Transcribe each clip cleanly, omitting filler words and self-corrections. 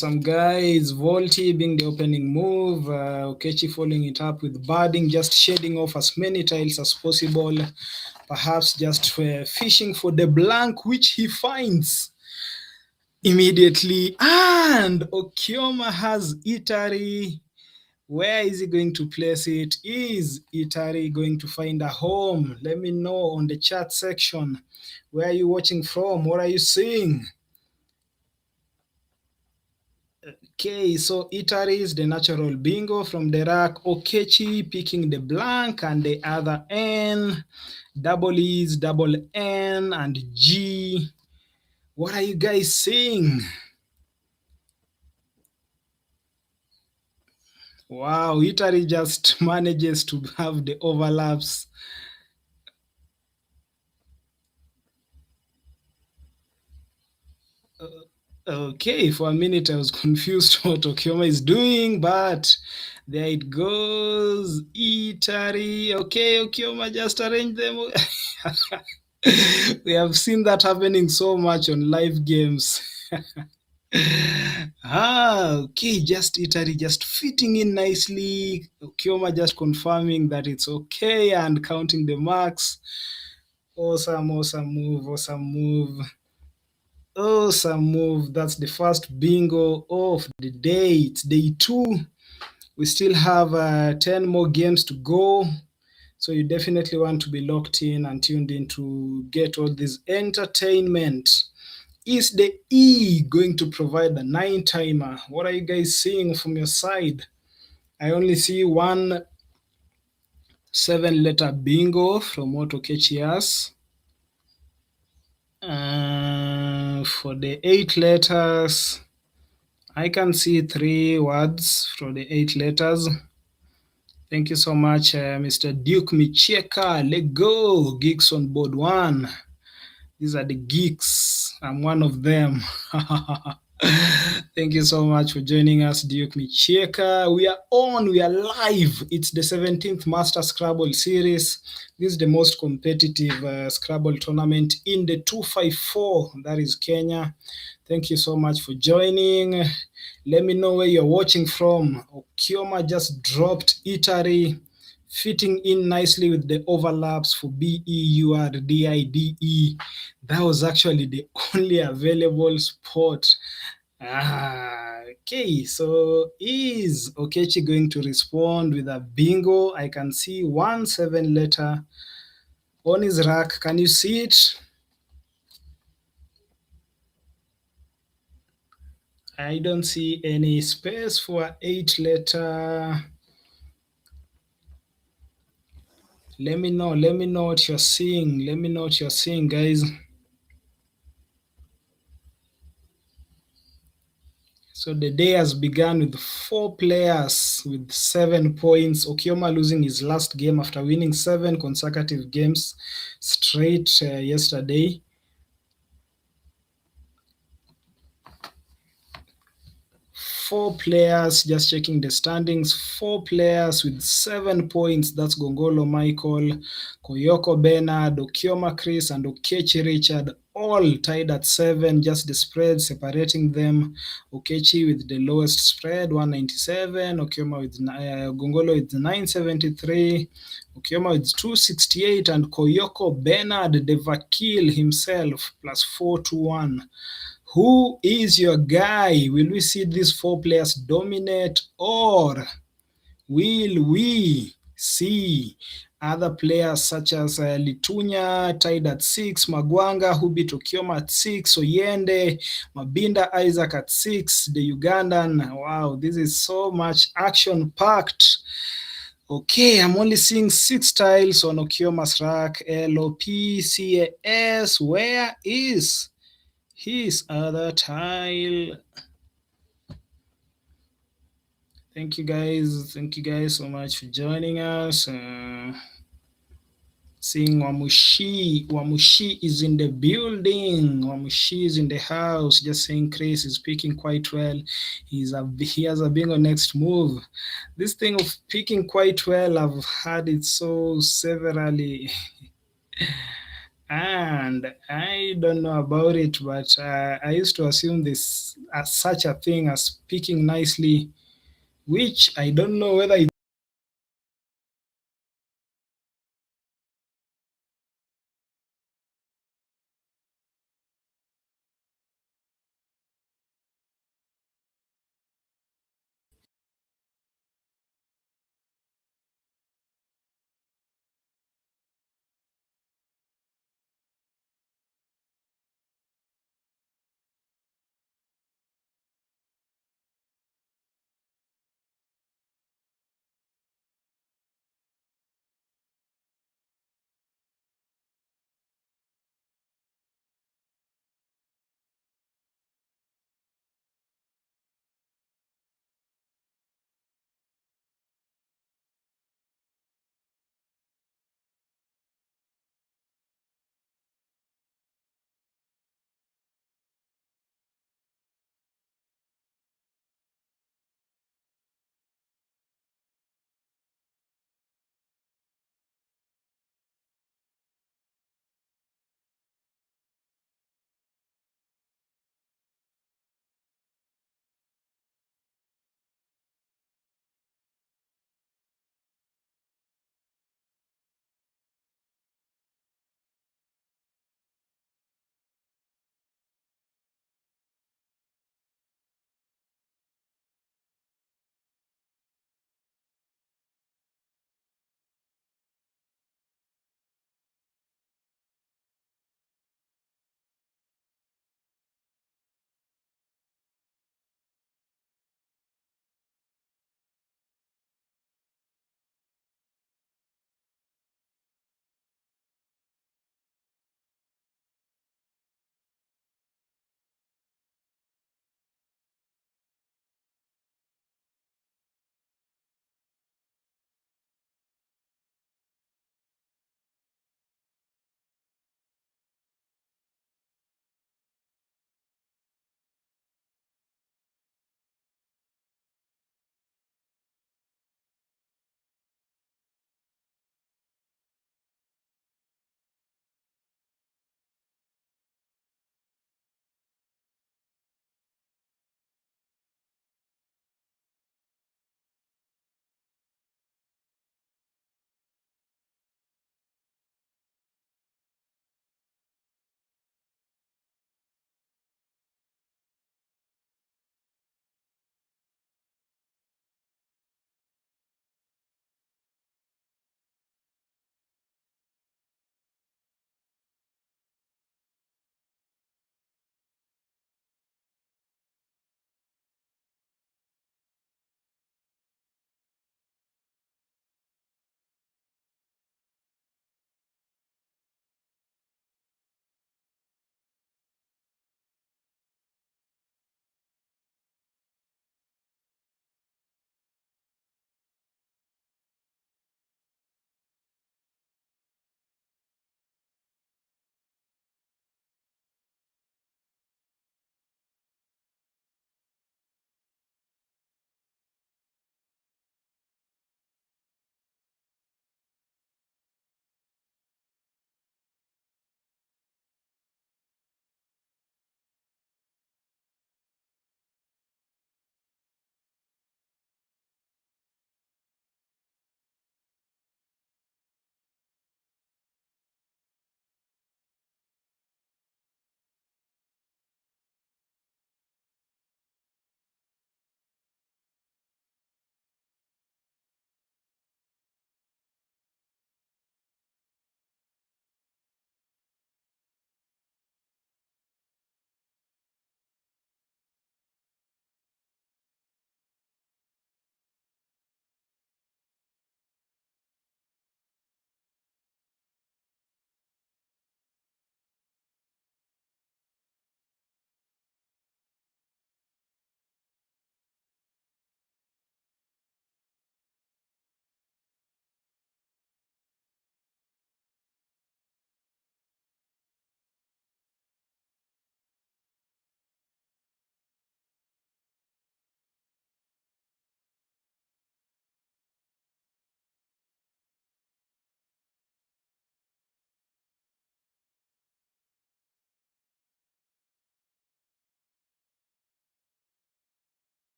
Some guys, Volti being the opening move, Okechi following it up with birding, just shading off as many tiles as possible, perhaps just fishing for the blank, which he finds immediately. And Okioma has Itari. Where is he going to place it? Is Itari going to find a home? Let me know on the chat section. Where are you watching from? What are you seeing? Okay, so Itari is the natural bingo from the rack. Okechi picking the blank, and the other N, double E's, double N, and G. What are you guys seeing? Wow, Itari just manages to have the overlaps. Okay, for a minute I was confused what Okioma is doing, but there it goes. Itari. Okay, Okioma just arranged them. We have seen that happening so much on live games. Okay, just Itari just fitting in nicely. Okioma just confirming that it's okay and counting the marks. Awesome move, awesome move. Awesome move. That's the first bingo of the day. It's day 2. We still have 10 more games to go. So you definitely want to be locked in and tuned in to get all this entertainment. Is the E going to provide the 9 timer? What are you guys seeing from your side? I only see one 7-letter bingo from what Okechi has. For the 8 letters, I can see 3 words for the 8 letters. Thank you so much, Mr. Duke Micheka. Let go. Geeks on board 1. These are the geeks. I'm one of them. Thank you so much for joining us, Duke Micheka. We are on. We are live. It's the 17th Master Scrabble series. This is the most competitive Scrabble tournament in the 254. That is Kenya. Thank you so much for joining. Let me know where you're watching from. Okioma just dropped Itari, fitting in nicely with the overlaps for BEURDIDE. That was actually the only available spot. Okay, so is Okechi going to respond with a bingo? I can see 1 7-letter on his rack. Can you see it? I don't see any space for 8-letter. Let me know what you're seeing. Let me know what you're seeing, guys. So the day has begun with 4 players with 7 points. Okioma losing his last game after winning 7 consecutive games straight yesterday. 4 players, just checking the standings, 4 players with 7 points. That's Gongolo Michael, Koyoko Bernard, Okioma Chris, and Okechi Richard, all tied at 7, just the spread separating them. Okechi with the lowest spread, 197, Okioma with Gongolo with 973, Okioma with 268, and Koyoko Bernard, the Vakil himself, plus 421. Who is your guy? Will we see these 4 players dominate, or will we see other players such as Litunya tied at 6, Magwanga who beat Okioma at 6, Oyende, Mabinda Isaac at 6, the Ugandan? Wow, this is so much action-packed. Okay, I'm only seeing 6 tiles on Okioma's rack. LOPCAS, where is his other tile? Thank you guys so much for joining us. Seeing Wamushi is in the building. Wamushi is in the house. Just saying Chris is picking quite well. He has a bingo next move. This thing of picking quite well, I've had it so severally. And I don't know about it, but I used to assume this as such a thing as speaking nicely, which I don't know whether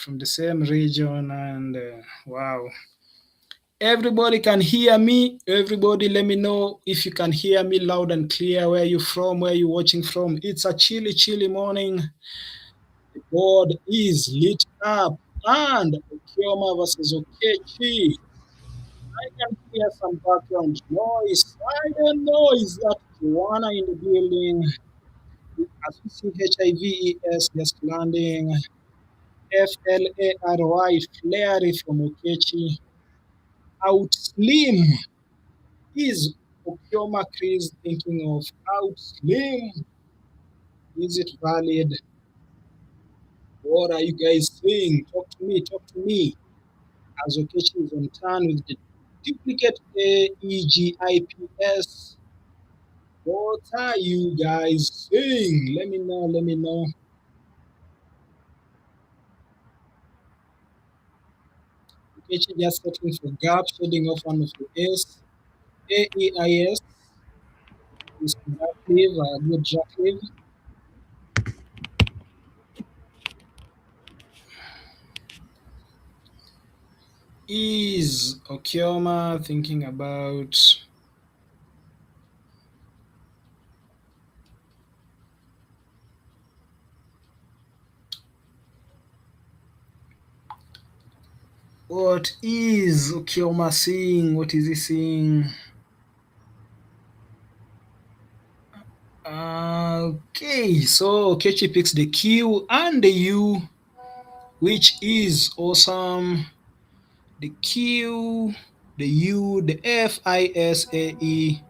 from the same region, and wow. Everybody can hear me. Everybody, let me know if you can hear me loud and clear. Where you from? Where you watching from? It's a chilly, chilly morning. The board is lit up, and Okioma versus Okechi. I can hear some background noise. I don't know. Is that Joanna in the building? As we see HIVES just landing. FLARY, Flary from Okechi. Out slim. Is Okioma Chris thinking of out slim? Is it valid? What are you guys saying? Talk to me, talk to me. As Okechi is on turn with the duplicate AEGIPS. What are you guys saying? Let me know, let me know. Okechi just settling for gap, shading off one of the S. AEIS is productive, a good directive. Is Okioma thinking about what is Okioma seeing? What is he seeing? Okay, so Okechi picks the Q and the U, which is awesome. The Q, the U, the FISAE.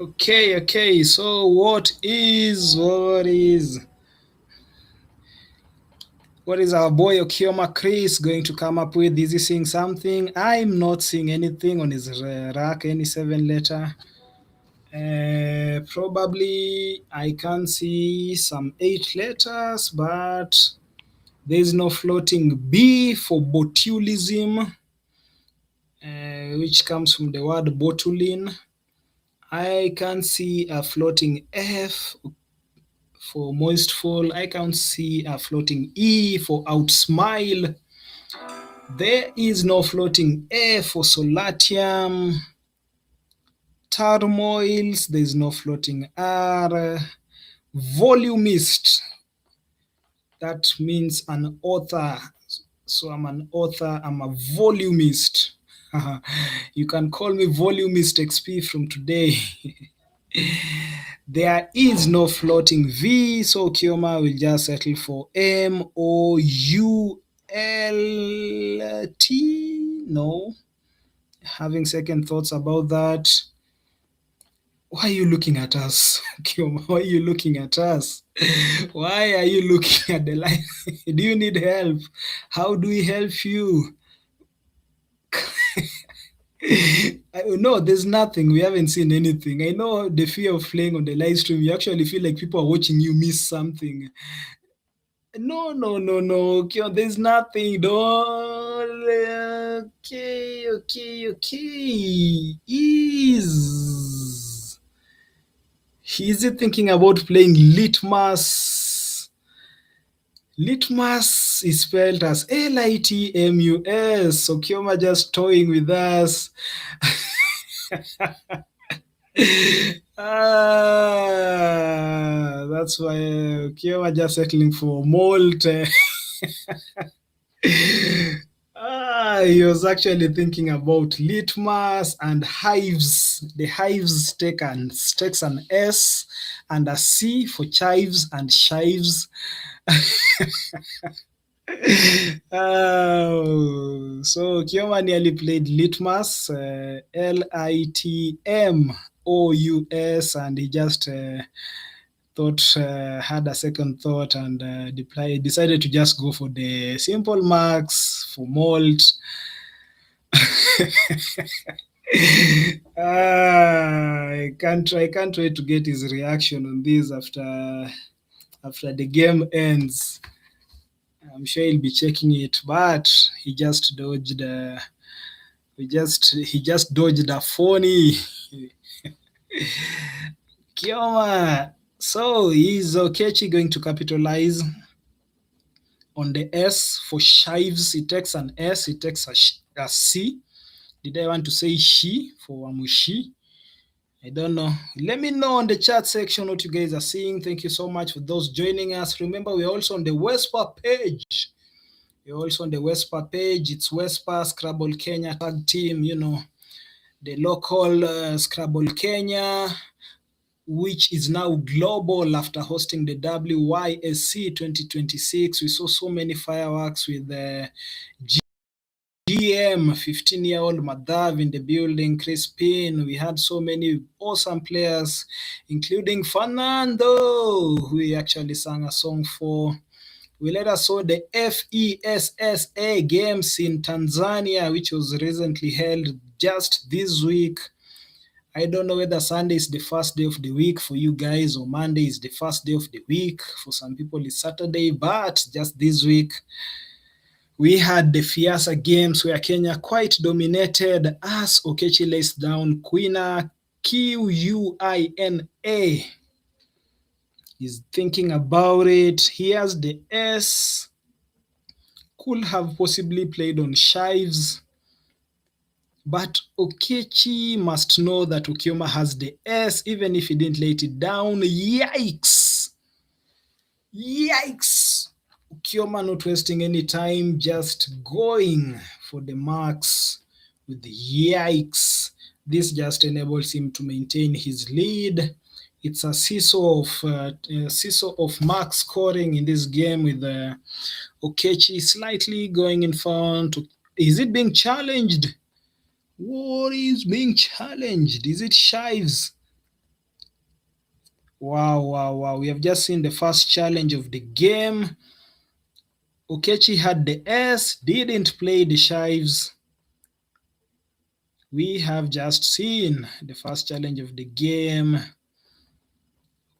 Okay, so what is our boy Okioma Chris going to come up with? Is he seeing something? I'm not seeing anything on his rack, any 7-letter. Probably I can see some 8 letters, but there's no floating B for botulism, which comes from the word botulin. I can see a floating F for moistful. I can see a floating E for outsmile. There is no floating A for solatium. Turmoils, there is no floating R. Volumeist, that means an author. So I'm an author, I'm a volumeist. You can call me volumeist XP from today. There is no floating V, so Kioma will just settle for MOULT. No. Having second thoughts about that. Why are you looking at us, Kioma? Why are you looking at us? Why are you looking at the line? Do you need help? How do we help you? No, there's nothing. We haven't seen anything. I know the fear of playing on the live stream. You actually feel like people are watching you miss something. No. Okay, there's nothing. Don't. Okay. Is he thinking about playing Litmus? Litmus is spelled as LITMUS. So Kioma just toying with us. That's why Kioma just settling for malt. He was actually thinking about litmus and hives. The hives takes an S and a C for chives and shives. So Kioma nearly played litmus, LITMOUS, and he just had a second thought and decided to just go for the simple marks for malt. I can't wait to get his reaction on this after the game ends. I'm sure he'll be checking it, but he just dodged. He just dodged a phony. Kioma. So is Okechi going to capitalize on the S for shives? It takes an S. It takes a C. Did I want to say she for Wamushi? I don't know. Let me know on the chat section what you guys are seeing. Thank you so much for those joining us. Remember, we're also on the WESPA page. We're also on the WESPA page. It's WESPA Scrabble Kenya tag team, the local Scrabble Kenya, which is now global after hosting the WYSC 2026. We saw so many fireworks with the GM, 15-year-old Madhav in the building, Crispin. We had so many awesome players, including Fernando, who we actually sang a song for. We later saw the FESSA Games in Tanzania, which was recently held just this week. I don't know whether Sunday is the first day of the week for you guys or Monday is the first day of the week. For some people, it's Saturday, but just this week, we had the Fiasa Games where Kenya quite dominated as Okechi lays down Quina, Quina. He's thinking about it. He has the S. Could have possibly played on shives. But Okechi must know that Okioma has the S, even if he didn't lay it down. Yikes! Yikes! Okioma not wasting any time, just going for the marks with the yikes. This just enables him to maintain his lead. It's a seesaw of mark scoring in this game with Okechi slightly going in front. Is it being challenged? What is being challenged? Is it shives? Wow. We have just seen the first challenge of the game. Okechi had the S, didn't play the shives. We have just seen the first challenge of the game.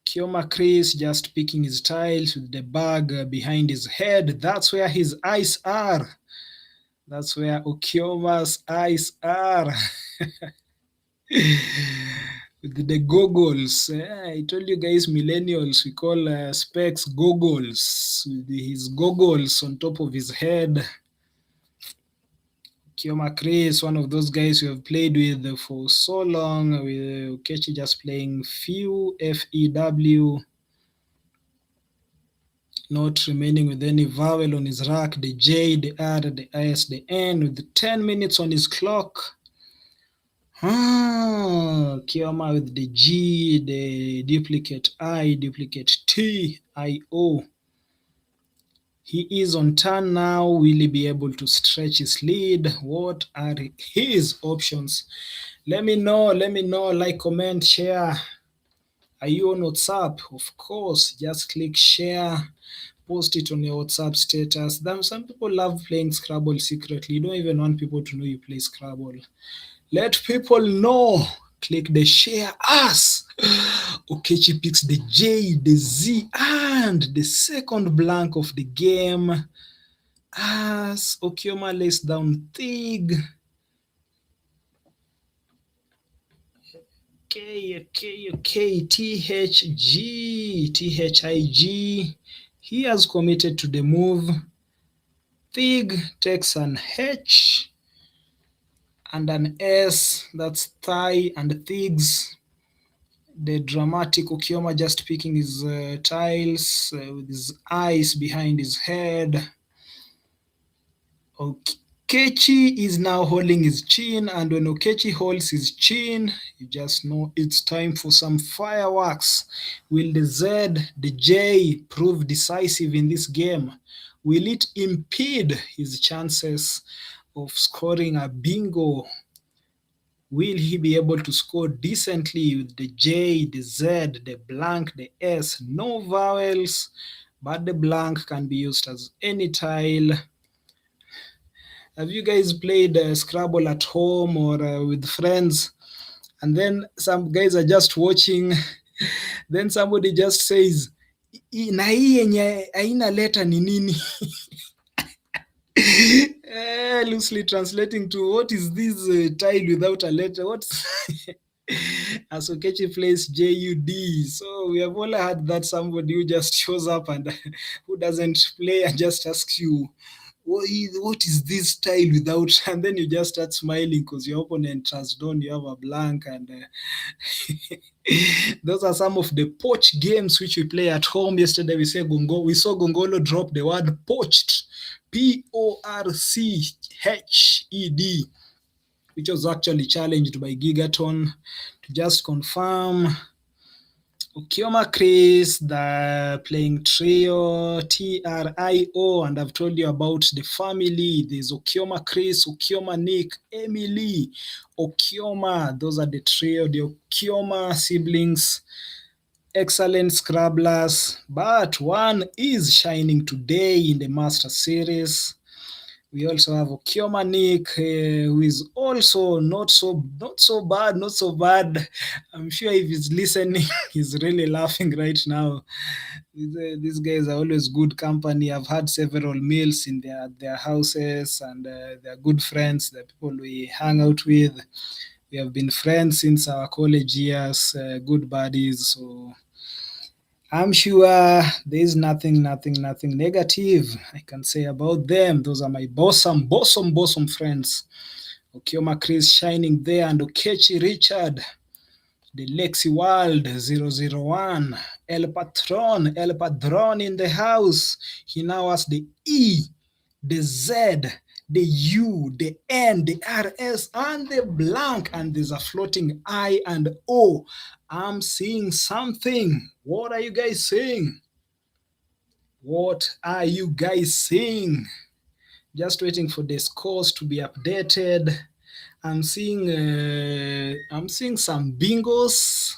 Kioma Chris just picking his tiles with the bag behind his head. That's where his eyes are. That's where Okioma's eyes are. With the goggles. I told you guys, millennials, we call specs goggles. With his goggles on top of his head. Kioma Chris, one of those guys we have played with for so long. With Okechi just playing few FEW. Not remaining with any vowel on his rack. The J, the R, the S, the N, with 10 minutes on his clock. Kioma with the G, the duplicate I, duplicate T, I, O. He is on turn now. Will he be able to stretch his lead? What are his options? Let me know. Like, comment, share. Are you on WhatsApp? Of course, just click share. Post it on your WhatsApp status. Some people love playing Scrabble secretly. You don't even want people to know you play Scrabble. Let people know. Click the share as. Okechi picks the J, the Z, and the second blank of the game as Okioma lays down Thig. Okay. THIG. He has committed to the move. Thig takes an H and an S. That's thigh and Thigs. The dramatic Okioma just picking his tiles with his eyes behind his head. Okechi is now holding his chin, and when Okechi holds his chin, you just know it's time for some fireworks. Will the Z, the J prove decisive in this game? Will it impede his chances of scoring a bingo? Will he be able to score decently with the J, the Z, the blank, the S? No vowels, but the blank can be used as any tile. Have you guys played Scrabble at home or with friends? And then some guys are just watching. Then somebody just says, na hii yenye haina letter ni nini? Loosely translating to what is this tile without a letter? What's Asokechi plays JUD. So we have all had that somebody who just shows up and who doesn't play and just asks you, what is this tile without? And then you just start smiling because your opponent has done, you have a blank. And those are some of the poach games which we play at home. Yesterday we saw Gongolo drop the word poached, Porched, which was actually challenged by Gigaton. To just confirm, Okioma Chris, the playing trio, TRIO, and I've told you about the family. There's Okioma Chris, Okioma Nick, Emily, Okioma. Those are the trio, the Okioma siblings. Excellent Scrabblers, but one is shining today in the Master Series. We also have Okioma Nick, who is also not so bad. I'm sure if he's listening, he's really laughing right now. These guys are always good company. I've had several meals in their houses, and they're good friends. The people we hang out with. We have been friends since our college years, good buddies. So I'm sure there's nothing negative I can say about them. Those are my bosom friends. Okioma Chris shining there, and Okechi Richard, the Lexi World 001, El Patron in the house. He now has the E, the Z, the U, the N, the RS, and the blank, and there's a floating I and O. I'm seeing something. What are you guys saying? What are you guys saying? Just waiting for the scores to be updated. I'm seeing some bingos,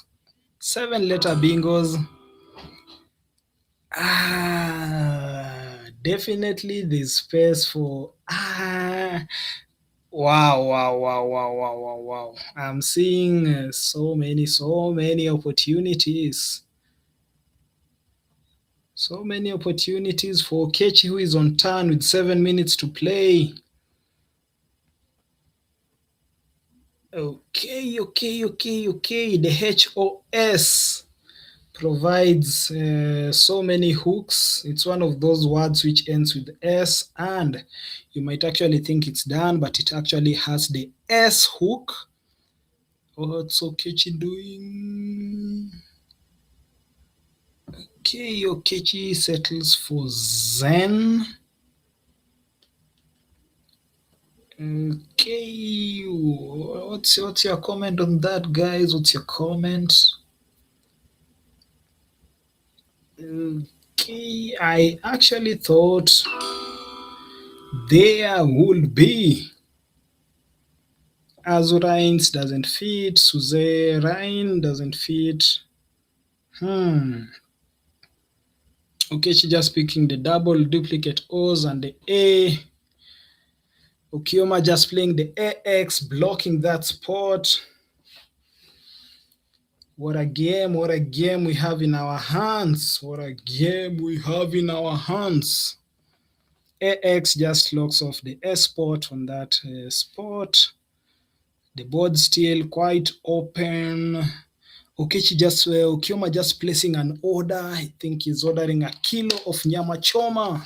7-letter bingos. Definitely there's space for wow. I'm seeing so many opportunities. So many opportunities for Kechi, who is on turn with 7 minutes to play. Okay. The HOS provides so many hooks. It's one of those words which ends with S, and you might actually think it's done, but it actually has the S hook. What's Okechi doing? Okay, Okechi settles for Zen. Okay, what's your comment on that, guys? What's your comment? Okay, I actually thought there would be Azurines doesn't fit, Suzerain doesn't fit. Okay, she just picking the double duplicate O's and the A. Okioma just playing the AX, blocking that spot. What a game we have in our hands. AX just locks off the S spot on that spot. The board still quite open. Okioma just placing an order. I think he's ordering a kilo of nyama choma.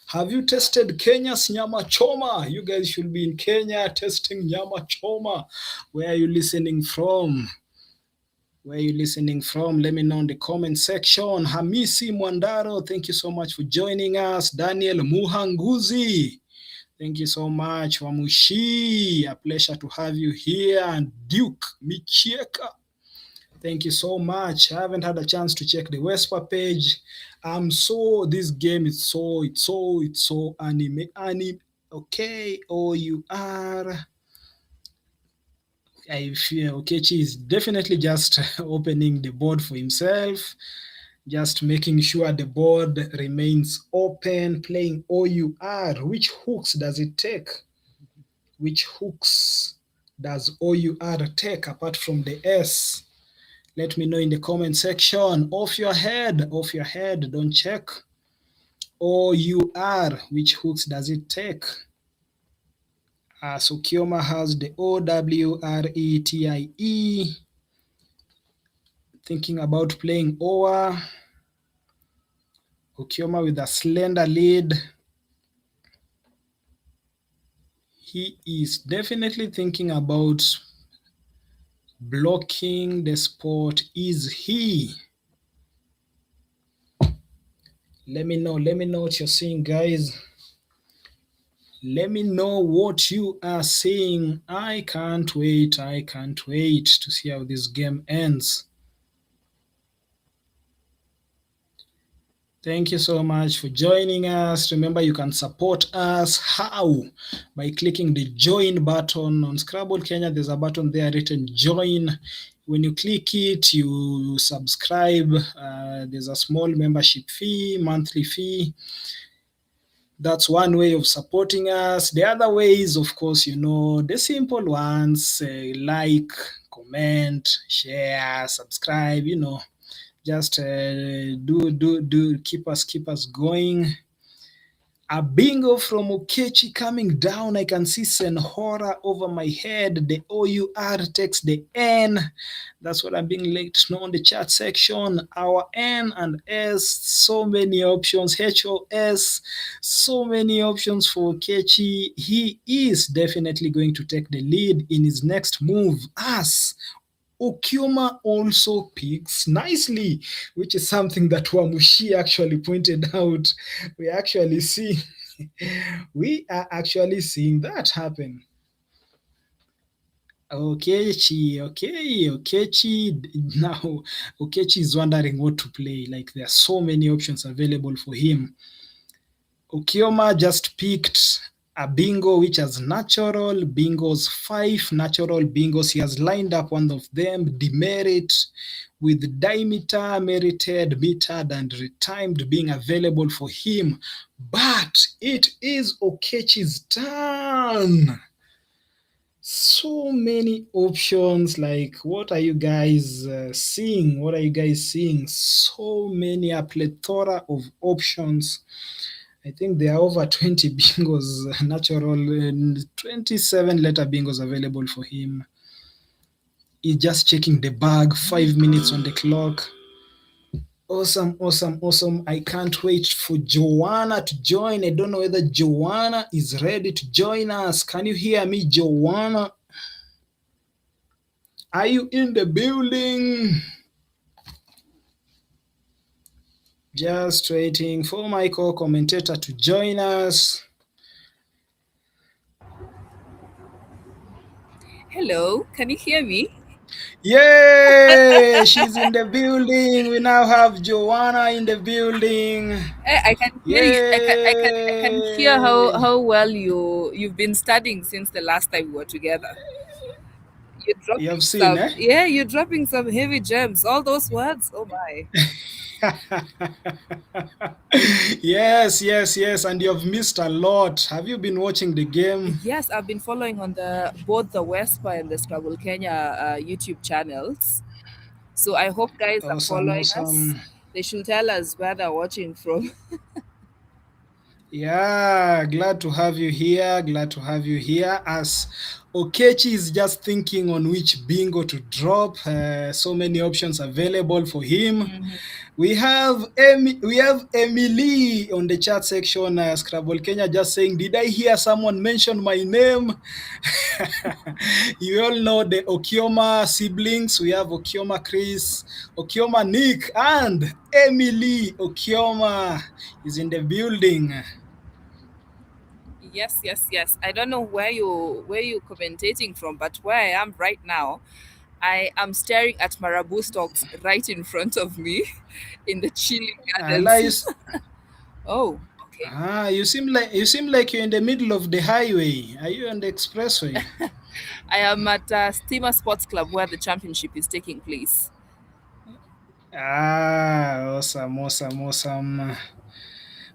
Have you tested Kenya's nyama choma? You guys should be in Kenya testing nyama choma. Where are you listening from? Let me know in the comment section. Hamisi Mwandaro, thank you so much for joining us. Daniel Muhanguzi, thank you so much. Wamushi, a pleasure to have you here. And Duke Michieka, thank you so much. I haven't had a chance to check the WESPA page. This game is so anime. Okay, OUR. I feel Okechi is definitely just opening the board for himself, just making sure the board remains open, playing OUR. Which hooks does it take? Which hooks does OUR take apart from the S? Let me know in the comment section. Off your head, don't check. OUR. Which hooks does it take? So Kioma has the OWRETIE. Thinking about playing OR. Okioma with a slender lead. He is definitely thinking about blocking the spot. Is he? Let me know what you're seeing, guys. Let me know what you are seeing. I can't wait to see how this game ends. Thank you so much for joining us. Remember, you can support us. How? By clicking the join button on Scrabble Kenya. There's a button there written join. When you click it, you subscribe. There's a small membership fee, monthly fee. That's one way of supporting us. The other way is, of course, the simple ones, like, comment, share, subscribe, just keep us going. A bingo from Okechi coming down. I can see Senhora over my head. The OUR takes the N. That's what I'm being let to know on the chat section. Our N and S, so many options. HOS, so many options for Okechi. He is definitely going to take the lead in his next move. As Okioma also picks nicely, which is something that Wamushi actually pointed out. We are actually seeing that happen. Okechi. Now Okechi is wondering what to play. Like, there are so many options available for him. Okioma just picked a bingo which has natural bingos, 5 natural bingos. He has lined up one of them, demerit, with dimeter, merited, metered, and retimed being available for him. But it is Okechi's turn. So many options. Like, what are you guys seeing? What are you guys seeing? So many, a plethora of options. I think there are over 20 bingos, natural, and 27 letter bingos available for him. He's just checking the bag, 5 minutes on the clock. Awesome. I can't wait for Joanna to join. I don't know whether Joanna is ready to join us. Can you hear me, Joanna? Are you in the building? Just waiting for my co-commentator to join us. Hello, can you hear me? Yay! She's in the building. We now have Joanna in the building. I can hear you. I can hear Yay! how well you've been studying since the last time we were together. You're You dropping have seen, some, eh? yeah, you're dropping some heavy gems. All those words. Oh my. Yes. And you have missed a lot. Have you been watching the game? Yes, I've been following on the both the WESPA and the Scrabble Kenya YouTube channels. So I hope guys are following us. Awesome. They should tell us where they're watching from. Yeah, glad to have you here. As Okechi is just thinking on which bingo to drop. So many options available for him. Mhm. We have Emily on the chat section. Scrabble Kenya just saying, did I hear someone mention my name? You all know the Okioma siblings. We have Okioma Chris, Okioma Nick, and Emily Okioma is in the building. Yes. I don't know where you commentating from, but where I am right now, I am staring at marabou stalks right in front of me in the chilling gardens. Lies. Oh, okay. You seem like you're in the middle of the highway. Are you on the expressway? I am at Steamer Sports Club where the championship is taking place. Awesome.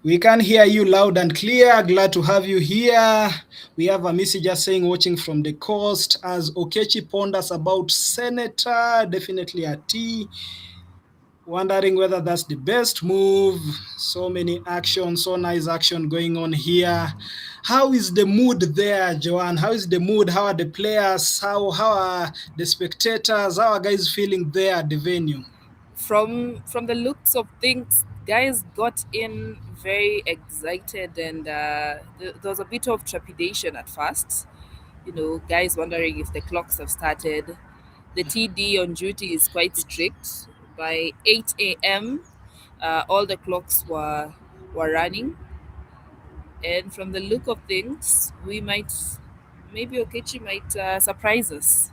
We can hear you loud and clear. Glad to have you here. We have a message just saying, watching from the coast. As Okechi ponders about Senator, definitely a T. wondering whether that's the best move. So many action, so nice action going on here. How is the mood there, Joanne? How is the mood? How are the players? How are the spectators? How are guys feeling there at the venue? From the looks of things, guys got in very excited, and there was a bit of trepidation at first. Guys wondering if the clocks have started. The TD on duty is quite strict. By 8 a.m., all the clocks were running, and from the look of things, maybe Okechi might surprise us.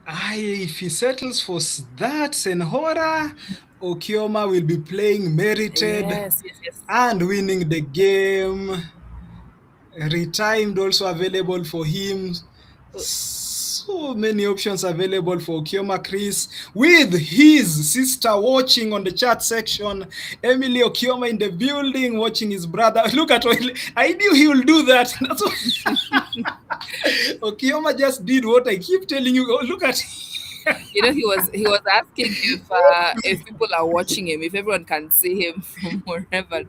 If he settles for that Senhora, Okioma will be playing merited Yes, yes, yes. and winning the game. Retimed also available for him. Oh, So many options available for Okioma Chris, with his sister watching on the chat section. Emily Okioma in the building watching his brother. Look at what I knew he will do that. That's what Okioma just did what I keep telling you. Oh, look at he was asking if people are watching him, if everyone can see him from wherever,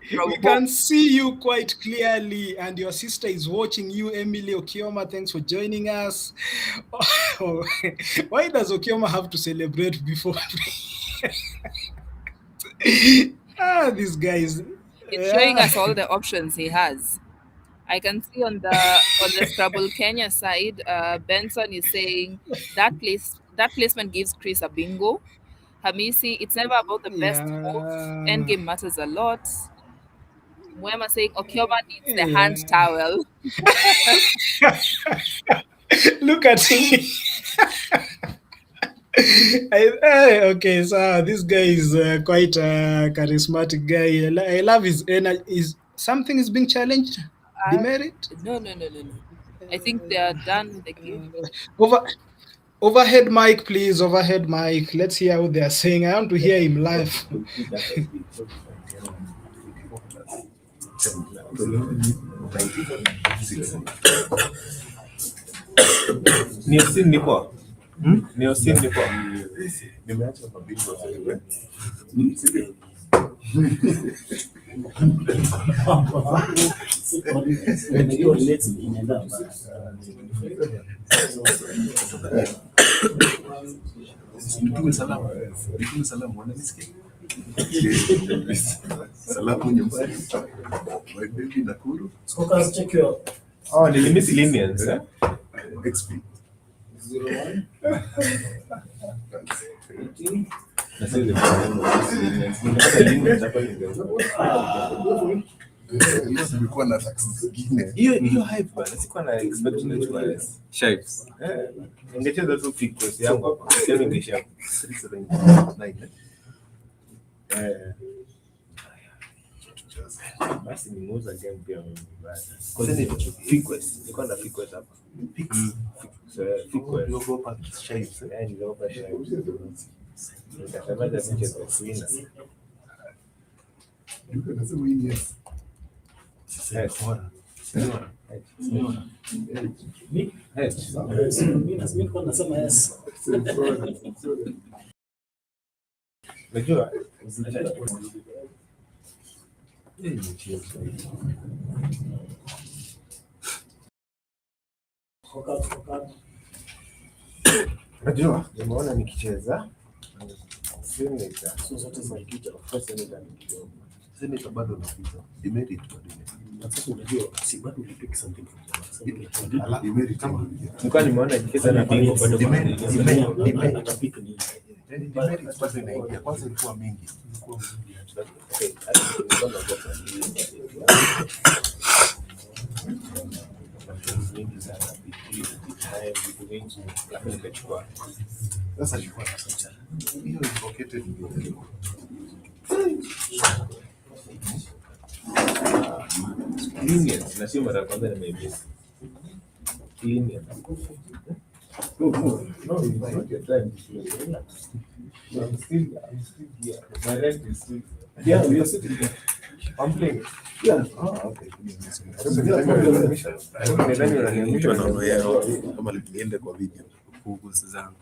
from we home. can see you quite clearly, and your sister is watching you, Emily Okioma. Thanks for joining us. Why does Okioma have to celebrate before? These guys. He's showing Yeah, us all the options he has. I can see on the Scrabble Kenya side, Benson is saying that placement gives Chris a bingo. Hamisi, it's never about the best move. yeah, Endgame matters a lot. Mwema saying Okioma needs the yeah. hand towel. Look at him. Okay, so this guy is quite a charismatic guy. I love his energy. Is something is being challenged? Uh, Demerit? no, no, no, no, no. I think they are done with the game. Over overhead mic, please. Overhead mic. Let's hear what they are saying. I want to hear him live. Niacin ni poa. Niacin ni poa. Nimeacha mabingo wewe. Nitume salamu. Nitume salamu wananisikia. Salamu nyumbani. My baby Nakuru. Check your Oh, nilimiss Linians, eh? XP. 01. Nilikuwa na taxi zingine. Hiyo hype bana, sikuwa na expect nachukua shapes. Ningecheza tu fix yangu hapa. Sasa ningesha 379. Basi ni muuza game pia mimi basi. Kwa nini fix? Nilikuwa na fix hapa. Fix. Fix. Niogopa shapes. Niogopa shapes. Nikatamani mchezo wa kuina. Ndio nasema hii yes. Sasa bora. Mimi kwa nasema yes. Unajua Unajua, nimeona nikicheza Senator zote zinaikuja. Senator kidogo. Senator bado napita. Demerit bado. Sasa unajua si bado ulipick something from Ala demerit kama. Nilikuwa nimeona nikicheza na bingo bado demerit atapick ni demerit bado inaingia. Kwanza ilikuwa mingi. Okay, mingi sana vitu vingi lakini nikachukua. Sasa nilikuwa naficha. Hiyo ni pocketed ndio. Linians, na sio mara ya kwanza nimeibiza. Linians. No, it's not your time. I'm still here. My rent is still. Yeah, we are sitting there. I'm playing. Yeah. Okay. kama niende kwa video huko zangu.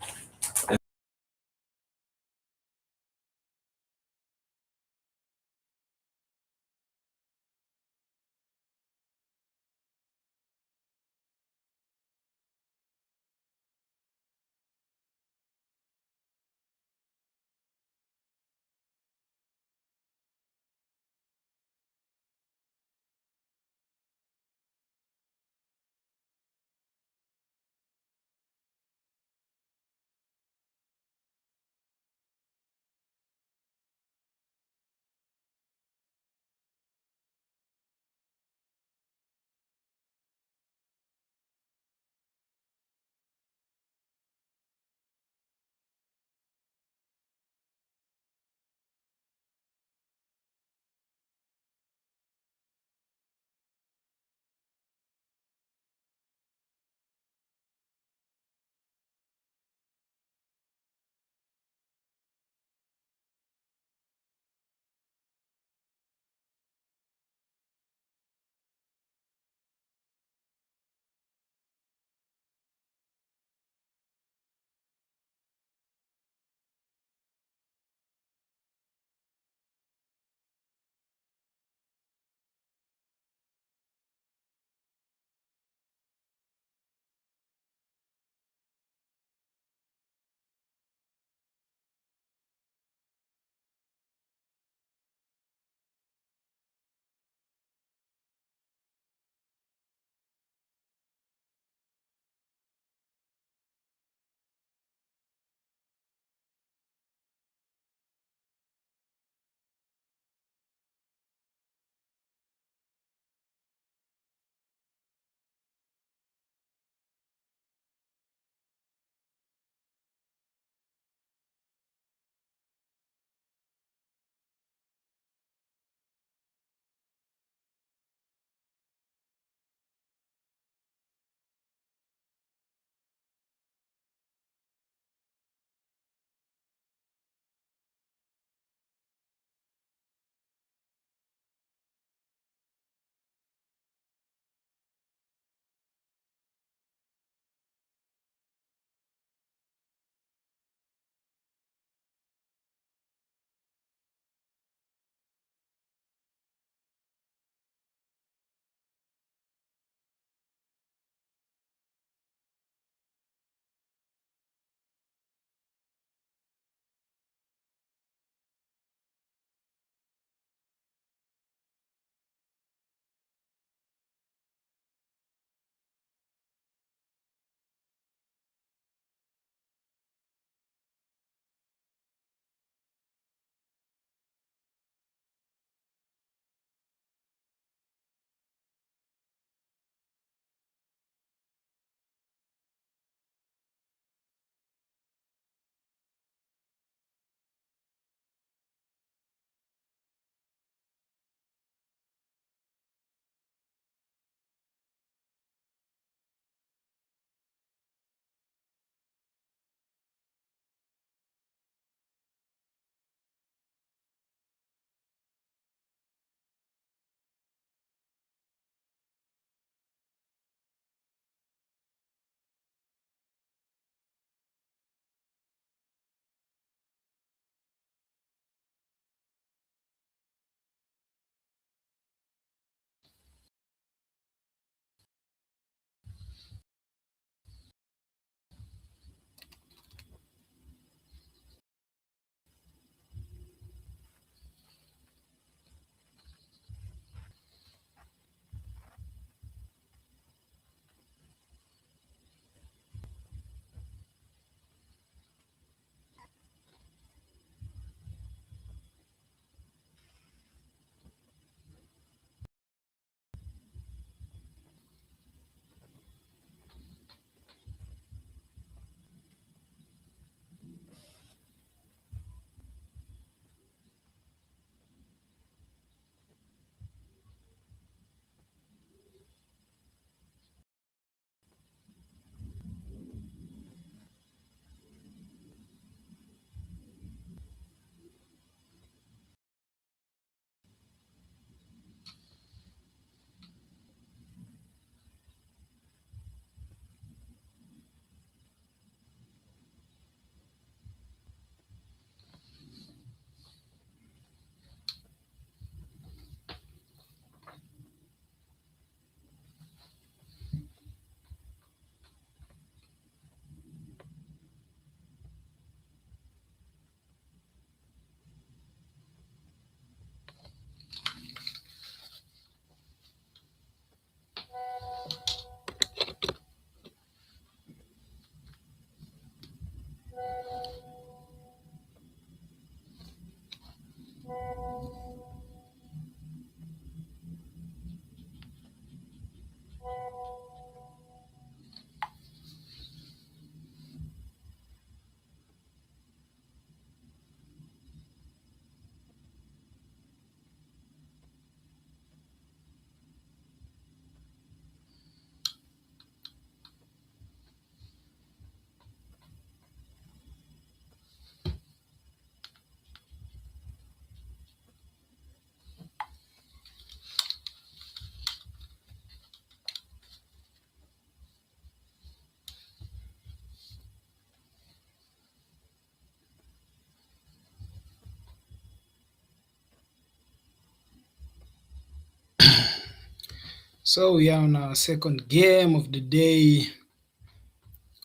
So we are on our second game of the day.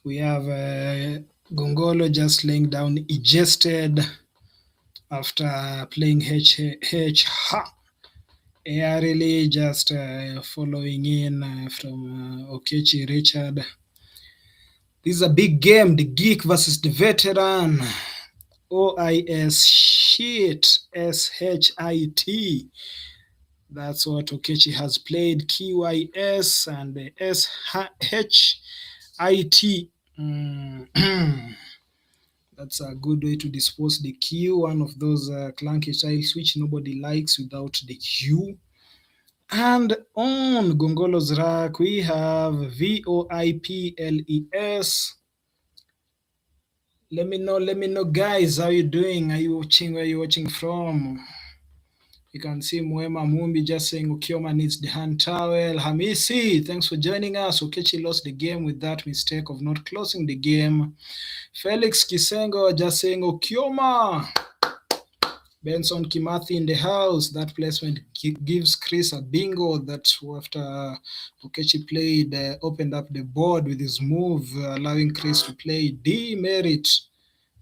We have Gongolo just laying down egested after playing H. Airily just following in from Okechi Richard. This is a big game, the geek versus the veteran. OIS shit, SHIT. That's what Okechi has played, KYS and the SHIT. That's a good way to dispose the Q, one of those clunky tiles which nobody likes without the Q. And on Gongolo's rack, we have VOIPLES. Let me know, guys, how you doing? Are you watching? Where are you watching from? You can see Mwema Mumbi just saying Ukioma needs the hand towel. Hamisi, thanks for joining us. Okechi lost the game with that mistake of not closing the game. Felix Kisengo just saying Ukioma. Benson Kimathi in the house. That placement gives Chris a bingo. That after Okechi played, opened up the board with his move, allowing Chris to play demerit,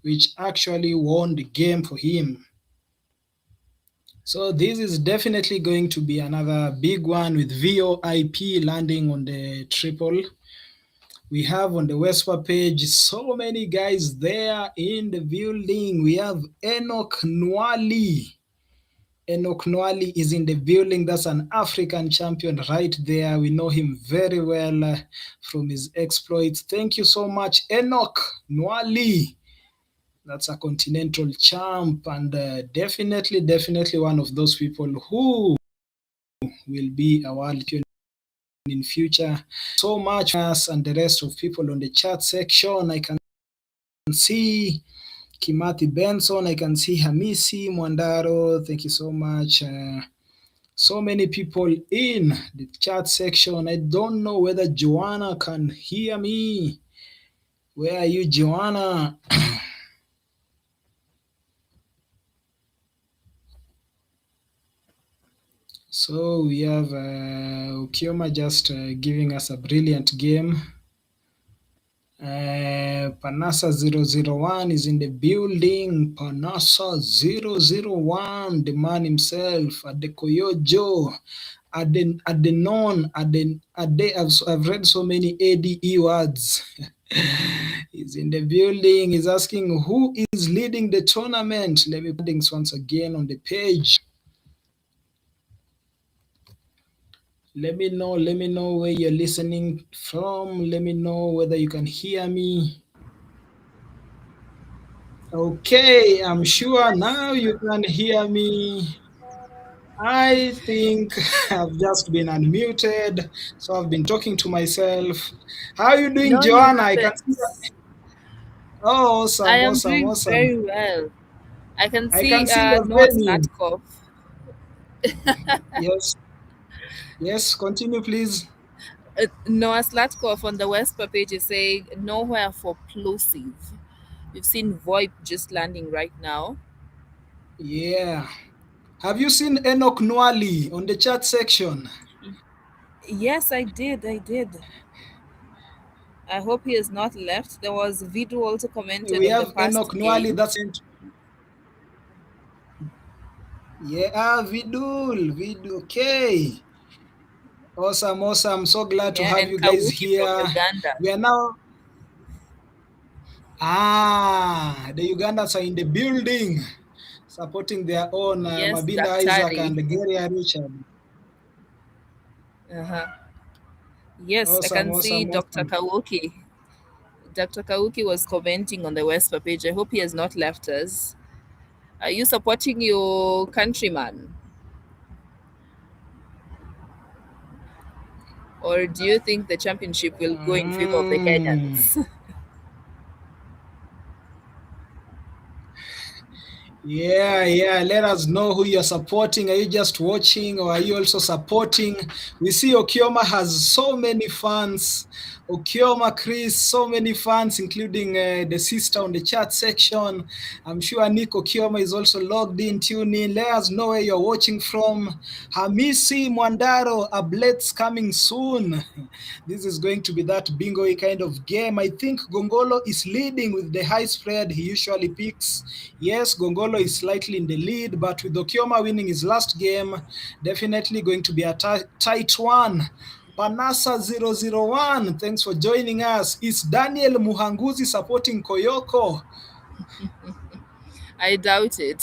which actually won the game for him. So this is definitely going to be another big one with VOIP landing on the triple. We have on the WESPA page so many guys there in the building. We have Enoch Nwali. Enoch Nwali is in the building. That's an African champion right there. We know him very well from his exploits. Thank you so much, Enoch Nwali. That's a continental champ and definitely one of those people who will be a world champion in future. So much us and the rest of people on the chat section. I can see Kimathi Benson, I can see Hamisi Mwandaro. Thank you so much. So many people in the chat section. I don't know whether Joanna can hear me. Where are you, Joanna? So we have Ukioma just giving us a brilliant game. Panasa 001 is in the building. Panasa 001, the man himself, Adekoyojo, Adenon, I've read so many ADE words. He's in the building. He's asking who is leading the tournament. Let me put things once again on the page. Let me know where you're listening from. Let me know whether you can hear me. Okay, I'm sure now you can hear me. I think I've just been unmuted, so I've been talking to myself. How are you doing, No, Joanna? you I can haven't. see. Oh, awesome, I am awesome, doing awesome. very well. I can I see can see you're Noah venue. Slatkov. Yes, continue, please. Noah Slatkov on the WESPA page is saying nowhere for plosive. We've seen VoIP just landing right now. Yeah. Have you seen Enoch Nwali on the chat section? Yes, I did. I hope he has not left. There was Vidu also commented We on the have past Enoch Nwali. game. That's it. Yeah, Vidul. Okay. Awesome. So glad to Yeah, have and you guys Kawuki from here. Uganda. We are now. The Ugandans are in the building, supporting their own Yes, Mabinda Isaac Daktari. and Gary Richard. Uh-huh. Yes, I Awesome. can see Dr. Kawuki. Dr. Kawuki was commenting on the WESPA page. I hope he has not left us. Are you supporting your countryman? Or do you think the championship will go in favor of the Kenyans? Yeah. Let us know who you're supporting. Are you just watching or are you also supporting? We see Okioma has so many fans Okioma, Chris, so many fans, including the sister on the chat section. I'm sure Nick Okioma is also logged in, tune in. Let us know where you're watching from. Hamisi Mwandaro, Ablets coming soon. This is going to be that bingo kind of game. I think Gongolo is leading with the high spread he usually picks. Yes, Gongolo is slightly in the lead, but with Okioma winning his last game, definitely going to be a tight one. Panasa001, thanks for joining us. Is Daniel Muhanguzi supporting Koyoko? I doubt it.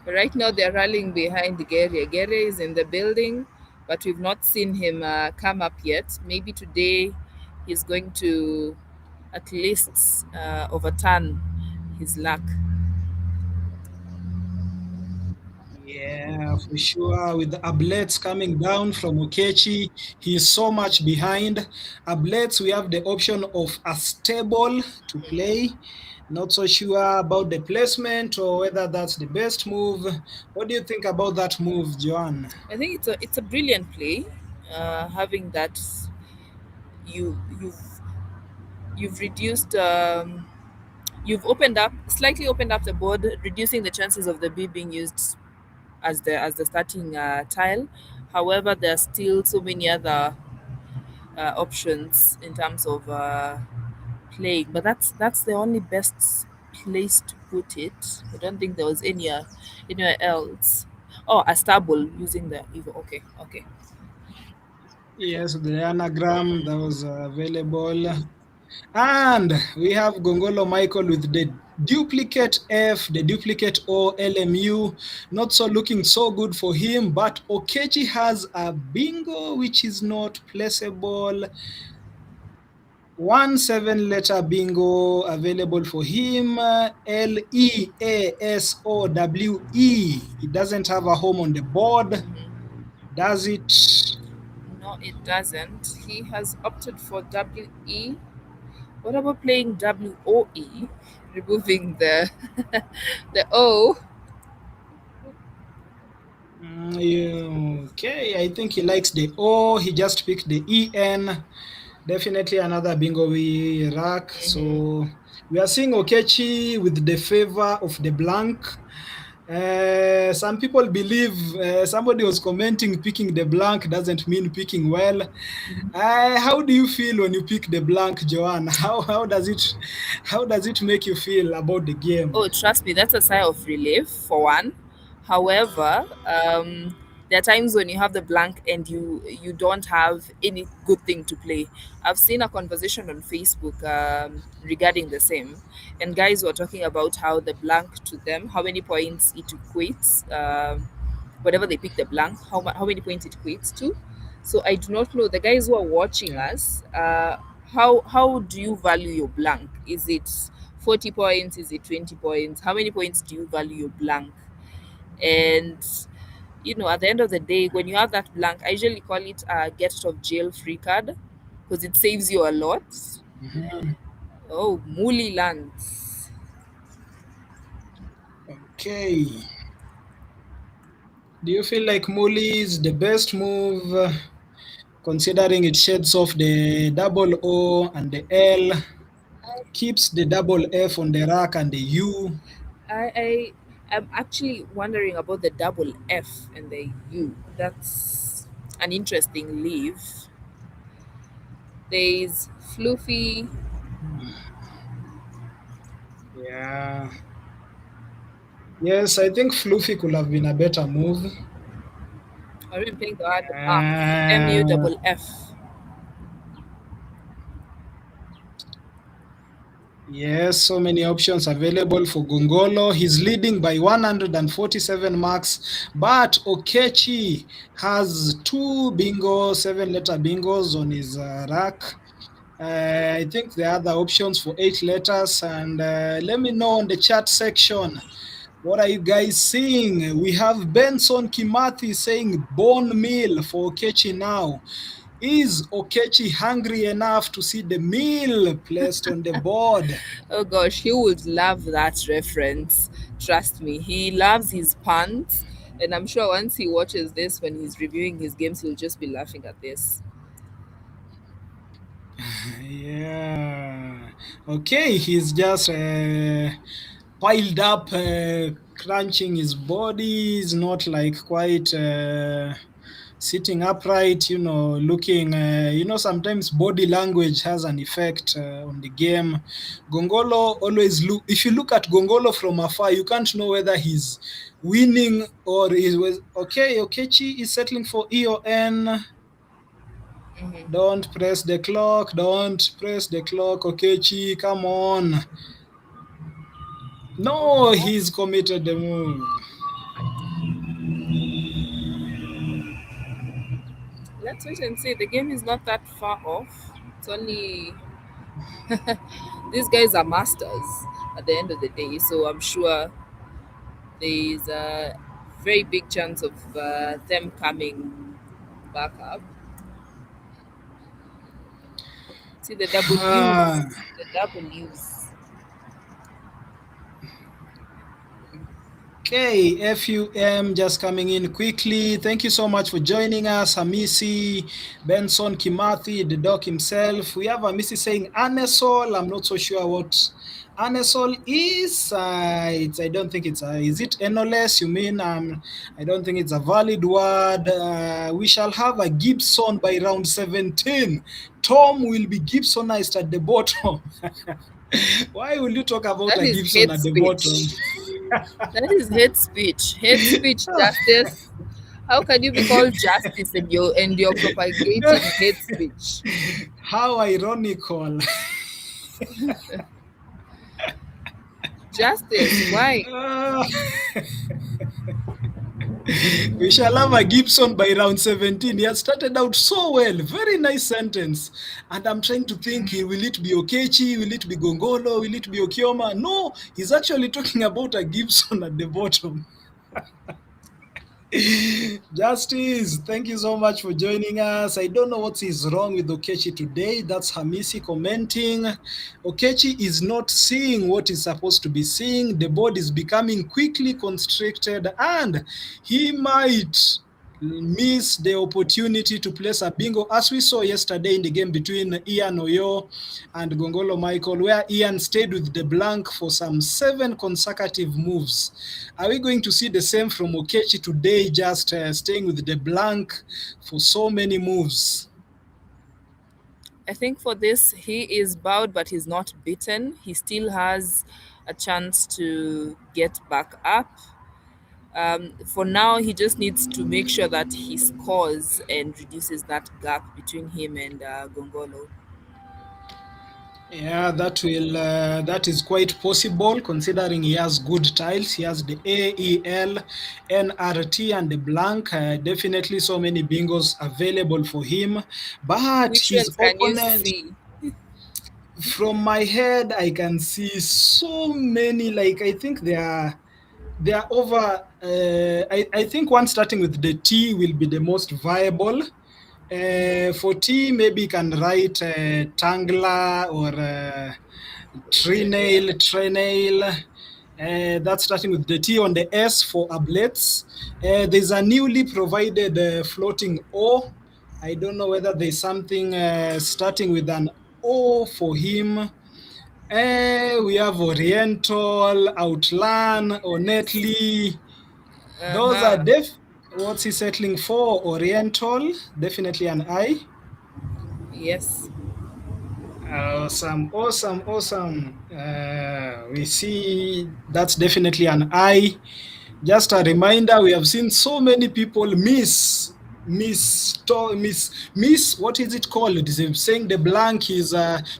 But right now they're rallying behind Gere. Gere is in the building, but we've not seen him come up yet. Maybe today he's going to at least overturn his luck. Yeah, for sure. With Ablets coming down from Okechi, he is so much behind. Ablets, we have the option of a stable to play. Not so sure about the placement or whether that's the best move. What do you think about that move, Joan? I think it's a brilliant play, having that you you've reduced you've opened up slightly opened up the board, reducing the chances of the B being used as the starting tile. However, there are still so many other options in terms of playing, but that's the only best place to put it. I don't think there was anywhere else. Oh, a stable using the Evo. Okay, okay. Yes, the anagram that was available. And we have Gongolo Michael with the duplicate F, the duplicate O, LMU. Not so looking so good for him, but Okechi has a bingo which is not placeable. 17 letter bingo available for him. Leasowe. It doesn't have a home on the board. Does it? No, it doesn't. He has opted for WE. What about playing WOE, removing the the O? Okay, I think he likes the O. He just picked the EN. Definitely another bingo we rack. So we are seeing Okechi with the favor of the blank. Some people believe somebody was commenting picking the blank doesn't mean picking well. How do you feel when you pick the blank, Joanne? How does it make you feel about the game? Oh, trust me, that's a sigh of relief for one. However, there are times when you have the blank and you don't have any good thing to play. I've seen a conversation on Facebook regarding the same, and guys were talking about how the blank to them, how many points it equates. Whatever they pick the blank, how many points it equates to. So I do not know the guys who are watching Yeah. us. How do you value your blank? Is it 40 points? Is it 20 points? How many points do you value your blank? And at the end of the day, when you have that blank, I usually call it a get out of jail free card because it saves you a lot. Mhm. Oh, Muli lands. Okay. Do you feel like Muli is the best move, considering it shades off the double O and the L, keeps the double F on the rack and the U? I'm actually wondering about the double F and the U. That's an interesting leave. There's Fluffy. Yeah. Yes, I think Fluffy could have been a better move. Or even playing the word MU Uh, double F. yes, so many options available for Gongolo. He's leading by 147 marks, but Okechi has two bingo, 7 letter bingos on his rack. I think the other options for 8 letters. And let me know on the chat section. What are you guys seeing? We have Benson Kimathi saying bone meal for Okechi now. Is Okechi hungry enough to see the meal placed on the board? Oh gosh, he would love that reference. Trust me, he loves his puns. And I'm sure once he watches this when he's reviewing his games, he'll just be laughing at this. Yeah. Okay, he's just piled up, crunching his body. He's not like quite sitting upright, looking, sometimes body language has an effect on the game. Gongolo always look, if you look at Gongolo from afar, you can't know whether he's winning or he was okay. Okechi is settling for E or N. Hmm. Don't press the clock. Don't press the clock, Okechi. Come on. No, Okay. he's committed the move. Let's wait and see. The game is not that far off. It's only these guys are masters at the end of the day, so I'm sure there is a very big chance of them coming back up. See the Ah, W's, the W's. okay, FUM just coming in quickly. Thank you so much for joining us. Hamisi, Benson, Kimathi, the doc himself. We have Hamisi saying Anesol. I'm not so sure what Anesol is. I don't think it's is it Enoles? You mean? I don't think it's a valid word. We shall have a Gibson by round 17. Tom will be Gibsonized at the bottom. Why will you talk about That a is Gibson hate at the bottom? speech. That is hate speech. Hate speech, Justice. How can you be called justice and you're propagating hate speech? How ironical. Justice, why? Ah, we shall have a Gibson by round 17. He has started out so well. Very nice sentence. And I'm trying to think, will it be Okechi? Will it be Gongolo? Will it be Okioma? No, he's actually talking about a Gibson at the bottom. Justice, thank you so much for joining us. I don't know what is wrong with Okechi today. That's Hamisi commenting. Okechi is not seeing what he's supposed to be seeing. The board is becoming quickly constricted, and he might miss the opportunity to place a bingo, as we saw yesterday in the game between Ian Oyo and Gongolo Michael, where Ian stayed with the blank for some 7 consecutive moves. Are we going to see the same from Okechi today, just staying with the blank for so many moves? I think for this, he is bowed, but he's not beaten. He still has a chance to get back up. For now, he just needs to make sure that he scores and reduces that gap between him and Gongolo. Yeah, that is quite possible considering he has good tiles. He has the A, E, L, N, R, T, and the blank. Definitely so many bingos available for him. But Which his ones can you opponent, see? from my head, I can see so many. Like, I think they are over. I think one starting with the T will be the most viable. For T, maybe you can write Tangla or Trenail. That's starting with the T. On the S for ablets. There's a newly provided floating O. I don't know whether there's something starting with an O for him. We have Oriental, Outland, Onetly. Those are Uh-huh. what's he settling for? Oriental, definitely an I. Yes. Awesome, awesome, awesome. We see that's definitely an I. Just a reminder, we have seen so many people miss what is it called? It is saying the blank is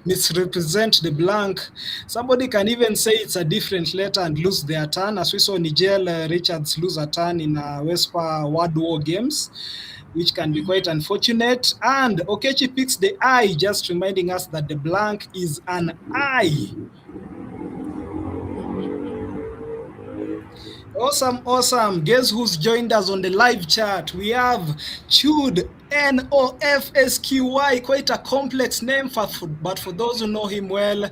misrepresent the blank. Somebody can even say it's a different letter and lose their turn, as we saw Nigel Richards lose a turn in WESPA Word War games, which can be quite unfortunate. And Okechi picks the I, just reminding us that the blank is an I. Awesome, awesome. Guess who's joined us on the live chat? We have Chud, Nofsqy, quite a complex name, but for those who know him well,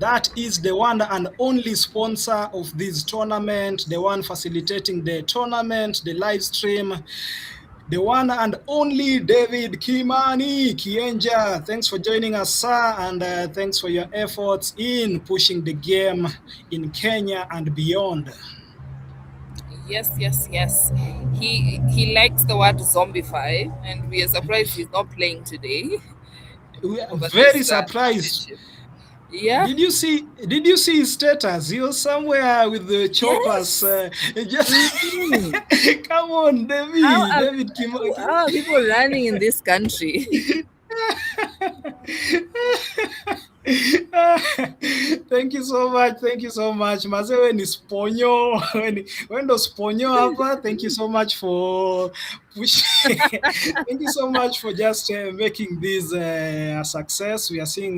that is the one and only sponsor of this tournament, the one facilitating the tournament, the live stream. the one and only David Kimani Kienja. Thanks for joining us, sir, and thanks for your efforts in pushing the game in Kenya and beyond. Yes, yes, yes. He likes the word zombify, and we are surprised he's not playing today We are over very this surprised. championship. Yeah. Did you see his status? He was somewhere with the choppers. Yes. Just Mhm. come on, How David, are David Kimani. how are people running in this country? Thank you so much. Thank you so much. Mazewe ni sponyo. When ndo sponyo hapa. Thank you so much for pushing. Thank you so much for just making this a success. We are seeing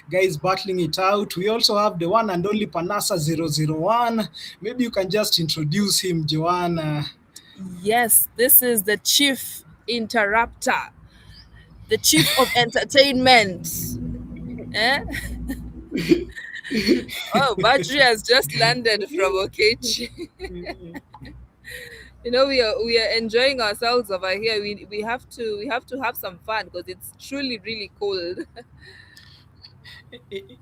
guys battling it out. We also have the one and only Panasa 001. Maybe you can just introduce him, Joanna. Yes, this is the chief interrupter, the chief of entertainment. Eh? Oh, Badri has just landed from Okechi. We are enjoying ourselves over here. We have to have some fun because it's truly really cold.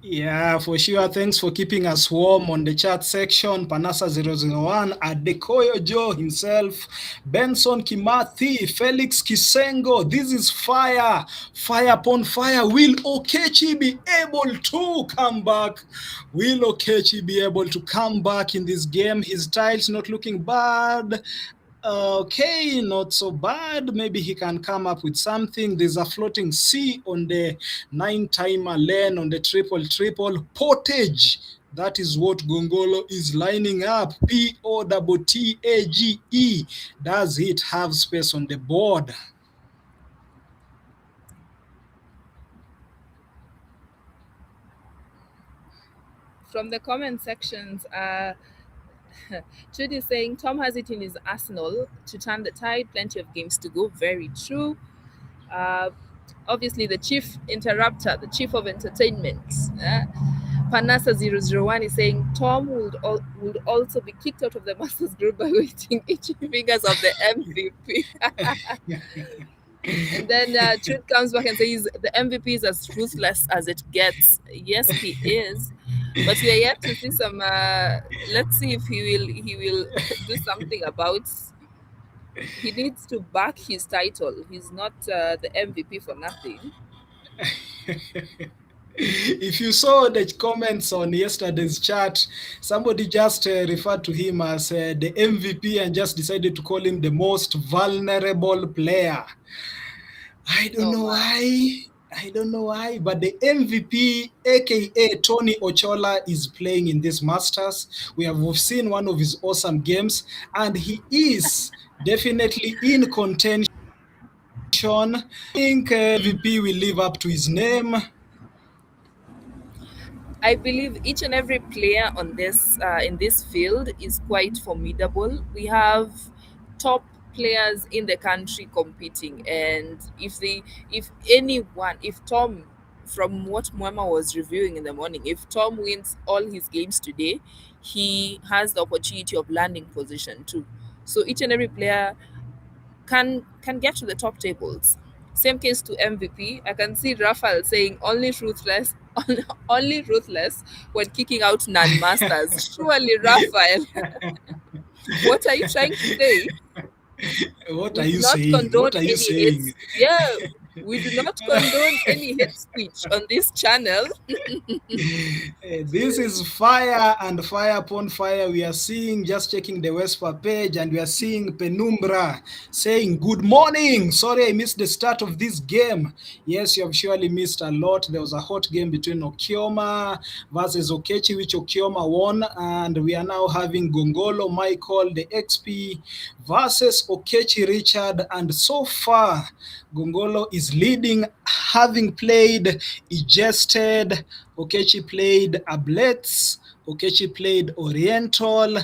Yeah, for sure. Thanks for keeping us warm on the chat section. Panasa 001, Adekoyo Joe himself, Benson Kimathi, Felix Kisengo. This is fire. Fire upon fire. Will Okechi be able to come back? Will Okechi be able to come back in this game? His tiles not looking bad. Okay, not so bad. Maybe he can come up with something. There's a floating C on the 9-timer lane on the triple portage. That is what Gongolo is lining up. Pottage. Does it have space on the board? From the comment sections, Judy is saying Tom has it in his arsenal to turn the tide. Plenty of games to go. Very true. Uh, Obviously, the chief interrupter, the chief of entertainment, Panasa 001 is saying Tom would also be kicked out of the Masters group by waiting itchy fingers of the MVP. And then Truth comes back and says the MVP is as ruthless as it gets. Yes, he is. But we are yet to see some. Let's see if he will do something about. He needs to back his title. He's not the MVP for nothing. If you saw the comments on yesterday's chat, somebody just referred to him as the MVP and just decided to call him the most vulnerable player. I don't Oh know my. why. I don't know why, but the MVP, aka Tony Ochola, is playing in this Masters. We've seen one of his awesome games, and he is definitely in contention. I think MVP will live up to his name. I believe each and every player on this in this field is quite formidable. We have top players in the country competing, and if Tom, from what Mwema was reviewing in the morning, if Tom wins all his games today, he has the opportunity of landing position too. So each and every player can get to the top tables. Same case to MVP. I can see Rafael saying only ruthless, only ruthless when kicking out non-masters. Surely, Rafael, what are you trying to say? What We are do you not saying? condone What are you any hate. saying? Yeah, we do not condone any hate speech on this channel. This is fire and fire upon fire. We are seeing, just checking the WESPA page, and we are seeing Penumbra saying, "Good morning. Sorry, I missed the start of this game." Yes, you have surely missed a lot. There was a hot game between Okioma versus Okechi, which Okioma won, and we are now having Gongolo Michael, the XP, versus Okechi Richard, and so far, Gongolo is leading, having played Egested. Okechi played Ablets. Okechi played Oriental,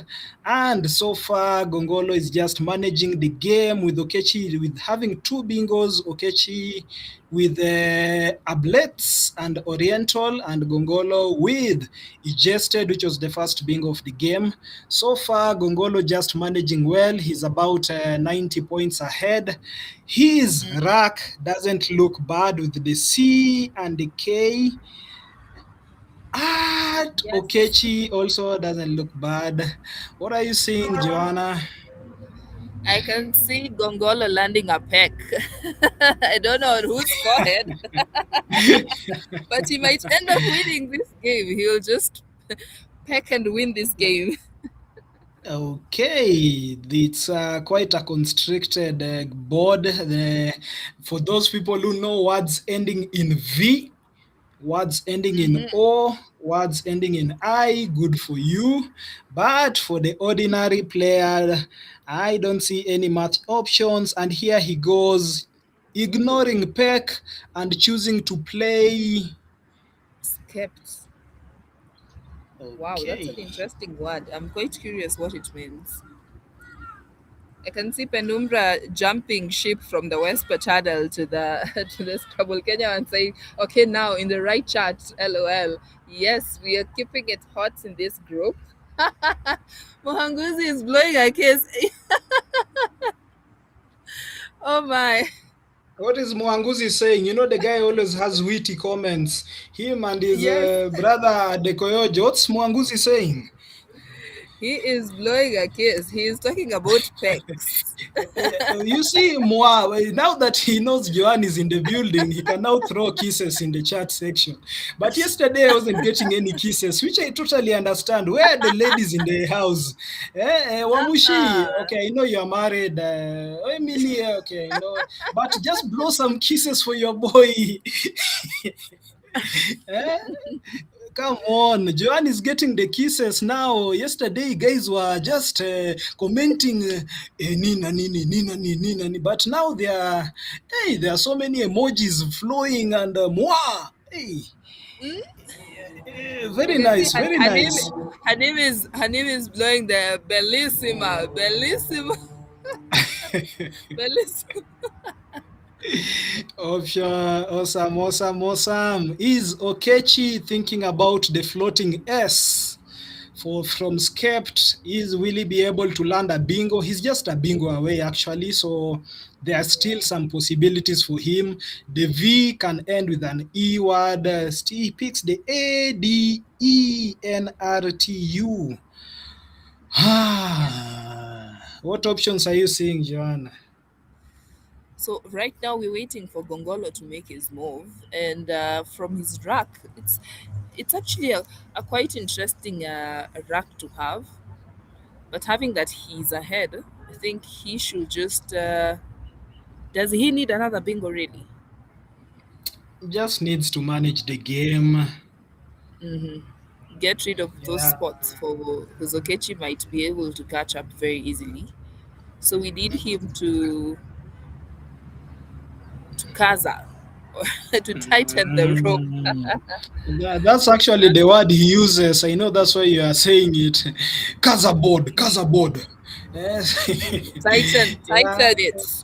and so far Gongolo is just managing the game with Okechi with having two bingos. Okechi with Ablets and Oriental, and Gongolo with Egested, which was the first bingo of the game. So far, Gongolo just managing well. He's about 90 points ahead. His rack doesn't look bad with the C and the K. Yes. Okechi also doesn't look bad. What are you seeing, Joanna? I can see Gongolo landing a peck. I don't know on whose forehead, but he might end up winning this game. He'll just peck and win this game. Okay, it's quite a constricted board. For those people who know words ending in V, words ending in O, words ending in I, good for you. But for the ordinary player, I don't see any match options. And here he goes, ignoring Peck and choosing to play. Skept. Wow, that's an Okay. interesting word. I'm quite curious what it means. I can see Penumbra jumping ship from the WESPA channel to the to the Scrabble Kenya and saying, "Okay, now in the right chat, LOL. Yes, we are keeping it hot in this group." Mohanguzi is blowing a kiss. Oh my! What is Mwanguzi saying? You know, the guy always has witty comments. Him and his Yes, brother Dekoyojo. What's Mwanguzi saying? he is blowing a kiss. He is talking about pecs. You see, now that he knows Joanne is in the building, he can now throw kisses in the chat section. But yesterday, I wasn't getting any kisses, which I totally understand. Where are the ladies in the house? Wamushi, Ah, okay, I know you're married. Emily, okay, I know. But just blow some kisses for your boy. Eh? Come on, Joanne is getting the kisses now. Yesterday, guys were just commenting, nina nini, nina nini, nina nini. But now there are so many emojis flowing and Hey, very you see, nice, very nice. her name is blowing the bellissima, bellissima, bellissima. Option, awesome, awesome, awesome. Is Okechi thinking about the floating S? From Skept, will he be able to land a bingo? He's just a bingo away, actually, so there are still some possibilities for him. The V can end with an E word. He picks the ADENRTU. What options are you seeing, Joanna? So right now we're waiting for Gongolo to make his move, and from his rack, it's actually a quite interesting rack to have. But having that he's ahead, I think he should just. Does he need another bingo really? Just needs to manage the game. Get rid of those Yeah. spots for because Okechi might be able to catch up very easily. So we need him to kaza to tighten the rope. Mm. That's actually the word he uses. I know that's why you are saying it. Kaza board. Yes. Tighten Yeah, it.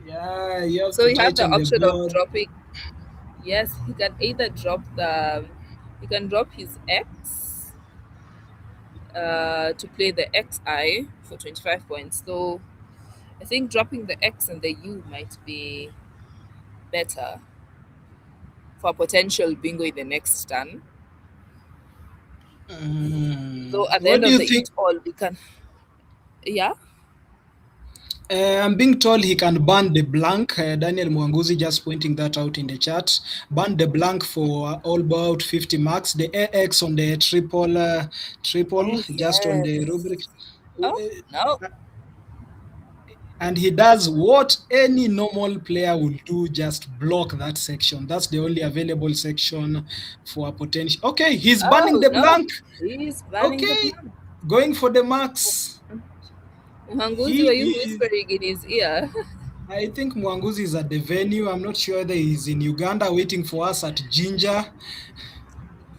yeah, you have So to we have the tighten the option of board. dropping. Yes, he can either drop he can drop his X to play the XI for 25 points. So I think dropping the X and the U might be better for potential bingo in the next turn. So at the What end do of you the think? eat all, we can. Yeah. I'm being told he can ban the blank. Daniel Mwanguzi just pointing that out in the chat. Ban the blank for all about 50 marks. The AX on the triple, Oh just on the rubric. yes. Oh no. And he does what any normal player will do, just block that section. That's the only available section for a potential. Okay, he's banning Oh the no. blank. He's banning the Okay, plan. going for the max. Muhanguzi, He were you is. whispering in his ear? I think Mwanguzi is at the venue. I'm not sure whether he's in Uganda waiting for us at Ginger.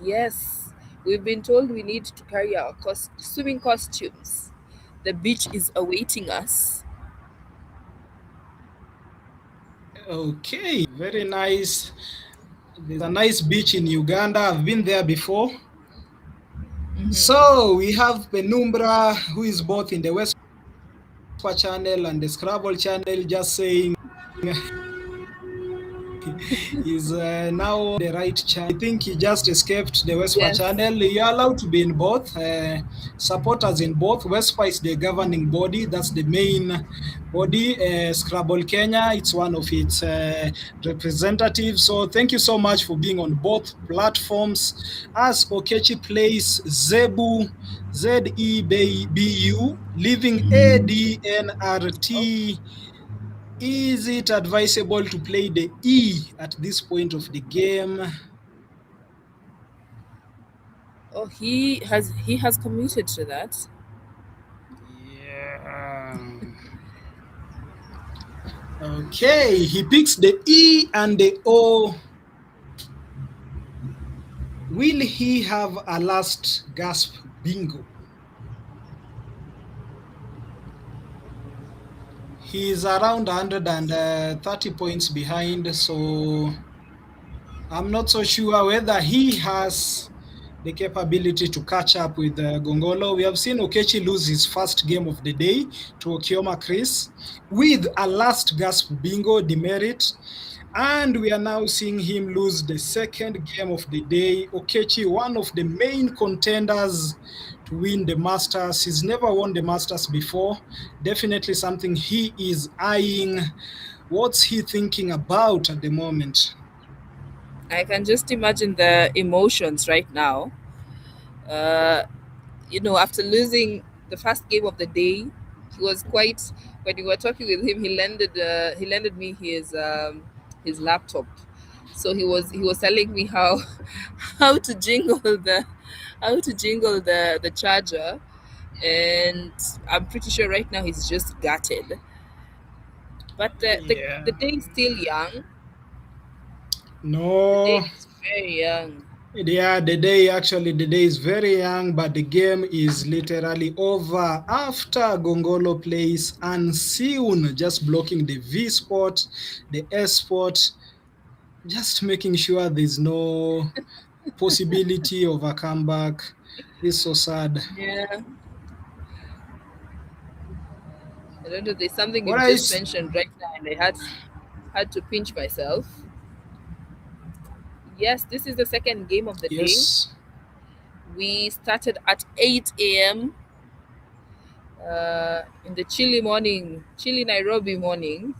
Yes. We've been told we need to carry our swimming costumes. The beach is awaiting us. Okay, very nice. There's a nice beach in Uganda. I've been there before. So we have Penumbra, who is both in the WESPA channel and the Scrabble channel, just saying he's now the right channel. I think he just escaped the WESPA Yes. channel. You're allowed to be in both. Supporters in both. WESPA is the governing body. That's the main body. Scrabble Kenya, it's one of its representatives. So thank you so much for being on both platforms. As Okechi plays Zebu, Zebu, leaving ADNRT. Is it advisable to play the E at this point of the game? Oh, he has committed to that. Yeah. Okay, he picks the E and the O. Will he have a last gasp bingo? He is around 130 points behind, so I'm not so sure whether he has the capability to catch up with Gongolo. We have seen Okechi lose his first game of the day to Okioma Chris with a last gasp bingo demerit. And we are now seeing him lose the second game of the day. Okechi, one of the main contenders to win the Masters. He's never won the Masters before. Definitely something he is eyeing. What's he thinking about at the moment? I can just imagine the emotions right now. After losing the first game of the day, he was quite. When we were talking with him, he lended me his laptop. So he was telling me how how to jingle the charger, and I'm pretty sure right now he's just gutted. But the day is still young. The day No. is very young. Yeah, the day is very young, but the game is literally over after Gongolo plays Unseen, just blocking the V spot, the S spot, just making sure there's no possibility of a comeback. This is so sad. Yeah. I don't know. There's something What you've just else? mentioned right now, and I had to pinch myself. Yes, this is the second game of the day. Yes. We started at 8 a.m. In the chilly Nairobi morning.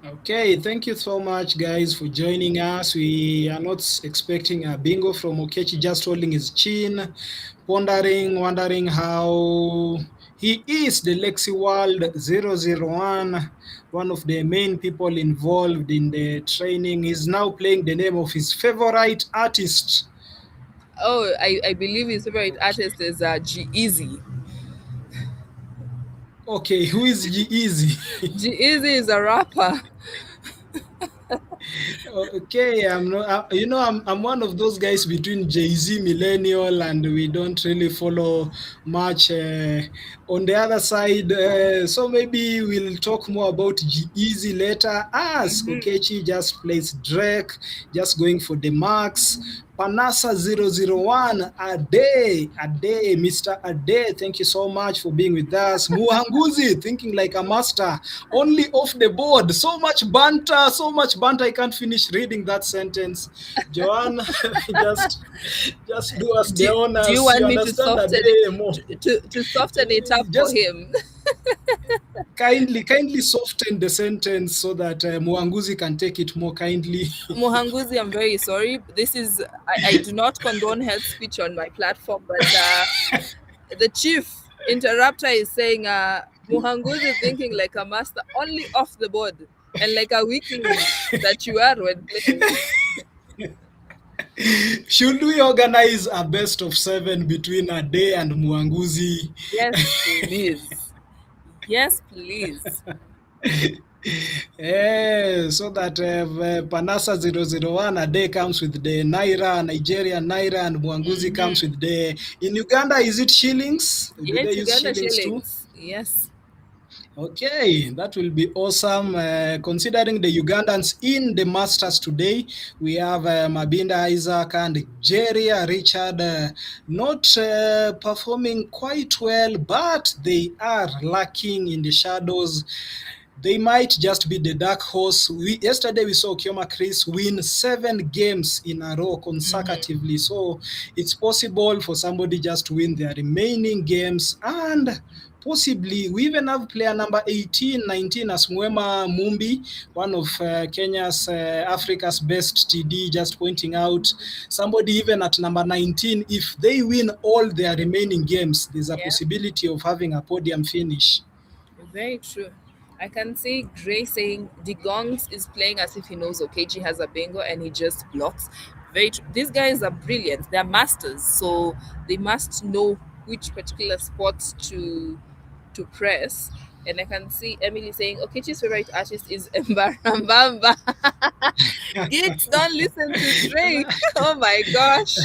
Okay, thank you so much, guys, for joining us. We are not expecting a bingo from Okechi, just holding his chin, wondering how he is the Lexi World 001, one of the main people involved in the training. He's now playing the name of his favorite artist. Oh, I believe his favorite Okay, artist is G-Eazy. okay, who is G-Eazy? G-Eazy is a rapper. Okay, I'm not. I'm one of those guys between Jay-Z, millennial, and we don't really follow much. On the other side, so maybe we'll talk more about G-Eazy later. As Okechi just plays Drake, just going for the marks. Panasa 001, Ade, Mr. Ade, thank you so much for being with us. Muhanguzi, thinking like a master, only off the board. So much banter, I can't finish reading that sentence. Joanne, just do us the Do you honors. You want me to understand soften Ade more. to soften it up for Just him? kindly soften the sentence so that Muhanguzi can take it more kindly. Muhanguzi, I'm very sorry. I do not condone hate speech on my platform, but the chief interrupter is saying Muhanguzi thinking like a master only off the board and like a weakling that you are when playing. Should we organize a best of 7 between Ade and Muhanguzi? Yes, please. Yes, please. So that Panasa 001 a day comes with the Naira, Nigerian Naira, and Mwanguzi comes with the. In Uganda, is it shillings? Do Yeah, they it's use Uganda shillings too? shillings. Yes. Okay, that will be awesome. Considering the Ugandans in the Masters today, we have Mabinda Isaac and Jerry Richard not performing quite well, but they are lacking in the shadows. They might just be the dark horse. Yesterday we saw Kioma Chris win 7 games in a row consecutively. So it's possible for somebody just to win their remaining games, and possibly we even have player number 18, 19 as Mwema Mumbi, one of Kenya's, Africa's best TD, just pointing out somebody even at number 19, if they win all their remaining games, there's a Yeah. possibility of having a podium finish. Very true. I can see Gray saying Digongs is playing as if he knows Okechi has a bingo and he just blocks. Very true. These guys are brilliant. They're masters, so they must know which particular spots to press. And I can see Emily saying Okechi's favorite artist is Mbarambamba. Gits, don't listen to Drake. Oh my gosh.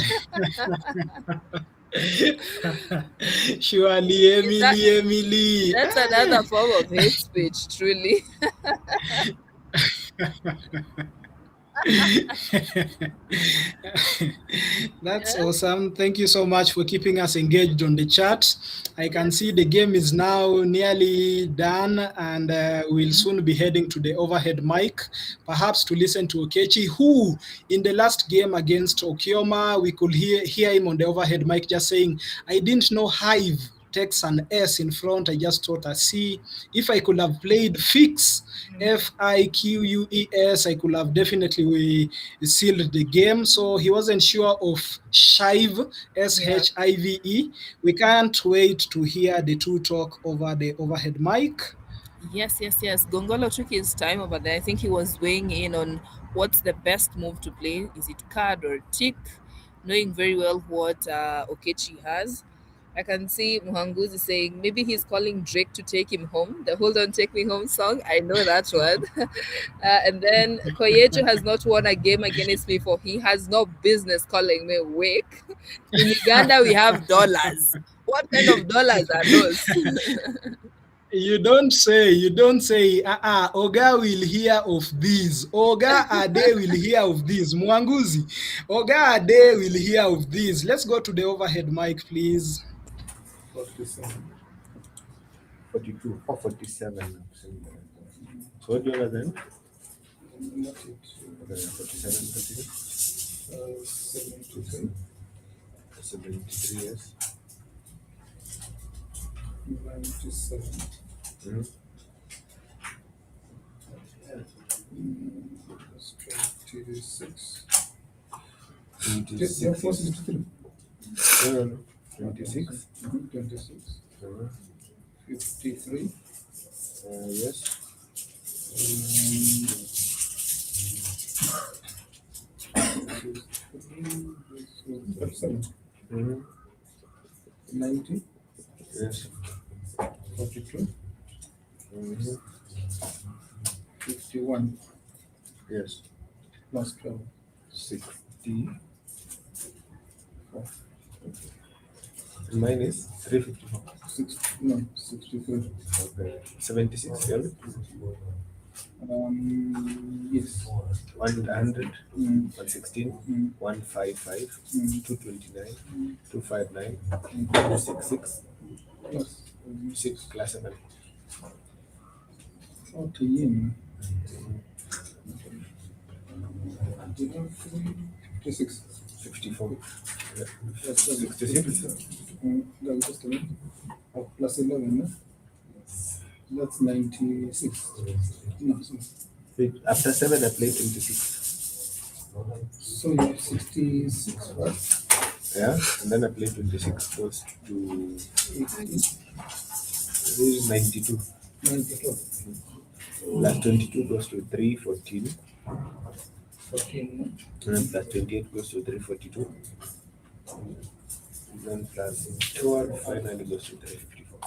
Surely, Is that Emily, Emily. that's another form of hate speech, truly. That's Yeah. awesome. Thank you so much for keeping us engaged on the chat. I can see Yes. the game is now nearly done, and we'll soon be heading to the overhead mic, perhaps to listen to Okechi, who in the last game against Okioma, we could hear him on the overhead mic just saying, I didn't know Hive takes an S in front. I just thought a C. If I could have played Fix, Fiques, I could have definitely sealed the game. So he wasn't sure of Shive, Yeah. Shive. We can't wait to hear the two talk over the overhead mic. Yes, yes, yes. Gongolo took his time over there. I think he was weighing in on what's the best move to play. Is it card or tick? Knowing very well what Okechi has. I can see Muhanguzi saying maybe he's calling Drake to take him home. The Hold On Take Me Home song. I know that one. And then Koyejo has not won a game against me, for he has no business calling me wake. In Uganda, we have dollars. What kind of dollars are those? You don't say, Oga will hear of this. Oga Ade will hear of this. Mwanguzi, Oga Ade will hear of this. Let's go to the overhead mic, please. 47. 42 or 47. So what do you have then? Okay, 47, 73. 73, yes. 97. Mhm. 26. 26. 63. No. 26. 26. Uh, 53. yes. 47. Mhm. 90. Yes. 42. Mhm. 51. Yes. Plus 12. 60. Mine is 354. 63. Okay. 76, yeah? Yes. 100, Mm. 116, Mm. 155, Mm. 229, 259, Mm. 266, Plus 6 plus 7. 40. 56. 54. Yeah. That's 66. That's just a minute. Plus 11. No? That's 96. No, so, After 7, I play 26. so you have 66, right? Yeah, and then I play 26 goes to 80, 92. 92. Plus 22 goes to 314. 14. And then plus 28 goes to 342. And then plus 12 finally goes to 354.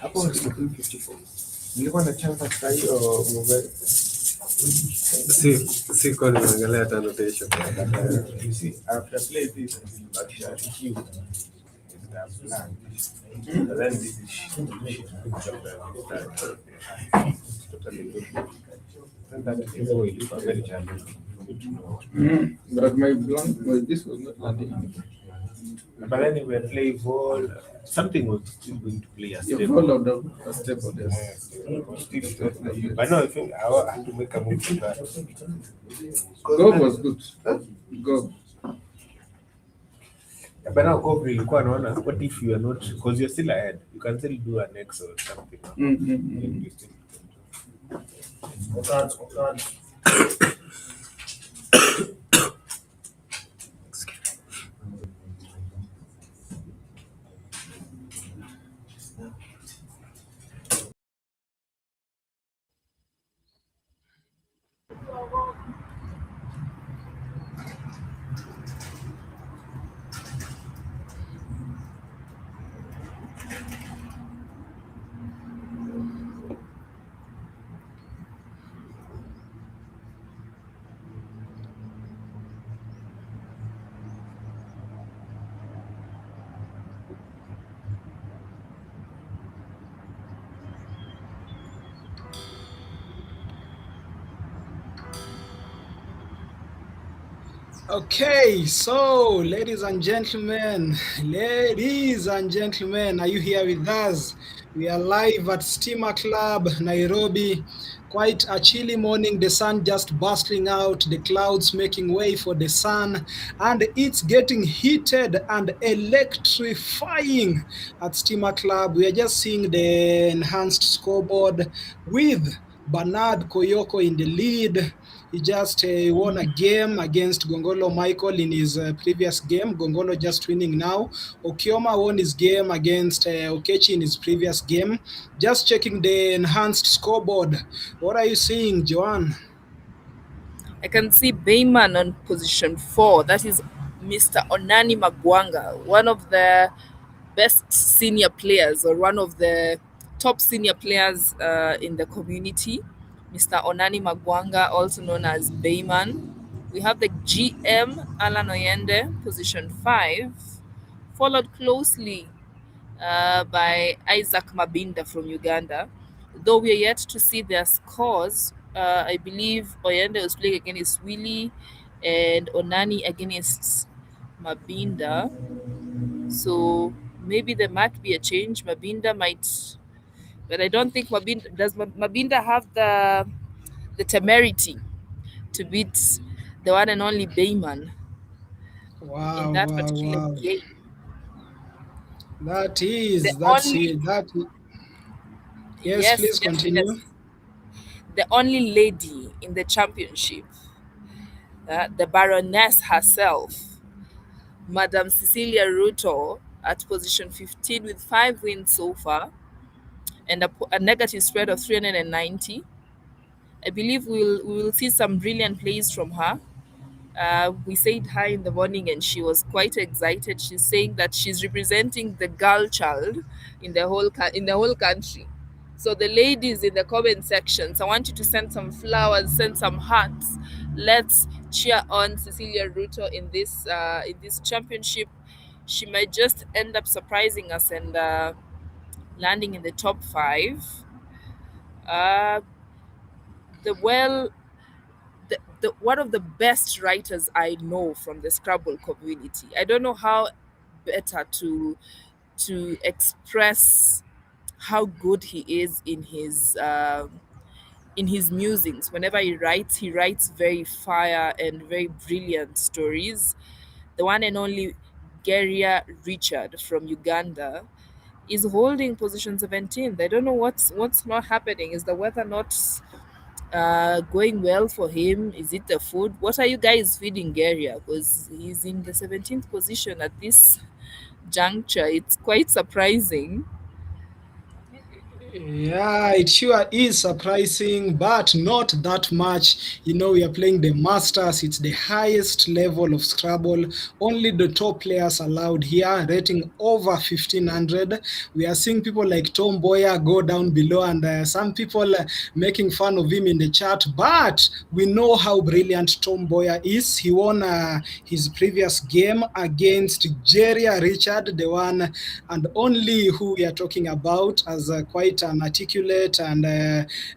Hapo 54. Nilikuwa na chance saa hiyo mobile. Siko nimeangalia hata annotation. You see, after play this, but you plan. And then this is totally good. And that is very challenging. But my blank, this was not landing. But then we play ball, something was still going to play as You stable. followed a stable, yes. But no, I think I had to make a move to that. Go was good. Go. But now Kobe ilikuwa naona, what if you are not, because you're still ahead, you can still do an X or something. You still Okay, so ladies and gentlemen, are you here with us? We are live at Steamer Club, Nairobi. Quite a chilly morning, the sun just bursting out, the clouds making way for the sun, and it's getting heated and electrifying at Steamer Club. We are just seeing the enhanced scoreboard with Bernard Koyoko in the lead. He just won a game against Gongolo Michael in his previous game. Gongolo just winning now. Okioma won his game against Okechi in his previous game. Just checking the enhanced scoreboard. What are you seeing, Joanne? I can see Bayman on position 4. That is Mr. Onani Magwanga, one of the best senior players or one of the top senior players in the community. Mr. Onani Magwanga, also known as Bayman. We have the GM Alan Oyende, position 5, followed closely by Isaac Mabinda from Uganda. Though we are yet to see their scores, I believe Oyende was playing against Willie and Onani against Mabinda. So maybe there might be a change. Mabinda might, but I don't think Mabinda does. Mabinda have the temerity to beat the one and only Bayman in that particular game. That's only- it. Yes, please continue. Yes. The only lady in the championship, the Baroness herself, Madam Cecilia Ruto, at position 15 with 5 wins so far and a negative spread of 390. I believe we will see some brilliant plays from her. We said hi in the morning and she was quite excited. She's saying that she's representing the girl child in the whole country. So the ladies in the comment sections, I want you to send some flowers, send some hearts. Let's cheer on Cecilia Ruto in this championship. She might just end up surprising us and landing in the top 5. the one of the best writers I know from the Scrabble community. I don't know how better to express how good he is in his musings. Whenever he writes very fire and very brilliant stories. The one and only Geria Richard from Uganda is holding position 17th. I don't know what's not happening. Is the weather not going well for him? Is it the food? What are you guys feeding Geria? Because he's in the 17th position at this juncture. It's quite surprising. Yeah, it sure is surprising, but not that much. We are playing the Masters. It's the highest level of Scrabble. Only the top players allowed here, rating over 1500. We are seeing people like Tom Boyer go down below, and some people making fun of him in the chat. But we know how brilliant Tom Boyer is. He won his previous game against Jerry Richard, the one and only who we are talking about, as quite an articulate, and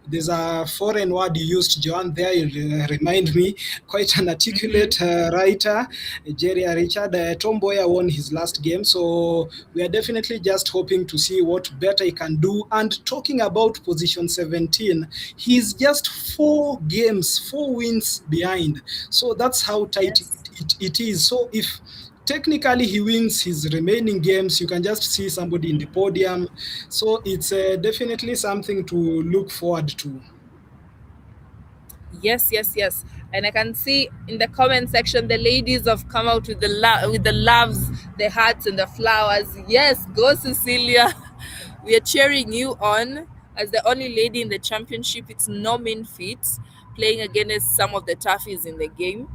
there's a foreign word you used, Joan, there, you remind me, quite an articulate writer, Jerry Richard. Tom Boyer won his last game, so we are definitely just hoping to see what better he can do. And talking about position 17, he's just 4 games, 4 wins behind. So that's how tight Yes. it is. So if technically he wins his remaining games, you can just see somebody in the podium. So it's definitely something to look forward to. Yes, yes, yes. And I can see in the comment section the ladies have come out with with the loves, the hearts and the flowers. Yes, go Cecilia. We are cheering you on as the only lady in the championship. It's no mean feat playing against some of the toughies in the game.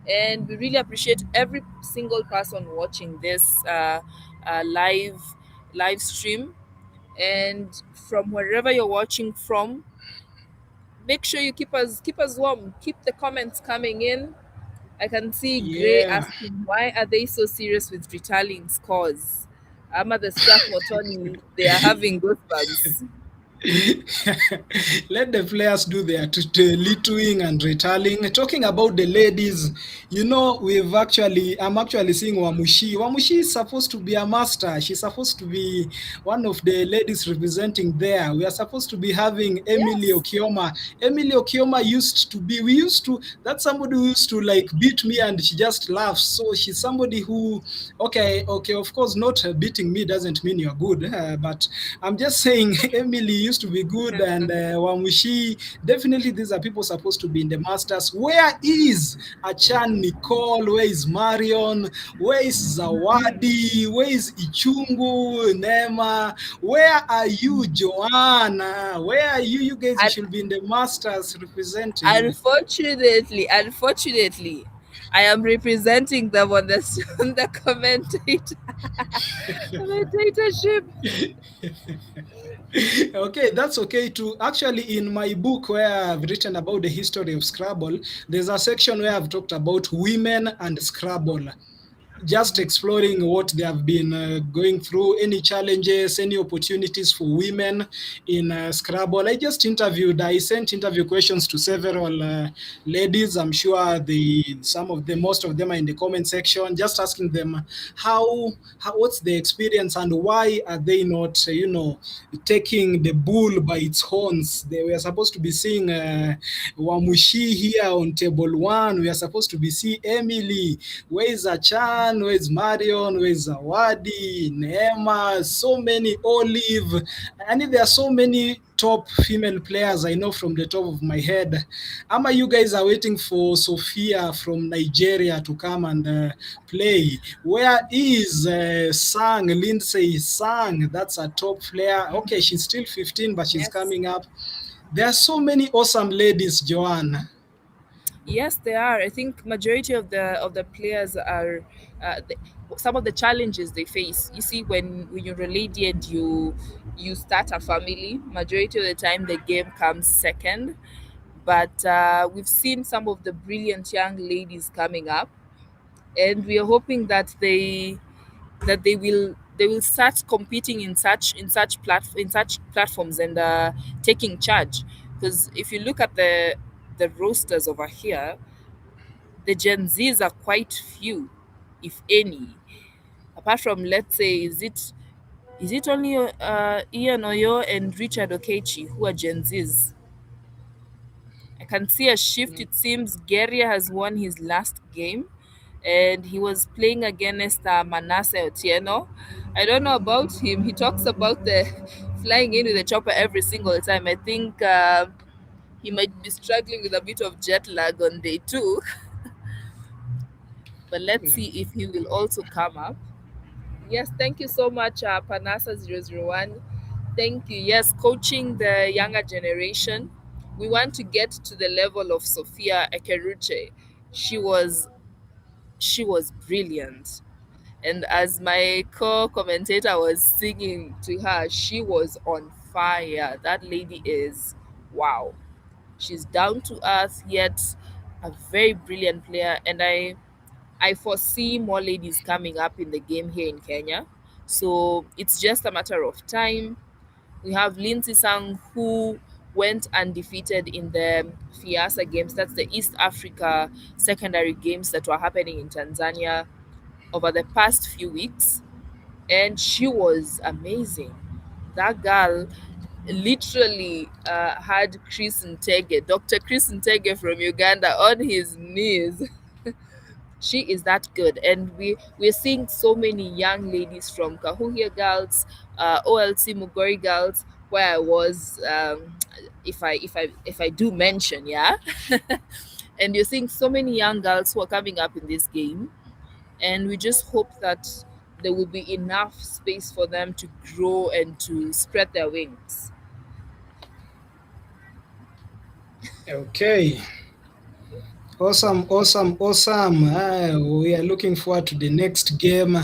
And we really appreciate every single person watching this live stream. And from wherever you're watching from, make sure you keep us warm. Keep the comments coming in. I can see Gray Yeah. asking, why are they so serious with retallying scores? Ama the Strathmore, they are having goosebumps. Let the players do their littering and retelling. Talking about the ladies, I'm actually seeing Wamushi. Wamushi is supposed to be a master. She's supposed to be one of the ladies representing there. We are supposed to be having Emily Yes. Okioma. Emily Okioma that's somebody who used to like beat me and she just laughs. So she's somebody who, okay, of course, not beating me doesn't mean you're good, but I'm just saying Emily used to be good, and Wamushi, definitely these are people supposed to be in the Masters. Where is Achan Nicole? Where is Marion? Where is Zawadi? Where is Ichungu, Nema? Where are you, Joanna? Where are you? You guys, you And should be in the Masters representing. unfortunately, I am representing them on the on the commentatorship. Okay, that's okay too. Actually, in my book where I've written about the history of Scrabble, there's a section where I've talked about women and Scrabble, just exploring what they have been going through, any challenges, any opportunities for women in Scrabble. I sent interview questions to several ladies. I'm sure most of them are in the comment section, just asking them what's the experience and why are they not, taking the bull by its horns. They were supposed to be seeing Wamushi here on table one. We are supposed to be seeing Emily. Where is Achan? Where is Marion? Where is Zawadi? Neema? So many, Olive. And there are so many top female players I know from the top of my head. Ama you guys are waiting for Sophia from Nigeria to come and play. Where is Sang? Lindsay Sang? That's a top player. Okay, she's still 15, but she's Yes. coming up. There are so many awesome ladies, Joanne. Yes, they are. I think majority of the players are some of the challenges they face. You see, when you're a lady and you start a family, majority of the time the game comes second. But we've seen some of the brilliant young ladies coming up, and we are hoping that they will start competing in such platforms and taking charge. Because if you look at the rosters over here, the Gen Zs are quite few, if any. Apart from, let's say, is it only Ian Oyo and Richard Okechi who are Gen Zs? I can see a shift. It seems Gary has won his last game, and he was playing against Manasseh Otieno. I don't know about him. He talks about the flying in with the chopper every single time. I think he might be struggling with a bit of jet lag on day two, but let's see if he will also come up. Yes, thank you so much, Panasa001. Thank you. Yes, coaching the younger generation. We want to get to the level of Sophia Ekeruche. She was she was brilliant. And as my co-commentator was singing to her, she was on fire. That lady is wow. She's down to earth yet a very brilliant player, and I foresee more ladies coming up in the game here in Kenya. So it's just a matter of time. We have Lindsay Sang, who went undefeated in the FIASA games. That's the East Africa secondary games that were happening in Tanzania over the past few weeks. And she was amazing. That girl literally had Chris Ntege, Dr. Chris Ntege from Uganda, on his knees. She is that good, and we're seeing so many young ladies from Kahuhia Girls, OLC Mugori Girls, where I was, if I do mention, yeah. And you're seeing so many young girls who are coming up in this game, and we just hope that there will be enough space for them to grow and to spread their wings. Okay. Awesome, awesome, awesome. We are looking forward to the next game.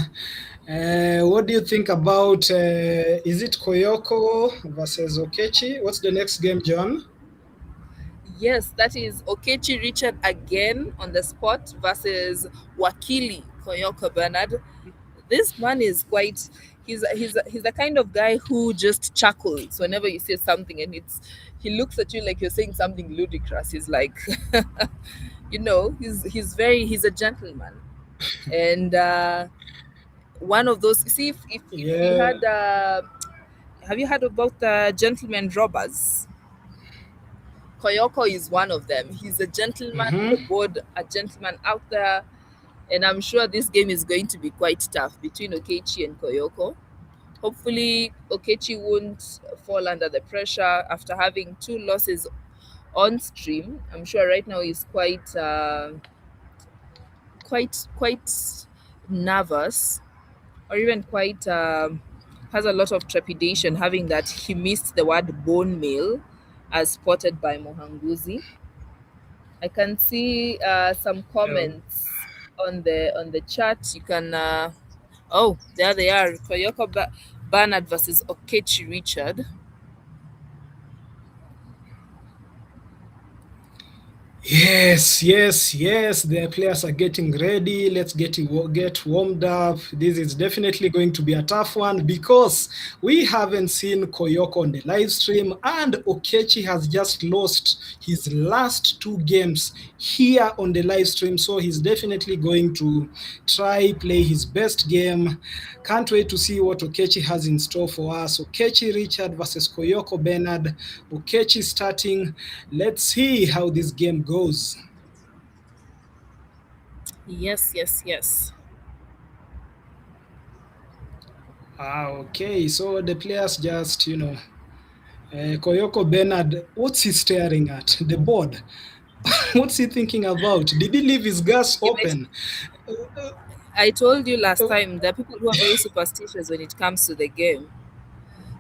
What do you think about, is it Koyoko versus Okechi? What's the next game, John? Yes, that is Okechi Richard again on the spot versus Wakili Koyoko Bernard. This man is quite. He's the kind of guy who just chuckles whenever you say something, and he looks at you like you're saying something ludicrous. He's like, he's a gentleman, and one of those. See if you Yeah. had. Have you heard about the gentleman robbers? Koyoko is one of them. He's a gentleman on the Mm-hmm. board, a gentleman out there, and I'm sure this game is going to be quite tough between Okechi and Koyoko. Hopefully, Okechi won't fall under the pressure after having two losses on stream. I'm sure right now he's quite nervous, or even quite has a lot of trepidation, having that he missed the word bone meal, as spotted by Mohanguzi. I can see some Oh. comments on the chat. You can there they are. Bernard versus Okechi Richard. Yes, yes, yes. The players are getting ready. Let's get warmed up. This is definitely going to be a tough one because we haven't seen Koyoko on the live stream, and Okechi has just lost his last two games here on the live stream. So he's definitely going to try play his best game. Can't wait to see what Okechi has in store for us. Okechi Richard versus Koyoko Bernard. Okechi starting. Let's see how this game goes. Yes, yes, yes. Okay, so the players just, Koyoko Bernard, what's he staring at? The board. What's he thinking about? Did he leave his gas He might, open? I told you last Uh, time there are people who are very superstitious when it comes to the game.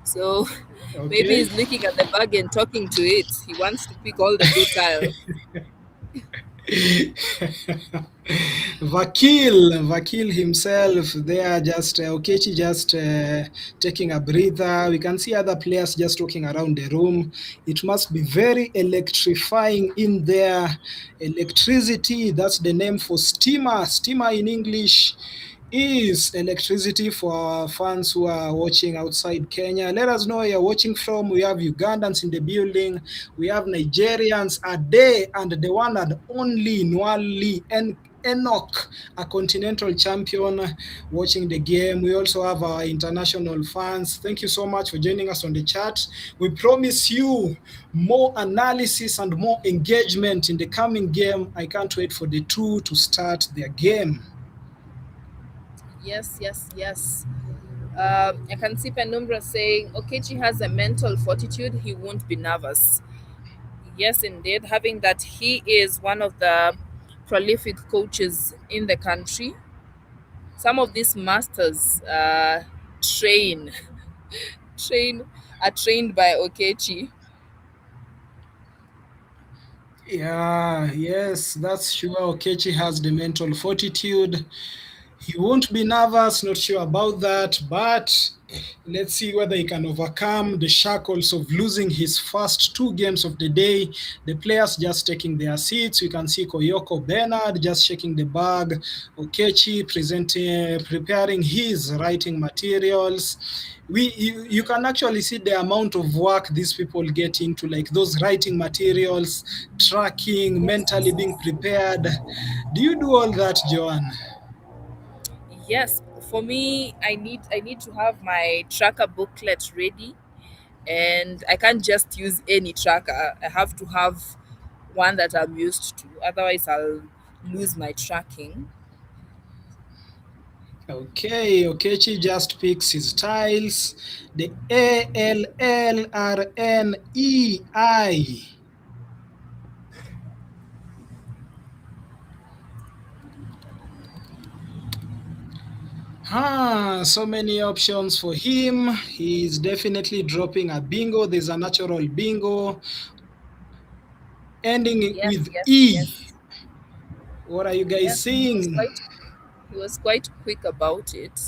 So maybe okay. he's looking at the bag and talking to it. He wants to pick all the good tiles. Vakil himself there, just Okechi just taking a breather. We can see other players just walking around the room. It must be very electrifying in there. Electricity, that's the name for steamer. Steamer in English. is electricity for our fans who are watching outside Kenya. Let us know where you're watching from. We have Ugandans in the building. We have Nigerians, Ade, and the one and only Nwali and Enoch, a continental champion, watching the game. We also have our international fans. Thank you so much for joining us on the chat. We promise you more analysis and more engagement in the coming game. I can't wait for the two to start their game. Yes, yes, yes. I can see Penumbra saying Okechi has a mental fortitude, he won't be nervous. Yes, indeed, having that he is one of the prolific coaches in the country. Some of these masters train, train, are trained by Okechi. Yeah, yes, that's sure. Okechi has the mental fortitude. He won't be nervous, not sure about that, but let's see whether he can overcome the shackles of losing his first two games of the day. The players just taking their seats. We can see Koyoko Bernard just shaking the bag, Okechi preparing his writing materials. You can actually see the amount of work these people get into, like those writing materials, tracking, Yes, mentally being prepared. Do you do all that, Joanne? yes. For me, I need to have my tracker booklet ready, and I can't just use any tracker. I have to have one that I'm used to. Otherwise, I'll lose my tracking. Okay, Okechi just picks his tiles. The ALLRNEI. So many options for him. He's definitely dropping a bingo. There's a natural bingo ending Yes, with yes, E. yes, What are you guys yes. saying? He was quite quick about it.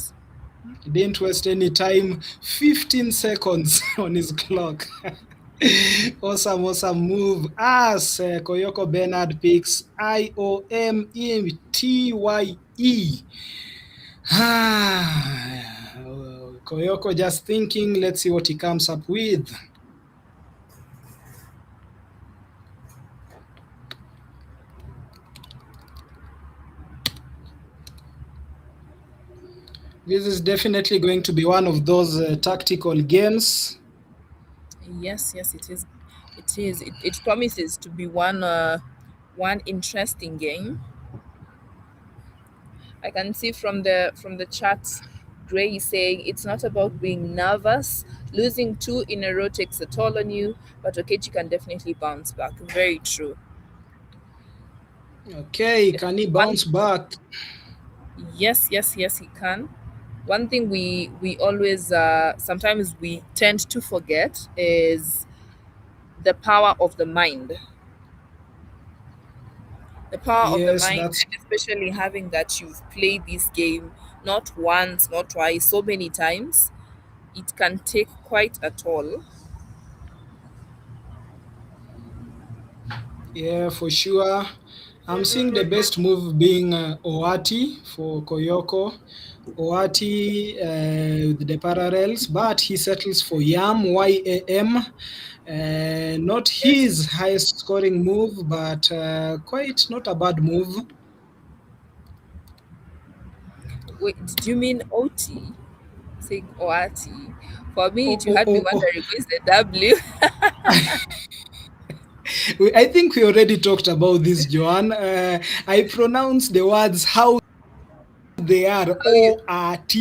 He didn't waste any time. 15 seconds on his clock. Awesome, awesome move. As Koyoko Bernard picks IOMETYE. Koyoko just thinking. Let's see what he comes up with. This is definitely going to be one of those tactical games. Yes, yes, it is. It is. It promises to be one interesting game. I can see from the chat, Gray is saying it's not about being nervous. Losing two in a row takes a toll on you, but Okechi can definitely bounce back. Very true. Okay, The can he one, bounce back? yes, yes, yes, he can. One thing we always sometimes we tend to forget is the power of the mind. The power of the Yes, mind, that's and especially having that you've played this game not once, not twice, so many times, it can take quite a toll. yeah for sure. I'm seeing the best move being Oati for Koyoko. Oati with the parallels, but he settles for YAM. Not Yes. his highest scoring move, but quite not a bad move. Wait, did you mean OT? Saying ORT? For me, Oh, you oh, had me oh, oh. wondering where's the W. I think we already talked about this, Joanne. I pronounce the words how they are, Oh, you. ORT.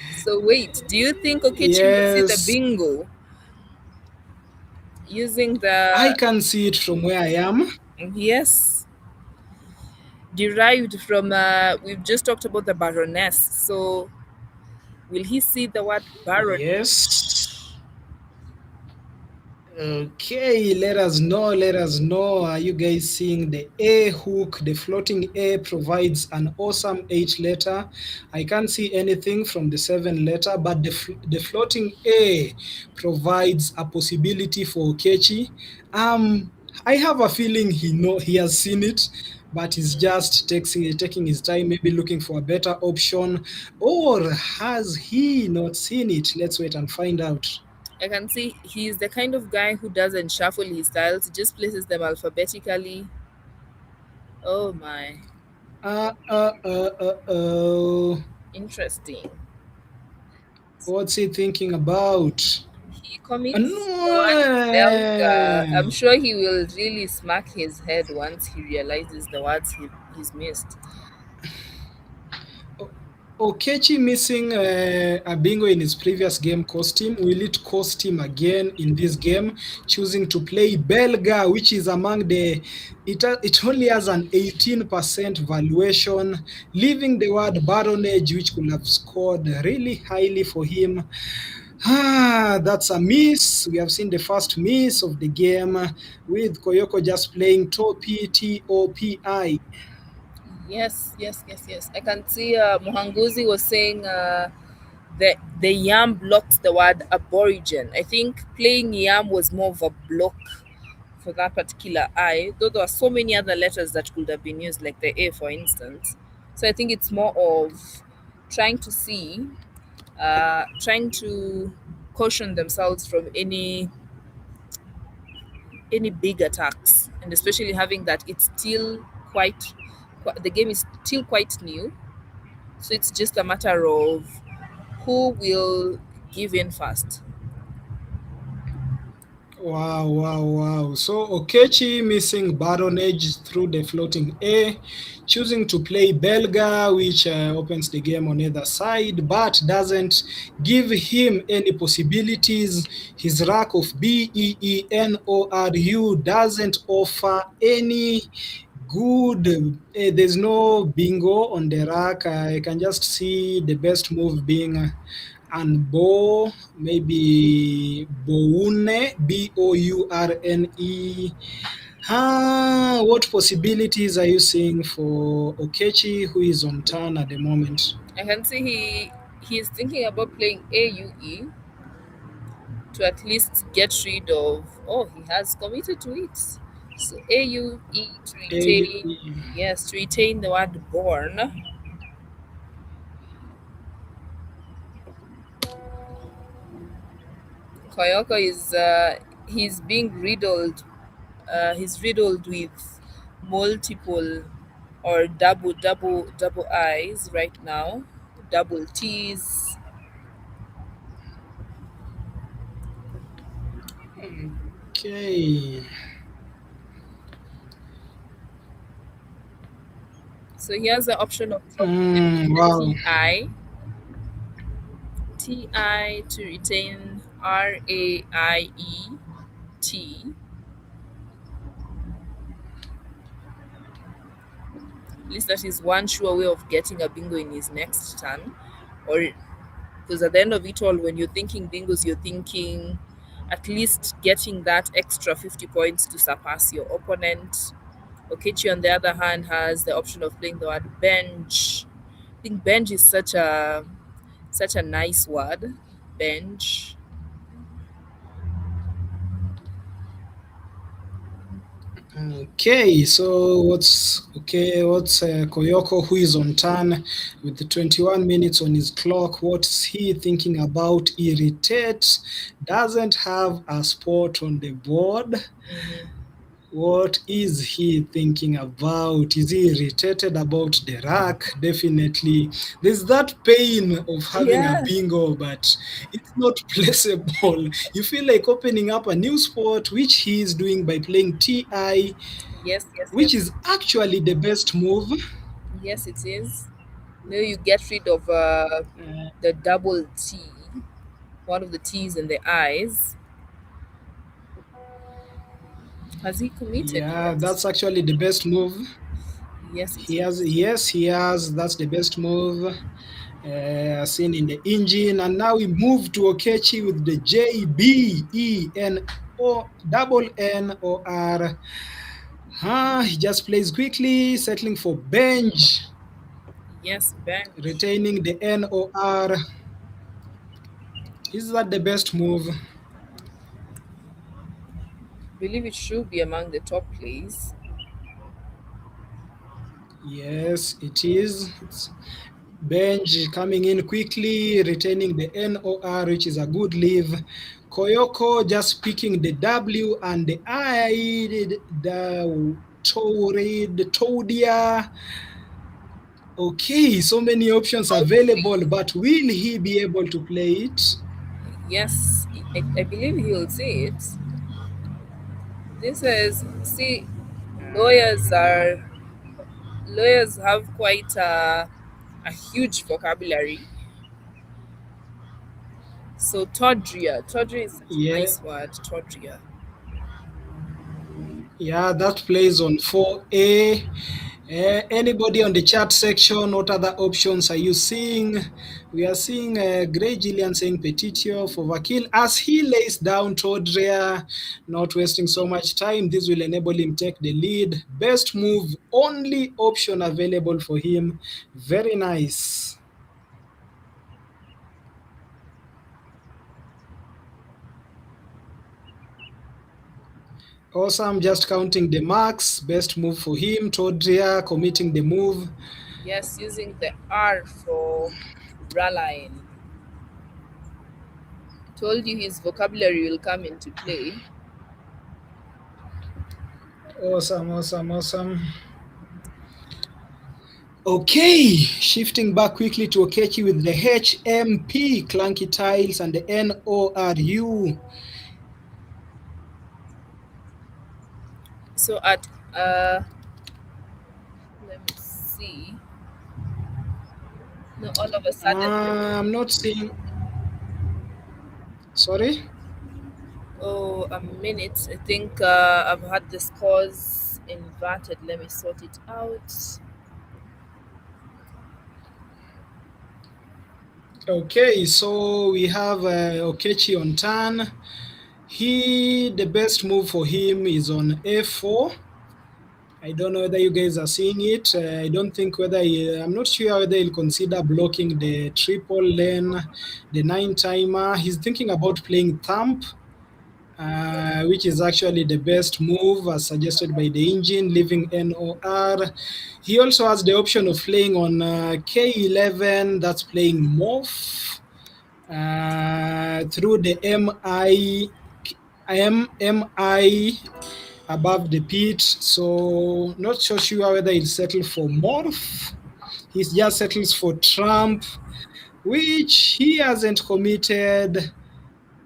So wait, do you think Okechi will see the Yes, bingo using I the can see it from where I am. yes derived from we've just talked about the Baroness. So will he see the word Baron? Yes. Okay, let us know. Let us know. Are you guys seeing the A hook? The floating A provides an awesome 8 letter. I can't see anything from the 7 letter, but the floating A provides a possibility for Okechi. I have a feeling he has seen it, but he's just taking his time, maybe looking for a better option, or has he not seen it? Let's wait and find out. I can see he's the kind of guy who doesn't shuffle his tiles, he just places them alphabetically. Oh my, Uh, uh, uh, uh, uh. interesting. What's he thinking about? He commits the word belga. I'm No. sure he will really smack his head once he realizes the words he's missed. Okechi missing a bingo in his previous game cost him. Will it cost him again in this game? Choosing to play Belga, which is among the. It only has an 18% valuation, leaving the word baronage, which could have scored really highly for him. That's a miss. We have seen the first miss of the game with Koyoko just playing Topi, Topi. Yes, yes, yes, yes. I can see Muhanguzi was saying the yam blocked the word aborigine. I think playing yam was more of a block for that particular I, though there are so many other letters that could have been used, like the A, for instance. So I think it's more of trying to see, trying to caution themselves from any big attacks, and especially having that it's still the game is still quite new, so it's just a matter of who will give in first. Wow, wow, wow. So Okechi missing baronage through the floating A, choosing to play Belga, which opens the game on either side, but doesn't give him any possibilities. His rack of Beenoru doesn't offer any good. There's no bingo on the rack. I can just see the best move being and Bo, maybe Boune, Bourne. What possibilities are you seeing for Okechi, who is on turn at the moment? I can see he's thinking about playing AUE to at least get rid of. Oh, he has committed to it. So AUE to retain, AUE. yes, to retain the word born. Koyoko is he's being riddled. He's riddled with multiple or double I's right now, double T's. Okay. So he has the option of dropping the Wow. TI to retain RAIET. At least that is one sure way of getting a bingo in his next turn. Or because at the end of it all, when you're thinking bingos, you're thinking at least getting that extra 50 points to surpass your opponent. Okechi, on the other hand, has the option of playing the word bench. I think bench is such a nice word. Bench. Okay, so what's Koyoko, who is on turn with the 21 minutes on his clock? What's he thinking about? Irritate, doesn't have a spot on the board. Mhm. What is he thinking about? Is he irritated about the rack? Definitely. There's that pain of having a Yeah. bingo, but it's not placeable. You feel like opening up a new sport, which he is doing by playing TI, Yes, yes, which yes. is actually the best move. Yes, it is. Now you get rid of Uh, the double T, one of the T's in the eyes. Has he committed yeah, yet? that's actually the best move. Yes, it He has, is. yes, he has. That's the best move. Seen in the engine, and now we move to Okechi with the JBENO He just plays quickly, settling for bench, Yes, bench. retaining the NOR. Is that the best move? Believe it should be among the top plays. Yes, it is. It's Benj coming in quickly, retaining the NOR, which is a good leave. Koyoko just picking the W and the I, the Todia. Okay, so many options available, but will he be able to play it? Yes, I believe he'll see it. This is, see, lawyers are lawyers have quite a huge vocabulary. So Todria is such a Yeah, nice word, Todria. yeah, that plays on 4A. Anybody on the chat section, what other options are you seeing? We are seeing Grey Gillian saying Petitio for Vakil as he lays down Todria, not wasting so much time. This will enable him take the lead. Best move, only option available for him. Very nice. Awesome, just counting the marks. Best move for him. Todria committing the move. Yes, using the R for Raline. Told you his vocabulary will come into play. Awesome, awesome, awesome. Okay, shifting back quickly to Okechi with the HMP, clunky tiles, and the NORU. So at let me see. No, all of a sudden, I'm not seeing. Sorry? oh, a minute. I think I've had the scores inverted. Let me sort it out. Okay, so we have Okechi on turn. The best move for him is on F4. I don't know whether you guys are seeing it. I don't think I'm not sure whether he'll consider blocking the triple lane, the 9 timer. He's thinking about playing thump, which is actually the best move as suggested by the engine, leaving NOR. He also has the option of playing on K11, that's playing morph through the MI above the pit. So not so sure whether he'll settle for morph. He just settles for Trump, which he hasn't committed.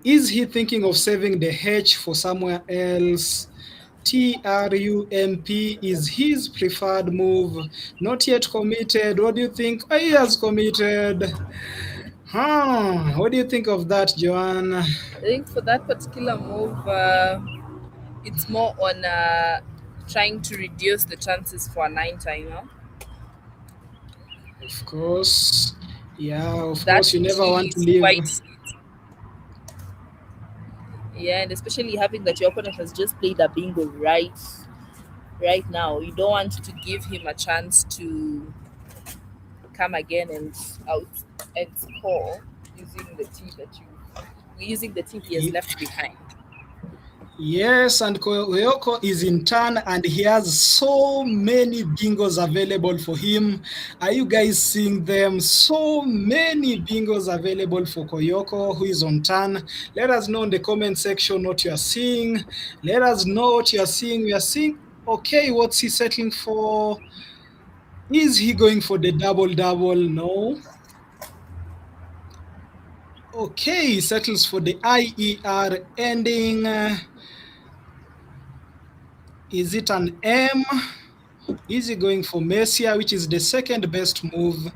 Is he thinking of saving the H for somewhere else? TRUMP is his preferred move. Not yet committed. What do you think? Oh, he has committed. What do you think of that, Joanne? I think for that particular move, it's more on trying to reduce the chances for a 9 timer. Of course. Yeah, of That course. You never T want to is leave. quite, yeah, and especially having that your opponent has just played a bingo right now. You don't want to give him a chance to come again and out and score using the T that you using the T he has left behind. Yes, and Koyoko is in turn and he has so many bingos available for him. Are you guys seeing them? So many bingos available for Koyoko, who is on turn. Let us know in the comment section what you are seeing. Let us know what you are seeing. We are seeing, okay, what's he settling for? Is he going for the double? No. Okay, he settles for the IER ending. Is it an M? Is he going for Messia, which is the second best move?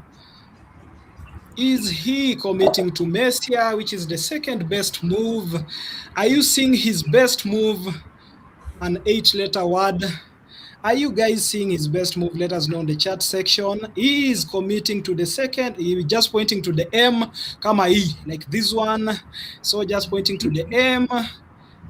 Is he committing to Messia, which is the second best move? Are you seeing his best move? An 8-letter word. Are you guys seeing his best move? Let us know in the chat section. He is committing to the second. He just pointing to the M, kama E, like this one. So just pointing to the M,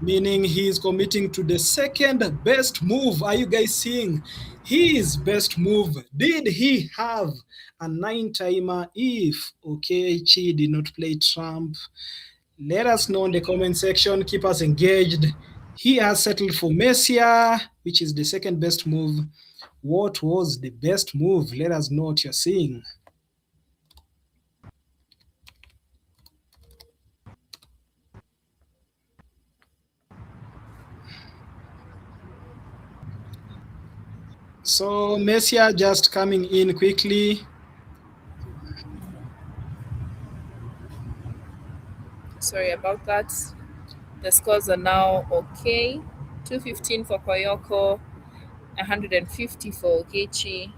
meaning he is committing to the second best move. Are you guys seeing his best move? Did he have a 9-timer if Okechi did not play Trump? Let us know in the comment section. Keep us engaged. He has settled for Messia, which is the second best move. What was the best move? Let us know what you're seeing. So Messia just coming in quickly. Sorry about that. The scores are now okay. 215 for Koyoko, 150 for Ogechi.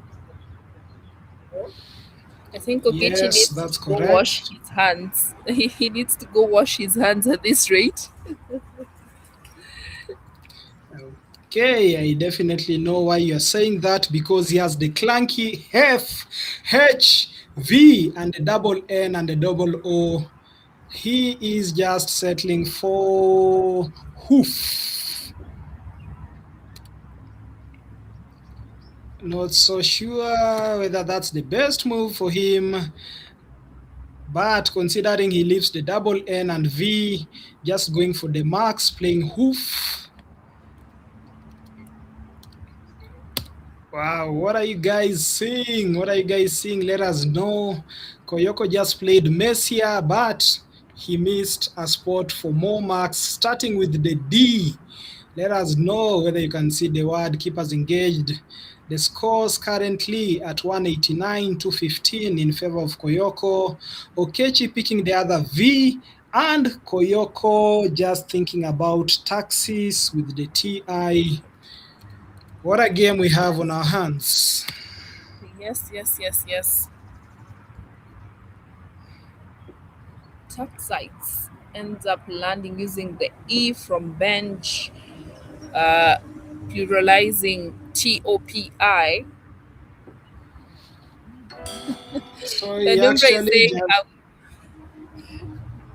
I think Ogechi Yes, needs that's to go wash correct. his hands. He needs to go wash his hands at this rate. Okay, I definitely know why you're saying that, because he has the clunky F, H, V, and the double N and the double O. He is just settling for hoof. Not so sure whether that's the best move for him, but considering he leaves the double N and V, just going for the marks, playing hoof. Wow, what are you guys seeing? What are you guys seeing? Let us know. Koyoko just played Messier, but he missed a spot for more marks, starting with the D. Let us know whether you can see the word. Keep us engaged. The scores currently at 189 to 15 in favor of Koyoko. Okechi picking the other V, and Koyoko just thinking about taxis with the TI. What a game we have on our hands. Yes. Tuck sites ends up landing using the E from bench, uh, pluralizing TOPI. So he Penumbra is actually saying, just,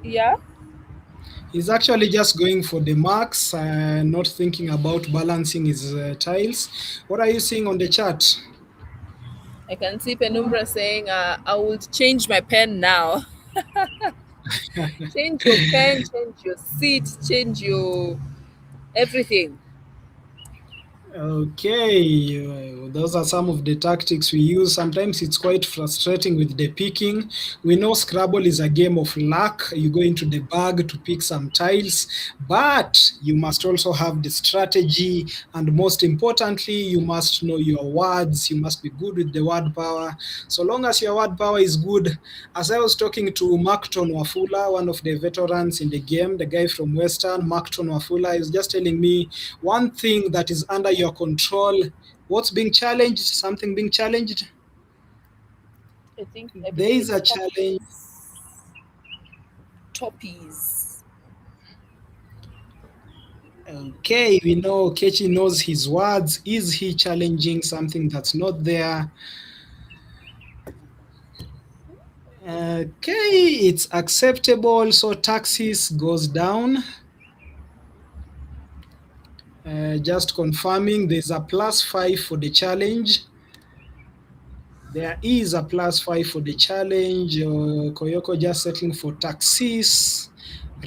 yeah, he's actually just going for the marks, not thinking about balancing his tiles. What are you seeing on the chart? I can see Penumbra saying, I would change my pen now. Change your pen, change your seat, change your everything. Okay, those are some of the tactics we use. Sometimes it's quite frustrating with the picking. We know Scrabble is a game of luck. You go into the bag to pick some tiles, but you must also have the strategy, and most importantly, you must know your words. You must be good with the word power. So long as your word power is good, as I was talking to Macton Wafula, one of the veterans in the game, the guy from Western, Macton Wafula, is just telling me one thing that is under your control. What's being challenged? Something being challenged? I There believe is it's a challenge. Toppies. Okay, we know Kechi knows his words. Is he challenging something that's not there? Okay, it's acceptable. So taxes goes down. Just confirming there's a +5 for the challenge. There is a +5 for the challenge. Koyoko just settling for taxis,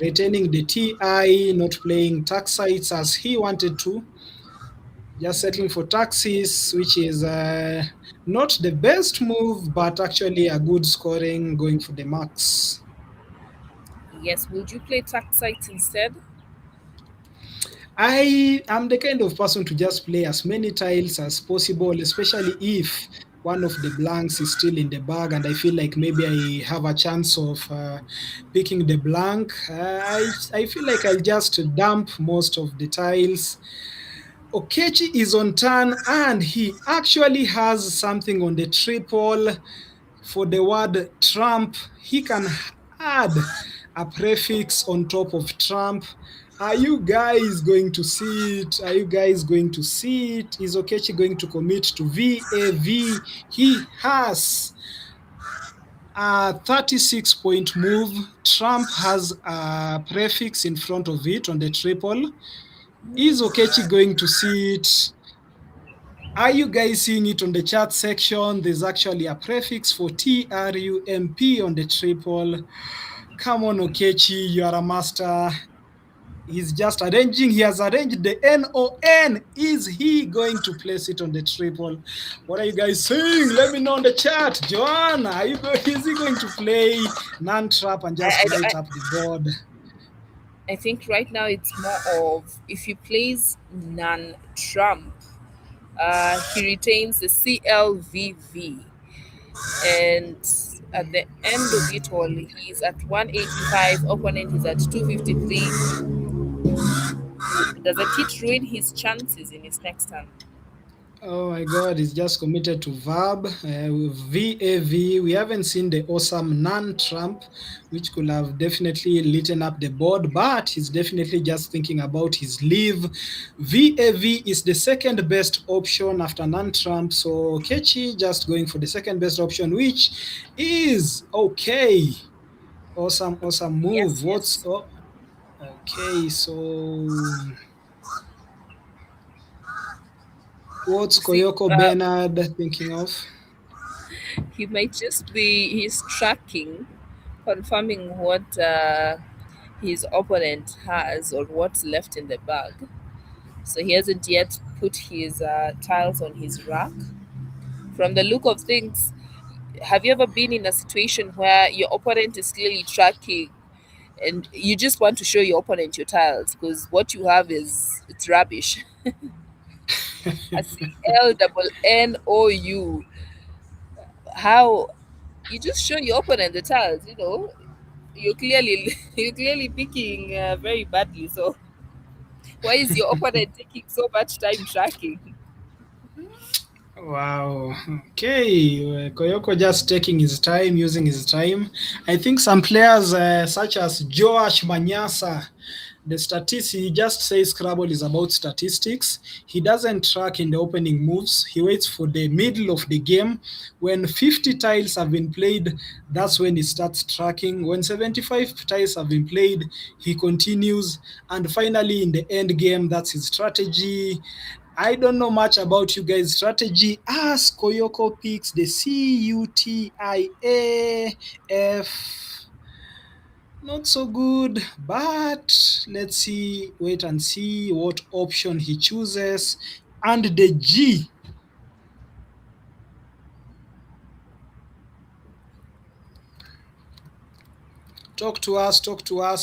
retaining the TI, not playing tax sites as he wanted to. Just settling for taxis, which is not the best move, but actually a good scoring, going for the max. Yes, would you play tax sites instead? I am the kind of person to just play as many tiles as possible, especially if one of the blanks is still in the bag and I feel like maybe I have a chance of picking the blank. I feel like I'll just dump most of the tiles. Okechi is on turn and he actually has something on the triple. For the word Trump, he can add a prefix on top of Trump. Are you guys going to see it? Are you guys going to see it? Is Okechi going to commit to VAV? He has a 36-point move. Trump has a prefix in front of it on the triple. Is Okechi going to see it? Are you guys seeing it on the chat section? There's actually a prefix for TRUMP on the triple. Come on, Okechi, you are a master. He's just arranging. He has arranged the NON. Is he going to place it on the triple? What are you guys saying? Let me know in the chat. Joanna, is he going to play non-trap and just I, light I, up the board? I think right now it's more of if he plays non-Trump, he retains the CLVV, and at the end of it all, he's at 185. Opponent is at 253. Doesn't it ruin his chances in his next turn? Oh my God, he's just committed to verb, VAV. We haven't seen the awesome non-Trump, which could have definitely lit up the board, but he's definitely just thinking about his leave. VAV is the second best option after non-Trump, so Kechi just going for the second best option, which is okay. Awesome move. Yes, yes. Okay, so what's You see, Koyoko Bernard thinking of? he might just be he's tracking, confirming what his opponent has or what's left in the bag. So he hasn't yet put his tiles on his rack. From the look of things, have you ever been in a situation where your opponent is clearly tracking and you just want to show your opponent your tiles because what you have is it's rubbish? A CLNNOU. How you just show your opponent the tiles, you're clearly you're clearly picking very badly. So why is your opponent taking so much time tracking? Wow. Okay. Koyoko just taking his time, using his time. I think some players, such as Joash Manyasa, the statistics, he just says Scrabble is about statistics. He doesn't track in the opening moves. He waits for the middle of the game. When 50 tiles have been played, that's when he starts tracking. When 75 tiles have been played, he continues. And finally, in the end game, that's his strategy. I don't know much about you guys' strategy. As Koyoko picks the CUTIAF. Not so good, but let's see, wait and see what option he chooses. And the G. Talk to us.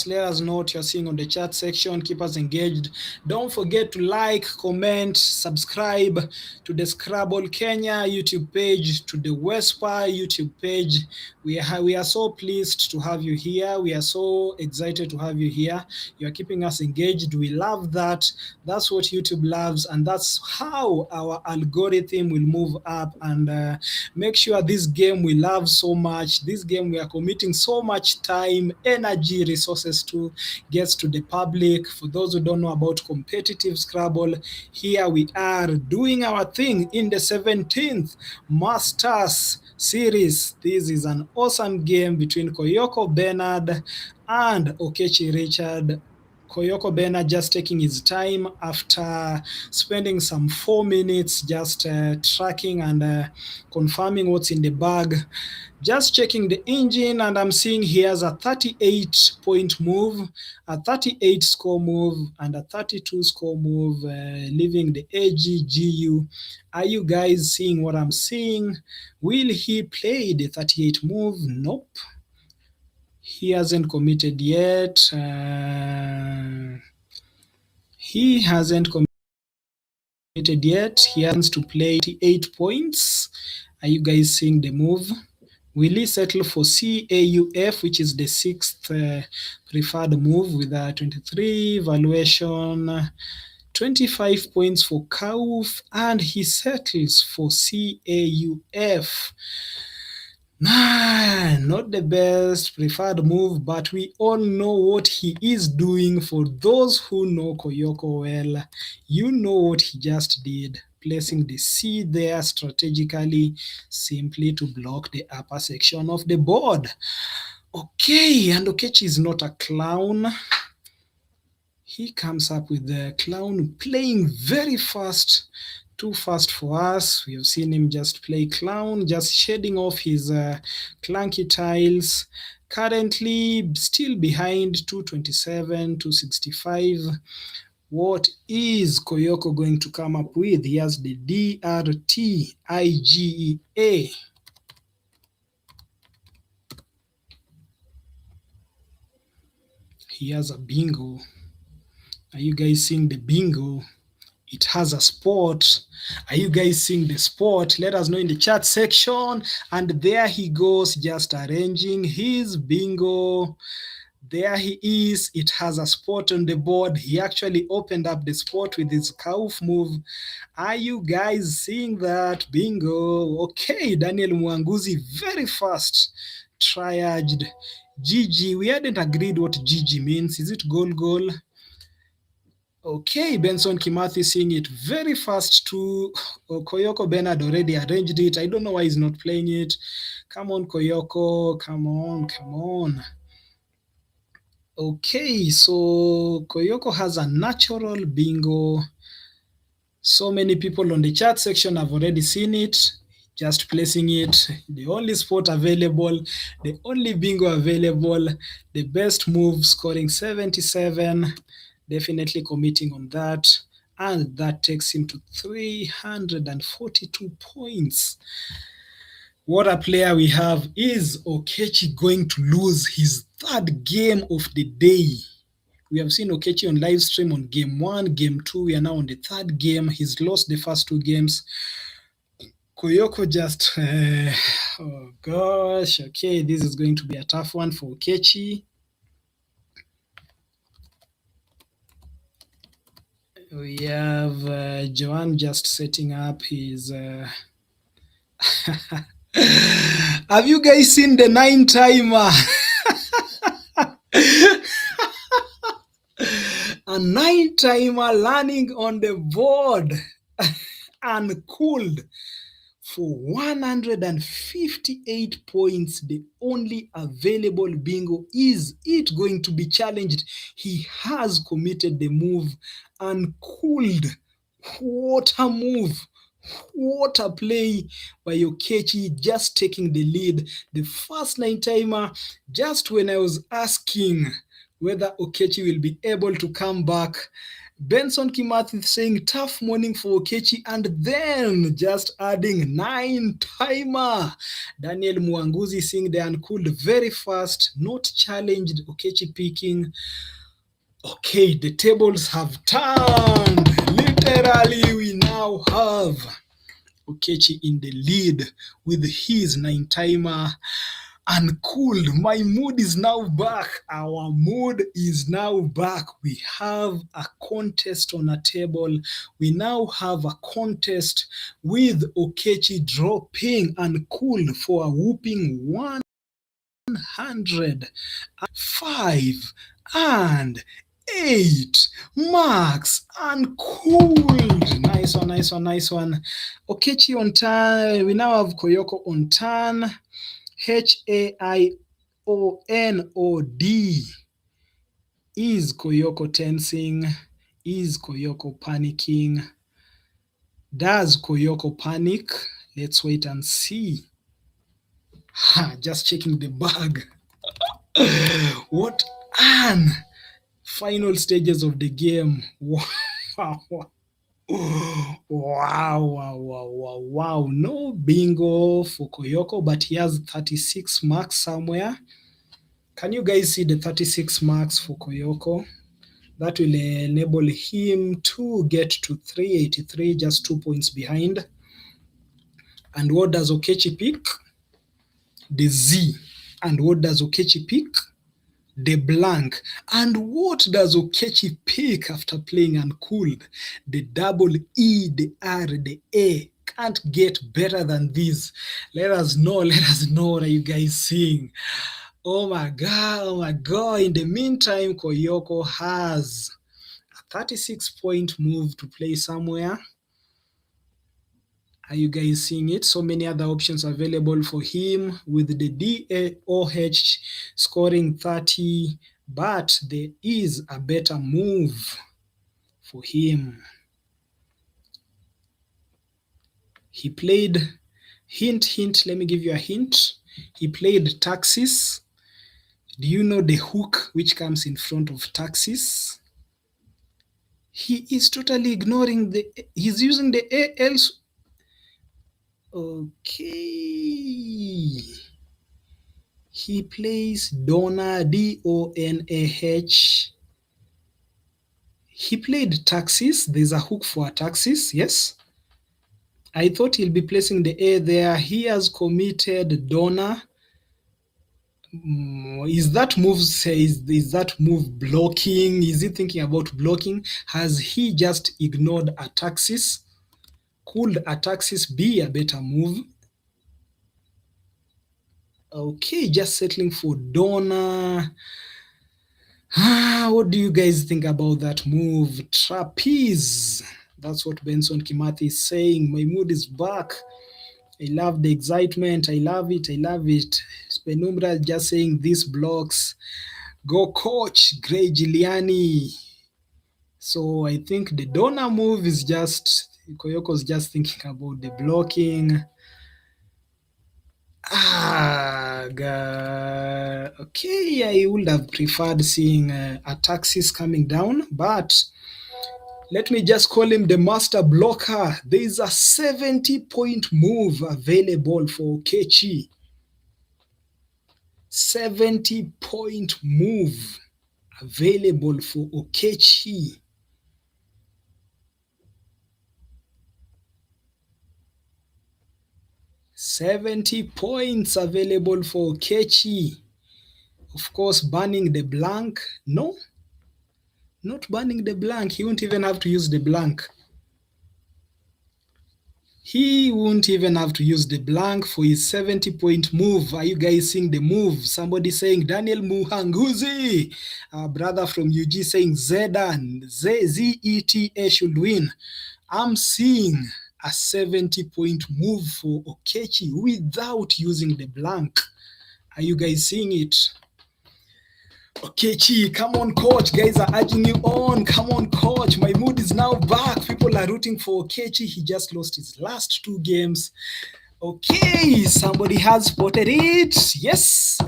Let us know what you're seeing on the chat section. Keep us engaged. Don't forget to like, comment, subscribe to the Scrabble Kenya YouTube page, to the WESPA YouTube page. We are so pleased to have you here. We are so excited to have you here. You are keeping us engaged. We love that. That's what YouTube loves, and that's how our algorithm will move up and make sure this game we love so much, this game we are committing so much time, energy, resources to, gets to the public. For those who don't know about competitive Scrabble, here we are doing our thing in the 17th Masters series. This is an awesome game between Koyoko Bernard and Okechi Richard. Koyoko Bernard just taking his time after spending some 4 minutes just tracking and confirming what's in the bag. Just checking the engine, and I'm seeing he has a 38-point move, a 38 score move, and a 32 score move, leaving the AGGU. Are you guys seeing what I'm seeing? Will he play the 38 move? Nope. He hasn't committed yet. He hasn't committed yet. He has to play 8 points. Are you guys seeing the move? Will he settle for CAUF, which is the 6th preferred move with a 23 valuation, 25 points for CAUF, and he settles for CAUF. Not the best preferred move, but we all know what he is doing. For those who know Koyoko well, you know what he just did, placing the C there strategically, simply to block the upper section of the board. Okay, and Okechi is not a clown. He comes up with the clown playing very fast Too fast for us. We have seen him just play clown, just shading off his clunky tiles. Currently still behind 227, 265. What is Koyoko going to come up with? He has the DRTIGEA. He has a bingo. Are you guys seeing the bingo? It has a sport. Are you guys seeing the sport? Let us know in the chat section. And there he goes, just arranging his bingo. There he is. It has a spot on the board. He actually opened up the spot with his Kauf move. Are you guys seeing that? Bingo. Okay, Daniel Mwanguzi, very fast. Triaged. GG. We hadn't agreed what GG means. Is it goal? Okay, Benson Kimathi seeing it very fast too. Koyoko Bernard already arranged it. I don't know why he's not playing it. Come on, Koyoko. Come on. Okay, so Koyoko has a natural bingo. So many people on the chat section have already seen it. Just placing it. The only spot available, the only bingo available, the best move, scoring 77. Definitely committing on that. And that takes him to 342 points. What a player we have. Is Okechi going to lose his third game of the day? We have seen Okechi on live stream on game 1, game 2. We are now on the third game. He's lost the first 2 games. Koyoko just, oh gosh, okay, this is going to be a tough one for Okechi. We have Joan just setting up his... Have you guys seen the 9-timer? A 9-timer landing on the board uncooled for 158 points. The only available bingo. Is it going to be challenged? He has committed the move uncooled. What a move. What a play by Okechi, just taking the lead. The first 9-timer, just when I was asking whether Okechi will be able to come back, Benson Kimathi saying tough morning for Okechi, and then just adding 9-timer. Daniel Mwanguzi seeing the uncooled very fast, not challenged. Okechi picking. Okay, the tables have turned. Literally, we now have Okechi in the lead with his 9-timer. Uncooled. My mood is now back. Our mood is now back. We have a contest on a table. We now have a contest with Okechi dropping uncooled for a whooping 105 and 8 marks. Uncooled. Nice one. Okechi on turn. We now have Koyoko on turn. HAIONOD. Is Koyoko tensing? Is Koyoko panicking? Does Koyoko panic? Let's wait and see. Just checking the bag. What an final stages of the game. Wow. No bingo for Koyoko, but he has 36 marks somewhere. Can you guys see the 36 marks for Koyoko? That will enable him to get to 383, just 2 points behind. And what does Okechi pick? The Z. And what does Okechi pick? The blank. And what does Okechi pick after playing uncooled? The double E, the R, the A. Can't get better than this. Let us know what are you guys seeing. Oh my god. In the meantime, Koyoko has a 36-point move to play somewhere. Are you guys seeing it? So many other options available for him with the DAOH scoring 30, but there is a better move for him. He played, hint, let me give you a hint. He played taxis. Do you know the hook which comes in front of taxis? He is totally ignoring he's using the ALs. Okay. He plays Donna, Donah. He played taxis. There's a hook for taxis, yes. I thought he'll be placing the A there. He has committed Donna. Is that move blocking? Is he thinking about blocking? Has he just ignored a taxis? Could a taxis be a better move? Okay, just settling for Donna. What do you guys think about that move? Trapeze. That's what Benson Kimathi is saying. My mood is back. I love the excitement. I love it. Penumbra just saying these blocks. Go coach, Gray Giuliani. So I think the Donna move is just, Koyoko's just thinking about the blocking. Okay, I would have preferred seeing a taxis coming down, but let me just call him the master blocker. There is a 70-point move available for Okechi. 70-point move available for Okechi. £70 available for Okechi. Of course, banning the blank. No, not banning the blank. He won't even have to use the blank. He won't even have to use the blank for his 70-point move. Are you guys seeing the move? Somebody saying Daniel Muhanguzi. A brother from UG saying Zedan, Zeta should win. I'm seeing a 70-point move for Okechi without using the blank. Are you guys seeing it? Okechi, come on, coach. Guys are urging you on. Come on, coach. My mood is now back. People are rooting for Okechi. He just lost his last 2 games. Okay, somebody has spotted it. Yes.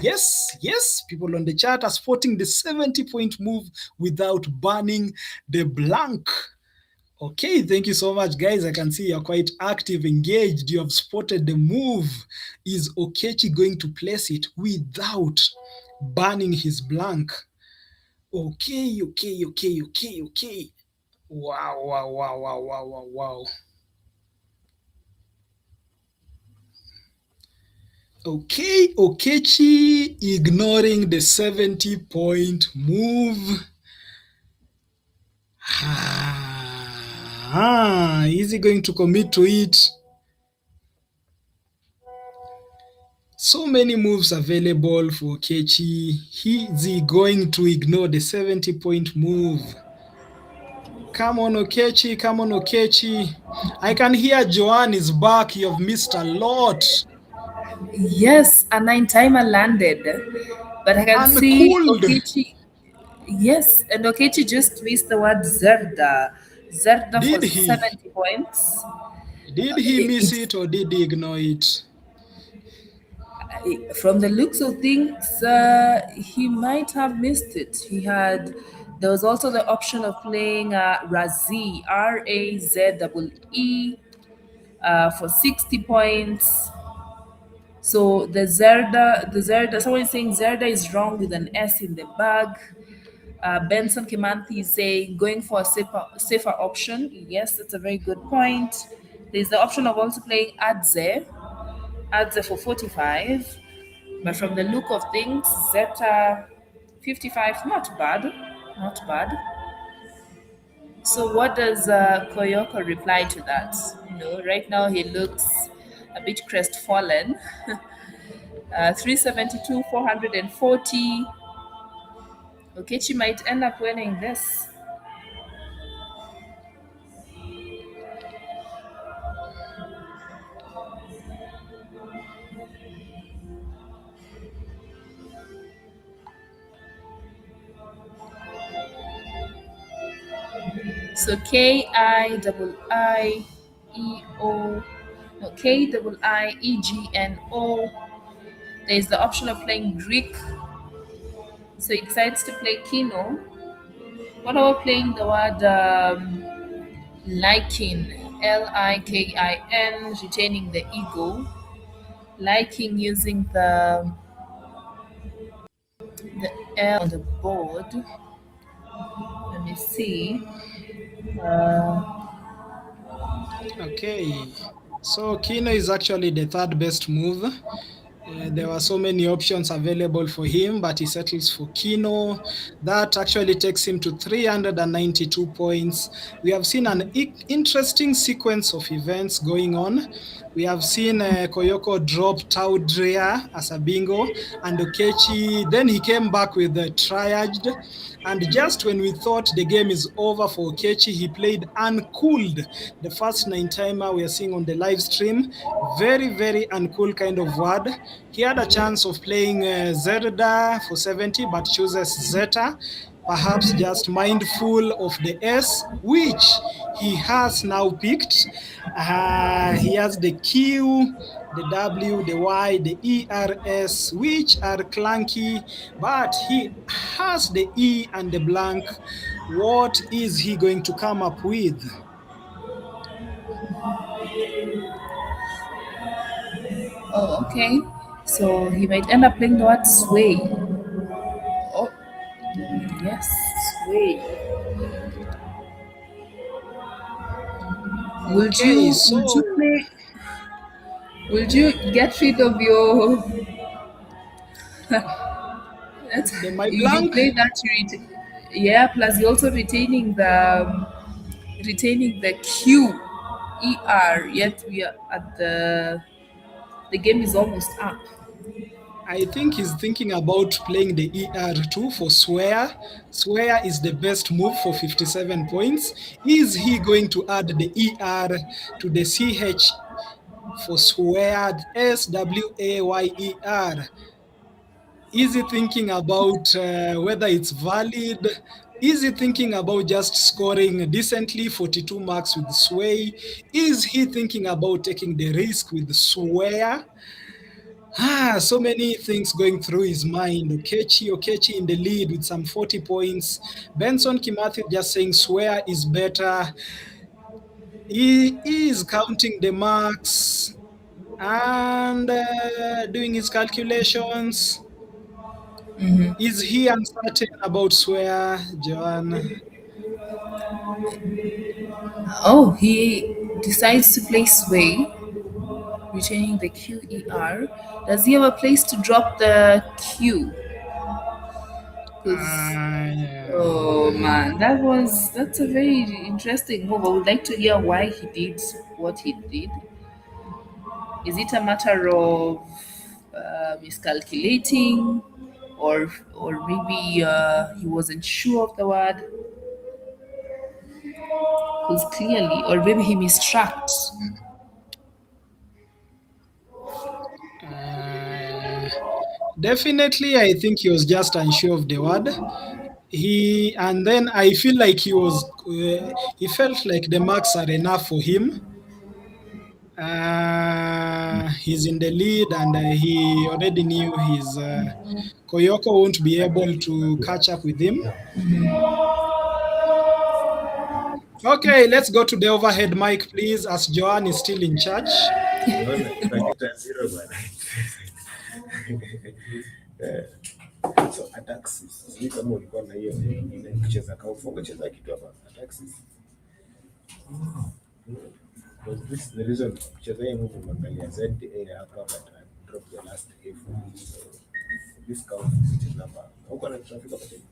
People on the chat are spotting the 70-point move without banning the blank. Okay, thank you so much, guys. I can see you're quite active, engaged. You have spotted the move. Is Okechi going to place it without banning his blank? Okay. Wow. Okay, Okechi ignoring the 70-point move. Is he going to commit to it? So many moves available for Okechi. Is he going to ignore the 70-point move? Come on, Okechi. I can hear Joanne is back. You've missed a lot. Yes, a 9-timer landed, but I can see Uncooled. Okechi. Yes, and Okechi just missed the word Zerda. Zerda for Did he? 70 points. Did he miss It's, it or did he ignore it? from the looks of things, he might have missed it. There was also the option of playing Razi, Razee, for 60 points. So the Zerda, someone is saying Zerda is wrong with an S in the bag. Benson Kimanthi is saying going for a safer option. Yes, that's a very good point. There's the option of also playing Adze for 45. But from the look of things, Zeta 55, not bad. So what does Koyoko reply to that? Right now he looks a bit crestfallen. 372, 440. Okechi might end up winning this. So Kiieo. Okay, double I, E, G, N, O. There's the option of playing Greek. So he decides to play Kino. What about playing the word liking? Likin, retaining the ego. Liking using the L on the board. Let me see. Uh, Okay. So Kino is actually the third best move. There were so many options available for him, but he settles for Kino. That actually takes him to 392 points. We have seen an interesting sequence of events going on. We have seen Koyoko drop Taudria as a bingo, and Okechi, then he came back with the triaged. And just when we thought the game is over for Okechi, he played Uncooled, the first nine timer we are seeing on the live stream. Very, very uncool kind of word. He had a chance of playing Zelda for 70, but chooses Zeta, perhaps just mindful of the S, which he has now picked. He has the Q, the W, the Y, the ERS, which are clunky, but he has the E and the blank. What is he going to come up with? oh, okay. So he might end up playing the word sway. Oh, yes, sway. Would Okay, you would so you play? Would you get rid of your? That's, my you blank, play that yeah. Plus, you're also retaining the Q, E R. Yet we are at the game is almost up. I think he's thinking about playing the ER2 for swear. Swear is the best move for 57 points. Is he going to add the ER to the CH for swear? SWAYER? Is he thinking about whether it's valid? Is he thinking about just scoring decently 42 marks with sway? Is he thinking about taking the risk with swear? So many things going through his mind. Okechi in the lead with some 40 points. Benson Kimathi just saying swear is better. He is counting the marks and doing his calculations. Is he uncertain about swear, Joanne? Oh, he decides to play sway, retaining the QER. Does he have a place to drop the Q? Because oh Uh, man, that's a very interesting move. I would like to hear why he did what he did. Is it a matter of miscalculating, or maybe he wasn't sure of the word? Because clearly, or maybe he mistrucks. uh, Definitely, I think he was just unsure of the word. And then I feel like he felt like the marks are enough for him. He's in the lead, and he already knew his Koyoko won't be able to catch up with him. Okay, let's go to the overhead mic, please, as Joanne is still in charge. Unaona tunakita zero bwana. Eh, so ataxis. Sijui kama ulikuwa na hiyo ile kucheza kaufu, ungecheza kitu hapa ataxis. Was this the reason kucheza hii movie umeangalia ZA hapa but I dropped the last A for me. So this count is number. Huko na traffic hapa tena.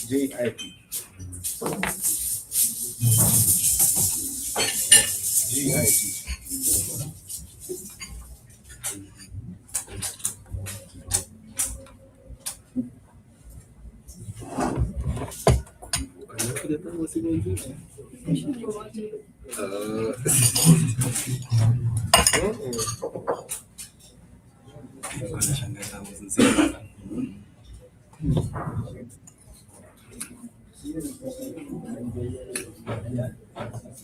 JIP. GIT. Anakuja kama simu nzuri. Anashangaza mzee.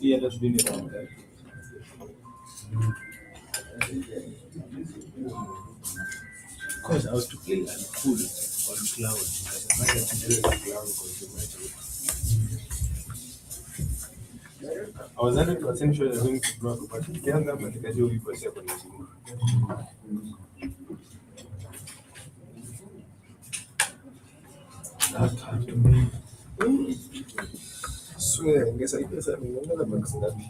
Hii hata sijui ni round gani. Because I was to play and full on cloud. Nikasemaje tucheze cloud kwa sababu I was 100% sure they're going to block, but tukianza hapa nikajua hii process kwenye simu. Swear, ingesaidia sana, ningeongeza bucks ngapi?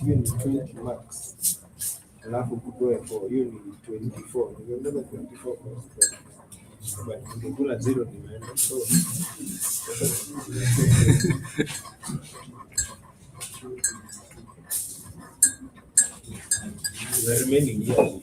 Hiyo ni 20 max. Alafu kutoa 4, hiyo ni 24. Ningeongeza 24 kwa sababu ningekula 0 nimeenda. So the remaining years.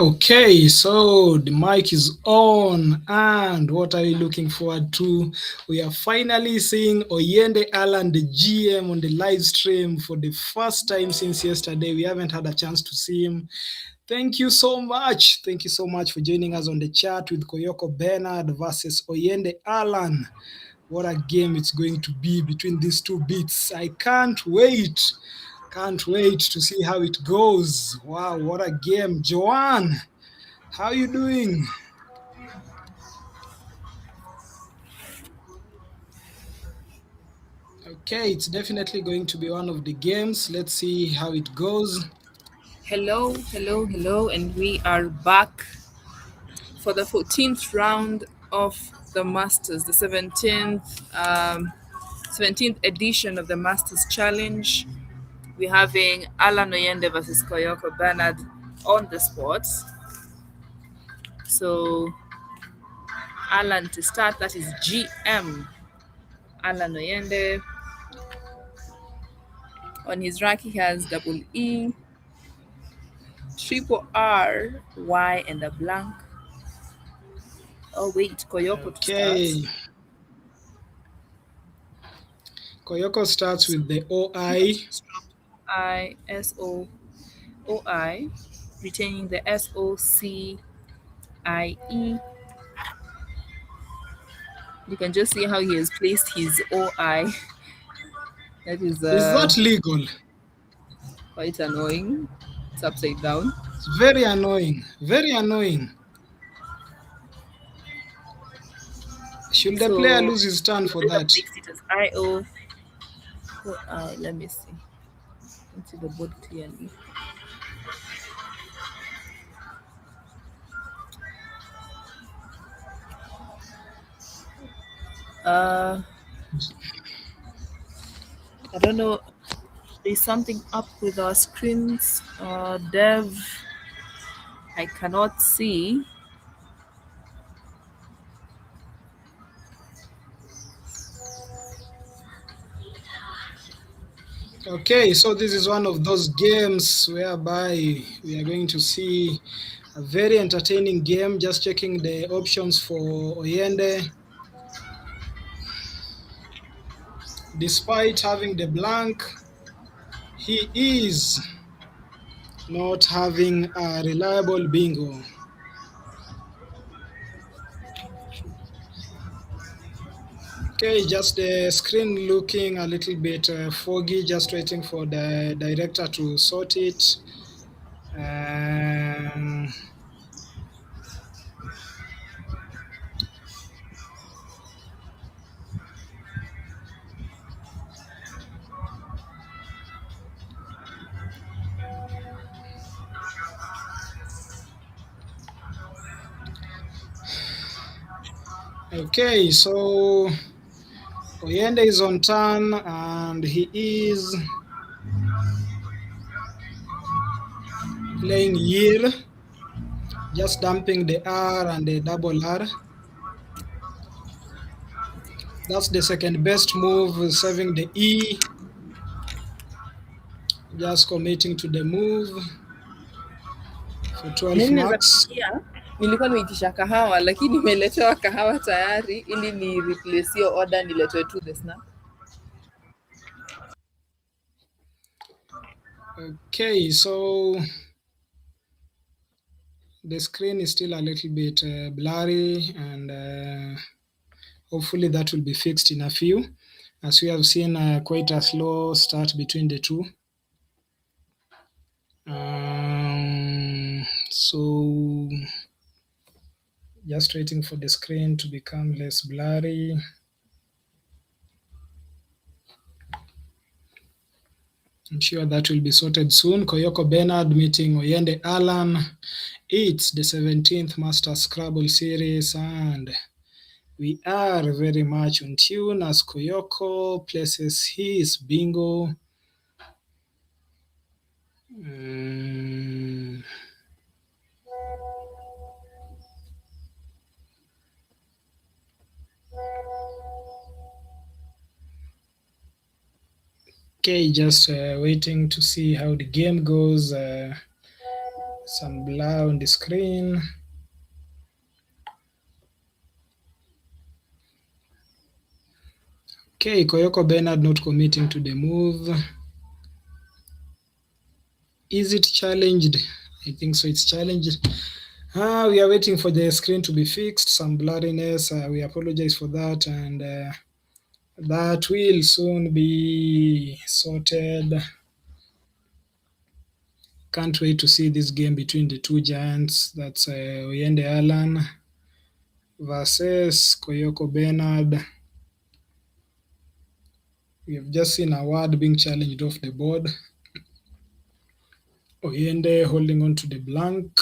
Okay, so the mic is on, and what are we looking forward to? We are finally seeing Oyende Alan, the GM, on the live stream for the first time since yesterday. We haven't had a chance to see him. Thank you so much. Thank you so much for joining us on the chat with Koyoko Bernard versus Oyende Alan. What a game it's going to be between these two beats. I can't wait. Can't wait to see how it goes. Wow, what a game. Joanne, how you doing? Okay, it's definitely going to be one of the games. Let's see how it goes. Hello, hello, hello, and we are back for the 14th round of the Masters, the 17th edition of the Masters Challenge. We're having Alan Oyende versus Koyoko Bernard on the spot. So, Alan to start, that is GM. Alan Oyende. On his rank, he has double E, triple R, Y, and a blank. Oh, wait, Koyoko to Okay. start. Koyoko starts with the OI. I, S, O, O, I, retaining the S, O, C, I, E. You can just see how he has placed his OI. That is That legal? quite annoying. It's upside down. It's very annoying. Very annoying. Should the player lose his turn for that? Makes it as I, O, I. Let me see. Let's see the board clearly. I don't know. There's something up with our screens. Dev, I cannot see. Okay, so this is one of those games whereby we are going to see a very entertaining game. Just checking the options for Oyende. Despite having the blank, he is not having a reliable bingo. Okay, just the screen looking a little bit foggy, just waiting for the director to sort it. Okay, so Oyende is on turn and he is playing yield, just dumping the R and the double R. That's the second best move, saving the E, just committing to the move for 12 marks. Nilikuwa nimeitisha kahawa lakini nimeletewa kahawa tayari ili ni replace hiyo order niletwe to the snap. Okay, so the screen is still a little bit blurry, and hopefully that will be fixed in a few, as we have seen quite a slow start between the two. So just waiting for the screen to become less blurry. I'm sure that will be sorted soon. Koyoko Bernard meeting Oyende Alan. It's the 17th Master Scrabble series, and we are very much on tune as Koyoko places his bingo. Okay, just waiting to see how the game goes. some blur on the screen. Okay, Koyoko Bernard not committing to the move. Is it challenged? I think so, it's challenged. We are waiting for the screen to be fixed, some blurriness. We apologize for that, and that will soon be sorted. Can't wait to see this game between the two giants. That's Oyende Alan versus Koyoko Bernard. We have just seen a word being challenged off the board. Oyende holding on to the blank.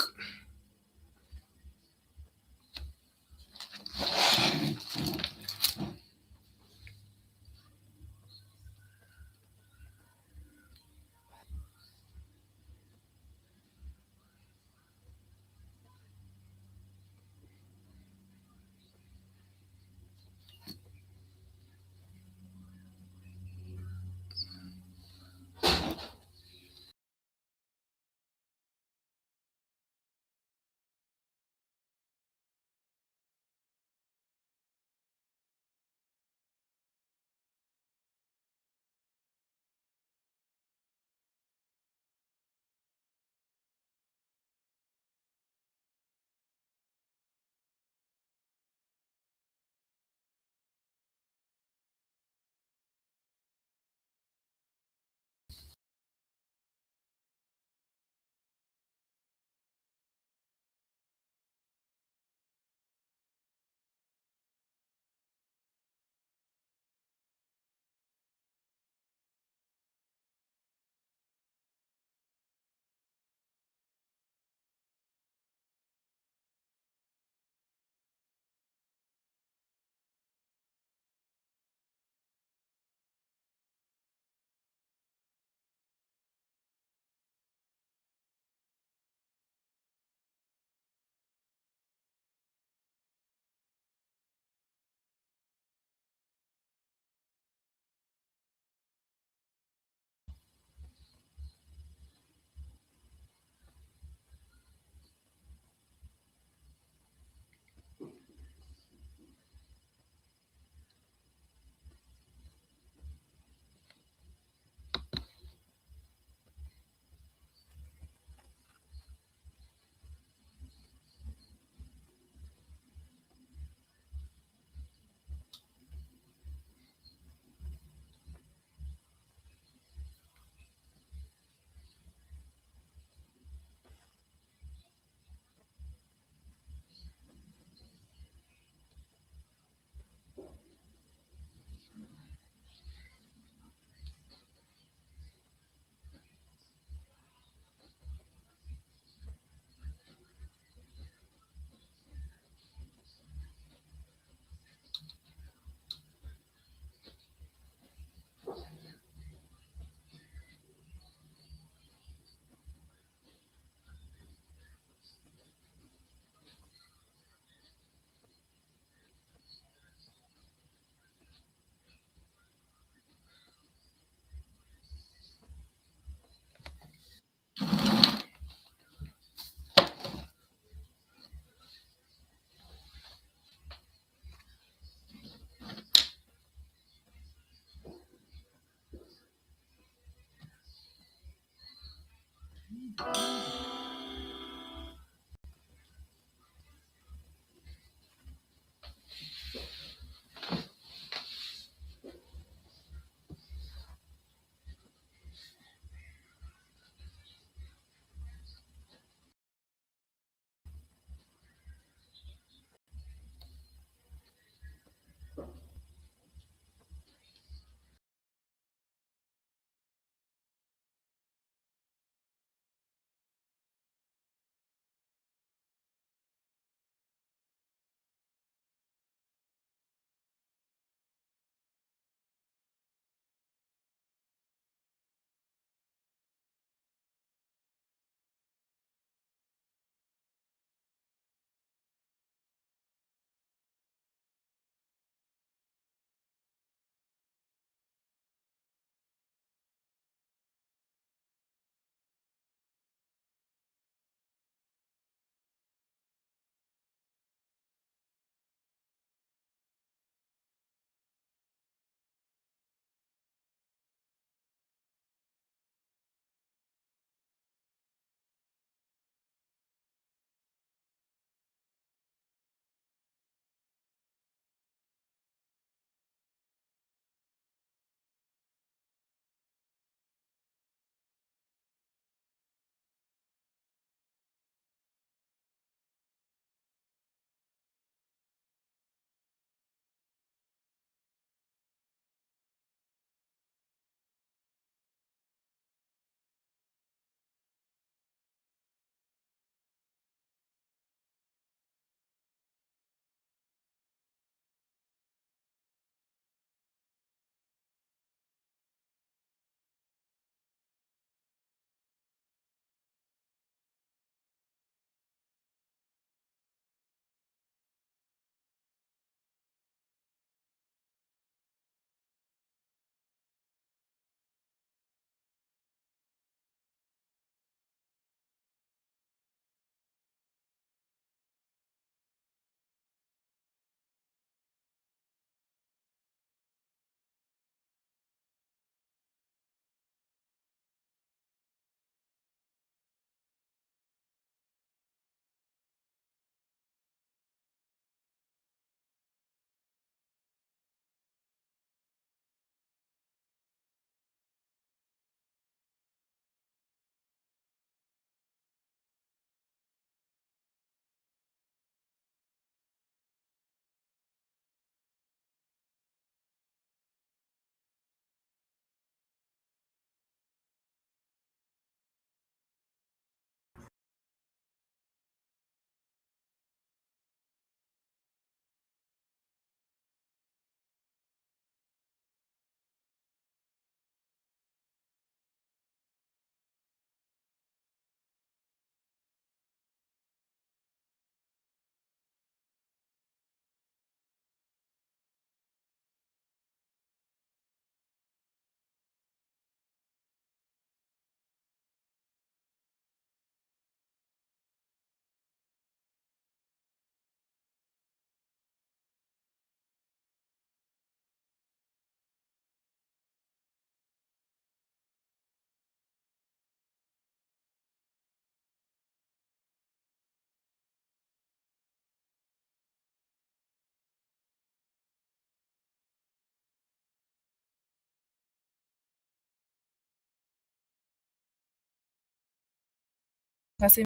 Kasi-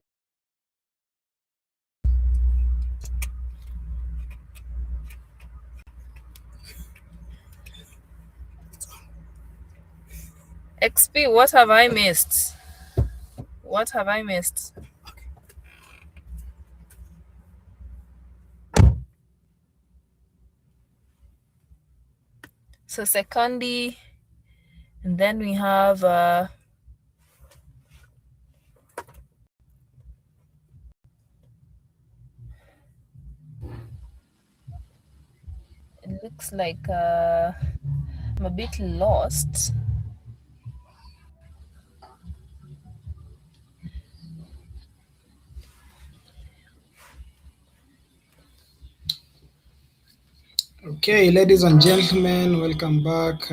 XP, what have I missed? What have I missed? So secondi, and then we have it looks like I'm a bit lost. Okay, ladies and gentlemen, welcome back.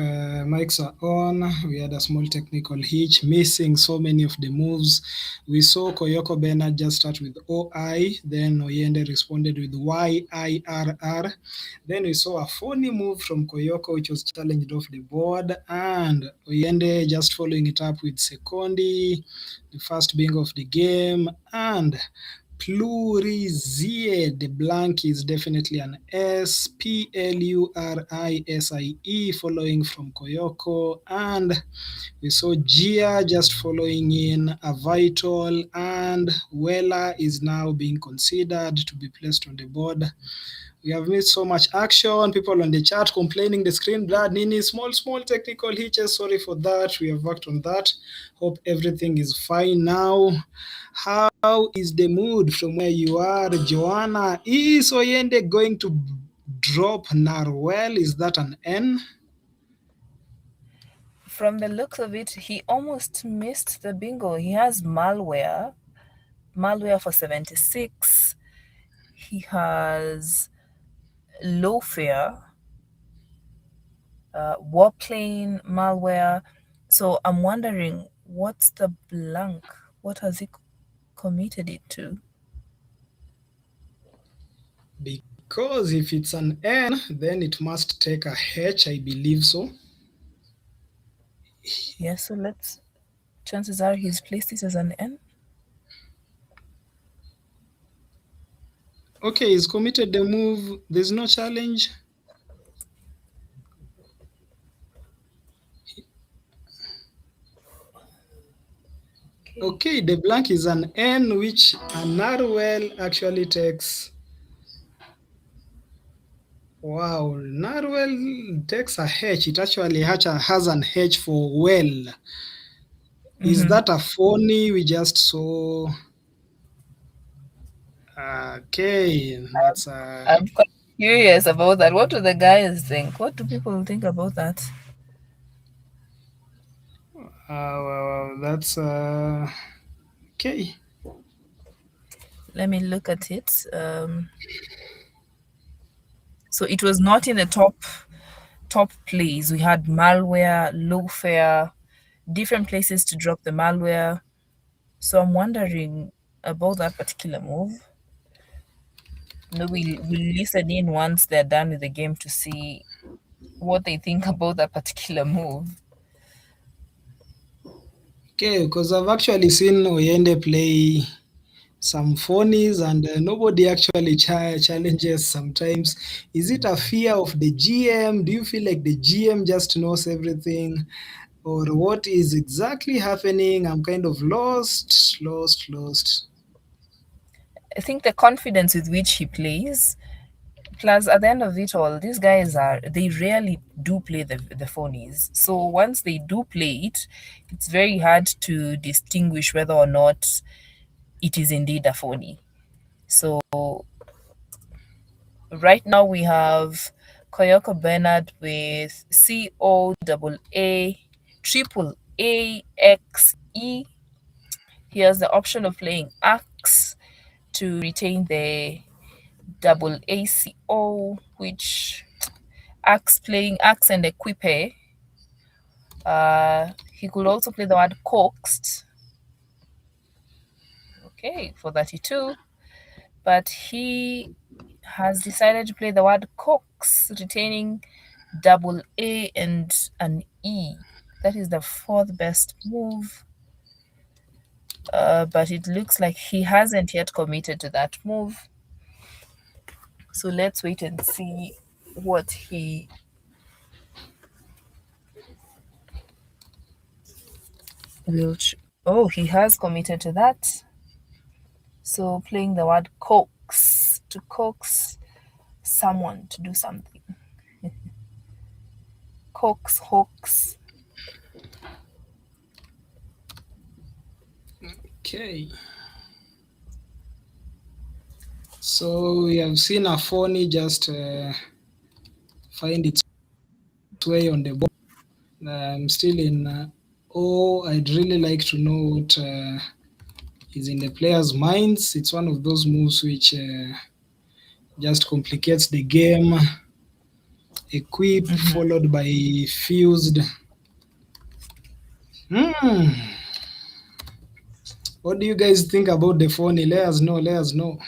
Mics are on. We had a small technical hitch, missing so many of the moves. We saw Koyoko Bernard just start with OI, then Oyende responded with YIRR. Then we saw a funny move from Koyoko, which was challenged off the board, and Oyende just following it up with Secondi, the first bingo of the game, and Plurisie, the blank is definitely an S, Plurisie, following from Koyoko, and we saw Gia just following in a vital, and Wella is now being considered to be placed on the board. We have missed so much action. People on the chat complaining the screen blurred. Nini, small technical hitches. Sorry for that. We have worked on that. Hope everything is fine now. How is the mood from where you are, Joanna? Is Oyende going to drop Narwell? Is that an N? From the looks of it, he almost missed the bingo. He has malware for 76. He has low fare, warplane malware. So I'm wondering, what's the blank? What has he committed it to? Because if it's an N, then it must take a H, I believe so. Yeah, so chances are he's placed it as an N. Okay, he's committed the move. There's no challenge. Okay, the blank is an N, which a narwhal actually takes. Wow, narwhal takes a H. It actually has an H for well. Is that a phony we just saw? Okay, that's I'm quite curious about that. What do the guys think? What do people think about that? that's okay. Let me look at it. So it was not in the top plays. We had malware, low fare, different places to drop the malware. So I'm wondering about that particular move. No, we'll listen in once they're done with the game to see what they think about that particular move. Okay, because I've actually seen Oyende play some phonies and nobody actually challenges sometimes. Is it a fear of the GM? Do you feel like the GM just knows everything? Or what is exactly happening? I'm kind of lost. I think the confidence with which he plays, plus at the end of it all, these guys they rarely do play the phonies. So once they do play it, it's very hard to distinguish whether or not it is indeed a phony. So right now we have Koyoko Bernard with COAA He has the option of playing Axe to retain the double ACO, which playing Axe and Equipe. He could also play the word coaxed. Okay, for 32. But he has decided to play the word coax, retaining double A and an E. That is the fourth best move. but it looks like he hasn't yet committed to that move. So let's wait and see what he will. Oh, he has committed to that. So playing the word coax, to coax someone to do something. Coax, hoax. Okay. So we have seen a phony just find its way on the board. I'm still in I'd really like to know what is in the players' minds. It's one of those moves which just complicates the game. Equip followed by fused. What do you guys think about the phony? Let us know. Let us know.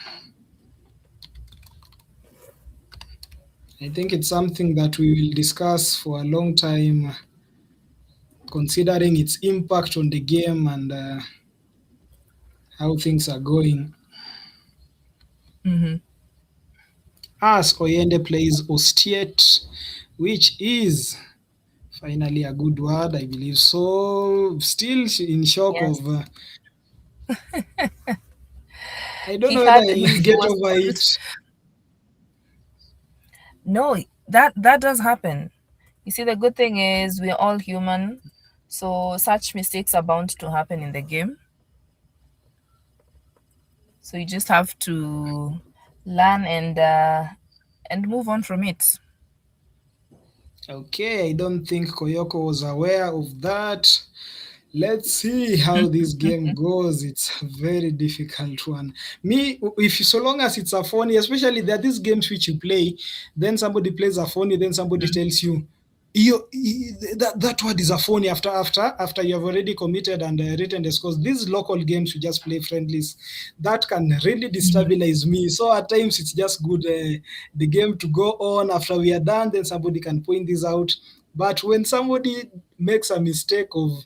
I think it's something that we will discuss for a long time, considering its impact on the game and how things are going. As Oyende plays Ostiet, which is finally a good word, I believe. So, still in shock Yes. of. I don't He know whether had I'll he get was over it. No, that does happen. You see, the good thing is we're all human, so such mistakes are bound to happen in the game. So you just have to learn and move on from it. Okay, I don't think Koyoko was aware of that. Let's see how this game goes. It's a very difficult one. Me, if so long as it's a phony, especially there are these games which you play, then somebody plays a phony, then somebody tells you, that word is a phony after you have already committed and written the scores. These local games we just play friendlies, that can really destabilize me. So at times it's just good the game to go on. After we are done, then somebody can point this out. But when somebody makes a mistake of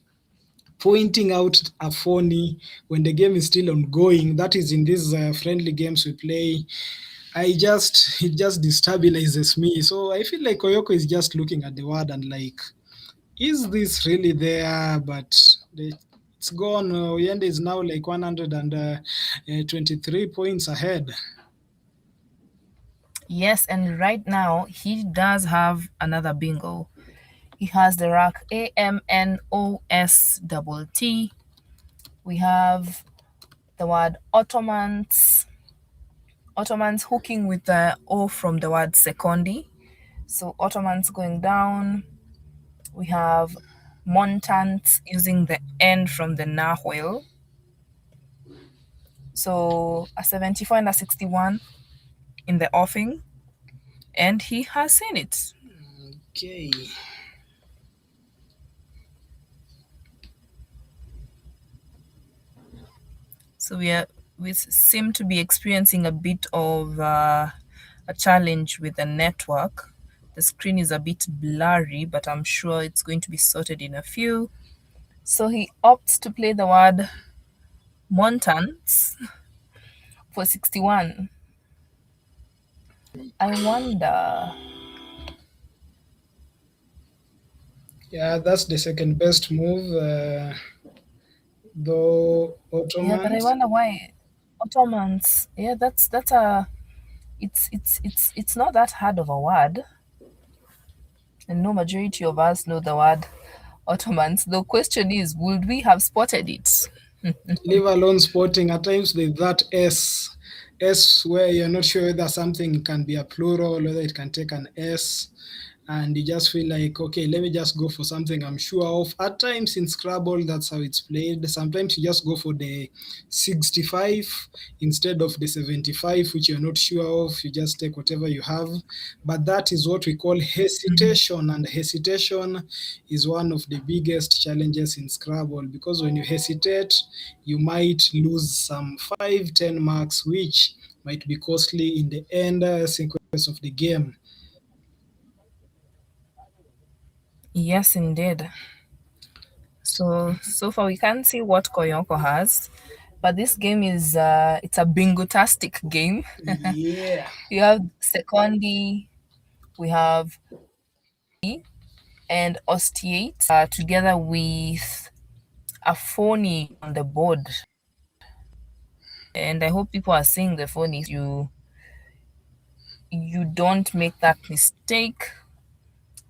pointing out a phony when the game is still ongoing, that is in these friendly games we play, it just destabilizes me. So I feel like Koyoko is just looking at the word and like, is this really there? But it's gone. Oyende is now like 123 points ahead. Yes, and right now he does have another bingo. He has the rack AMNOSTT. We have the word Ottomans. Ottomans hooking with the O from the word secondi. So Ottomans going down. We have Montants using the N from the Nahuel. So a 74 and a 61 in the offing. And he has seen it. Okay. So we seem to be experiencing a bit of a challenge with the network. The screen is a bit blurry, but I'm sure it's going to be sorted in a few. So he opts to play the word montants for 61. I wonder. Yeah, that's the second best move. Though Yeah, but I Ottomans. wonder why Ottomans. Yeah, that's a. It's not that hard of a word, and no majority of us know the word Ottomans. The question is, would we have spotted it? Leave alone spotting. At times there's that S where you're not sure whether something can be a plural, whether it can take an S, and you just feel like, okay, let me just go for something I'm sure of. At times in Scrabble, that's how it's played. Sometimes you just go for the 65 instead of the 75, which you're not sure of. You just take whatever you have. But that is what we call hesitation, and hesitation is one of the biggest challenges in Scrabble, because when you hesitate, you might lose some 5-10 marks, which might be costly in the end sequence of the game. Yes, indeed. So far we can't see what Koyoko has, but this game is it's a bingo-tastic game. Yeah. You have Secondi, we have and Ostiate together with a phony on the board. And I hope people are seeing the phony. You don't make that mistake.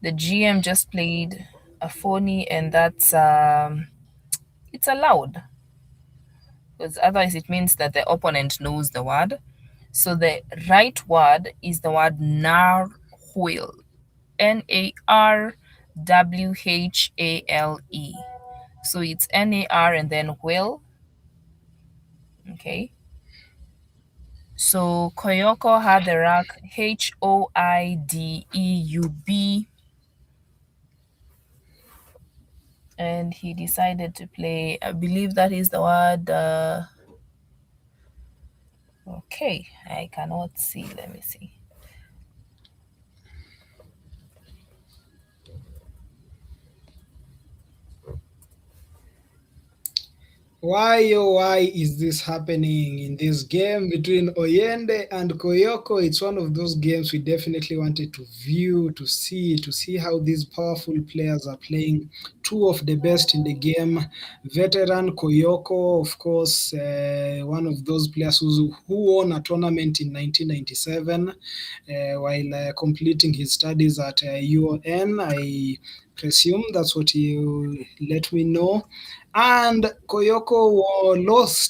The GM just played a phony, and that's it's allowed, because otherwise it means that the opponent knows the word. So the right word is the word narwhale. Narwhale. So it's NAR and then whale. Okay. So Koyoko had the rack HOIDEUB, and he decided to play, I believe that is the word. Okay, I cannot see. Let me see. Why, oh, why is this happening in this game between Oyende and Koyoko? It's one of those games we definitely wanted to view, to see how these powerful players are playing. Two of the best in the game. Veteran Koyoko, of course, one of those players who won a tournament in 1997 while completing his studies at UON. I presume that's what you let me know. And Koyoko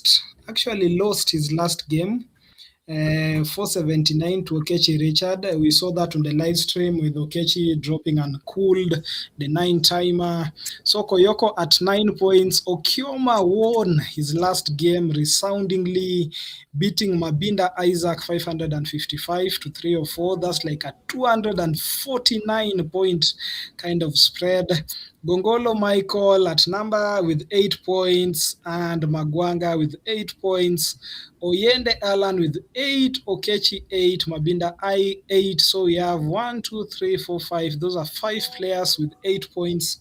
actually lost his last game, 479 to Okechi Richard. We saw that on the live stream with Okechi dropping uncooled, the 9 timer. So Koyoko at 9 points. Okioma won his last game resoundingly, beating Mabinda Isaac 555 to 304. That's like a 249 point kind of spread. Gongolo Michael at number with 8 points, and Magwanga with 8 points. Oyende Alan with 8, Okechi 8, Mabinda I 8. So we have 1, 2, 3, 4, 5. Those are 5 players with 8 points,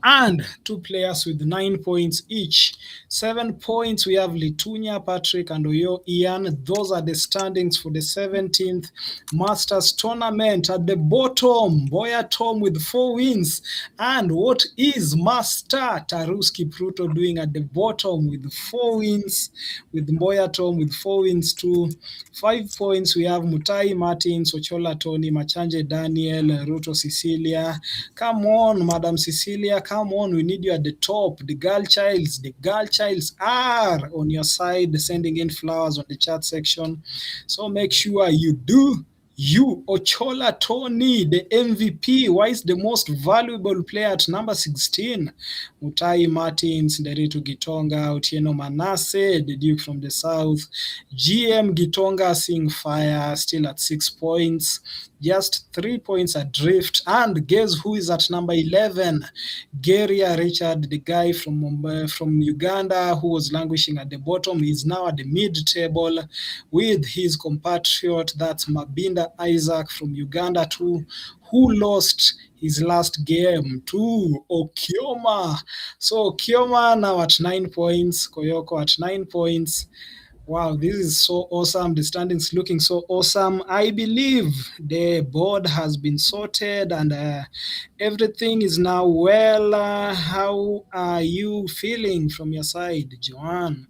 and 2 players with 9 points each. 7 points, we have Litunya, Patrick, and Oyo Ian. Those are the standings for the 17th Masters Tournament. At the bottom, Boya Tom with 4 wins. And what is Master Taruski Pruto doing at the bottom with 4 wins? With Boya Tom with 4 wins too. 5 points, we have Mutai Martins, Ochola Tony, Machanje Daniel, Ruto Cecilia. Come on, Madam Cecilia, come on, we need you at the top. The girl childs are on your side, sending in flowers on the chat section. So make sure you do. You, Ochola Tony, the MVP. Why is the most valuable player at number 16? Mutai Martins, Nderitu Gitonga, Otieno Manasseh, the Duke from the South. GM Gitonga seeing fire, still at 6 points. Just 3 points adrift. And guess who is at number 11? Geria Richard, the guy from Uganda who was languishing at the bottom. He's now at the mid-table with his compatriot, that's Mabinda Isaac from Uganda too, who lost his last game to Okioma. So Okioma now at 9 points, Koyoko at 9 points. Wow, this is so awesome. The standings looking so awesome. I believe the board has been sorted and everything is now well. How are you feeling from your side, Joanne?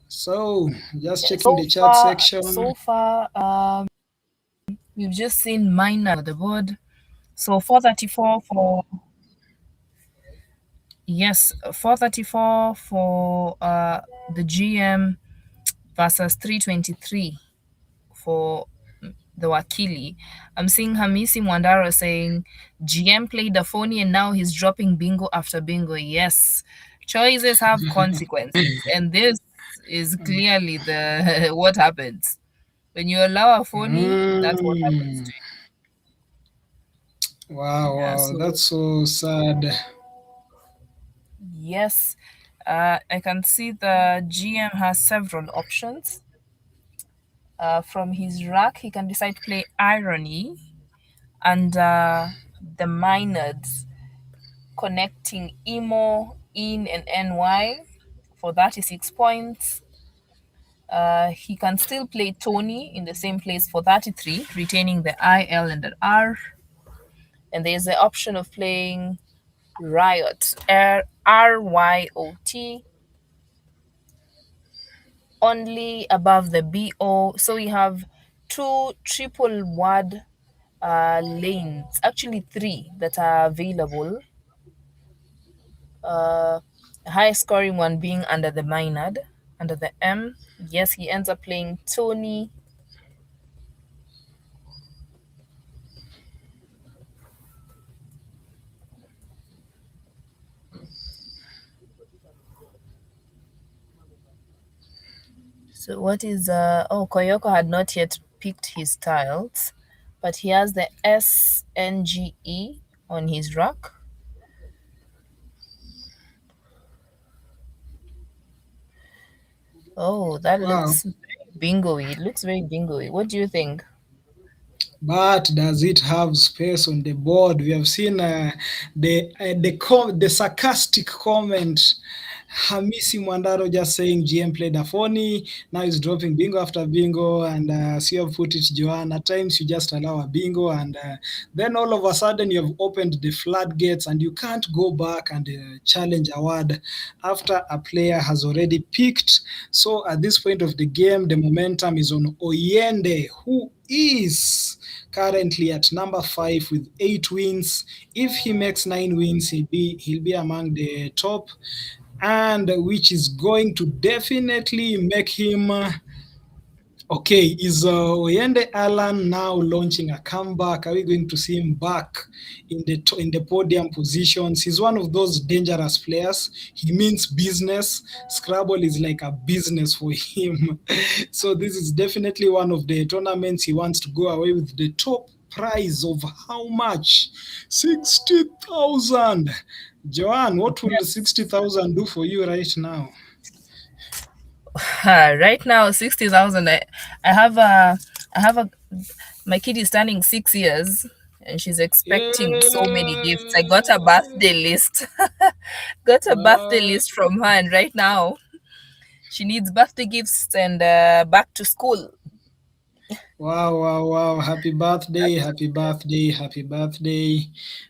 So, just checking the chat section. So far, we've just seen minor on the board. So 434 for yes, 434 for the GM versus 323 for the Wakili. I'm seeing Hamisi Mwandaro saying GM played the phony and now he's dropping bingo after bingo. Yes, choices have consequences, and this is clearly the what happens when you allow a phony. That's what happens to you. Wow, Yeah, wow, so that's so sad. yes, I can see the GM has several options. From his rack, he can decide to play irony, and the Maynards connecting Emo, In, and NY for 36 points. He can still play Tony in the same place for 33, retaining the I, L, and the R. And there's the option of playing Riot, RYOT, only above the BO. So we have two triple word lanes, actually three that are available. Highest scoring one being under the Maynard, under the M. Yes, he ends up playing Tony. So what is Koyoko had not yet picked his tiles, but he has the SNGE on his rack. Oh, that Wow. looks very bingo-y. It looks very bingo-y. What do you think? But does it have space on the board? We have seen the sarcastic comment. Hamisi Mwandaro just saying GM played a phony. Now he's dropping bingo after bingo, and so you have put it, Joanne. At times you just allow a bingo, and then all of a sudden you have opened the floodgates, and you can't go back and challenge a word after a player has already picked. So at this point of the game, the momentum is on Oyende, who is currently at number 5 with 8 wins. If he makes 9 wins, he'll be among the top, and which is going to definitely make him okay. Is Oyende Alan now launching a comeback? Are we going to see him back in the podium positions? He's one of those dangerous players. He means business. Scrabble is like a business for him. So this is definitely one of the tournaments he wants to go away with the top prize of how much? 60,000. Joanne, what will 60,000 do for you right now? Right now, 60,000. I have a my kid is turning 6 years, and she's expecting so many gifts. I got a birthday list. Got a birthday Yeah. list from her, and right now she needs birthday gifts and back to school. Wow, wow, wow. Happy birthday, happy birthday, happy birthday.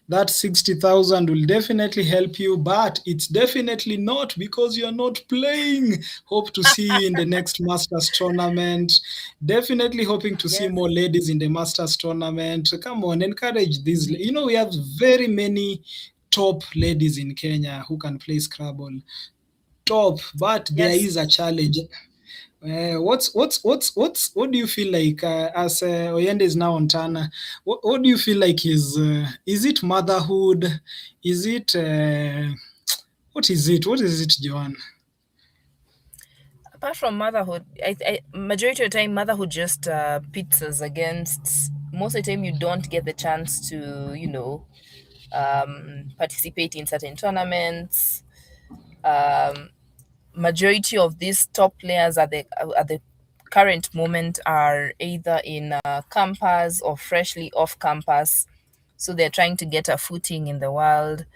That 60,000 will definitely help you, but it's definitely not because you're not playing. Hope to see you in the next Masters tournament. Definitely hoping to see Yes. more ladies in the Masters tournament. Come on, encourage these. We have very many top ladies in Kenya who can play Scrabble. Top, but there is a Yes. challenge. What do you feel like as Oyende is now on Tana? What do you feel like is it motherhood? Is it what is it? What is it, Joanne? Apart from motherhood, majority of the time motherhood just pits us against. Most of the time, you don't get the chance to, participate in certain tournaments. Majority of these top players at the current moment are either in campus or freshly off campus, so they're trying to get a footing in the world.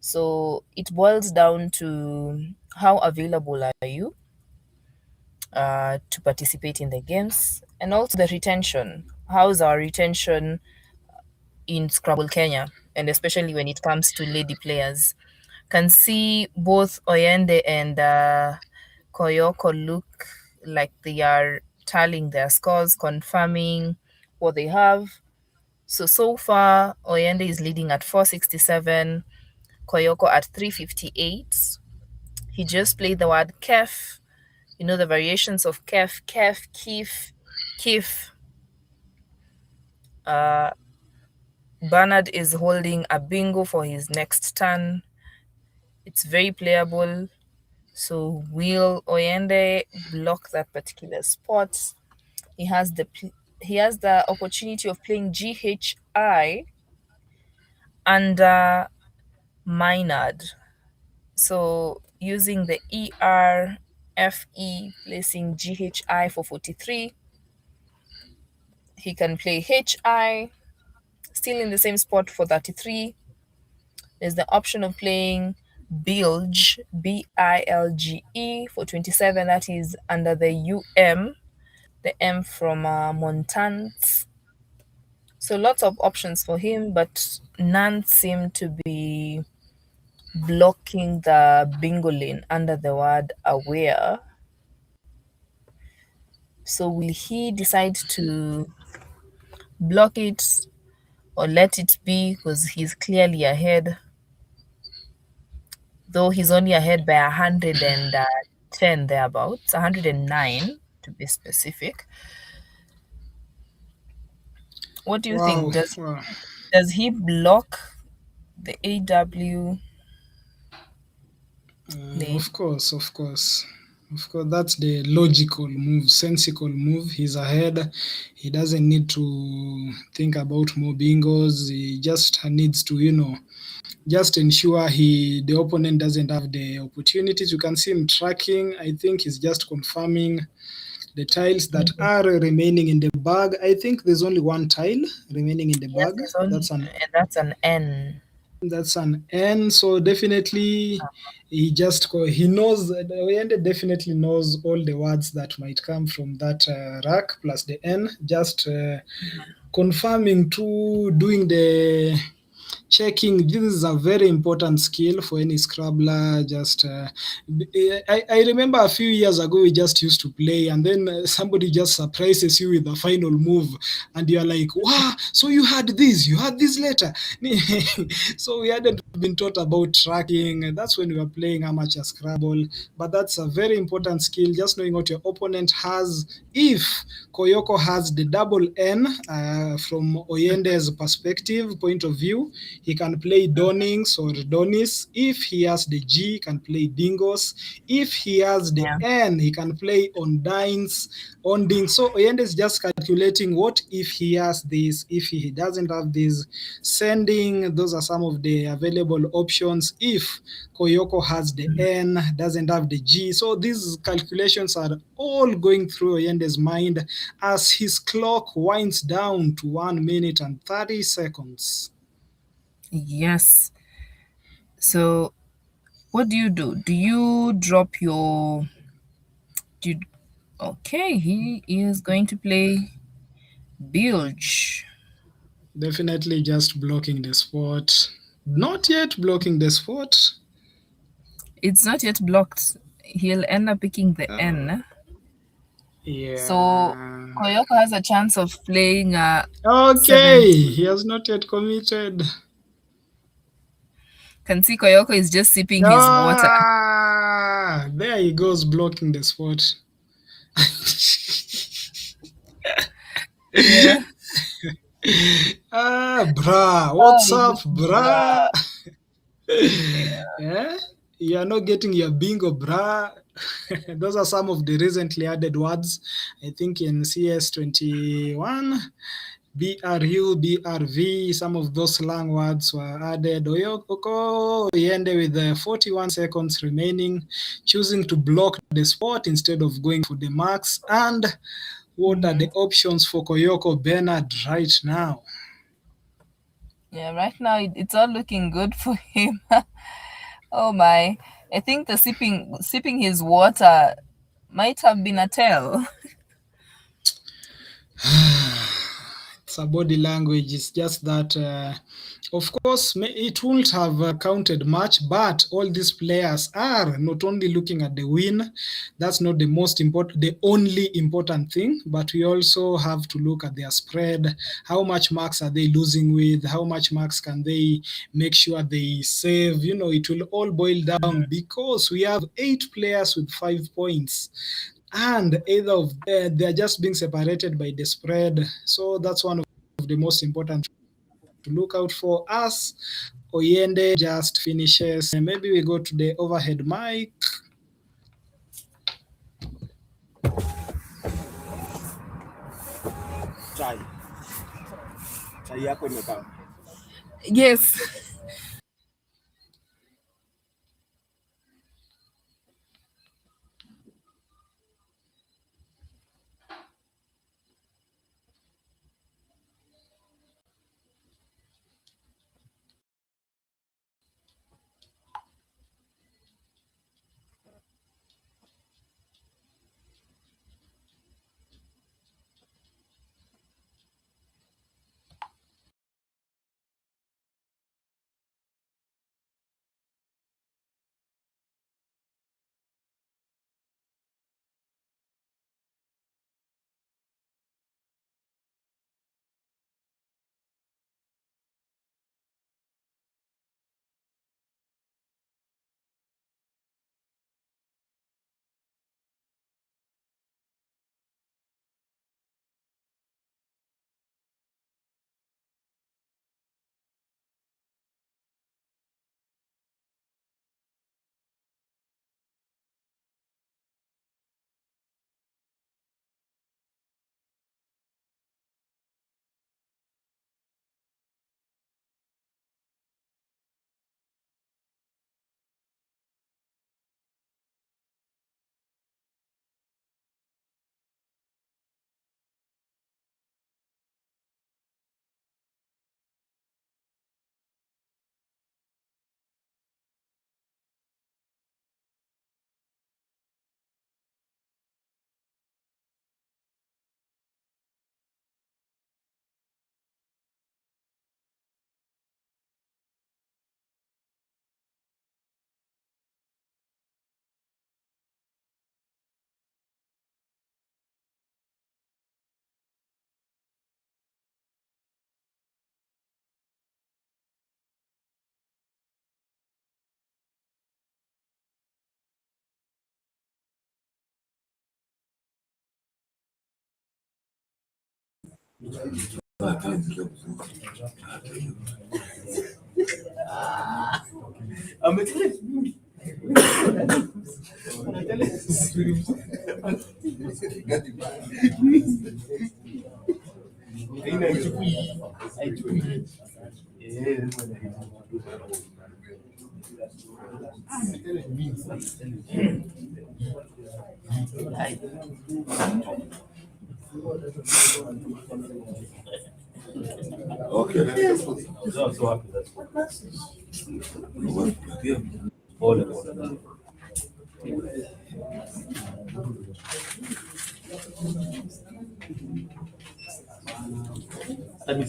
So it boils down to how available are you to participate in the games, and also the retention. How's our retention in Scrabble Kenya, and especially when it comes to lady players? Can see both Oyende and Koyoko look like they are tallying their scores, confirming what they have. So far, Oyende is leading at 467, Koyoko at 358. He just played the word kef, the variations of kef, kif, kif. Bernard is holding a bingo for his next turn. It's very playable. So will Oyende block that particular spot? He has the opportunity of playing GHI under Maynard. So using the ERFE, placing GHI for 43. He can play HI, still in the same spot for 33. There's the option of playing bilge, Bilge, for 27. That is under the UM, the M from Montans. So lots of options for him, but none seem to be blocking the bingo lane under the word aware. So will he decide to block it or let it be, because he's clearly ahead, though he's only ahead by 110 thereabouts, 109 to be specific. What do you Wow. think? Does Wow. does he block the AW lane? Of course, of course. Of course, that's the logical move, sensical move. He's ahead. He doesn't need to think about more bingos. He just needs to, just ensure the opponent doesn't have the opportunities. You can see him tracking. I think he's just confirming the tiles that Mhm. are remaining in the bag. I think there's only one tile remaining in the Yes, bag. there's only, and that's an N. That's an N. So definitely, he knows. Oyende definitely knows all the words that might come from that rack plus the N. Just confirming to doing the checking. This is a very important skill for any scrabbler. Just I remember a few years ago we just used to play, and then somebody just surprises you with the final move, and you're like, wow, so you had this later. So we hadn't been taught about tracking. That's when we were playing amateur Scrabble. But that's a very important skill, just knowing what your opponent has. If Koyoko has the double N, from Oyende's perspective, point of view, he can play Donings or Donis. If he has the G, he can play Dingos. If he has the Yeah. N, he can play Ondines, Onding. So Oyende is just calculating what if he has this, if he doesn't have this, sending. Those are some of the available options. If Koyoko has the N, doesn't have the G. So these calculations are all going through Oyende's mind as his clock winds down to 1 minute and 30 seconds. Yes. So what do you do? Do you drop your do you, okay, he is going to play bilge. Definitely just blocking the spot. Not yet blocking the spot. It's not yet blocked. He'll end up picking the N. So Yeah. Koyoko has a chance of playing Okay. 70. He has not yet committed. Can see Koyoko is just sipping his water. There he goes blocking the spot. Yeah. Brah. Oh, What's he's up, looking bruh. brah? Yeah. Yeah, you are not getting your bingo, brah. Those are some of the recently added words. I think in CS21, BRU, BRV, some of those slang words were added. Oyoko Yende with 41 seconds remaining, choosing to block the spot instead of going for the marks. And what are the options for Koyoko Bernard right now? Yeah, right now it's all looking good for him. Oh my. I think the sipping his water might have been a tell. It's a body language. It's just that, of course, it won't have counted much, but all these players are not only looking at the win. That's not the most important, the only important thing, but we also have to look at their spread. How much marks are they losing with? How much marks can they make sure they save? It will all boil down because we have 8 players with 5 points, and either of they're just being separated by the spread. So that's one of the most important to look out for. Us, Oyende just finishes. Maybe we go to the overhead mic. Chai. Chai yako imekaa. Yes. Okay. So happy that's all. Let me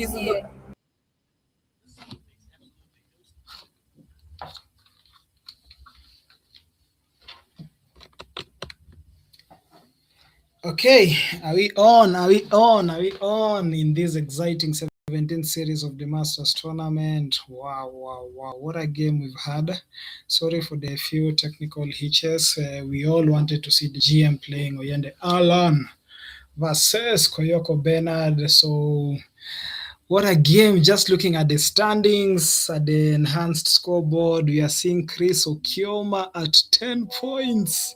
see. Okay, are we on? Are we on? Are we on in this exciting 17th series of the Masters tournament? Wow, wow, wow. What a game we've had. Sorry for the few technical hitches. We all wanted to see the GM playing Oyende Alan versus Koyoko Bernard. So, what a game. Just looking at the standings, at the enhanced scoreboard, we are seeing Chris Okioma at 10 points.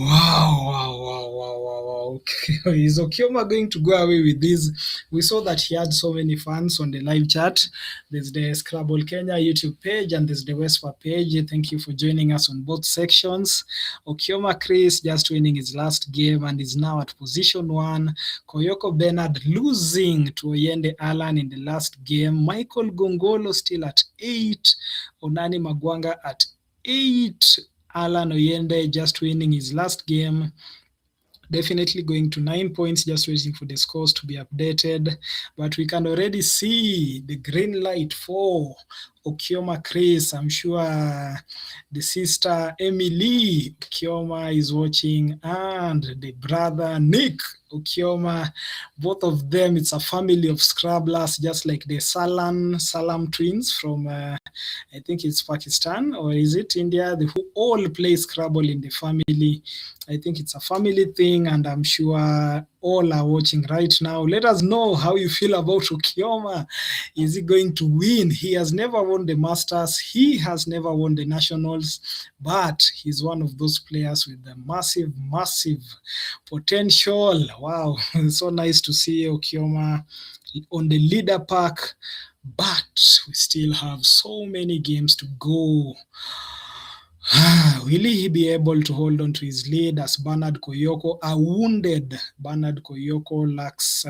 Wow, wow, wow, wow, wow, wow. Is Okioma going to go away with this? We saw that he had so many fans on the live chat. There's the Scrabble Kenya YouTube page and there's the WESPA page. Thank you for joining us on both sections. Okioma Chris just winning his last game and is now at position 1. Koyoko Bernard losing to Oyende Alan in the last game. Michael Gongolo still at 8. Onani Magwanga at 8. Alan Oyende just winning his last game. Definitely going to 9 points, just waiting for the scores to be updated. But we can already see the green light for Okioma Chris. I'm sure the sister Emily Okioma is watching and the brother Nick Okioma. Both of them, it's a family of Scrabblers, just like the Salam twins from, I think it's Pakistan, or is it India, who all play Scrabble in the family. I think it's a family thing, and I'm sure all are watching right now. Let us know how you feel about Okioma. Is he going to win? He has never won the Masters. He has never won the Nationals, but he's one of those players with the massive, massive potential. Wow, it's so nice to see Okioma on the leader pack, but we still have so many games to go. Will he be able to hold on to his lead as Bernard Koyoko, a wounded Bernard Koyoko, lacks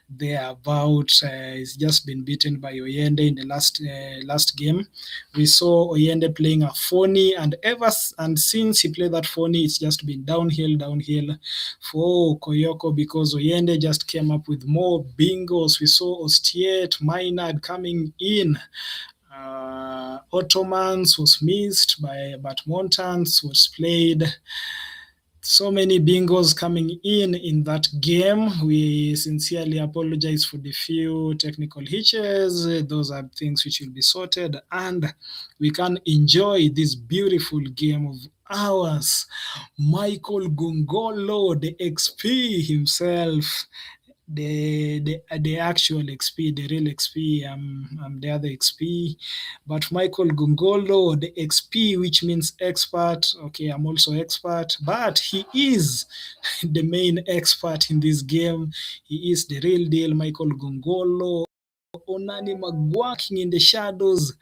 thereabout? He's just been beaten by Oyende in the last game. We saw Oyende playing a phony, and since he played that phony, it's just been downhill for Koyoko because Oyende just came up with more bingos. We saw Ostiet, Maynard coming in. Ottomans was missed but Montans was played. So many bingos coming in that game. We sincerely apologize for the few technical hitches. Those are things which will be sorted and we can enjoy this beautiful game of ours. Michael Gongolo, the XP himself, the actual XP, the real XP. I'm the other XP, but Michael Gongolo, the XP, which means expert. Okay, I'm also expert, but he is the main expert in this game. He is the real deal, Michael Gongolo. Onani Magwaki in the shadows.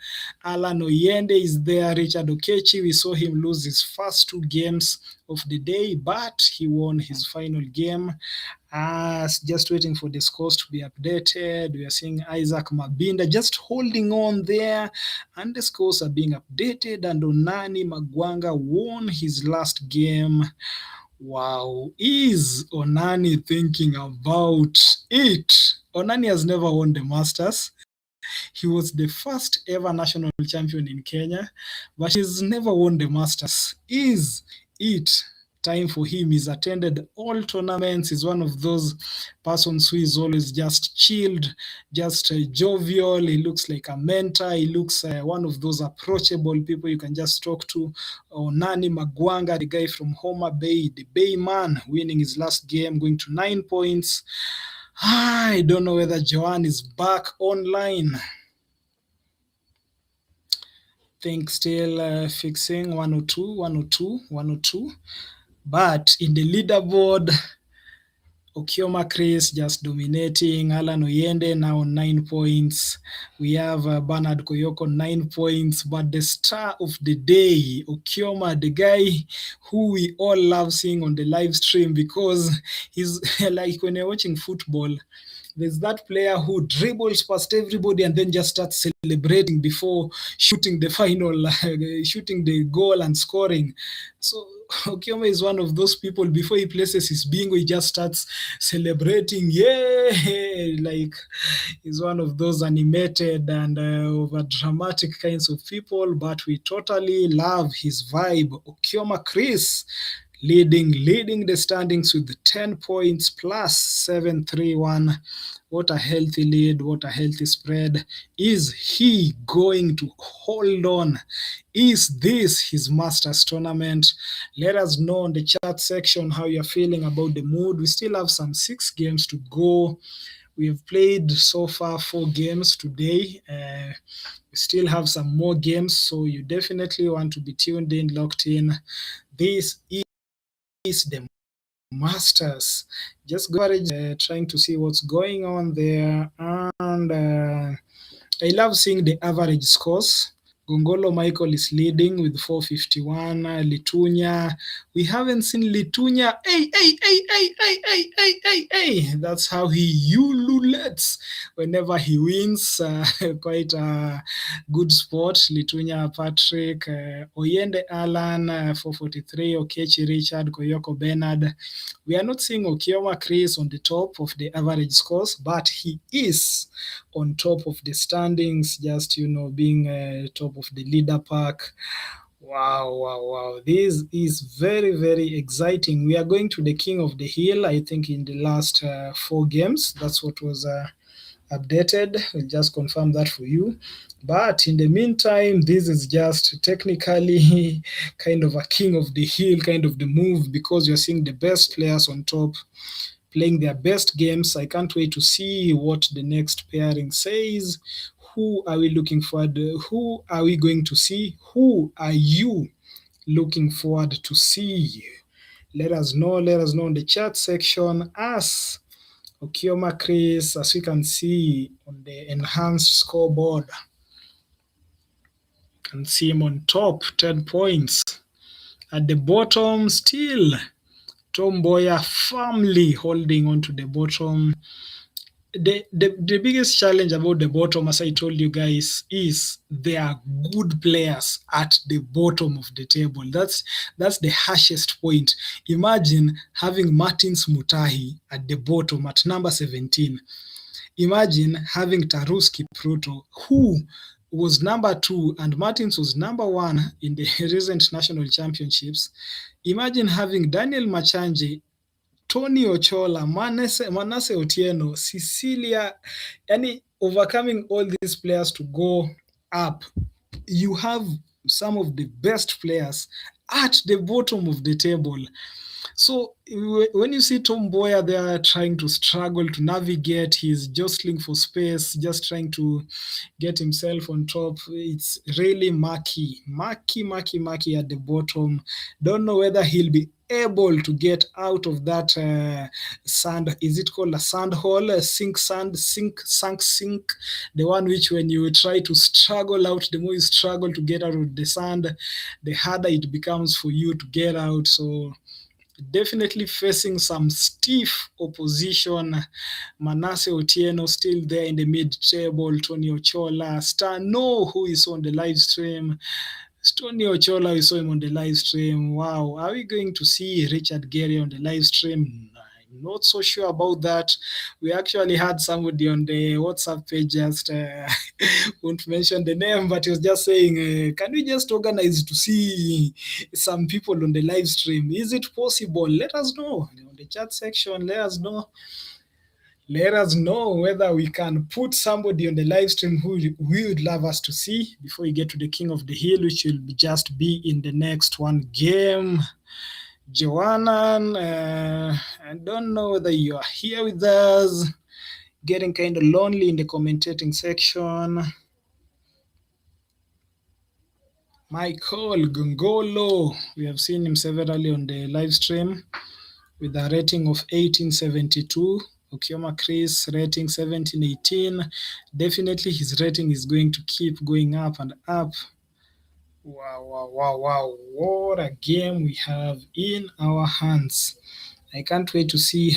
Alan Oyende is there. Richard Okechi, we saw him lose his first 2 games of the day, but he won his final game. Just waiting for the scores to be updated. We are seeing Isaac Mabinda just holding on there, and the scores are being updated. And Onani Magwanga won his last game. Wow, is Onani thinking about it? Onani has never won the Masters. He was the first ever national champion in Kenya, but he's never won the Masters. Is it time for him? He's attended all tournaments. He's one of those persons who is always just chilled, just jovial. He looks like a mentor. He looks one of those approachable people you can just talk to. Nani Magwanga, the guy from Homa Bay, the Bay man, winning his last game, going to 9 points. I don't know whether Joanne is back online. Think still fixing 102, 102, 102. But in the leaderboard, Okioma Chris just dominating. Alan Oyende now on 9 points. We have Bernard Koyoko 9 points. But the star of the day, Okioma, the guy who we all love seeing on the live stream, because he's like when you're watching football, there's that player who dribbles past everybody and then just starts celebrating before shooting the final, shooting the goal and scoring. So Okioma is one of those people. Before he places his bingo, he just starts celebrating. Yeah, like he's one of those animated and over dramatic kinds of people. But we totally love his vibe. Okioma Chris leading the standings with 10 points plus 7-3-1. What a healthy lead, what a healthy spread. Is he going to hold on? Is this his Masters tournament? Let us know in the chat section how you're feeling about the mood. We still have some 6 games to go. We have played so far 4 games today. We still have some more games, so you definitely want to be tuned in, locked in. This is the Masters. Just go trying to see what's going on there. And I love seeing the average scores. Gongolo Michael is leading with 451. Litunya, we haven't seen Litunya. Hey. That's how he ululates whenever he wins. Quite a good sport. Litunya Patrick, Oyende Alan, 443. Okechi Richard, Koyoko Bernard. We are not seeing Okioma Chris on the top of the average scores, but he is on top of the standings, just, being top of the leader pack. Wow. This is very, very exciting. We are going to the King of the Hill, I think, in the last 4 games. That's what was updated. We'll just confirm that for you. But in the meantime, this is just technically kind of a King of the Hill kind of the move, because you're seeing the best players on top playing their best games. I can't wait to see what the next pairing says. Who are we looking forward? Who are we going to see? Who are you looking forward to see? Let us know in the chat section. As Okioma Chris, as we can see on the enhanced scoreboard, you can see him on top, 10 points. At the bottom, still Tom Boya firmly holding on to the bottom. The biggest challenge about the bottom, as I told you guys, is there are good players at the bottom of the table. That's the harshest point. Imagine having Martins Mutahi at the bottom at number 17. Imagine having Taruski Pruto, who was number 2 and Martins was number 1 in the recent national championships. Imagine having Daniel Machanji, Tony Ochola, Manasseh Otieno, Cecilia, overcoming all these players to go up. You have some of the best players at the bottom of the table. So when you see Tom Boya there trying to struggle to navigate, he's jostling for space, just trying to get himself on top. It's really murky at the bottom. Don't know whether he'll be able to get out of that sand. Is it called a sand hole? Sink, the one which when you try to struggle out, the more you struggle to get out of the sand, the harder it becomes for you to get out. So definitely facing some stiff opposition. Manasseh Otieno still there in the mid-table. Tony Ochola, Stano, who is on the live stream. Tony Ochola, we saw him on the live stream. Wow, are we going to see Richard Gary on the live stream? I'm not so sure about that. We actually had somebody on the WhatsApp page just won't mention the name, but he was just saying, can we just organize to see some people on the live stream? Is it possible? Let us know on the chat section. Let us know. Let us know whether we can put somebody on the live stream who we would love us to see before we get to the King of the Hill, which will just be in the next one game. Joanna, I don't know whether you are here with us. Getting kind of lonely in the commentating section. Michael Gongolo, we have seen him severally on the live stream with a rating of 1872. Okioma Chris rating 1718. Definitely his rating is going to keep going up and up. Wow. What a game we have in our hands. I can't wait to see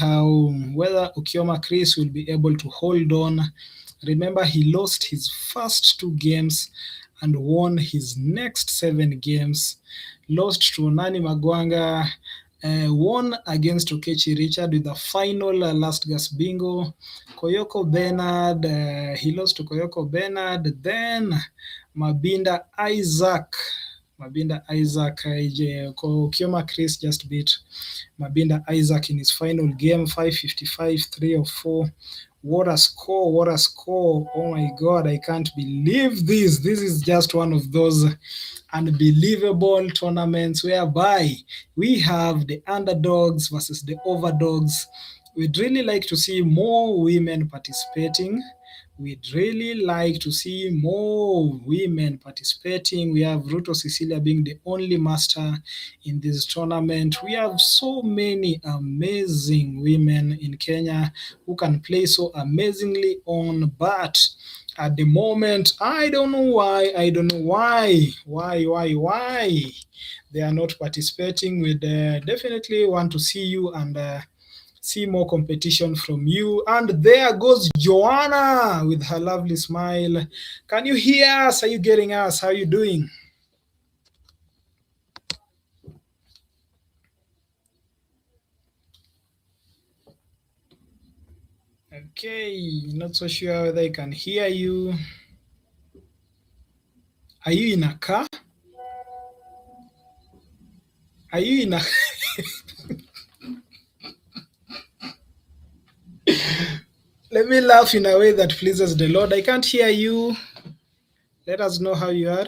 whether Okioma Chris will be able to hold on. Remember, he lost his first 2 games and won his next 7 games. Lost to Nani Magwanga, won against Okechi Richard with the final last gas bingo. Koyoko Bernard, he lost to Koyoko Bernard. Then Mabinda Isaac, Okioma Chris just beat Mabinda Isaac in his final game, 555, 304. What a score. Oh my God, I can't believe this. This is just one of those unbelievable tournaments whereby we have the underdogs versus the overdogs. We'd really like to see more women participating. We'd really like to see more women participating. We have Ruto Cecilia being the only master in this tournament. We have so many amazing women in Kenya who can play so amazingly on, but at the moment, I don't know why. Why they are not participating. We'd definitely want to see you and see more competition from you. And there goes Joanna with her lovely smile. Can you hear us? Are you getting us? How are you doing? Okay, not so sure whether I can hear you. Are you in a car? Are you in a... Let me laugh in a way that pleases the Lord. I can't hear you. Let us know how you are.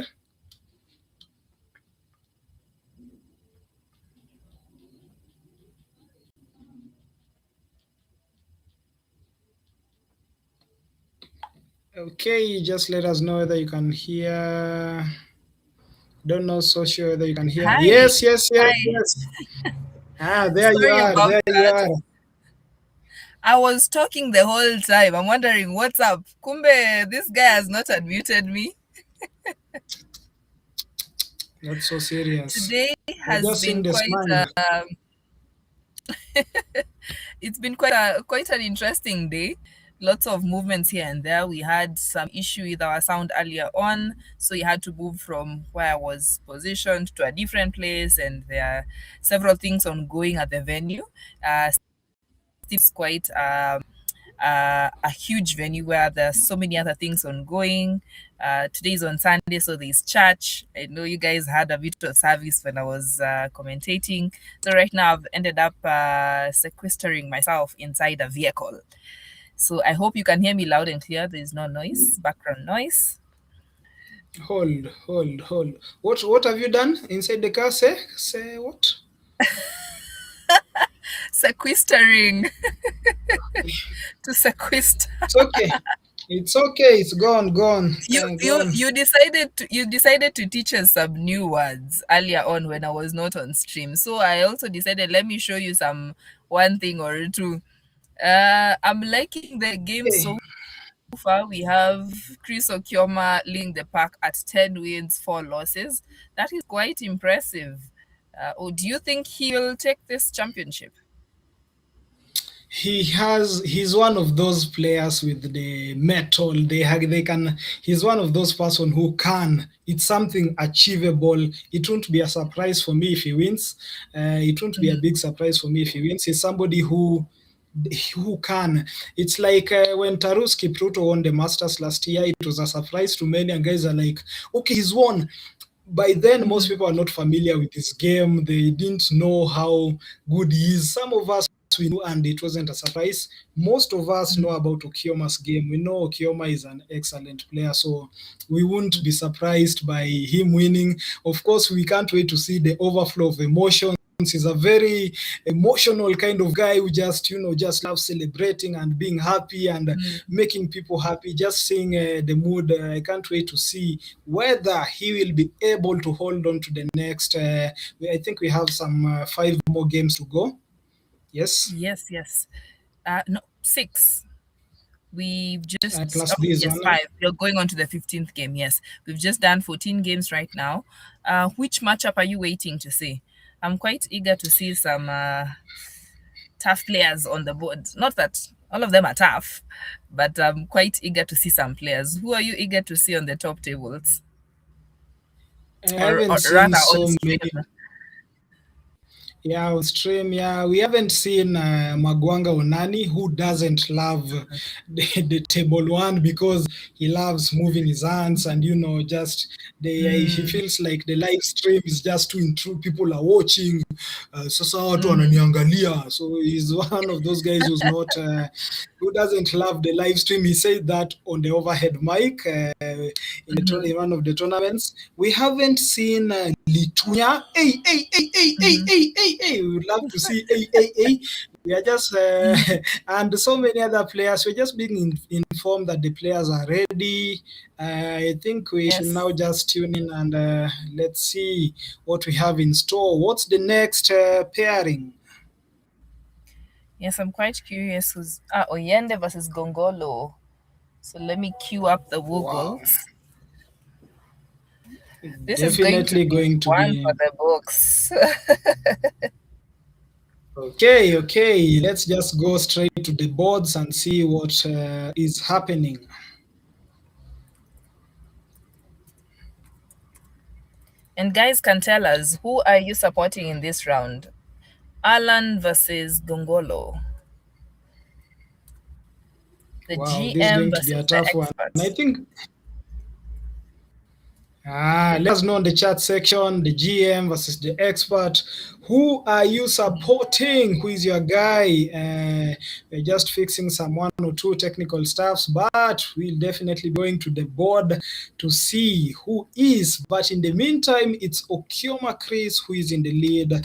Okay, just let us know whether you can hear. Don't know so sure whether you can hear. Hi. Yes. Hi. There you Sorry are. about There you that. are. I was talking the whole time. I'm wondering what's up. Kumbe, this guy has not unmuted me. Not so serious. Today We're has just seeing been the smile. It's been quite an interesting day. Lots of movements here and there. We had some issue with our sound earlier on, so you had to move from where I was positioned to a different place, and there are several things ongoing at the venue. It's quite a huge venue where there's so many other things ongoing. Today is on Sunday, so there's church. I know you guys had a bit of service when I was commentating. So right now I've ended up sequestering myself inside a vehicle. So I hope you can hear me loud and clear. There's no noise, background noise. Hold. What have you done inside the car? Say what? Sequestering. To sequester. It's okay. It's gone. You decided to teach us some new words earlier on when I was not on stream. So I also decided, let me show you one thing or two. I'm liking the game so far. We have Chris Okioma leading the pack at 10 wins, 4 losses. That is quite impressive. Do you think he will take this championship? he's one of those players with the metal. They can, he's one of those person who can, it's something achievable. It won't be a surprise for me if he wins. It won't be a big surprise for me if he wins. He's somebody who can. It's like when Tarus Kipruto won the Masters last year, it was a surprise to many, and guys are like, okay, he's won. By then, most people are not familiar with this game. They didn't know how good he is. Some of us we knew, and it wasn't a surprise. Most of us know about Okioma's game. We know Okioma is an excellent player, so we wouldn't be surprised by him winning. Of course, we can't wait to see the overflow of emotions. He's a very emotional kind of guy who just, just loves celebrating and being happy and making people happy. Just seeing the mood. I can't wait to see whether he will be able to hold on to the next. I think we have some 5 more games to go. Yes, Yes, yes. No, 6. We've just, plus oh, this yes, one. 5. You're going on to the 15th game. Yes, we've just done 14 games right now. Which matchup are you waiting to see? I'm quite eager to see some tough players on the board. Not that all of them are tough, but I'm quite eager to see some players. Who are you eager to see on the top tables, I or haven't seen rather on so stream? many. Yeah, on stream. Yeah, we haven't seen Magwanga Onani, who doesn't love the table one because he loves moving his hands and just he feels like the live stream is just too intrude. People are watching. Sasa watu wananiangalia. So he's one of those guys who's not who doesn't love the live stream. He said that on the overhead mic in one of the tournaments. We haven't seen Litunya. Hey. We would love to see hey. We are just and so many other players. We're just being informed that the players are ready. I think we should Yes. now just tune in and let's see what we have in store. What's the next pairing? Yes, I'm quite curious who's Oyende versus Gongolo. So let me queue up the Wow, Woogles. This is going to definitely be going to one for be. the books. Okay. Let's just go straight to the boards and see what is happening. And guys can tell us, who are you supporting in this round? Alan versus Gongolo. The Wow, this is GM going to be a versus the tough one. I expert. think let us know in the chat section, the GM versus the expert. Who are you supporting? Who is your guy? We're just fixing some 1 or 2 technical stuffs, but we'll definitely be going to the board to see who is. But in the meantime, it's Okioma Chris who is in the lead.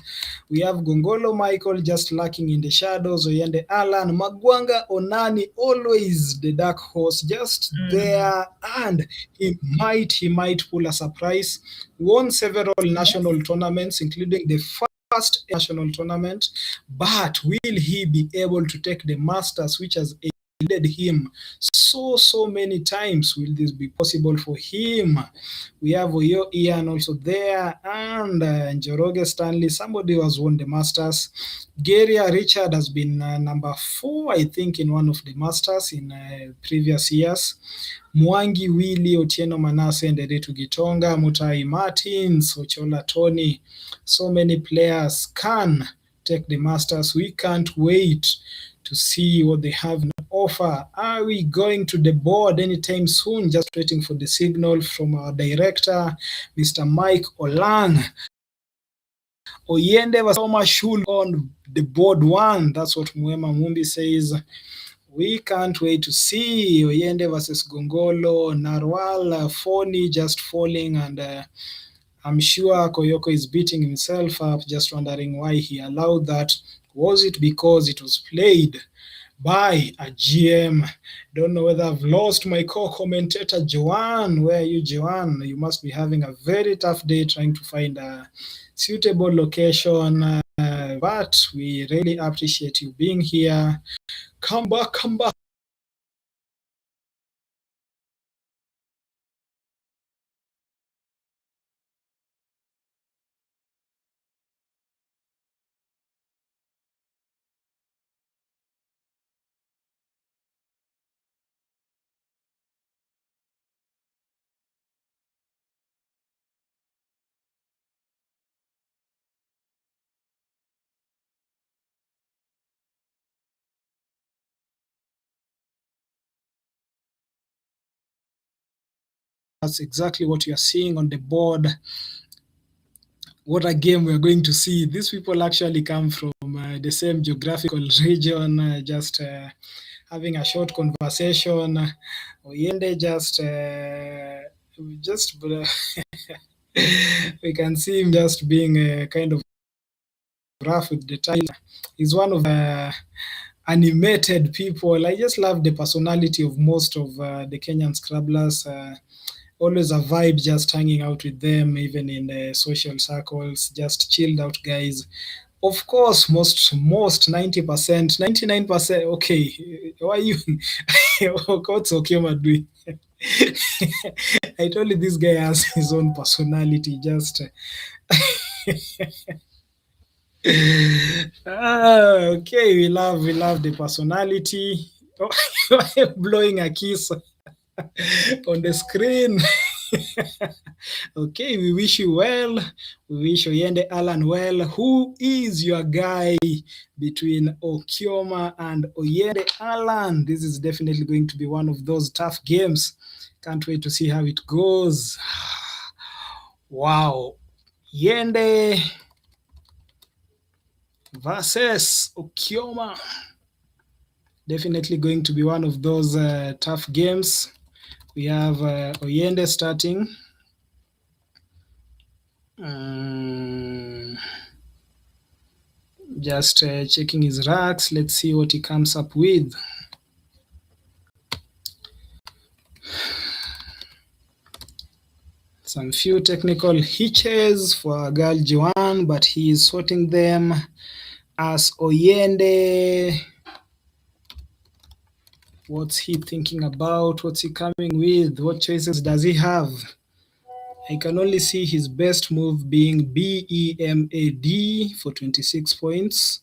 We have Gongolo Michael just lurking in the shadows. Oyende Alan, Magwanga Onani, always the dark horse, just there, and he might pull a surprise. Won several national tournaments, including the first national tournament, but will he be able to take the Masters, which has eluded him so many times? Will this be possible for him? We have Oyo Ian also there, and Njoroge Stanley, somebody who has won the Masters. Geria Richard has been number 4, I think, in one of the Masters in previous years. Mwangi Willie, Otieno Manase, Nderetu Gitonga, Mutai Martins, Ochola Tony. So many players can take the Masters. We can't wait to see what they have in offer. Are we going to the board anytime soon? Just waiting for the signal from our director, Mr. Mike Olang. Oyende Wasoma Shul on the board 1. That's what Mwema Mumbi says. We can't wait to see Oyende versus Gongolo, Narwal, Foni just falling, and I'm sure Koyoko is beating himself up, just wondering why he allowed that. Was it because it was played by a GM? Don't know whether I've lost my co-commentator, Joanne. Where are you, Joanne? You must be having a very tough day trying to find a suitable location, but we really appreciate you being here. Come back. That's exactly what you are seeing on the board. What a game we're going to see. These people actually come from the same geographical region, just having a short conversation. Oyende just we can see him just being kind of rough with the tile. He's one of animated people. I just love the personality of most of the Kenyan Scrabblers. Always a vibe just hanging out with them, even in the social circles, just chilled out guys. Of course, most 90%, 99%. Okay, why are you? What's Okioma doing? I told you this guy has his own personality. Just okay, we love the personality. Blowing a kiss on the screen. Okay, we wish you well. We wish Oyende Alan well. Who is your guy between Okioma and Oyende Alan? This is definitely going to be one of those tough games. Can't wait to see how it goes. Wow. Yende versus Okioma. Definitely going to be one of those tough games. We have Oyende starting. Just checking his racks. Let's see what he comes up with. Some few technical hitches for Gal Juan, but he is sorting them as Oyende. What's he thinking about? What's he coming with? What choices does he have? I can only see his best move being BEMAD for 26 points.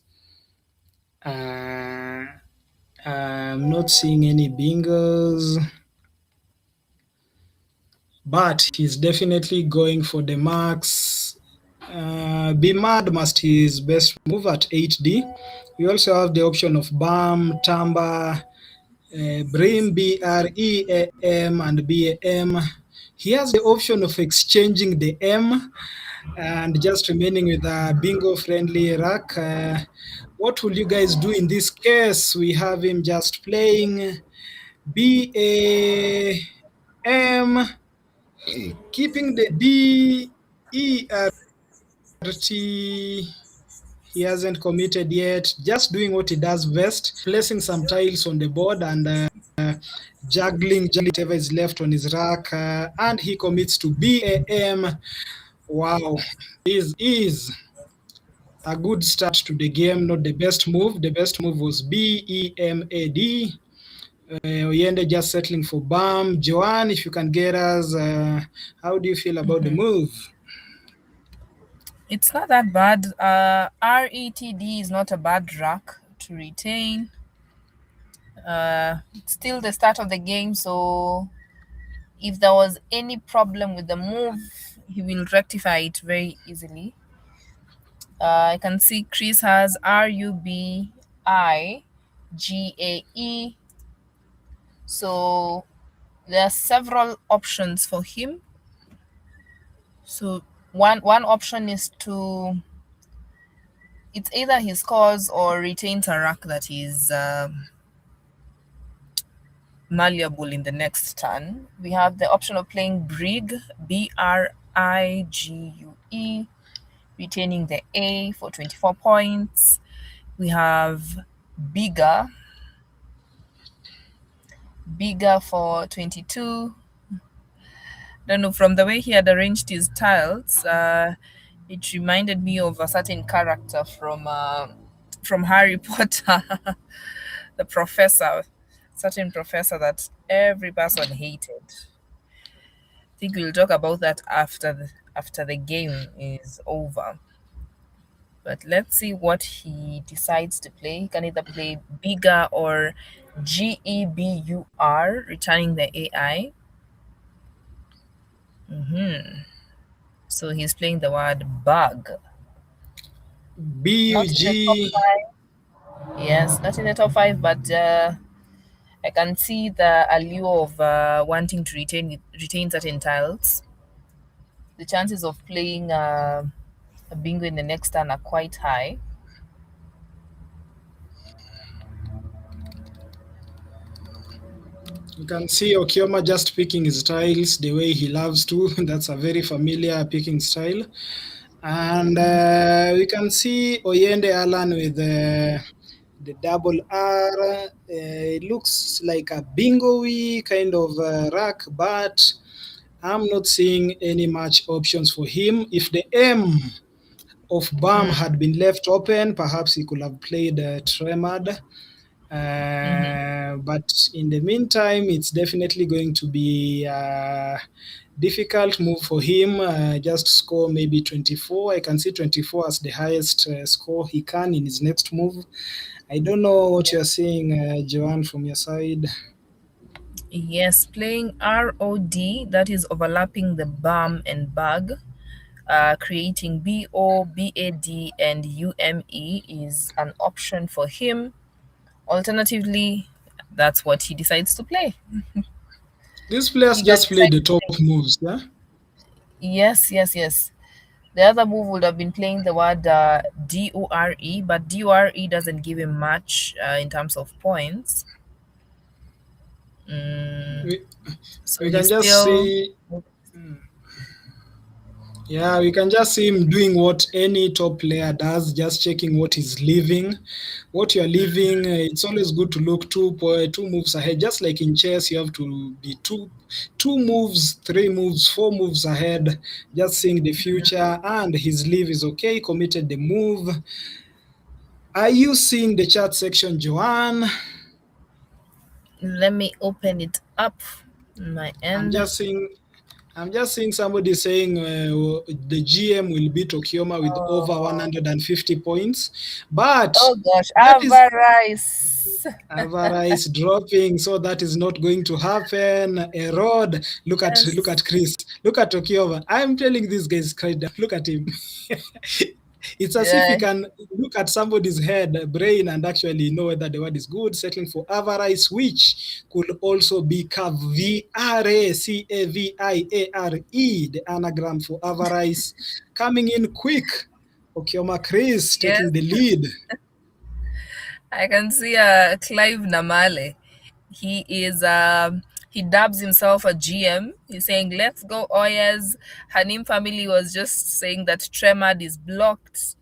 I'm not seeing any bingos, but he's definitely going for the max. BMAD must his best move at 8D. We also have the option of BAM, Tamba, BREAM, BREAM, and BAM. He has the option of exchanging the M and just remaining with a bingo-friendly rack. What will you guys do in this case? We have him just playing BAM, keeping the DERT. He hasn't committed yet, just doing what he does best, placing some tiles on the board and juggling whatever is left on his rack, and he commits to BAM. Wow, this is a good start to the game, not the best move. The best move was BEMAD. Oyende just settling for BAM. Joanne, if you can get us, how do you feel about the move? It's not that bad. RETD is not a bad rack to retain. It's still the start of the game, so if there was any problem with the move, he will rectify it very easily. I can see Chris has RUBIGAE, so there are several options for him. So one option is to, it's either he scores or retains a rack that is malleable in the next turn. We have the option of playing Brig, BRIGUE, retaining the A for 24 points. We have Bigger for 22. Don't know, from the way he had arranged his tiles, it reminded me of a certain character from Harry Potter, the professor, certain professor that every person hated. I think we'll talk about that after the game is over. But let's see what he decides to play. He can either play Bigger or GEBUR, returning the AI. So he's playing the word bug. BUG. Yes, not in the top 5, but I can see the allure of wanting to retain certain tiles. The chances of playing a bingo in the next turn are quite high. You can see Okioma just picking his tiles the way he loves to. That's a very familiar picking style. And we can see Oyende Alan with the double R. It looks like a bingo-y kind of rack, but I'm not seeing any much options for him. If the M of BAM had been left open, perhaps he could have played Tremad. But in the meantime, it's definitely going to be a difficult move for him. Just score maybe 24. I can see 24 as the highest score he can in his next move. I don't know what you're seeing, Joanne, from your side. Yes, playing ROD, that is overlapping the BAM and bag, creating BOBAD and UME is an option for him. Alternatively, that's what he decides to play. These players He can just played decide the to top play. moves, yeah? Yes, yes, yes. The other move would have been playing the word DORE, but DORE doesn't give him much in terms of points. We, So we he's can just still. see. Yeah, we can just see him doing what any top player does, just checking what he's leaving. What you're leaving, it's always good to look two moves ahead. Just like in chess, you have to be two moves, 3 moves, 4 moves ahead, just seeing the future. And his leave is okay, committed the move. Are you seeing the chat section, Joanne? Let me open it up on my I'm end. just seeing I'm just seeing somebody saying the GM will beat Okioma with over Oh, 150 points, but oh gosh, that is avarice. Avara dropping, so that is not going to happen. Erod, look Yes, at Chris, look at Okioma. I'm telling these guys, look at him. It's as if he yeah, can look at somebody's head, brain, and actually know whether the word is good, settling for avarice, which could also be Cavaviare, the anagram for avarice, coming in quick. Okioma Chris yes. taking the lead. I can see Clive Namale. He dubs himself a GM. He's saying, "Let's go, Oyas." Hanim family was just saying that Tremad is blocked.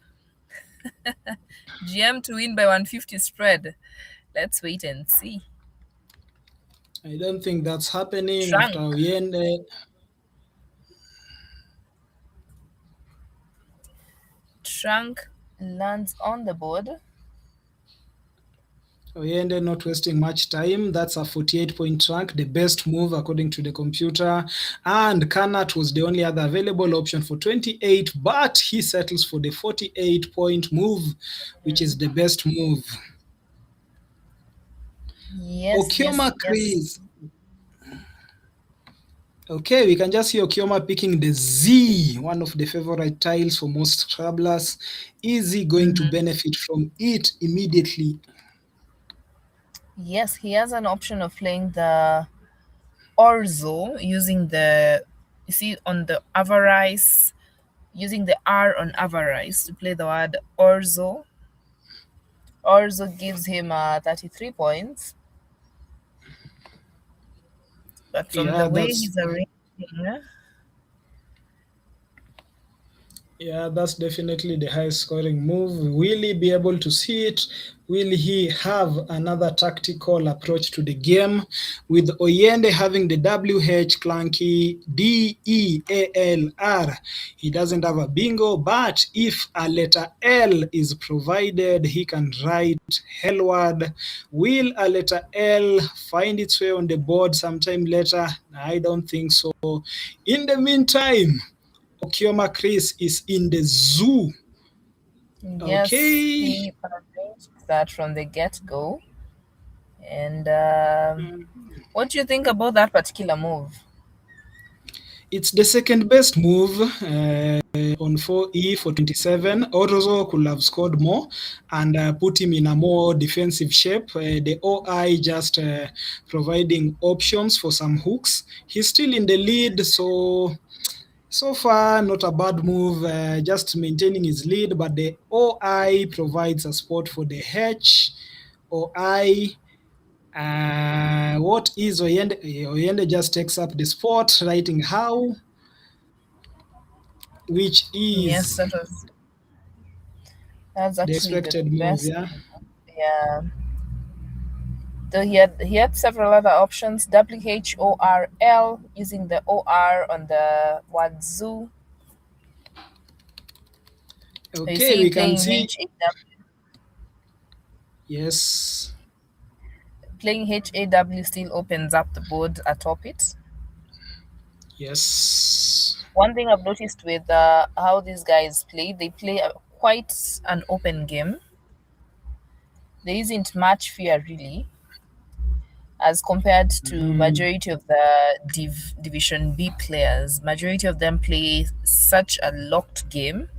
GM to win by 150 spread. Let's wait and see. I don't think that's happening after Trunk. Oyende. Trunk lands on the board. Oyende not wasting much time. That's a 48-point trunk, the best move according to the computer. And Kanat was the only other available option for 28, but he settles for the 48-point move, which is the best move. Yes, Okioma yes, yes. Chris. Okay, we can just see Okioma picking the Z, one of the favorite tiles for most Scrabblers. Is he going to benefit from it immediately? Yes, he has an option of playing the orzo using the, you see, on the avarice, using the R on avarice to play the word orzo. Orzo gives him 33 points. But from the Yeah, way that's he's arranging, Yeah, that's definitely the highest scoring move. Will he be able to see it? Will he have another tactical approach to the game? With Oyende having the WH clunky DEALR, he doesn't have a bingo, but if a letter L is provided, he can write Hellward. Will a letter L find its way on the board sometime later? I don't think so. In the meantime, Okioma Chris is in the zoo. yes, Okay. he arranged that from the get-go. And what do you think about that particular move? It's the second best move on 4e for 27. Orozo could have scored more and put him in a more defensive shape. The OI just providing options for some hooks. He's still in the lead, so far not a bad move, just maintaining his lead, but the OI provides a spot for the H. OI, what is Oyende? Oyende just takes up the spot, writing how, which Yes, is that's the actually the expected move, best. yeah. Yeah. Though he had several other options. WHORL, using the OR on the word zoo. So you Okay, see we can playing see, HAW. yes, Playing HAW still opens up the board atop it. yes. One thing I've noticed with how these guys play, they play quite an open game. There isn't much fear really, as compared to Mhm. majority of the Division B players. Majority of them play such a locked game.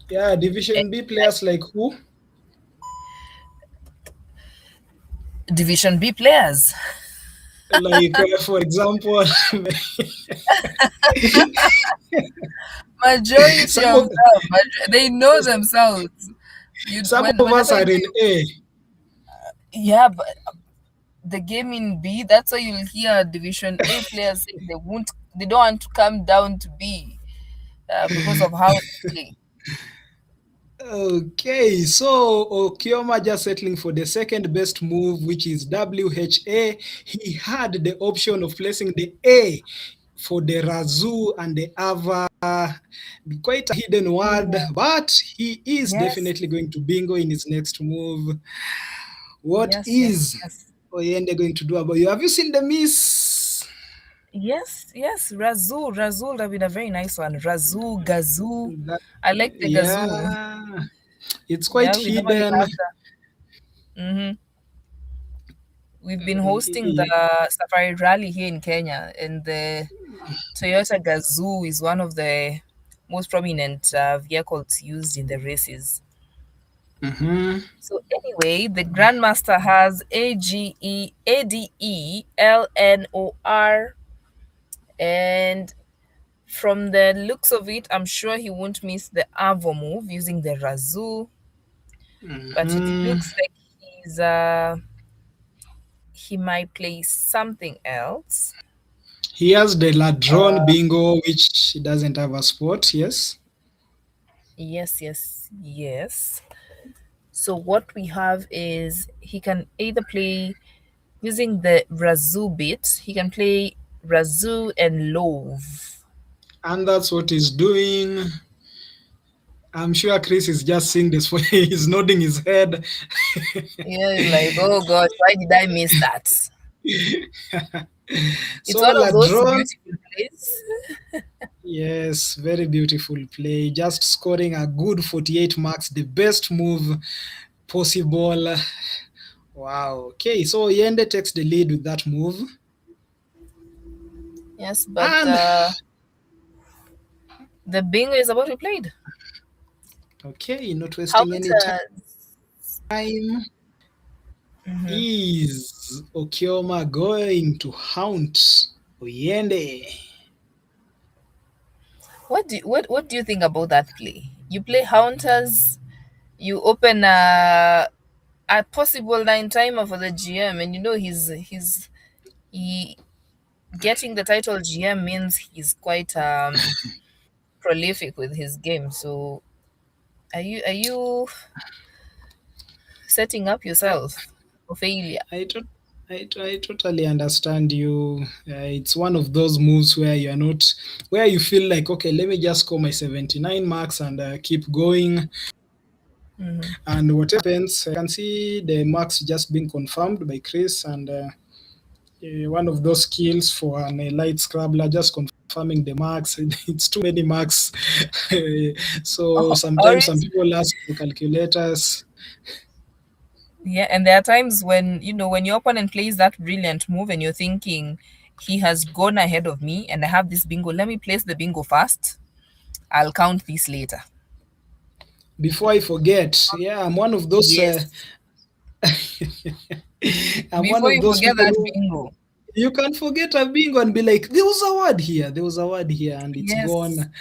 Yeah, Eh, Division B like players like who? Division B players, Like, for example, majority some of of them, they know themselves. You some of us whenever are in you, A. yeah, but the game in B, that's why you'll hear Division A players saying they don't want to come down to B, because of how they play. Okay, so Okioma just settling for the second best move, which is WHA. He had the option of placing the A for the Razoo and the Ava. Quite a hidden word, Ooh, but he is yes, definitely going to bingo in his next move. What yes, yes, is yes. Oyende going to do about you? Have you seen the miss? Yes, yes, Razoo would have been a very nice one. Razoo, Gazoo. That, I like the Gazoo. yeah, it's quite Yeah, we normally hidden. have that. Hmm. We've been hosting Uh, the Safari Rally here in Kenya, and the Toyota Gazoo is one of the most prominent vehicles used in the races. mhm. So anyway, the Grandmaster has ADELNOR, and from the looks of it, I'm sure he won't miss the Avo move using the Razoo, but it Mhm. looks like he might play something else. He has the Ladron Uh, bingo, which doesn't have a spot. Yes. yes, yes, yes. So what we have is he can either play using the Razoo bit, he can play Razoo and Love. And that's what he's doing. I'm sure Chris is just seeing this. He's nodding his head. Yeah, it's like, oh gosh, why did I miss that? It's So one of those Ladron, beautiful plays. yes, very beautiful play. Just scoring a good 48 marks, the best move possible. Wow. Okay, so Yende takes the lead with that move. Yes, but And the bingo is about to be played. okay, not How wasting any to time. Is Okioma going to haunt Oyende? what do you think about that play? You play Hunters, you open a possible nine timer for the GM, and you know he getting the title GM means he's quite prolific with his game. So are you setting up I, yourself for failure? I, tot- I totally understand you. It's one of those moves where you're not, where you feel like, okay, let me just score my 79 marks and keep going. Hmm. And whatever happens, I can see the marks just being confirmed by Chris. And one of those skills for an elite Scrabbler, just confirming the marks. It's too many marks. So Or sometimes some people ask for calculators. yeah, and there are times when when your opponent plays that brilliant move and you're thinking, He has gone ahead of me, and I have this bingo. Let me place the bingo first. I'll count this later. Before I forget, yeah, I'm one of those. Yes. I'm one Before of you those forget people that who bingo. you can forget a bingo and be like, there was a word here, there was a word here, and it's Yes. gone.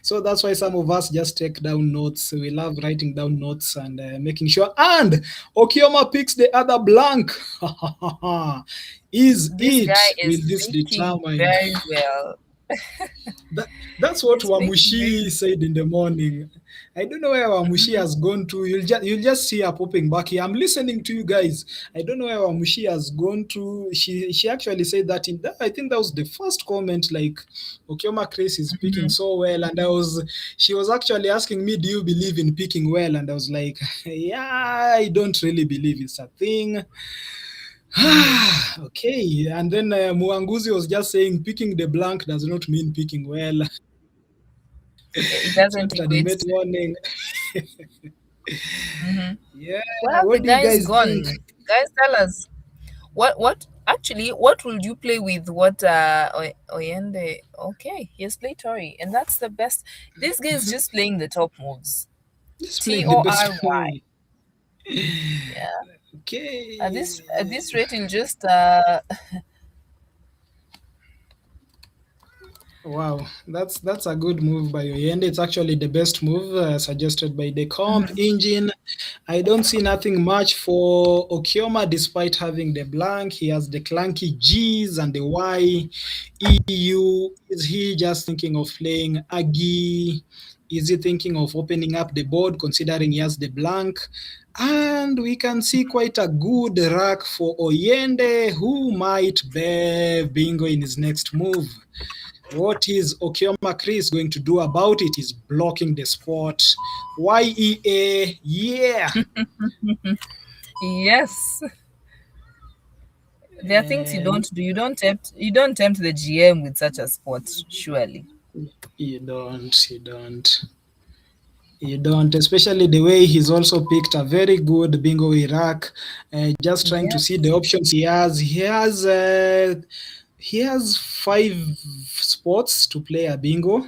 So that's why some of us just take down notes. We love writing down notes and making sure. And Okioma picks the other blank. Is This guy it? Will is this thinking determine? very well. That, that's what He's thinking very Wamushi said in the morning. I don't know where Wamushi has gone to. You'll just see her popping back here. I'm listening to you guys. I don't know where Wamushi has gone to. She actually said that in that. I think that was the first comment. Like, Okioma Chris is picking so well, and she was actually asking me, "Do you believe in picking well?" And I was like, "Yeah, I don't really believe it's a thing." Okay, and then Muanguzi was just saying picking the blank does not mean picking well. It It's doesn't not equate animate to. warning. Hmm. Yeah, Where have the what do you guys guys gone? think? Guys, tell us. What actually, what would you play with? What Oyende? Okay, he's played Tori, and that's the best. This guy is just playing the top moves. Just playing the best Tory. movie. Yeah. At this Okay. rate, he'll just Wow, that's a good move by Oyende. It's actually the best move suggested by the comp engine. I don't see nothing much for Okioma despite having the blank. He has the clunky G's and the Y. EU. Is he just thinking of playing Agi? Is he thinking of opening up the board considering he has the blank? And we can see quite a good rack for Oyende, who might bear bingo in his next move. What is Okioma Chris going to do about it? Is blocking the spot. YEA, yeah. yes. There are things you And don't do. You don't tempt the GM with such a spot, surely. you don't, you don't. You don't, especially the way he's also picked a very good bingo Iraq. Just trying to see the Yes. options he has. He has 5 spots to play a bingo.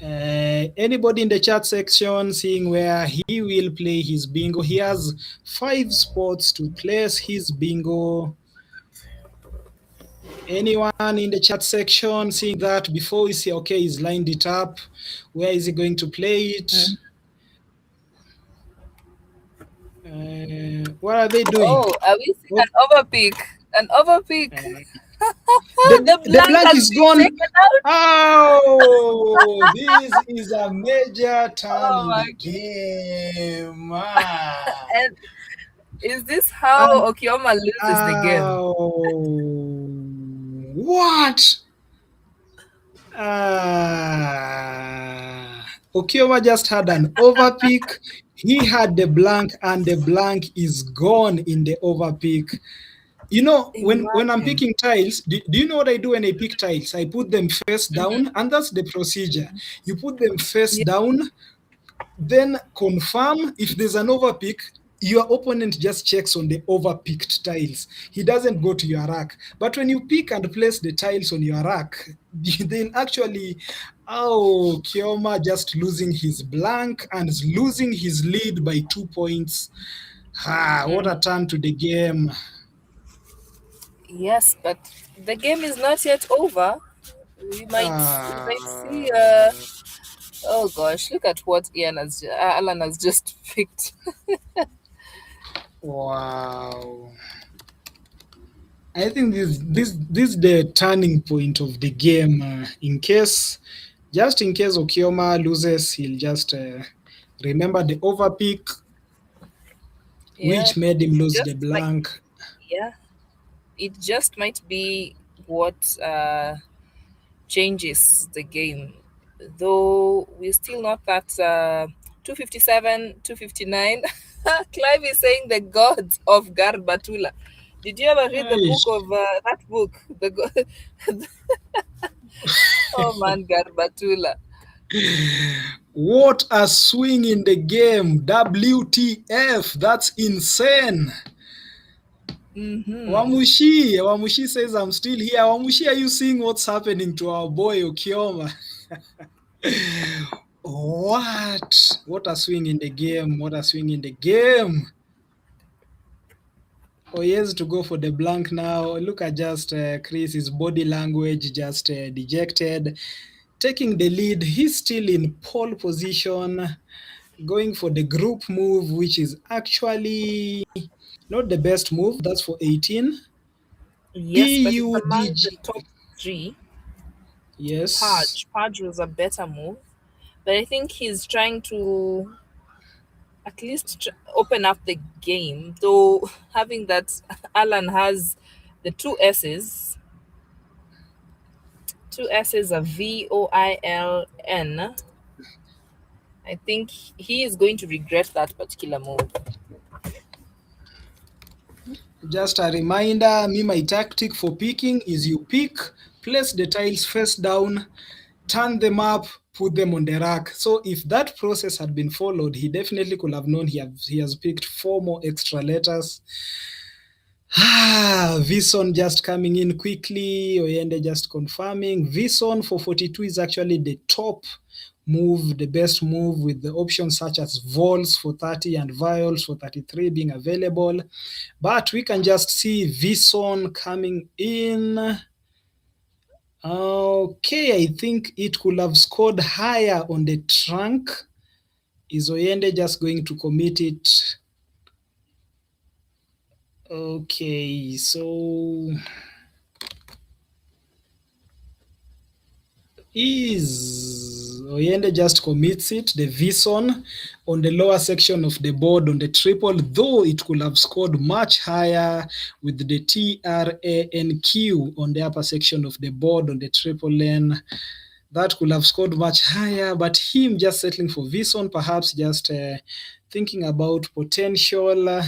Anybody in the chat section seeing where he will play his bingo? He has 5 spots to place his bingo. Anyone in the chat section seeing that before we say, okay, he's lined it up? Where is he going to play it? What are they doing? Oh, are we seeing Oh, an overpick? An overpick. the, The the blank blank has is been gone. taken out. Oh, this is a major turn Oh in my the god. game. And is this how And Okioma loses the game? what? Okioma just had an overpick. He had the blank, and the blank is gone in the overpick. You know, when I'm Imagine. picking tiles, do you know what I do when I pick tiles? I put them face down, and that's the procedure. You put them face Yeah. down, then confirm if there's an overpick. Your opponent just checks on the overpicked tiles. He doesn't go to your rack. But when you pick and place the tiles on your rack, they'll actually, Kioma just losing his blank and losing his lead by 2 points. What a turn to the game. Yes, but the game is not yet over. We might see. Ah, Oh gosh, look at what Alan has just picked. wow. I think this is the turning point of the game. Just in case Okioma loses, he'll just remember the overpick, Yeah, which made him it lose the just might. blank. Yeah, it just might be what changes the game. Though we're still not at 257, 259. Clive is saying the gods of Garbatula. Did you ever read the book Aish. of that book? Oh man, Garbatula. What a swing in the game. WTF. That's insane. Mm-hmm. Wamushi says, I'm still here. Wamushi, are you seeing what's happening to our boy Okioma? What? What a swing in the game. What a swing in the game. Oh, yes, to go for the blank now. Look at just Chris's body language, just dejected. Taking the lead, he's still in pole position, going for the group move, which is actually not the best move. That's for 18. Yes, but it's among the PUDG. top three. Yes. Pudge was a better move, but I think he's trying to at least open up the game. Though having that Alan has the two S's are VOILN. I think he is going to regret that particular move. Just a reminder, me, my tactic for picking is you pick, place the tiles face down, turn them up, put them on the rack. So if that process had been followed, he definitely could have known he has picked 4 more extra letters. Vison just coming in quickly. Oyende just confirming. Vison for 42 is actually the top move, the best move, with the options such as vols for 30 and viols for 33 being available. But we can just see Vison coming in. Okay, I think it could have scored higher on the trunk. Is Oyende just going to commit it? Okay, so is Oyende just commits it, the Vison on the lower section of the board on the triple, though it could have scored much higher with the TRANQ on the upper section of the board on the triple lane. That could have scored much higher, but him just settling for Vison, perhaps just thinking about potential.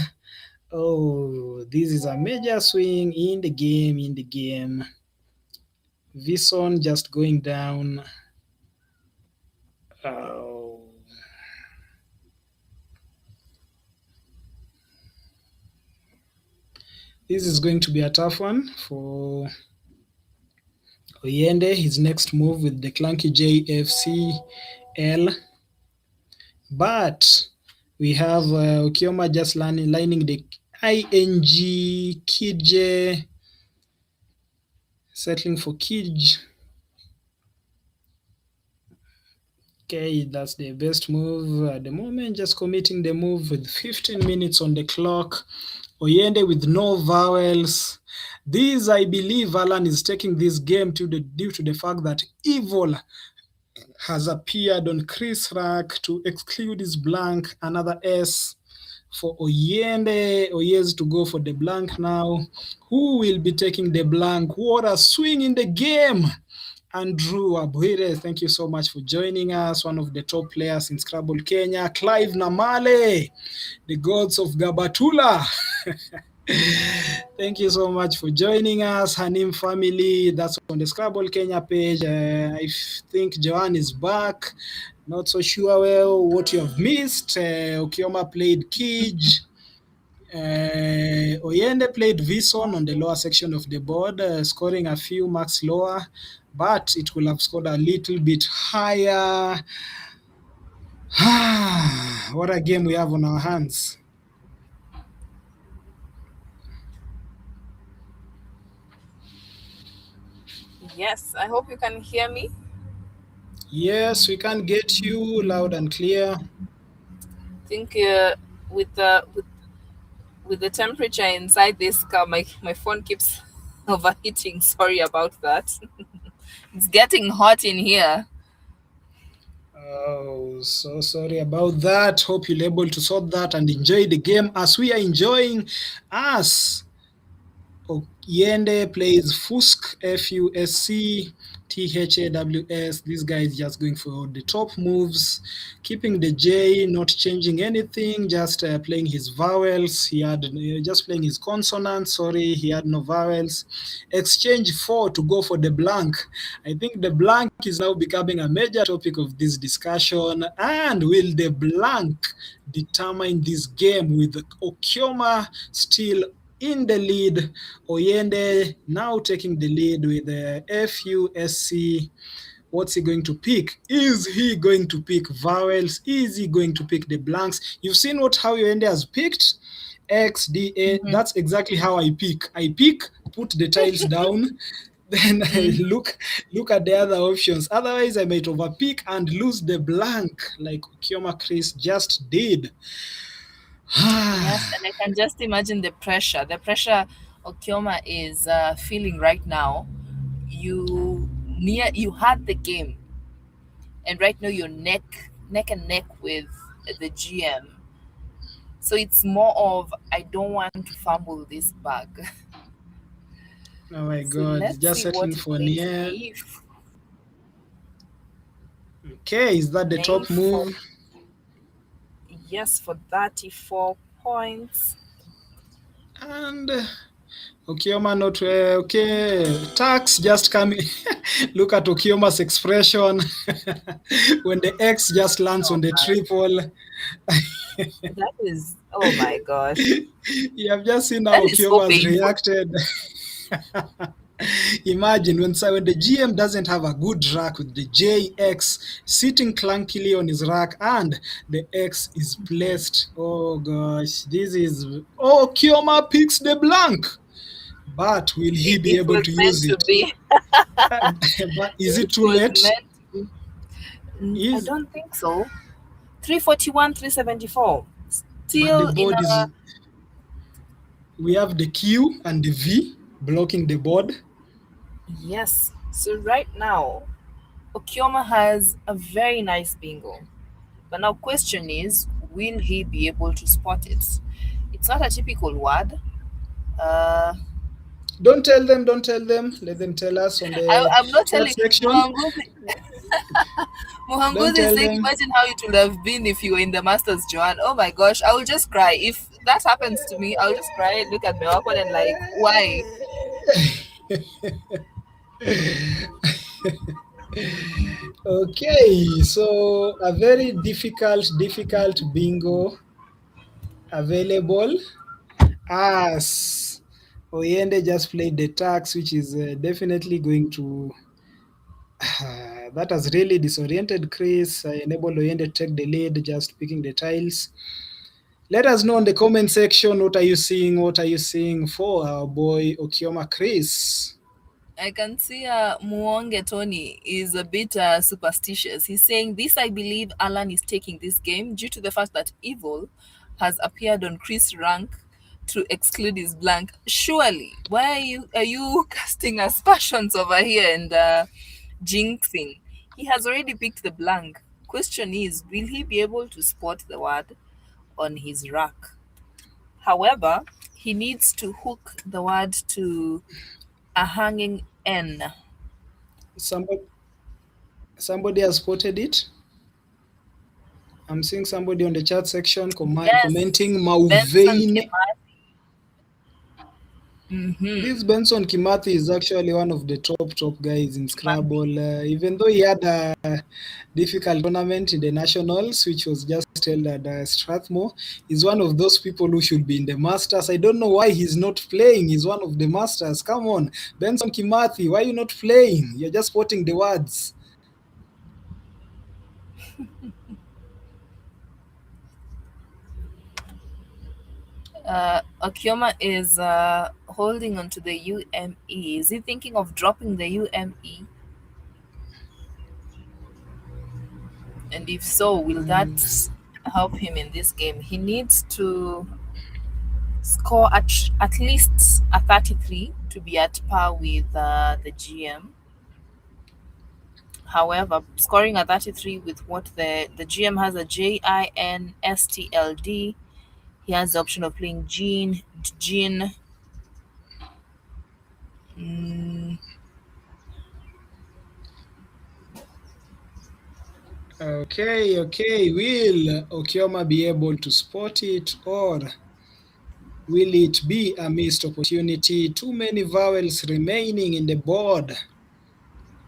Oh, this is a major swing in the game. Vison just going down. Oh. This is going to be a tough one for Oyende. His next move with the clunky JFCL. But we have Okioma just lining the ING Kidje, settling for Kidj. Okay, that's the best move at the moment, just committing the move with 15 minutes on the clock. Oyende with no vowels. This, I believe, Alan is taking this game due to the fact that Evil has appeared on Chris Rack to exclude his blank, another S for Oyende. Oyes to go for the blank now. Who will be taking the blank? What a swing in the game! Andrew Abuire, thank you so much for joining us. One of the top players in Scrabble Kenya. Clive Namale, the gods of Gabatula. Thank you so much for joining us. Hanim family, that's on the Scrabble Kenya page. I think Joanne is back. Not so sure well what you have missed. Okioma played Kij. Oyende played Vison on the lower section of the board, scoring a few marks lower, but it will have scored a little bit higher. What a game we have on our hands. Yes, I hope you can hear me. Yes, we can get you loud and clear. I think with the temperature inside this car, my phone keeps overheating. Sorry about that. It's getting hot in here. Oh, so sorry about that. Hope you're able to sort that and enjoy the game as we are enjoying us. Oyende plays Fusk, Fusc, Thaws. This guy is just going for the top moves, keeping the J, not changing anything, just playing his vowels. He had just playing his consonants. Sorry, he had no vowels. Exchange 4 to go for the blank. I think the blank is now becoming a major topic of this discussion. And will the blank determine this game with Okioma still in the lead. Oyende now taking the lead with the FUSC. What's he going to pick? Is he going to pick vowels? Is he going to pick the blanks? You've seen how Oyende has picked. X, D, A. Mhm. That's exactly how I pick. I pick, put the tiles down, then I Mm. look at the other options. Otherwise, I might overpick and lose the blank, like Kioma Chris just did. Yes, and I can just imagine the pressure Okioma is feeling right now. You had the game, and right now you're neck and neck with the GM. So it's more of I don't want to fumble this bag. Oh my So God, let's just see what settling he's for going to near. give. Okay, is that the Name top for move? yes for 34 points. And Okioma not okay. Tax just coming. Look at Okioma's expression when the X just lands Oh on the my, triple. that is oh my gosh. You have just seen That how is so Okioma has painful. reacted. Imagine when the GM doesn't have a good rack with the JX sitting clunkily on his rack and the X is placed. Oh gosh, this is. Oh, Kioma picks the blank. But will he be It able was to meant use to it? be. But is it It too was late? meant to be. I Is don't think so. 341, 374. but the Still in board a is we have the Q and the V blocking the board. yes. So right now, Okioma has a very nice bingo. But now question is, will he be able to spot it? It's not a typical word. Uh, Don't tell them, don't tell them. Let them tell us on the I'm not chat telling section. Muhanguzi. Don't Muhanguzi is tell saying, them. imagine how it would have been if you were in the Masters, Joanne. Oh my gosh, I will just cry. If that happens to me, I'll just cry, look at my weapon and like, why? Okay, so a very difficult bingo available as Oyende just played the tax, which is definitely going to. That has really disoriented Chris. I enabled Oyende to take the lead, just picking the tiles. Let us know in the comment section what are you seeing? What are you seeing for our boy Okioma Chris? I can see Muonge Tony is a bit superstitious. He's saying, this I believe Alan is taking this game due to the fact that evil has appeared on Chris' rank to exclude his blank. Surely, why are you casting aspersions over here and jinxing? He has already picked the blank. Question is, will he be able to spot the word on his rack? However, he needs to hook the word to a hanging N. Somebody, somebody has spotted it. I'm seeing somebody on the chat section Yes, commenting Benson Mauvain. Kimathi. Mm-hmm. This Benson Kimathi is actually one of the top guys in Kimathi. Scrabble. Even though he had a difficult tournament in the nationals, which was just held at Strathmore, he's one of those people who should be in the Masters. I don't know why he's not playing. He's one of the Masters. Come on, Benson Kimathi, why are you not playing? You're just quoting the words. Okioma is holding on to the UME. Is he thinking of dropping the UME? And if so, will that help him in this game? He needs to score at least a 33 to be at par with the GM. However, scoring a 33 with what the GM has a JINSTLD. He has the option of playing Jean. Mm, Okay. Will Okioma be able to spot it, or will it be a missed opportunity? Too many vowels remaining in the board.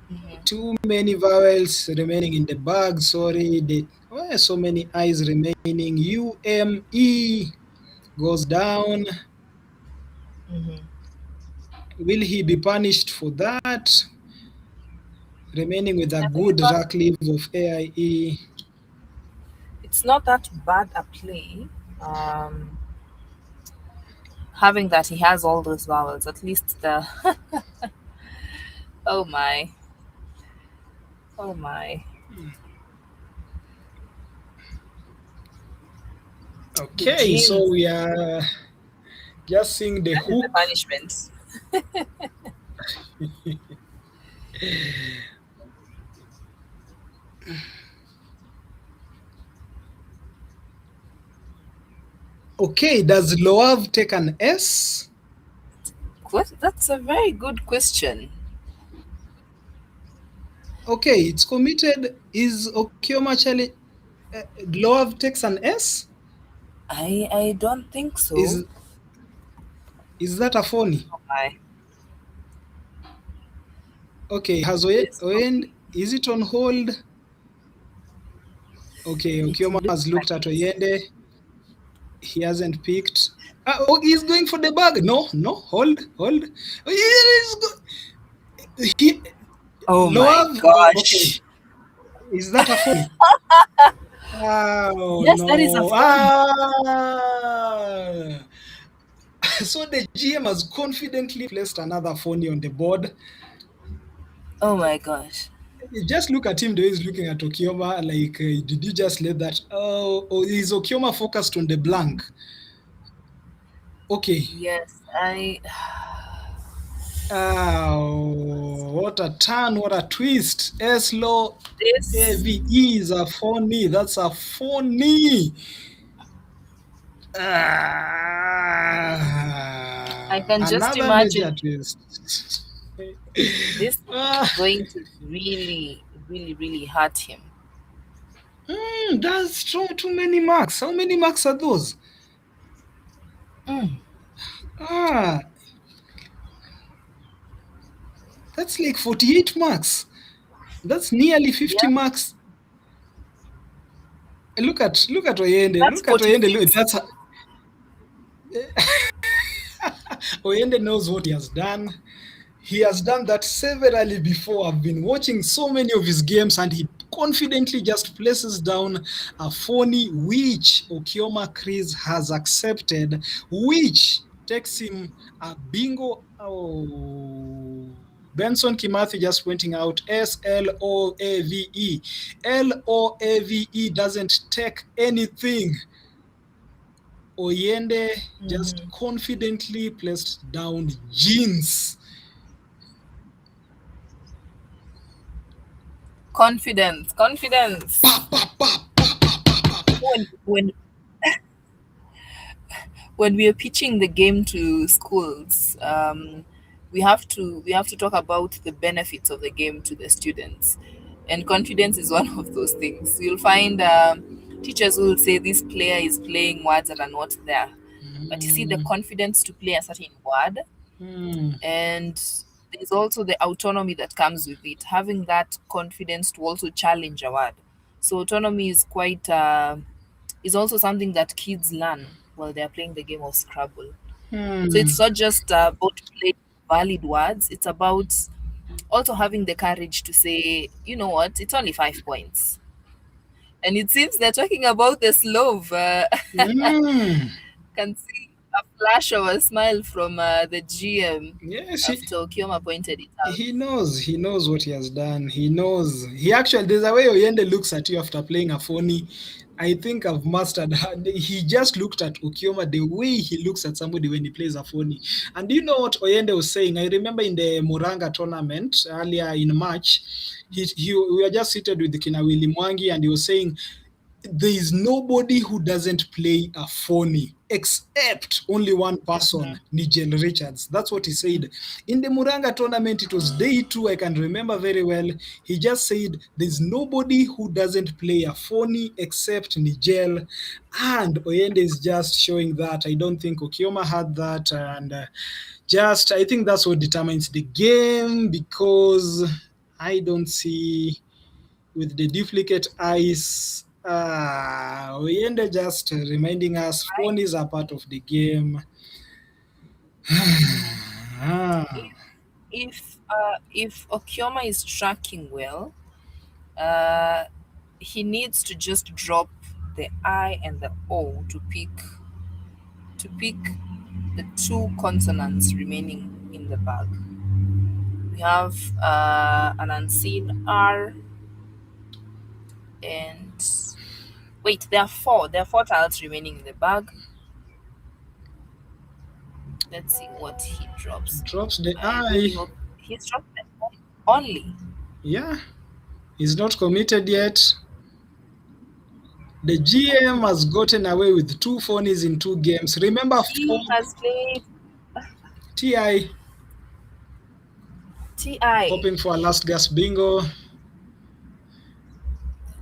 mhm. Too many vowels remaining in the bag. Sorry, so many eyes remaining. UME goes down. Mm-hmm. Will he be punished for that? Remaining with a I think good rack leave of AIE. it's not that bad a play. Um, Having that he has all those vowels, at least the oh my, oh my, the Okay, so genes we are just seeing the and the hook. punishment. Okay, does Loav take an S? What? That's a very good question. Okay, it's committed. Is Okioma Challenge Loav takes an S? I don't think so. Is is that a phony? Oh my, Okay, has this Oyend, is it on hold? Okay, it Okioma looks has like looked at it. Oyende. He hasn't picked. Oh, he's going for the bag. No, no, hold, hold. Oh, he, Oh my Loav, okay. gosh! Is that a phony? Oh Yes, that is a no. phone. So the GM has confidently placed another phony on the board. Oh my gosh! Just look at him the way he's looking at Okioma. Like, did you just let that? Oh, is Okioma focused on the blank? Okay. Yes, I. Oh, what a turn, what a twist. S-Law This AVE is a phony. That's a phony. I can just Another major imagine twist. this is Ah, going to really, really, really hurt him. that's too many marks. How many marks are those? Mm, Ah, that's like 48 marks. That's nearly 50 yeah, marks. Look at Oyende. that's Look at Oyende. 46. That's Oyende knows what he has done. He has done that severally before. I've been watching so many of his games, and he confidently just places down a phony which Okioma Chris has accepted, which takes him a bingo. Oh, Benson Kimathi just pointing out SLOAVE. LOAVE doesn't take anything. Oyende just Hmm. confidently placed down jeans. Confidence, confidence. Pa, pa, pa, pa, pa, pa, pa, pa. When we are pitching the game to schools, we have to talk about the benefits of the game to the students, and confidence is one of those things. You'll find teachers will say this player is playing words that are not there, but you see the Mm, confidence to play a certain word, mm, and there's also the autonomy that comes with it, having that confidence to also challenge a word. So autonomy is quite is also something that kids learn while they're playing the game of Scrabble. So mm. it's not just about playing valid words, it's about also having the courage to say, you know what, it's only 5 points. And it seems they're talking about the Slove. Mm. Can see a flash of a smile from the GM Yes, after Okioma pointed it out. he knows what he has done. He knows. He actually, there's a way Oyende looks at you after playing a phony. I think I've mastered. He just looked at Ukioma the way he looks at somebody when he plays a phony. And do you know what Oyende was saying? I remember in the Muranga tournament earlier in March, we were just seated with Kina Willy Mwangi, and he was saying there is nobody who doesn't play a phony except only one person, Nigel Richards. That's what he said. In the Muranga tournament, it was day two, I can remember very well. He just said there's nobody who doesn't play a phony except Nigel. And Oyende is just showing that. I don't think Okioma had that. And just, I think that's what determines the game, because I don't see with the duplicate eyes. Oyende just reminding us phone is a part of the game. Ah, If Okioma is tracking well, uh, he needs to just drop the I and the O to pick the two consonants remaining in the bag. We have an unseen R, and wait, there are four. There are four tiles remaining in the bag. Let's see what he drops. drops the I really I. hope he's dropped the only. Yeah, he's not committed yet. The GM has gotten away with 2 phonies in 2 games. Remember, He has played TI TI. hoping for a last gasp bingo.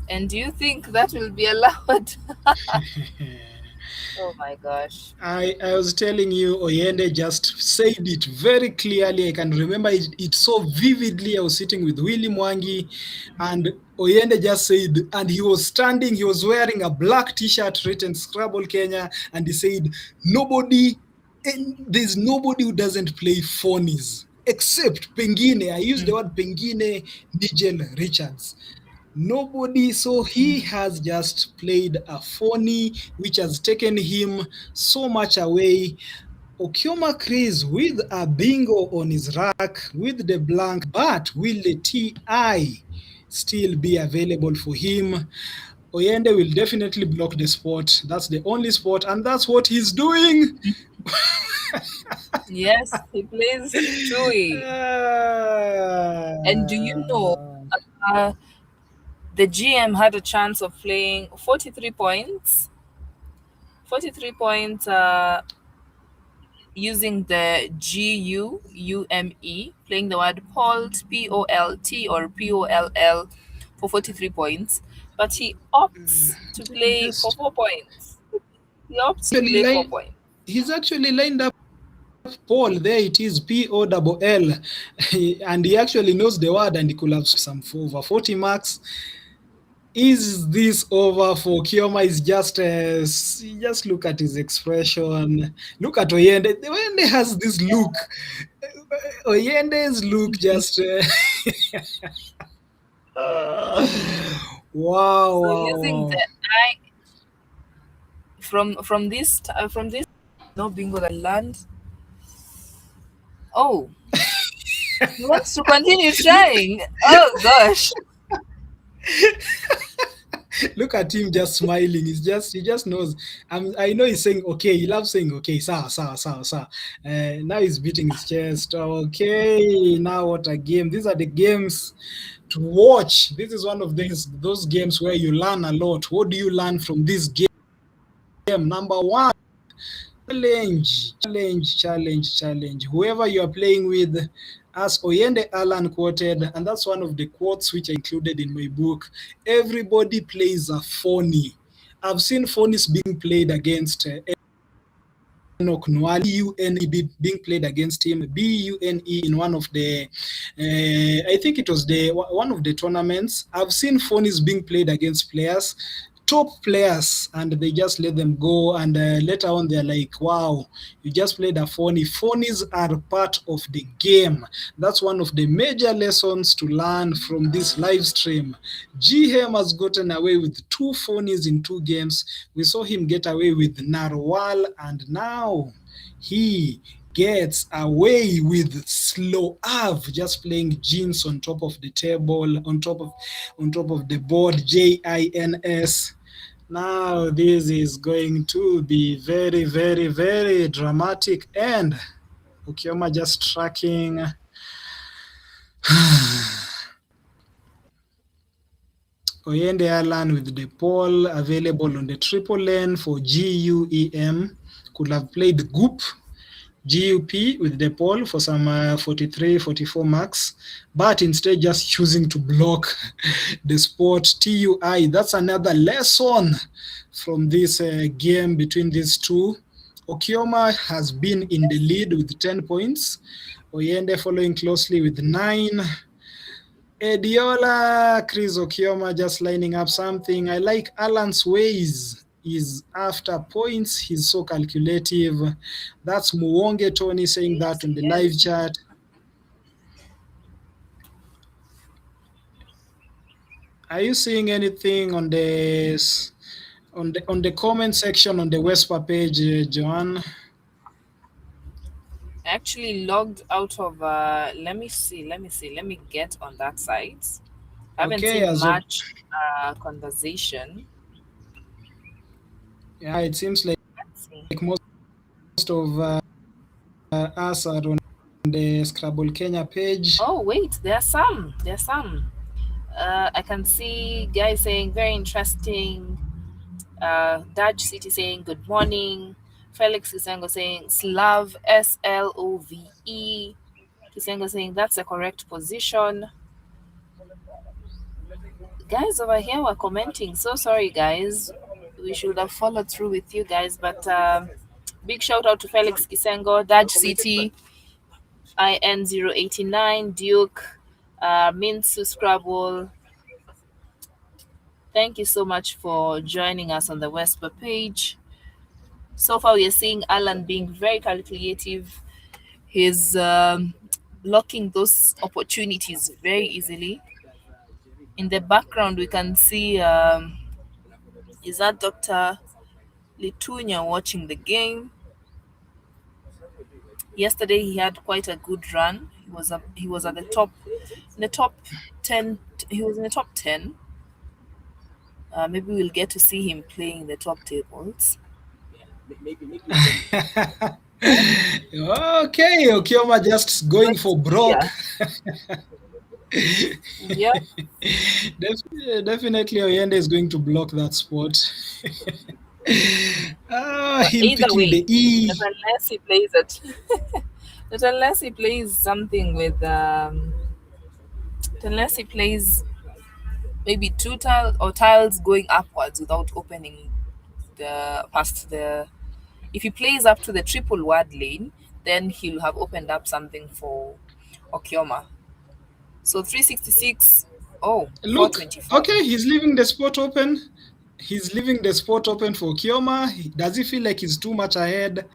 And do you think that will be allowed? Oh my gosh. I was telling you, Oyende just said it very clearly. I can remember it so vividly. I was sitting with Willy Mwangi, and Oyende just said, and he was standing, he was wearing a black t shirt written Scrabble Kenya, and he said, there's nobody who doesn't play phonies except Pengine. I use the word Pengine, Nigel Richards. Nobody. So he has just played a phony, which has taken him so much away. Okioma Chris with a bingo on his rack with the blank, but will the TI still be available for him? Oyende will definitely block the spot. That's the only spot, and that's what he's doing. Yes, he plays Chewy. And do you know, uh, the GM had a chance of playing 43 points. 43 points using the GUUME, playing the word Polt, POLT or POLL for 43 points. But he opts to play for 4 points. He opts to play 4 points. He's actually lined up Paul. There it is, POLL. And he actually knows the word, and he could have some over 40 marks. Is this over for Kioma? Is just look at his expression. Look at Oyende. Oyende has this look. Oyende's look just wow. So using the I from this no bingo that land. Oh, he wants to continue trying. Oh gosh. Look at him just smiling. He just knows. I know he's saying okay. He loves saying okay. Sir. Now he's beating his chest. Okay, now what a game. These are the games to watch. This is one of those games where you learn a lot. What do you learn from this game? Number one, challenge. Whoever you are playing with, as Oyende Alan quoted, and that's one of the quotes which I included in my book, everybody plays a phony. I've seen phonies being played against Enoch Nwali, BUNE being played against him, BUNE in one of the, I think it was one of the tournaments. I've seen phonies being played against players, top players, and they just let them go, and later on they're like, wow, you just played a phony. Phonies are part of the game. That's one of the major lessons to learn from this live stream. GM has gotten away with 2 phonies in 2 games. We saw him get away with Narwal, and now he gets away with Slow Av, just playing jeans on top of the table, on top of the board, JINS. Now this is going to be very, very, very dramatic, and Okioma just tracking. Oyende Alan with the Paul available on the triple lane for GUEM. Could have played Goop GUP with the Paul for some 43, 44 marks, but instead just choosing to block the sport TUI. That's another lesson from this game between these two. Okioma has been in the lead with 10 points. Oyende following closely with 9. Ediola, Chris Okioma just lining up something. I like Alan's ways. is after points. He's so calculative. That's Muonge Tony saying that Yes, on the live yes. chat. Are you seeing anything on the comment section on the WESPA page, Joanne? Actually logged out of let me get on that site. I haven't Okay, seen as of much conversation. yeah, it seems Let's see. like most of us are on the Scrabble Kenya page. Oh wait, there are some. I can see guys saying very interesting. Dutch City saying good morning. Felix Kisengo saying Slav, Slove. Kisengo saying that's the correct position. Guys over here were commenting. So sorry, guys. We should have followed through with you guys, but big shout out to Felix Kisengo, Dutch City, IN089, Duke, Minsu Scrabble. Thank you so much for joining us on the WESPA page. So far, we are seeing Alan being very calculative. He's locking those opportunities very easily. In the background, we can see is that Dr. Litunya watching the game. Yesterday, he had quite a good run. He was at the top, in the top 10. He was in the top 10. Maybe we'll get to see him playing in the top tables. Okay, Okioma just going for broke. Yeah. Yeah. Definitely Oyende is going to block that spot. Him Either picking way, the E. not unless he plays it. Not unless he plays something with unless he plays maybe two tiles or tiles going upwards without opening the past the. If he plays up to the triple word lane, then he'll have opened up something for Okioma. So 366. Oh, Look, 425. okay, he's leaving the spot open. He's leaving the spot open for Okioma. Does he feel like he's too much ahead?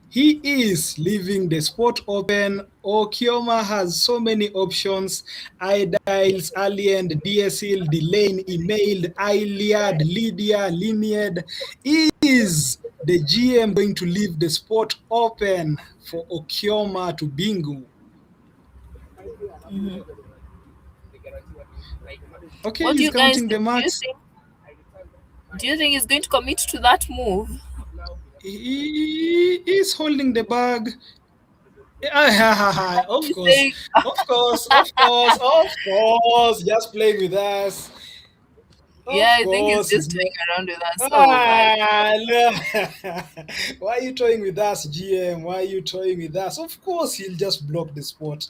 He is leaving the spot open. Okioma has so many options. iDials, Alien, DSL, Delane, Emailed, Iliad, Lydia, Linead. Is the GM going to leave the spot open for Okioma to bingo? Okay, What do he's you guys counting think? the marks. Do you think he's going to commit to that move? He is holding the bag. Of He's course, saying, just playing with us. yeah, Of I think he's course, he's just not. toying around with us. Oh my. No. Why are you toying with us, GM? Why are you toying with us? Of course, he'll just block the spot.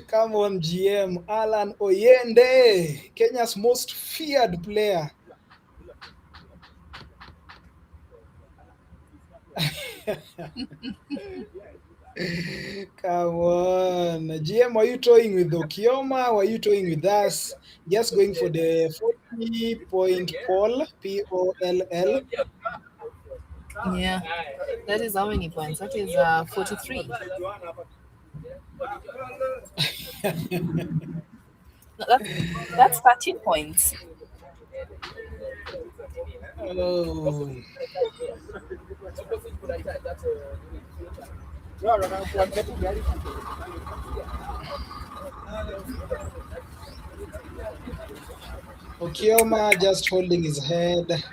Come on, GM. Alan Oyende, Kenya's most feared player. Come on. GM, are you toying with Okioma? Or are you toying with us? Just going for the 40-point poll, POLL. Yeah. That is how many points? That is 43. No, that's 13 points. Oh. Okioma just holding his head.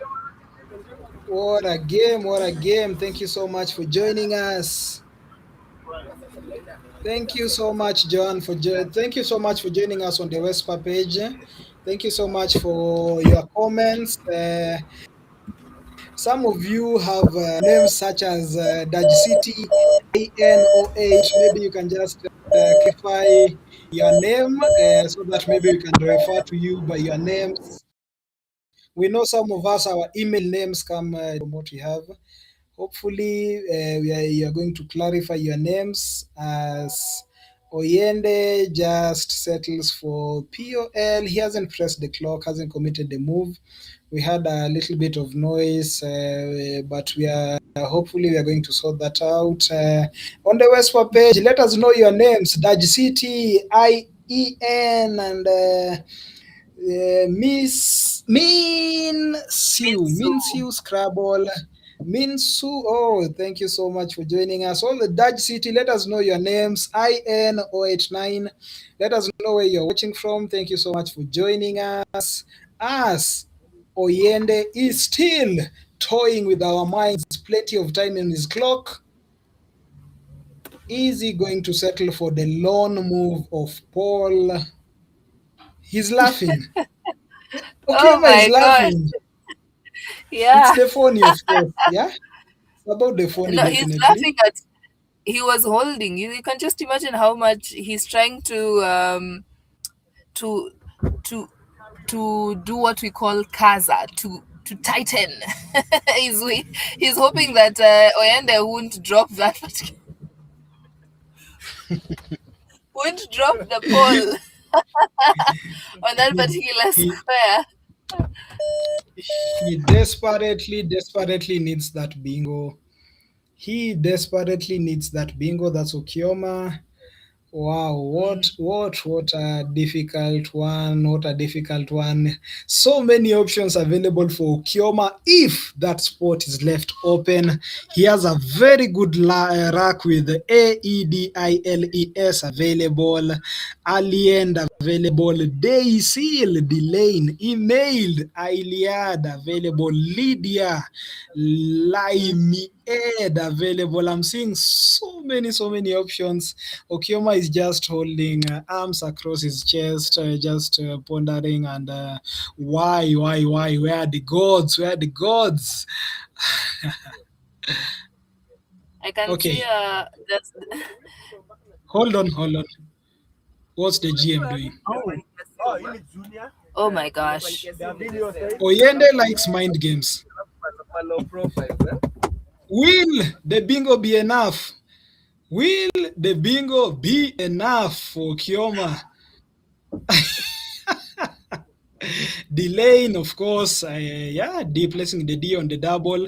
What a game, what a game. Thank you so much for joining us. Thank you so much, John, thank you so much for joining us on the WESPA page. Thank you so much for your comments. Some of you have names such as Daj City, ANOH. Maybe you can just clarify your name so that maybe we can refer to you by your names. We know some of us, our email names come from what we have. Hopefully, you are going to clarify your names as Oyende just settles for POL. He hasn't pressed the clock, hasn't committed the move. We had a little bit of noise, but hopefully we are going to sort that out. On the WESPA page, let us know your names: Daj City, IEN, and Miss Minsu. Min Siu Scrabble. Minsu, oh, thank you so much for joining us. All the Dutch City, let us know your names. IN089. Let us know where you're watching from. Thank you so much for joining us. As Oyende is still toying with our minds, plenty of time in his clock. Is he going to settle for the lone move of Paul? He's laughing. Oh Okioma is my gosh. laughing. It's Yeah. the phony, of course. Yeah, it's about the phony, No, he's laughing definitely. at he was holding. You can just imagine how much he's trying to to to do what we call kaza, to tighten. he's he's hoping that Oyende won't drop the ball on that He, particular he, square. he desperately needs that bingo. He desperately needs that bingo. That's Okioma. Wow, what a difficult one. What a difficult one. So many options available for Kioma if that spot is left open. He has a very good rack with the AEDILES available, Alien available, Dayseal, Delane, Emailed, Iliad available, Lydia, Limey Ed available. I'm seeing so many options. Okioma is just holding arms across his chest, just pondering and why, where are the gods? Where are the gods? I can see Okay, that's hold on. What's the GM doing? oh my gosh. Oyende likes mind games. Will the bingo be enough? Will the bingo be enough for Kioma? Delaying, of course. Yeah, placing the D on the double.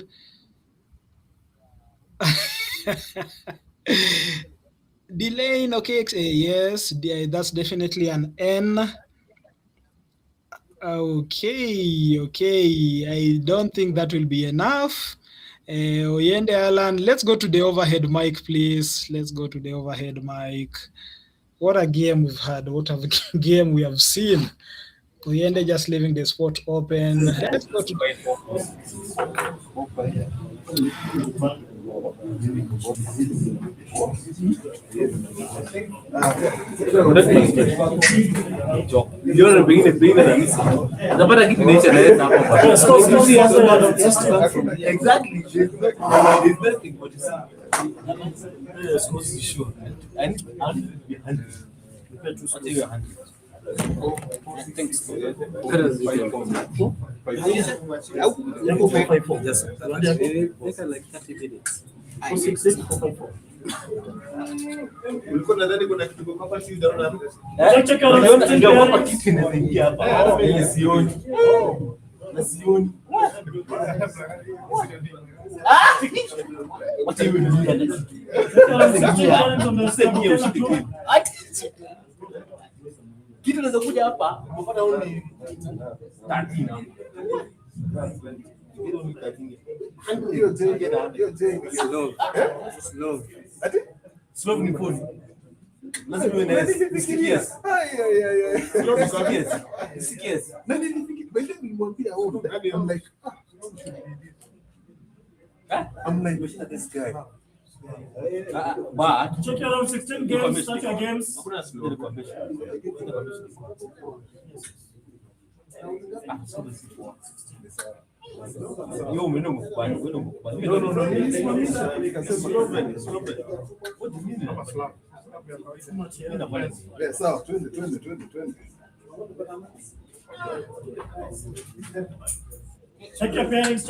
Delaying, okay, yes, that's definitely an N. Okay. I don't think that will be enough. Oyende Alan, let's go to the overhead mic, please. Let's go to the overhead mic. What a game we've had. What a game we have seen. Oyende just leaving the spot open. Let's go to Niliona pengine kabisa. Utapata kitu inaisha naweza hapo. Exactly. There's nothing but sure. And what are you 100? Yes. Like 30 minutes. Ulikuwa nadhani kuna kitu kwa hapa si unaona. Ndio hapa kitu inaingia hapa. Sioni. Na sioni. What are you doing? Kitu naweza kuja hapa unapata only 13. Slow ni phone. Lazima uwe na sikies. Sikies. Na nilifikiri nilimwambia I'm like this guy. But check your around 16 games, start your games. hakuna slow kwa kesho. Yo, wewe ndio mkubali. No. What do you mean? Yeah, sawa, twende. Check your pairings.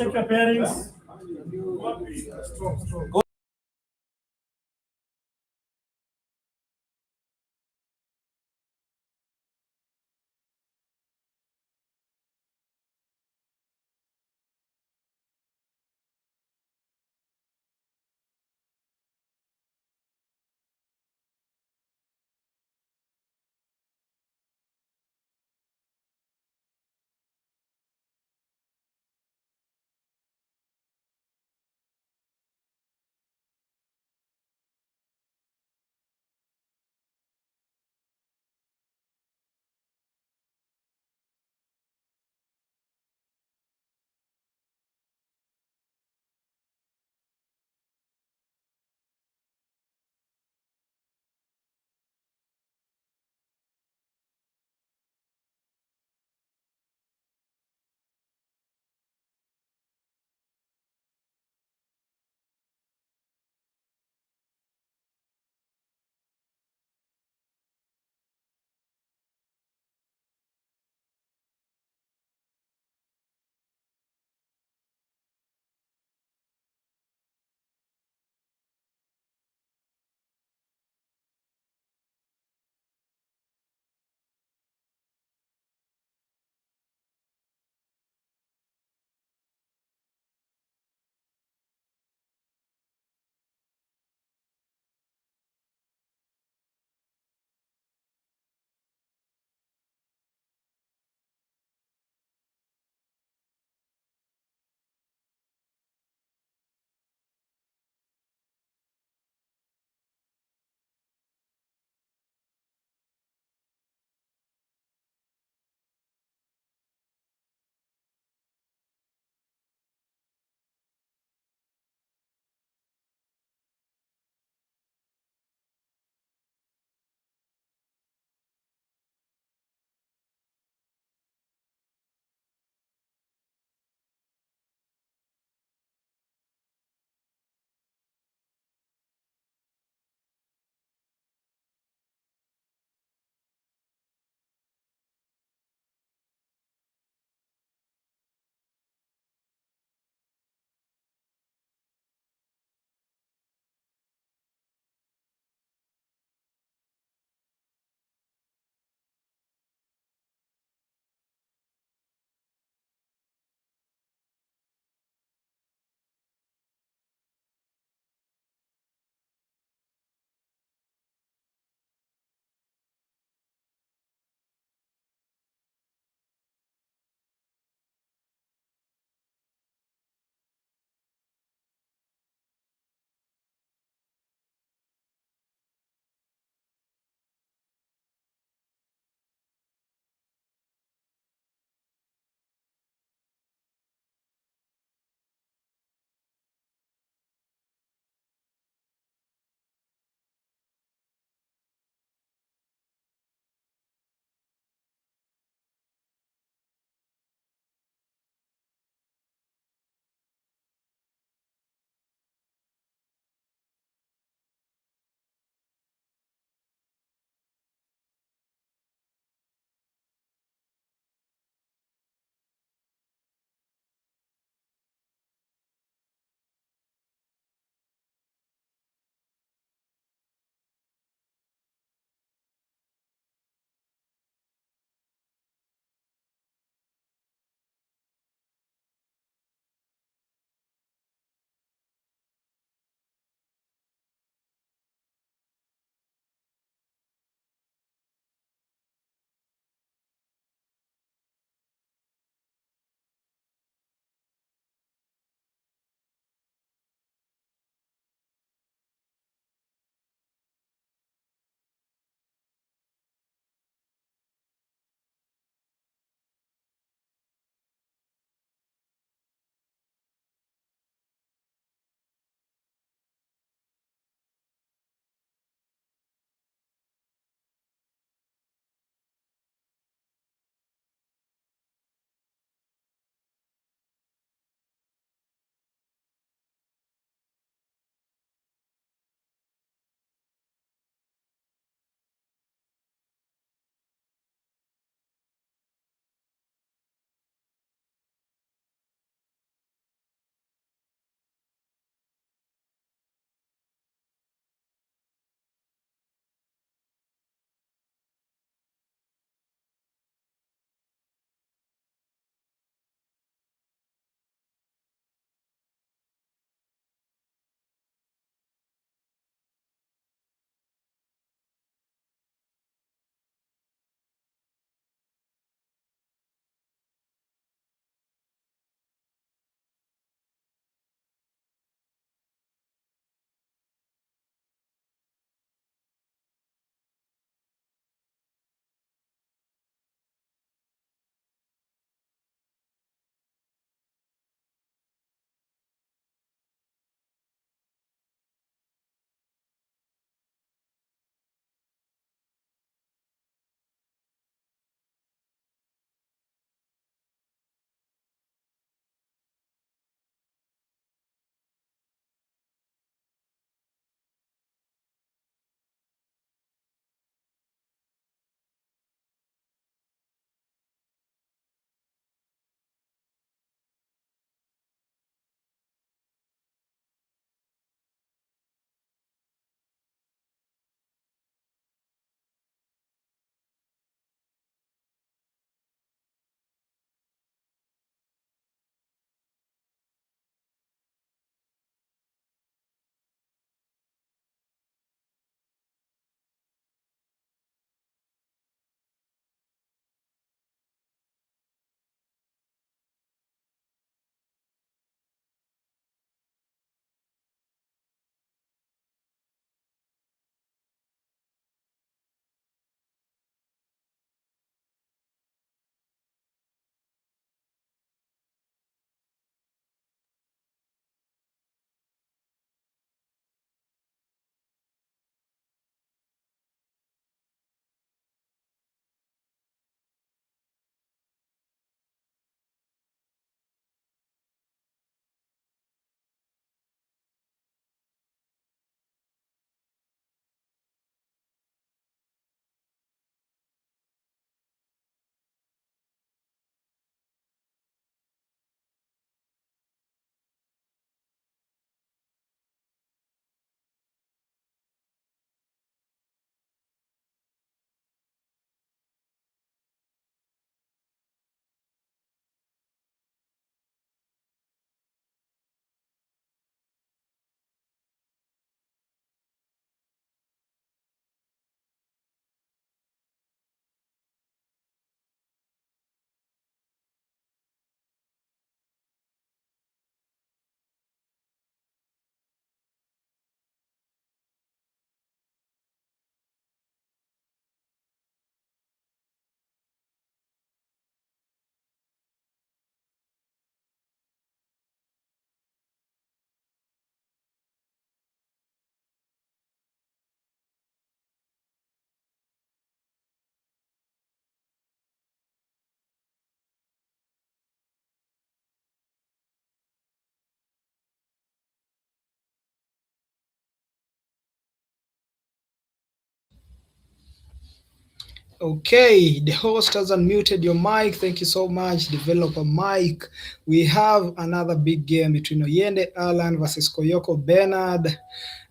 Okay, the host has unmuted your mic. Thank you so much, developer Mike. We have another big game between Oyende Alan versus Koyoko Bernard.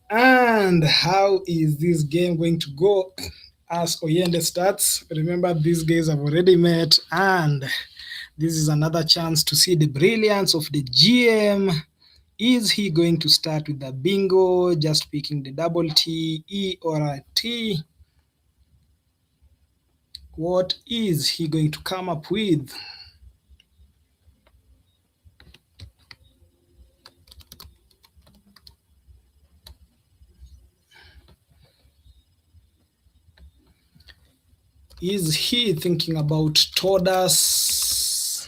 And how is this game going to go as Oyende starts? Remember, these guys have already met, and this is another chance to see the brilliance of the GM. Is he going to start with the bingo, just picking the double T, E, or a T? What is he going to come up with? Is he thinking about Todas?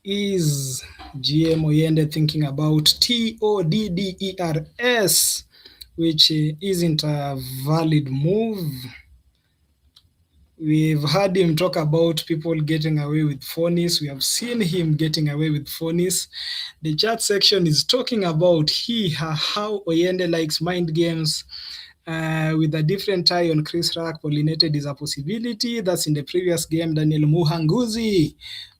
Is GM Oyende thinking about TODDERS, which isn't a valid move? We've heard him talk about people getting away with phonies. We have seen him getting away with phonies. The chat section is talking about how Oyende likes mind games. With a different tie on Chris Rack, pollinated is a possibility. That's in the previous game. Daniel Muhanguzi.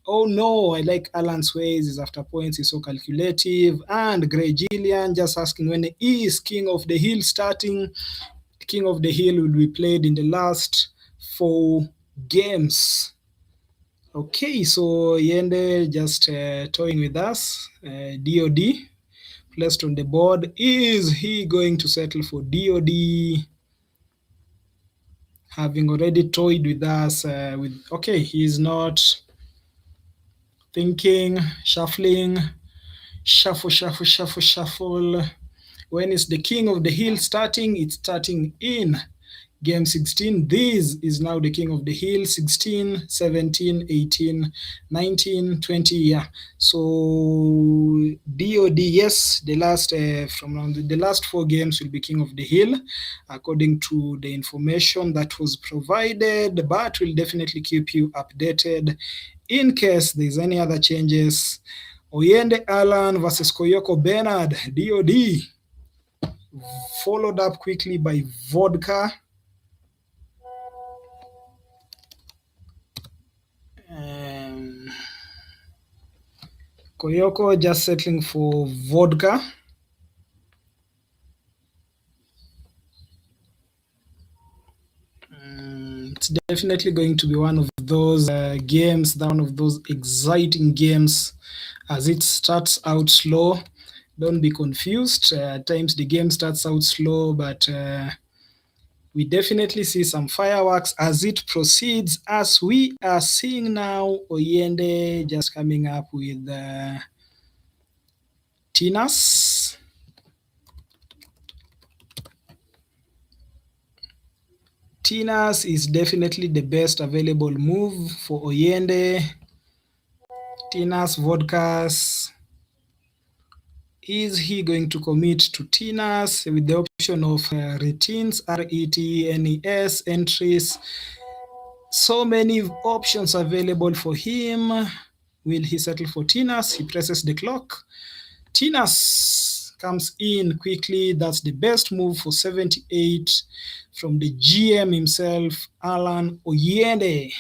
Oh no, I like Alan's ways. His after points is so calculative. And Gray Gillian just asking when is King of the Hill starting. King of the Hill will be played in the last 4 games. Okay, so Yende just toying with us. DOD placed on the board. Is he going to settle for DOD? Having already toyed with us okay, he's not thinking, shuffling, shuffle. When is the King of the Hill starting? It's starting in game 16. This is now the King of the Hill. 16, 17, 18, 19, 20. Yeah. So DOD, yes, the last from the last 4 games will be King of the Hill, according to the information that was provided. But we'll definitely keep you updated in case there's any other changes. Oyende Alan versus Koyoko Bernard. DOD. Followed up quickly by Vodka. Koyoko just settling for Vodka. It's definitely going to be one of those games, one of those exciting games as it starts out slow. Don't be confused. At times the game starts out slow, but we definitely see some fireworks as it proceeds, as we are seeing now Oyende just coming up with Tinas. Tinas is definitely the best available move for Oyende. Tinas, Vodkas. Is he going to commit to Tinas with the option of retins, RETNES entries? So many options available for him. Will he settle for Tinas? He presses the clock. Tinas comes in quickly. That's the best move for 78 from the GM himself, Alan Oyende.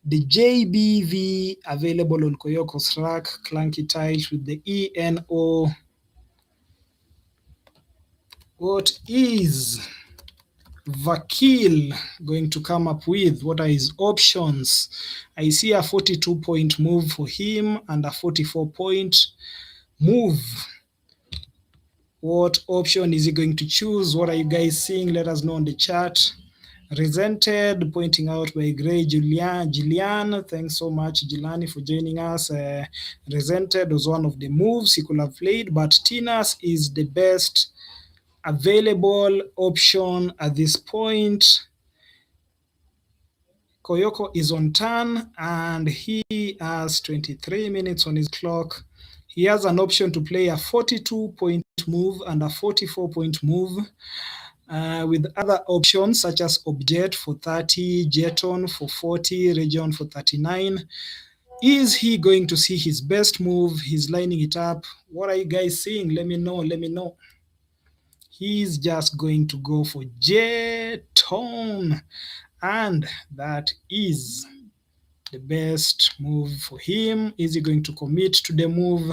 The JBV available on Koyoko's rack, clunky tiles with the ENO. What is Vakil going to come up with? What are his options? I see a 42-point move for him and a 44-point move. What option is he going to choose? What are you guys seeing? Let us know on the chat. Resented, pointing out by Gray Gillian. Thanks so much, Gilani, for joining us. Resented was one of the moves he could have played, but Tinas is the best available option at this point. Koyoko is on turn and he has 23 minutes on his clock. He has an option to play a 42-point move and a 44-point move. With other options such as Object for 30, Jeton for 40, Region for 39. Is he going to see his best move? He's lining it up. What are you guys seeing? Let me know. Let me know. He's just going to go for J-tone. And that is the best move for him. Is he going to commit to the move?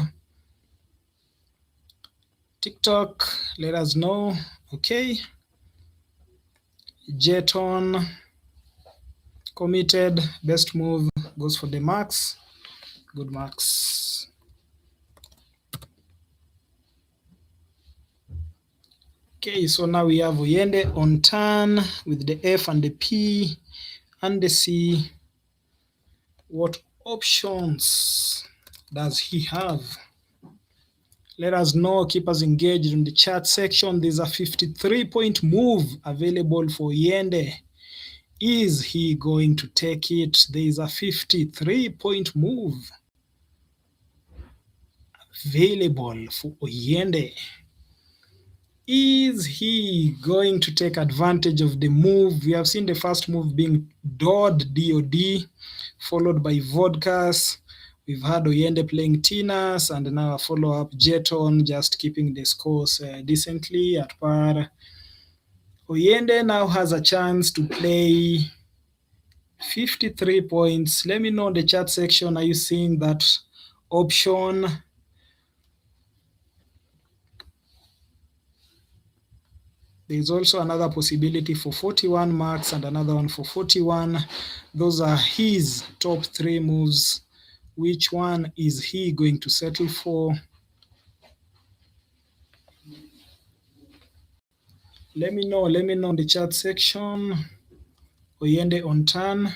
TikTok, let us know. Okay. J-tone committed. Best move goes for the max. Good marks. Okay, so now we have Oyende on turn with the F and the P and the C. What options does he have? Let us know. Keep us engaged in the chat section. There's a 53-point move available for Oyende. Is he going to take it? There is a 53-point move available for Oyende. Is he going to take advantage of the move? We have seen the first move being DOD, D-O-D, followed by Vodkas. We've had Oyende playing Tinas, and now a follow-up Jeton, just keeping the scores decently at par. Oyende now has a chance to play 53 points. Let me know in the chat section, are you seeing that option? There's also another possibility for 41 marks and another one for 41. Those are his top 3 moves. Which one is he going to settle for? Let me know in the chat section. Oyende on turn,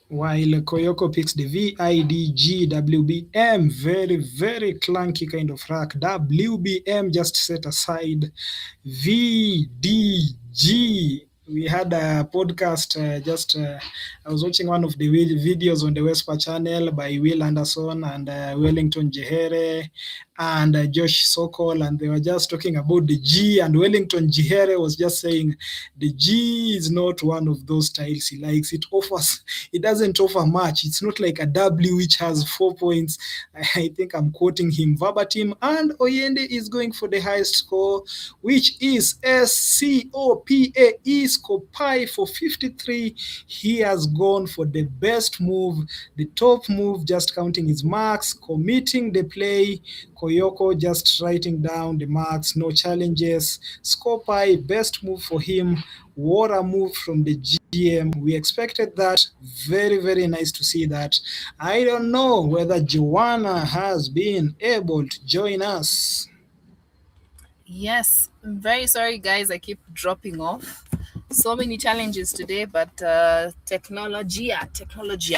while Koyoko picks the VIDG WBM. Very, very clunky kind of rack. WBM just set aside. VDG. We had a podcast I was watching one of the videos on the WESPA channel by Will Anderson and Wellington Jehere and Josh Sokol, and they were just talking about the G, and Wellington Jehere was just saying the G is not one of those tiles he likes. It doesn't offer much. It's not like a W which has 4 points. I think I'm quoting him verbatim, and Oyende is going for the highest score, which is SCOPAE, Scopai, for 53. He has gone for the best move, the top move, just counting his marks, committing the play. Koyoko just writing down the marks, no challenges. Scopai, best move for him. What a move from the GM. We expected that. Very, very nice to see that. I don't know whether Joanna has been able to join us. Yes, I'm very sorry, guys. I keep dropping off. So many challenges today, but technology. Technology!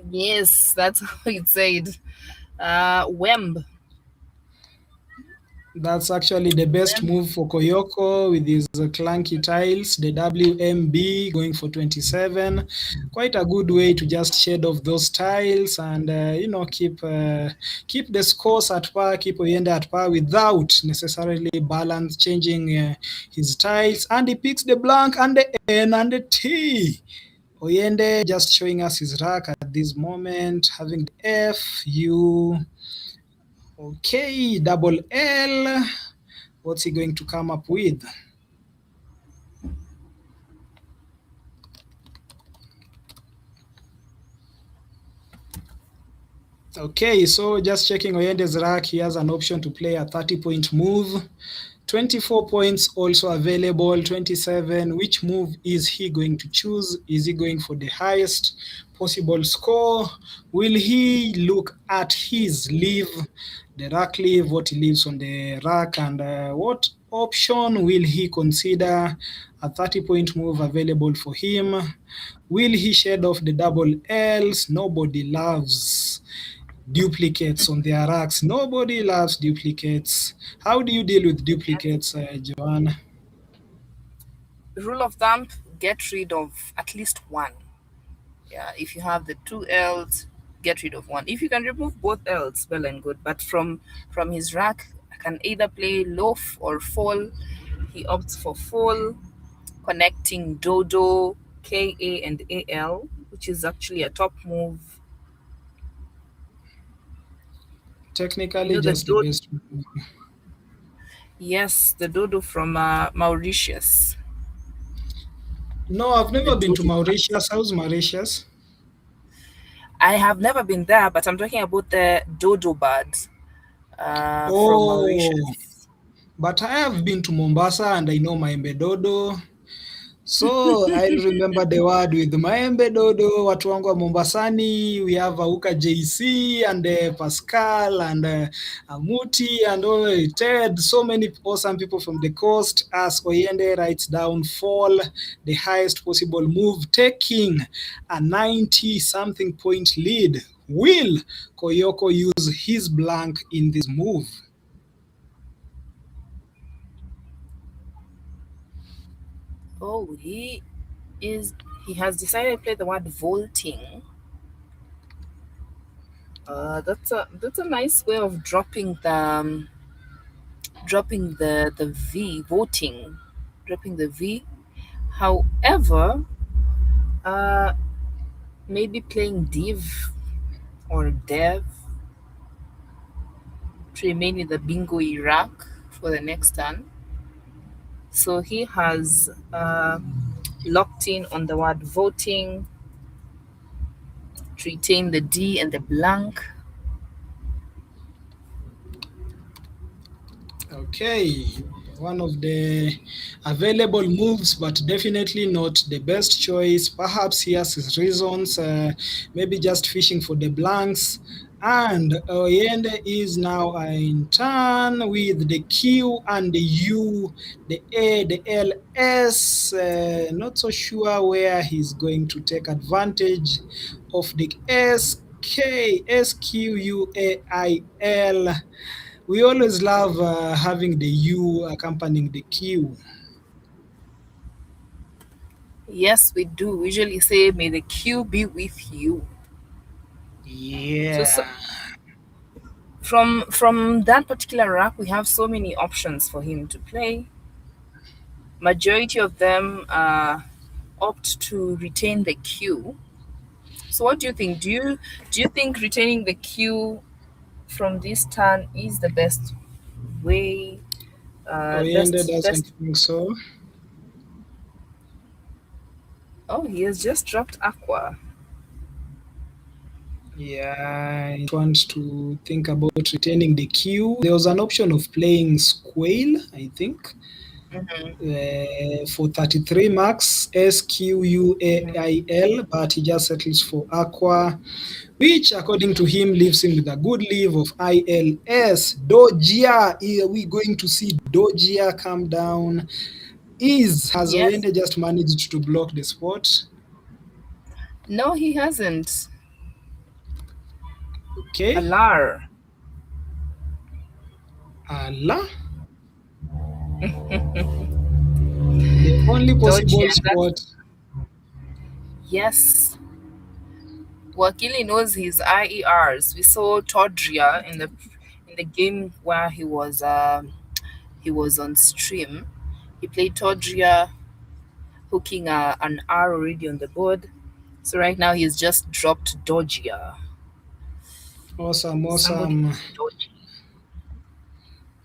Yes, that's how it's said. Wemb. That's actually the best move for Koyoko with his clunky tiles. The WMB going for 27. Quite a good way to just shed off those tiles and keep the scores at par, keep Oyende at par without necessarily changing his tiles. And he picks the blank and the N and the T. Oyende just showing us his rack at this moment, having the F, U. Okay, double L. What's he going to come up with? Okay, so just checking Oyende's rack, he has an option to play a 30-point move. 24 points also available, 27. Which move is he going to choose? Is he going for the highest possible score? Will he look at his leave, the rack leave, what he leaves on the rack, and what option will he consider? A 30-point move available for him. Will he shed off the double Ls? Nobody loves duplicates on their racks. Nobody loves duplicates. How do you deal with duplicates, Joanna? Rule of thumb, get rid of at least one. Yeah, if you have the 2 Ls, get rid of one. If you can remove both Ls, well and good. But from his rack, I can either play loaf or fall. He opts for fall, connecting dodo, Ka and Al, which is actually a top move. You Technically, know the just the dodo. best. Yes, the dodo from Mauritius. No, I've The never been to dodo. Mauritius. How's Mauritius? I have never been there, but I'm talking about the dodo bird from Oh, Mauritius. but I have been to Mombasa and I know Maembe Dodo. So I remember the word with Maembe Dodo, watu wangu wa Mombasani. We have Auka JC and Pascal and Amuti and all Ted. So many awesome people from the coast. As Oyende writes down, fall the highest possible move, taking a 90 something point lead. Will Koyoko use his blank in this move? Oh, he has decided to play the word vaulting. That's a nice way of dropping the V, voting, dropping the V. However, uh, maybe playing div or dev to remain in the bingo Iraq for the next turn. So he has locked in on the word voting to retain the D and the blank. Okay, one of the available moves, but definitely not the best choice. Perhaps he has his reasons, maybe just fishing for the blanks. And Oyende is now in turn with the Q and the U, the A, the L, S. Not so sure where he's going to take advantage of the S, K, S, Q, U, A, I, L. We always love having the U accompanying the Q. Yes, we do. We usually say, "May the Q be with you." So Yeah. from that particular rack, we have so many options for him to play. Majority of them opt to retain the Q. So what do you think? Do you think retaining the Q from this turn is the best way? Oyende Best. doesn't think so. Oh, he has just dropped Aqua. Yeah, I want to think about retaining the Q. There was an option of playing Squale, I think, Hmm. for 33 marks, Hmm. SQUAIL, but he just settles for Aqua, which according to him leaves him with a good leave of ILS. Dogia, are we going to see Dogia come down? Has Yes. Oyende just managed to block the spot? No, he hasn't. Okay. Alar. Allah. The only Dodgy, possible and that's spot. yes. Wakili knows his IERs. We saw Todria in the game where he was on stream. He played Todria, hooking an R already on the board. So right now he's just dropped Dodgia. Awesome, Somebody awesome. dodgy.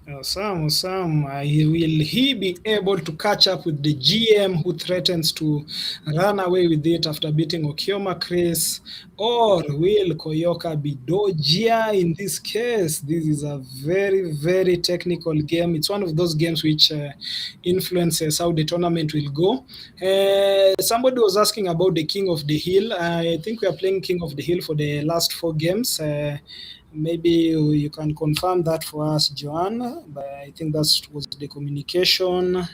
Awesome, awesome. Will he be able to catch up with the GM who threatens to run away with it after beating Okioma Chris? Or will Koyoka be Dojia in this case? This is a very, very technical game. It's one of those games which influences how the tournament will go. Somebody was asking about the King of the Hill. I think we are playing King of the Hill for the last 4 games. Maybe you can confirm that for us, Joanne. But I think that was the communication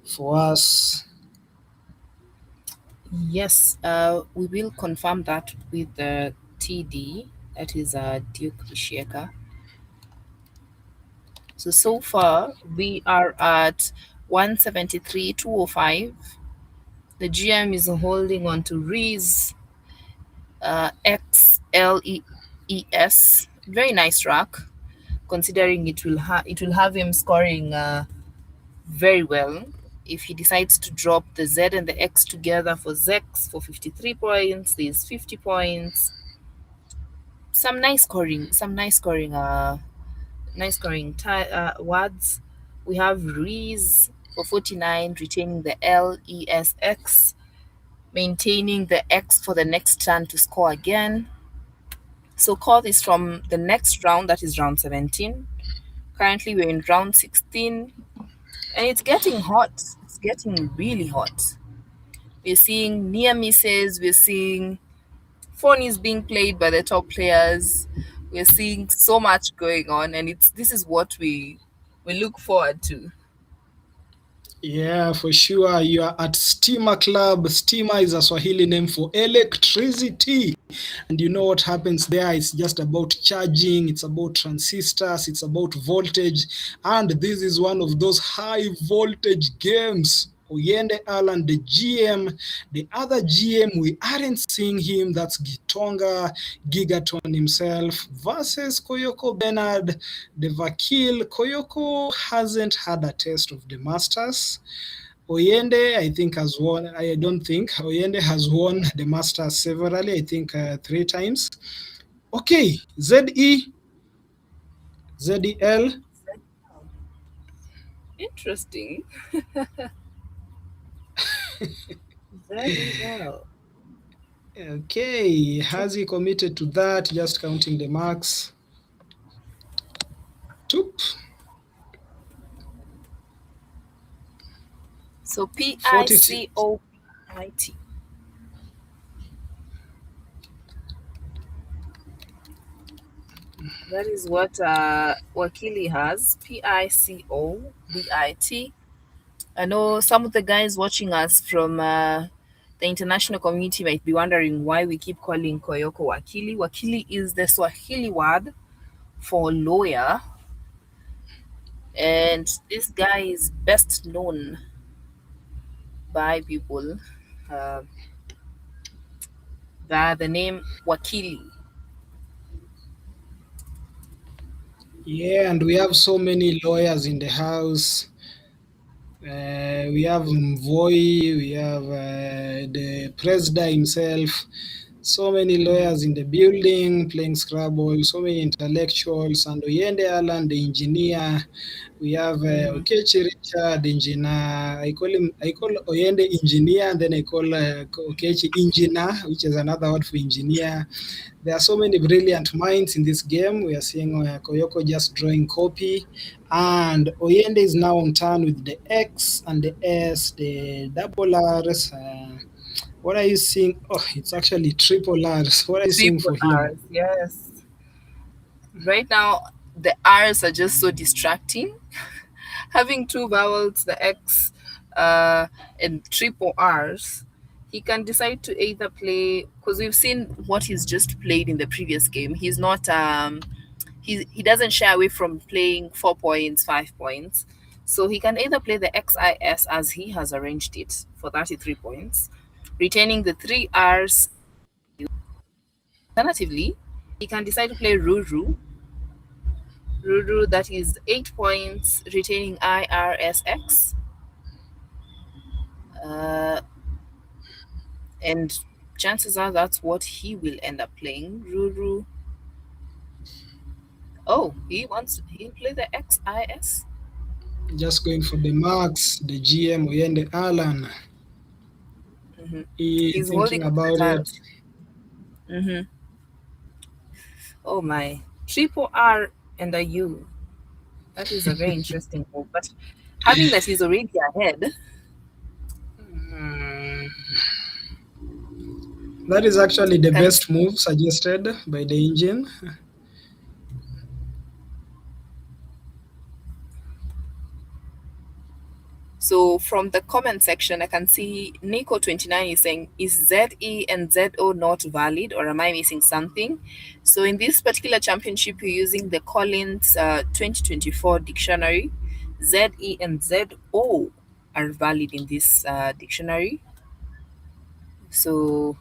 for us. Yes, we will confirm that with the TD. That is Duke Isheka. So far we are at 173, 205. The GM is holding on to Reese XLEES. Very nice rack, considering it will have him scoring very well If he decides to drop the Z and the X together for Zex for 53 points, there's 50 points. Some nice scoring, words. We have Reese for 49, retaining the LESX, maintaining the X for the next turn to score again. So call this from the next round, that is round 17. Currently, we're in round 16, and it's getting hot. It's getting really hot. We're seeing near misses, we're seeing phone is being played by the top players. We're seeing so much going on, and this is what we look forward to. Yeah, for sure. You are at Steamer Club. Steamer is a Swahili name for electricity. And you know what happens there? It's just about charging, it's about transistors, it's about voltage. And this is one of those high voltage games. Oyende Alan, the GM, the other GM, we aren't seeing him. That's Gitonga, Gigaton himself, versus Koyoko Bernard, the Vakil. Koyoko hasn't had a taste of the Masters. Oyende, I think, has won. I don't think Oyende has won the Masters severally. I think 3 times. Okay, ZEL. Interesting. Very well. Okay, has he committed to that? Just counting the marks. Toop. So 46. PICOIT. That is what Wakili has. PICOBIT. I know some of the guys watching us from the international community might be wondering why we keep calling Koyoko Wakili. Wakili is the Swahili word for lawyer, and this guy is best known by people uh, by the name Wakili. Yeah, and we have so many lawyers in the house. We have Mvoi, we have the president himself, so many lawyers in the building playing Scrabble, so many intellectuals, and Oyende Alan, the engineer. We have Okechi Richard, engineer. I call Oyende engineer, and then I call Okechi engineer, which is another word for engineer. There are so many brilliant minds in this game. We are seeing Koyoko just drawing copy, and Oyende is now on turn with the X and the S, the double R's. What are you seeing? Oh, it's actually triple R's. What are you seeing Triple for him? R's, yes. Right now, the R's are just so distracting. Having two vowels, the X and triple R's, he can decide to either play, because we've seen what he's just played in the previous game. He's not he doesn't shy away from playing 4 points, 5 points. So he can either play the XIS as he has arranged it for 33 points, retaining the three R's. Alternatively, he can decide to play Ruru. Ruru, that is 8 points, retaining IRSX. And chances are that's what he will end up playing. Ruru. Oh, he'll play the XIS. Just going for the marks, the GM Oyende Alan. He's Thinking holding on to about the it. cards. Oh my. Triple R and a U. That is a very interesting move. But having that he's already ahead. That is actually the Can- best move suggested by the engine. So from the comment section, I can see Nico29 is saying, is ZE and ZO not valid, or am I missing something? So in this particular championship, you're using the Collins 2024 dictionary. ZE and ZO are valid in this dictionary. So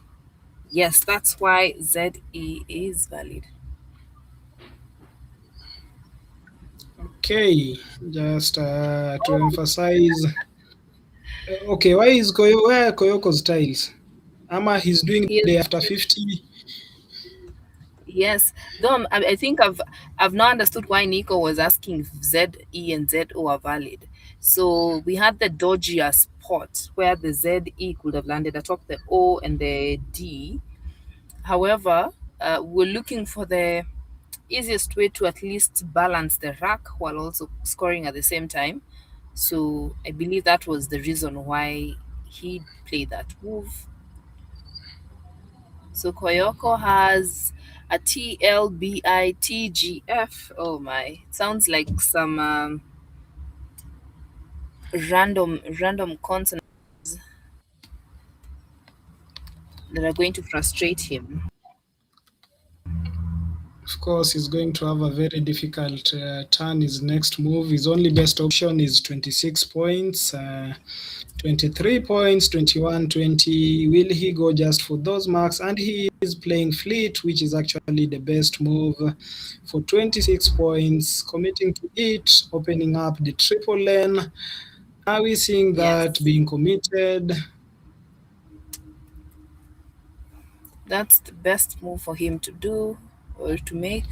yes, that's why ZE is valid. Okay, just to emphasize. Okay, where are Koyoko's tiles? Ama he's doing He is, the after 50. yes. Though I think I've now understood why Nico was asking if Z, E, and Z, O are valid. So we had the dodgier spot where the Z, E could have landed atop the O and the D. However, we're looking for the easiest way to at least balance the rack while also scoring at the same time. So I believe that was the reason why he played that move. So Koyoko has a TLBITGF. Oh my, it sounds like some random consonants that are going to frustrate him. Of course, he's going to have a very difficult turn. His next move, his only best option is 26 points, 23 points, 21, 20. Will he go just for those marks? And he is playing fleet, which is actually the best move for 26 points, committing to it, opening up the triple lane. Are we seeing that Yes, being committed? that's the best move for him to do or to make.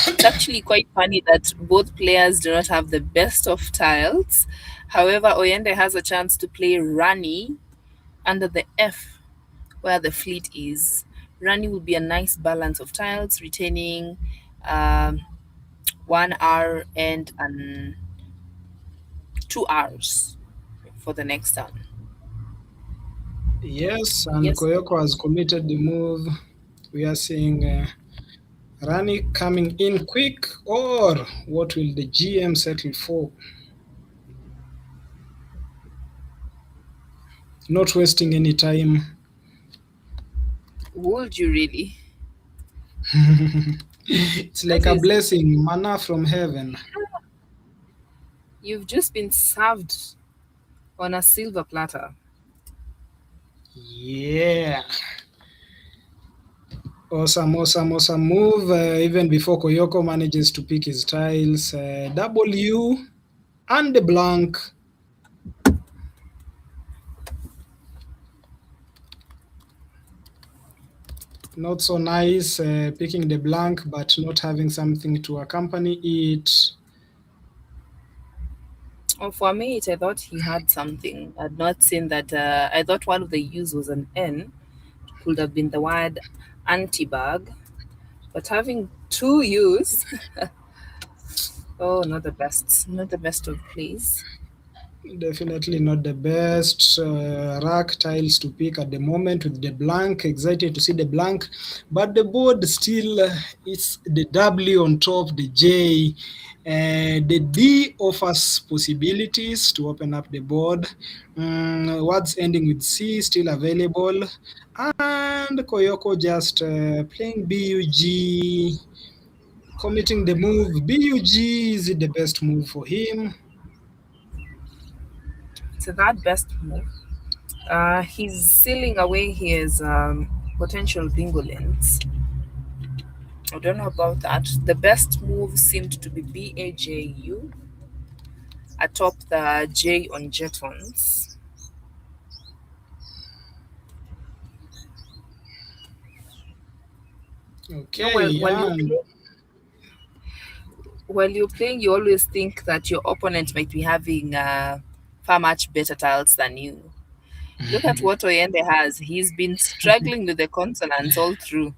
It's actually quite funny that both players do not have the best of tiles. However, Oyende has a chance to play Rani under the F where the fleet is. Rani will be a nice balance of tiles, retaining um, 1 hour and 2 hours for the next turn. Yes, and Yes, Koyoko has committed the move. We are seeing Rani coming in quick, or what will the GM settle for? Not wasting any time. would you really? It's That like a is, blessing, manna from heaven. you've just been served on a silver platter. Yeah. Awesome, awesome, awesome move. Even before Koyoko manages to pick his tiles, W and the blank. Not so nice picking the blank, but not having something to accompany it. Oh, for me, I thought he had something. I'd not seen that. I thought one of the U's was an N. Could have been the word anti-bag. But having two U's, oh, not the best. Not the best of plays. Definitely not the best rack tiles to pick at the moment with the blank. Excited to see the blank, but the board still is the W on top, the J. The D offers possibilities to open up the board. Words ending with C still available. And Koyoko just playing BUG, committing the move. BUG is it the best move for him? So that best move. He's sealing away his potential bingo lens. I don't know about that. The best move seemed to be BAJU atop the J on jetons. You know, Okay, and while you're playing, you always think that your opponent might be having far much better tiles than you. Look at what Oyende has. He's been struggling with the consonants all through.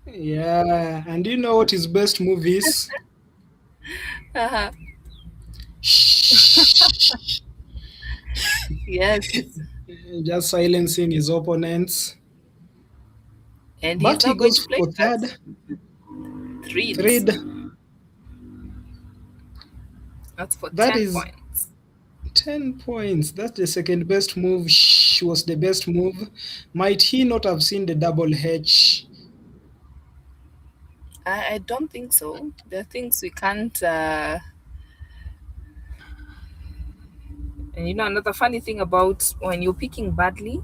yeah, and you know what his best move is? Uh-huh. Shh. Yes. Just silencing his opponents. And he's But he not going goes to play for that. Threads. thread. That's for That 10 is points. 10 points. That's the second best move. Shh was the best move. Might he not have seen the double H? I don't think so. There are things we can't. And you know, another funny thing about when you're picking badly,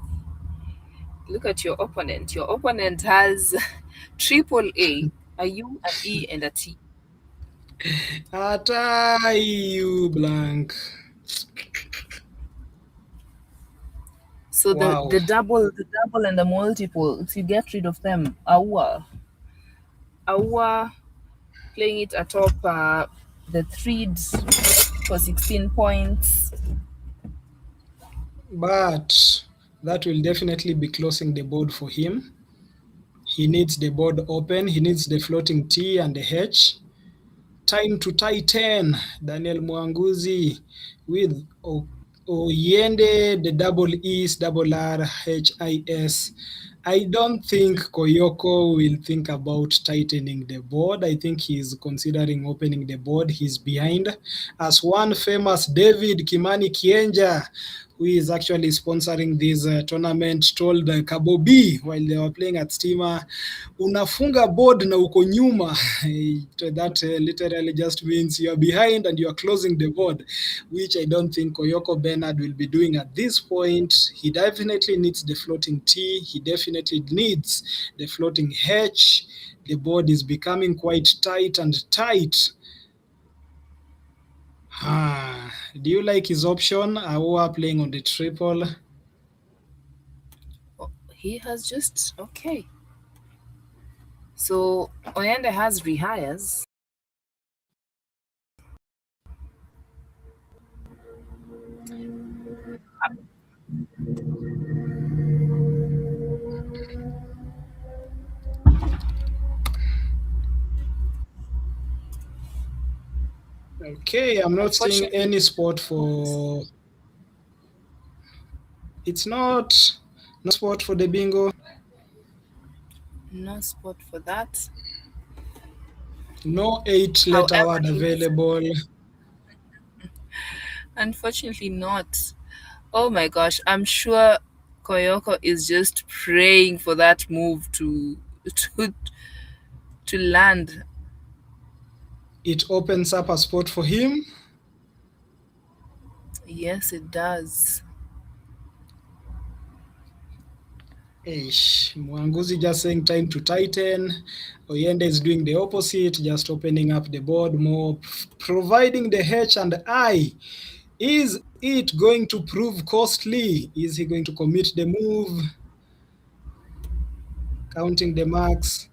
look at your opponent. Your opponent has triple a U, an E, and a T. Atai, you blank. So Wow. the double and the multiple, if you get rid of them, Awa playing it atop the threads for 16 points. But that will definitely be closing the board for him. He needs the board open. He needs the floating T and the H. Time to tighten. Daniel Mwanguzi with Oyende, the double E's, double R, HIS. I don't think Koyoko will think about tightening the board. I think he's considering opening the board. He's behind. As one famous David Kimani Kienja, who is actually sponsoring this tournament, told Kabobi while they were playing at Steamer, unafunga board na uko nyuma. That literally just means you are behind and you are closing the board, which I don't think Koyoko Bernard will be doing at this point. He definitely needs the floating T. He definitely needs the floating H. The board is becoming quite tight and tight. Do you like his option? Aua playing on the triple. Oh, he has just okay. So Oyende has rehires. Okay, I'm not seeing Unfortunately, any spot for. It's not no spot for the bingo. no spot for that. No 8-letter However, word available. unfortunately not. Oh my gosh, I'm sure Koyoko is just praying for that move to to land. It opens up a spot for him. Yes, it does. Mwanguzi just saying time to tighten. Oyende is doing the opposite, just opening up the board more, providing the H and I. Is it going to prove costly? Is he going to commit the move? Counting the marks.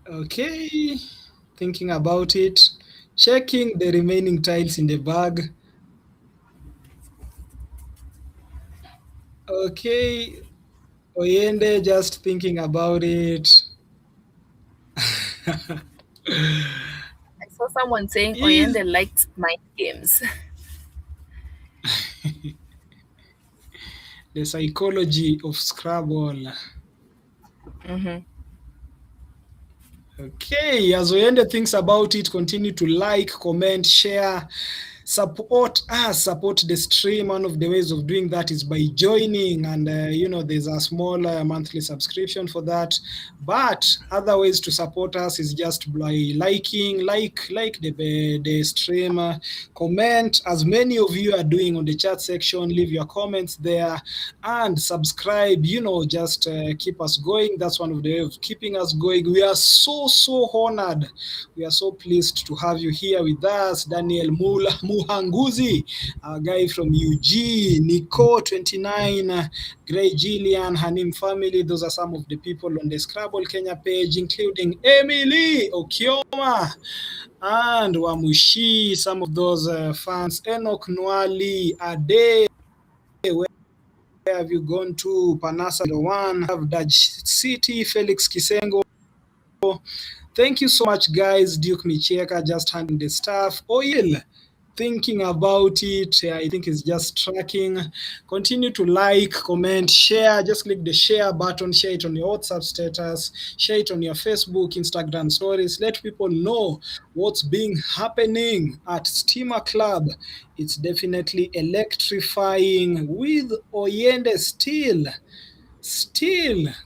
Okay, thinking about it. Checking the remaining tiles in the bag. Okay, Oyende just thinking about it. I saw someone saying Is Oyende likes mind games. the psychology of Scrabble. Mm-hmm. Okay, as Oyende thinks about it, continue to like, comment, share, support us, support the stream. One of the ways of doing that is by joining, and there's a small monthly subscription for that. But other ways to support us is just by liking, like the stream, comment as many of you are doing on the chat section. Leave your comments there and subscribe. Just keep us going. That's one of the ways of keeping us going. We are so honored. We are so pleased to have you here with us, Daniel Muhanguzi, a guy from UG, Nico 29, Gray Gillian, Hanim family. Those are some of the people on the Scrabble Kenya page, including Emily Okioma and Wamushi, some of those fans, Enoch Nwali, Ade, where have you gone to? Panasa One, have Daj City, Felix Kisengo. Thank you so much, guys. Duke Micheka just handling the stuff. Oil, thinking about it. I think it's just tracking. Continue to like, comment, share. Just click the share button. Share it on your WhatsApp status. Share it on your Facebook, Instagram stories. Let people know what's being happening at Steamer Club. It's definitely electrifying with Oyende still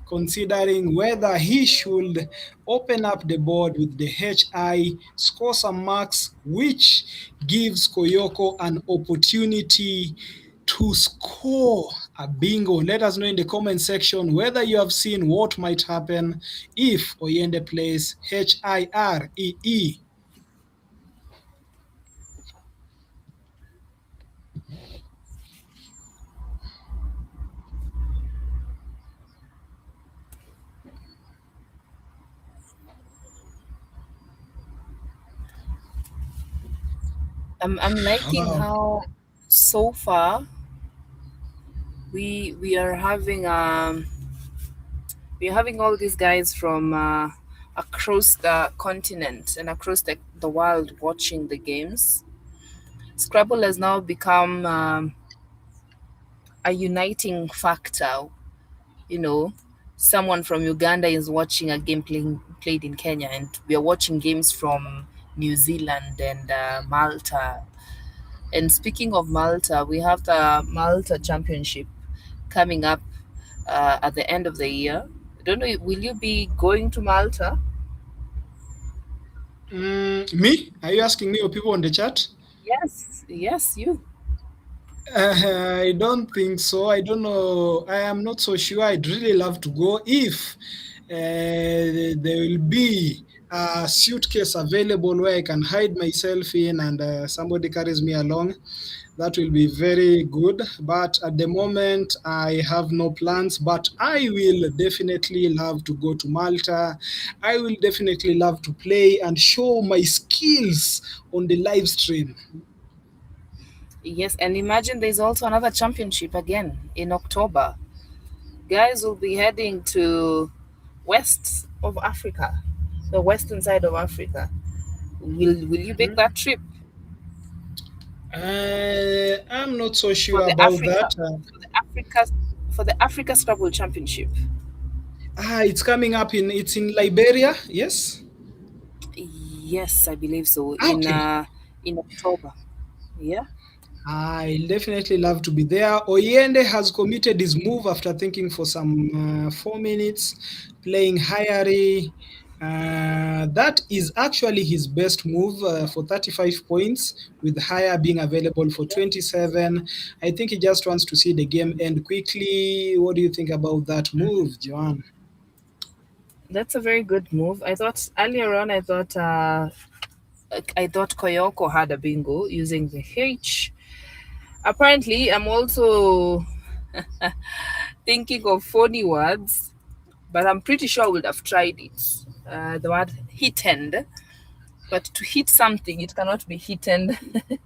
considering whether he should open up the board with the HI, score some marks, which gives Koyoko an opportunity to score a bingo. Let us know in the comment section whether you have seen what might happen if Oyende plays HIREE. I'm liking Wow. how so far we are having we're having all these guys from across the continent and across the world watching the games. Scrabble has now become a uniting factor. You know, someone from Uganda is watching a game played in Kenya, and we are watching games from New Zealand and Malta. And speaking of Malta, we have the Malta Championship coming up at the end of the year. I don't know, will you be going to Malta? Me? Are you asking me or people on the chat? Yes, yes, you. I don't think so. I don't know. I am not so sure. I'd really love to go if there will be a suitcase available where I can hide myself in and somebody carries me along. That will be very good. But at the moment, I have no plans. But I will definitely love to go to Malta. I will definitely love to play and show my skills on the live stream. Yes, and imagine there's also another championship again in October. Guys will be heading to west of Africa, the western side of Africa. Will you make that trip I'm not so for sure the about Africa that. for the Africa for the Africa Scrabble Championship? It's coming up it's in Liberia. Yes. Yes, I believe so. Okay. In October. Yeah. I'll definitely love to be there. Oyende has committed his move after thinking for some 4 minutes, playing Hayari. That is actually his best move for 35 points, with Haya being available for 27. I think he just wants to see the game end quickly. What do you think about that move, Joanne? That's a very good move. I thought earlier on I thought Koyoko had a bingo using the H. Apparently, I'm also thinking of phony words, but I'm pretty sure I would have tried it. The word hitend, but to hit something, it cannot be hitend. It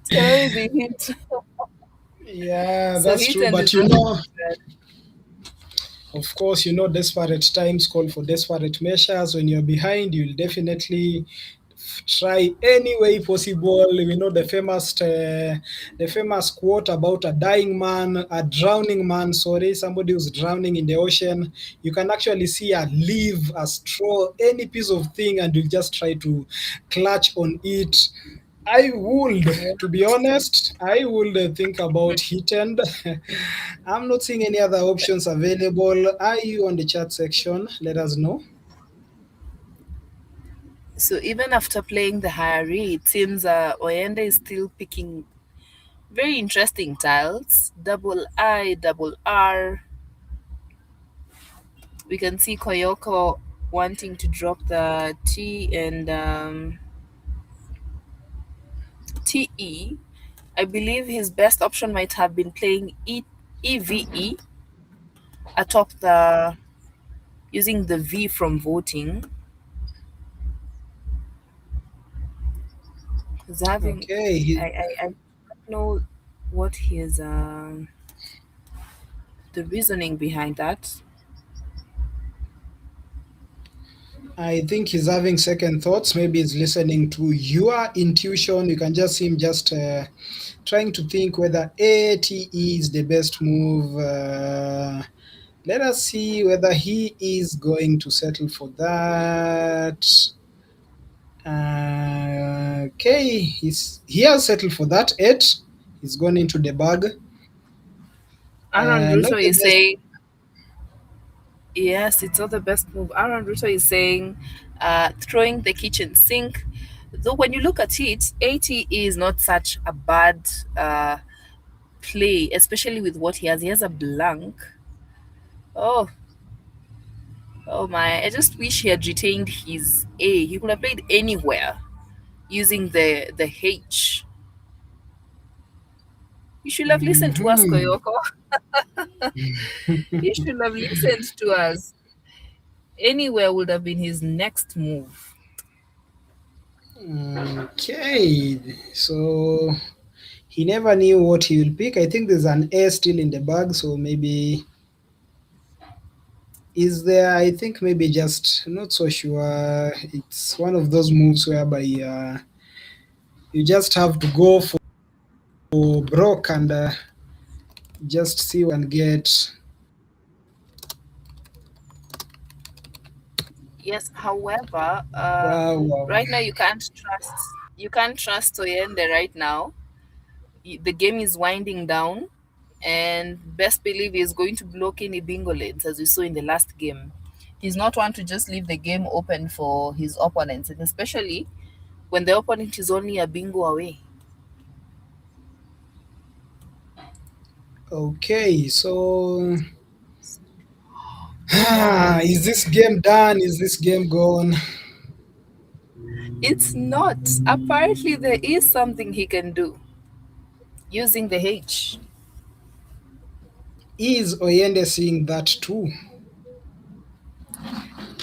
can only be hit. Yeah, So that's true. hitend But is just of course, desperate times call for desperate measures. When you're behind, you'll definitely try any way possible. We know the famous quote about a dying man, a drowning man. Sorry, somebody who's drowning in the ocean. You can actually see a leaf, a straw, any piece of thing, and you just try to clutch on it. I would, yeah. to be honest, I would think about hit end. I'm not seeing any other options available. Are you on the chat section? Let us know. So even after playing the Harry, it seems Oyenda is still picking very interesting tiles. Double I, double R. We can see Koyoko wanting to drop the T and TE. I believe his best option might have been playing EVE atop the using the V from voting. He's having Okay, I don't know what his the reasoning behind that. I think he's having second thoughts. Maybe he's listening to your intuition. You can just see him just trying to think whether ATE is the best move. Let us see whether he is going to settle for that. Okay, he has settled for that 8. He's gone into the bag. Aaron Not Russo the is best. saying yes, it's not the best move. Aaron Russo is saying throwing the kitchen sink. Though when you look at it, ATE is not such a bad play, especially with what he has. He has a blank. Oh, oh my! I just wish he had retained his A. He could have played anywhere using the H. You should have listened to us, Mhm. Koyoko. You should have listened to us. Anywhere would have been his next move. Okay, so he never knew what he will pick. I think there's an A still in the bag, so maybe is there? I think maybe just not so sure. It's one of those moves whereby you just have to go for broke and just see what you can get. Yes, however, Wow, wow. right now you can't trust Oyende right now. The game is winding down, and best believe he's going to block any bingo lanes as we saw in the last game. He's not one to just leave the game open for his opponents, and especially when the opponent is only a bingo away. Okay, so Yeah. is this game done? Is this game gone? It's not. Apparently, there is something he can do using the H. Is Oyende seeing that too?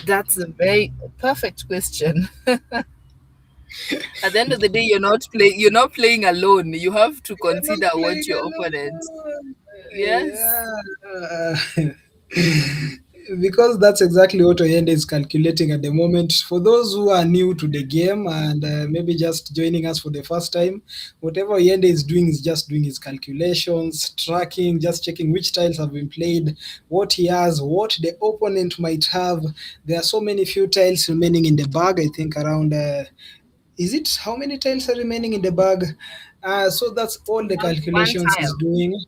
That's a very perfect question. At the end of the day, you're not playing alone. You have to You're not consider what playing your opponent. alone. Yes. Yeah. Because that's exactly what Oyende is calculating at the moment. For those who are new to the game and maybe just joining us for the first time, whatever Oyende is doing is just doing his calculations, tracking, just checking which tiles have been played, what he has, what the opponent might have. There are so many few tiles remaining in the bag. I think around is it how many tiles are remaining in the bag? So that's all the Just one calculations he's tile. doing.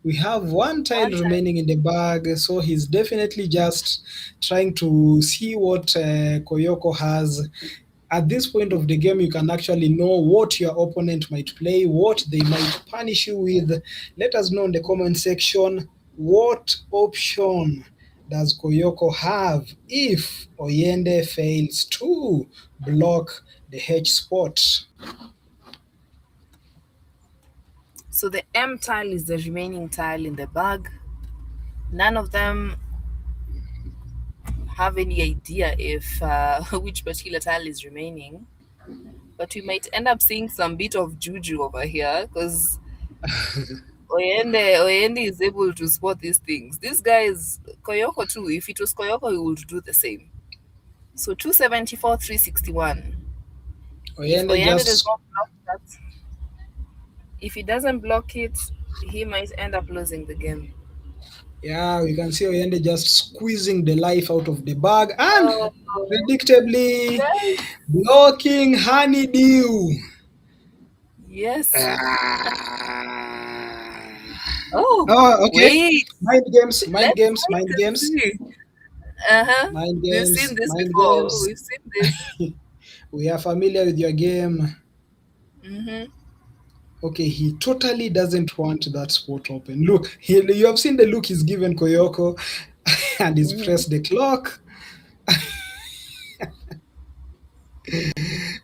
We have one tile One tile. remaining in the bag, so he's definitely just trying to see what Koyoko has. At this point of the game, you can actually know what your opponent might play, what they might punish you with. Let us know in the comment section what option does Koyoko have if Oyende fails to block the H spot. So the M tile is the remaining tile in the bag. None of them have any idea if which particular tile is remaining, but we might end up seeing some bit of juju over here because Oyende is able to spot these things. This guy is Koyoko too. If it was Koyoko, he would do the same. So 274, 361. If Oyende Oyende does just not block that, if he doesn't block it, he might end up losing the game. Yeah, we can see Oyende just squeezing the life out of the bag and Oh, predictably yes. blocking Honeydew. Yes. Ah. Oh, Oh, okay. wait. Mind games, mind Let's games, wait mind and games, see. Uh-huh. mind We've seen games, this mind before. games. We've seen this. We are familiar with your game. Mm-hmm. Okay, he totally doesn't want that spot open. Look, you have seen the look he's given Koyoko and he's Mm-hmm. pressed the clock.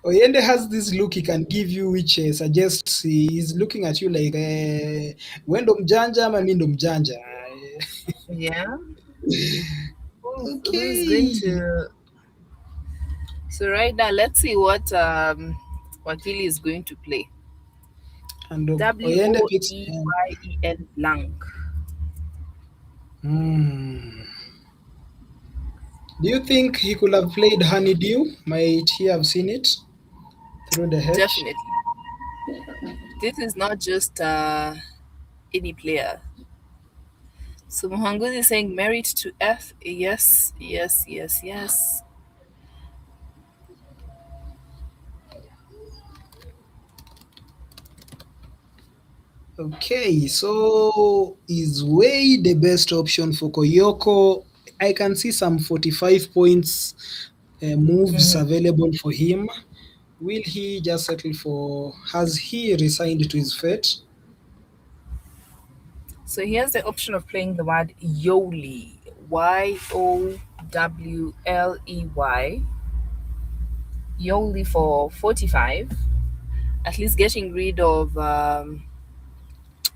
Oyende has this look he can give you which suggests he is looking at you like we ndo mjanja ama mi ndo mjanja. Yeah. Who's going Okay. to? So right now, let's see what Wakili is going to play. And W Oyende O picks E Y E N blank. hmm. Do you think he could have played Honeydew? Might he have seen it through the hedge? Definitely. This is not just any player. So Muhanguzi is saying merit to F. Yes, yes, yes, yes. Okay, so is Way the best option for Koyoko? I can see some 45 points moves Mhm. available for him. Will he just settle for? Has he resigned to his fate? So here's the option of playing the word Yowley. Yowley. Yowley for 45. At least getting rid of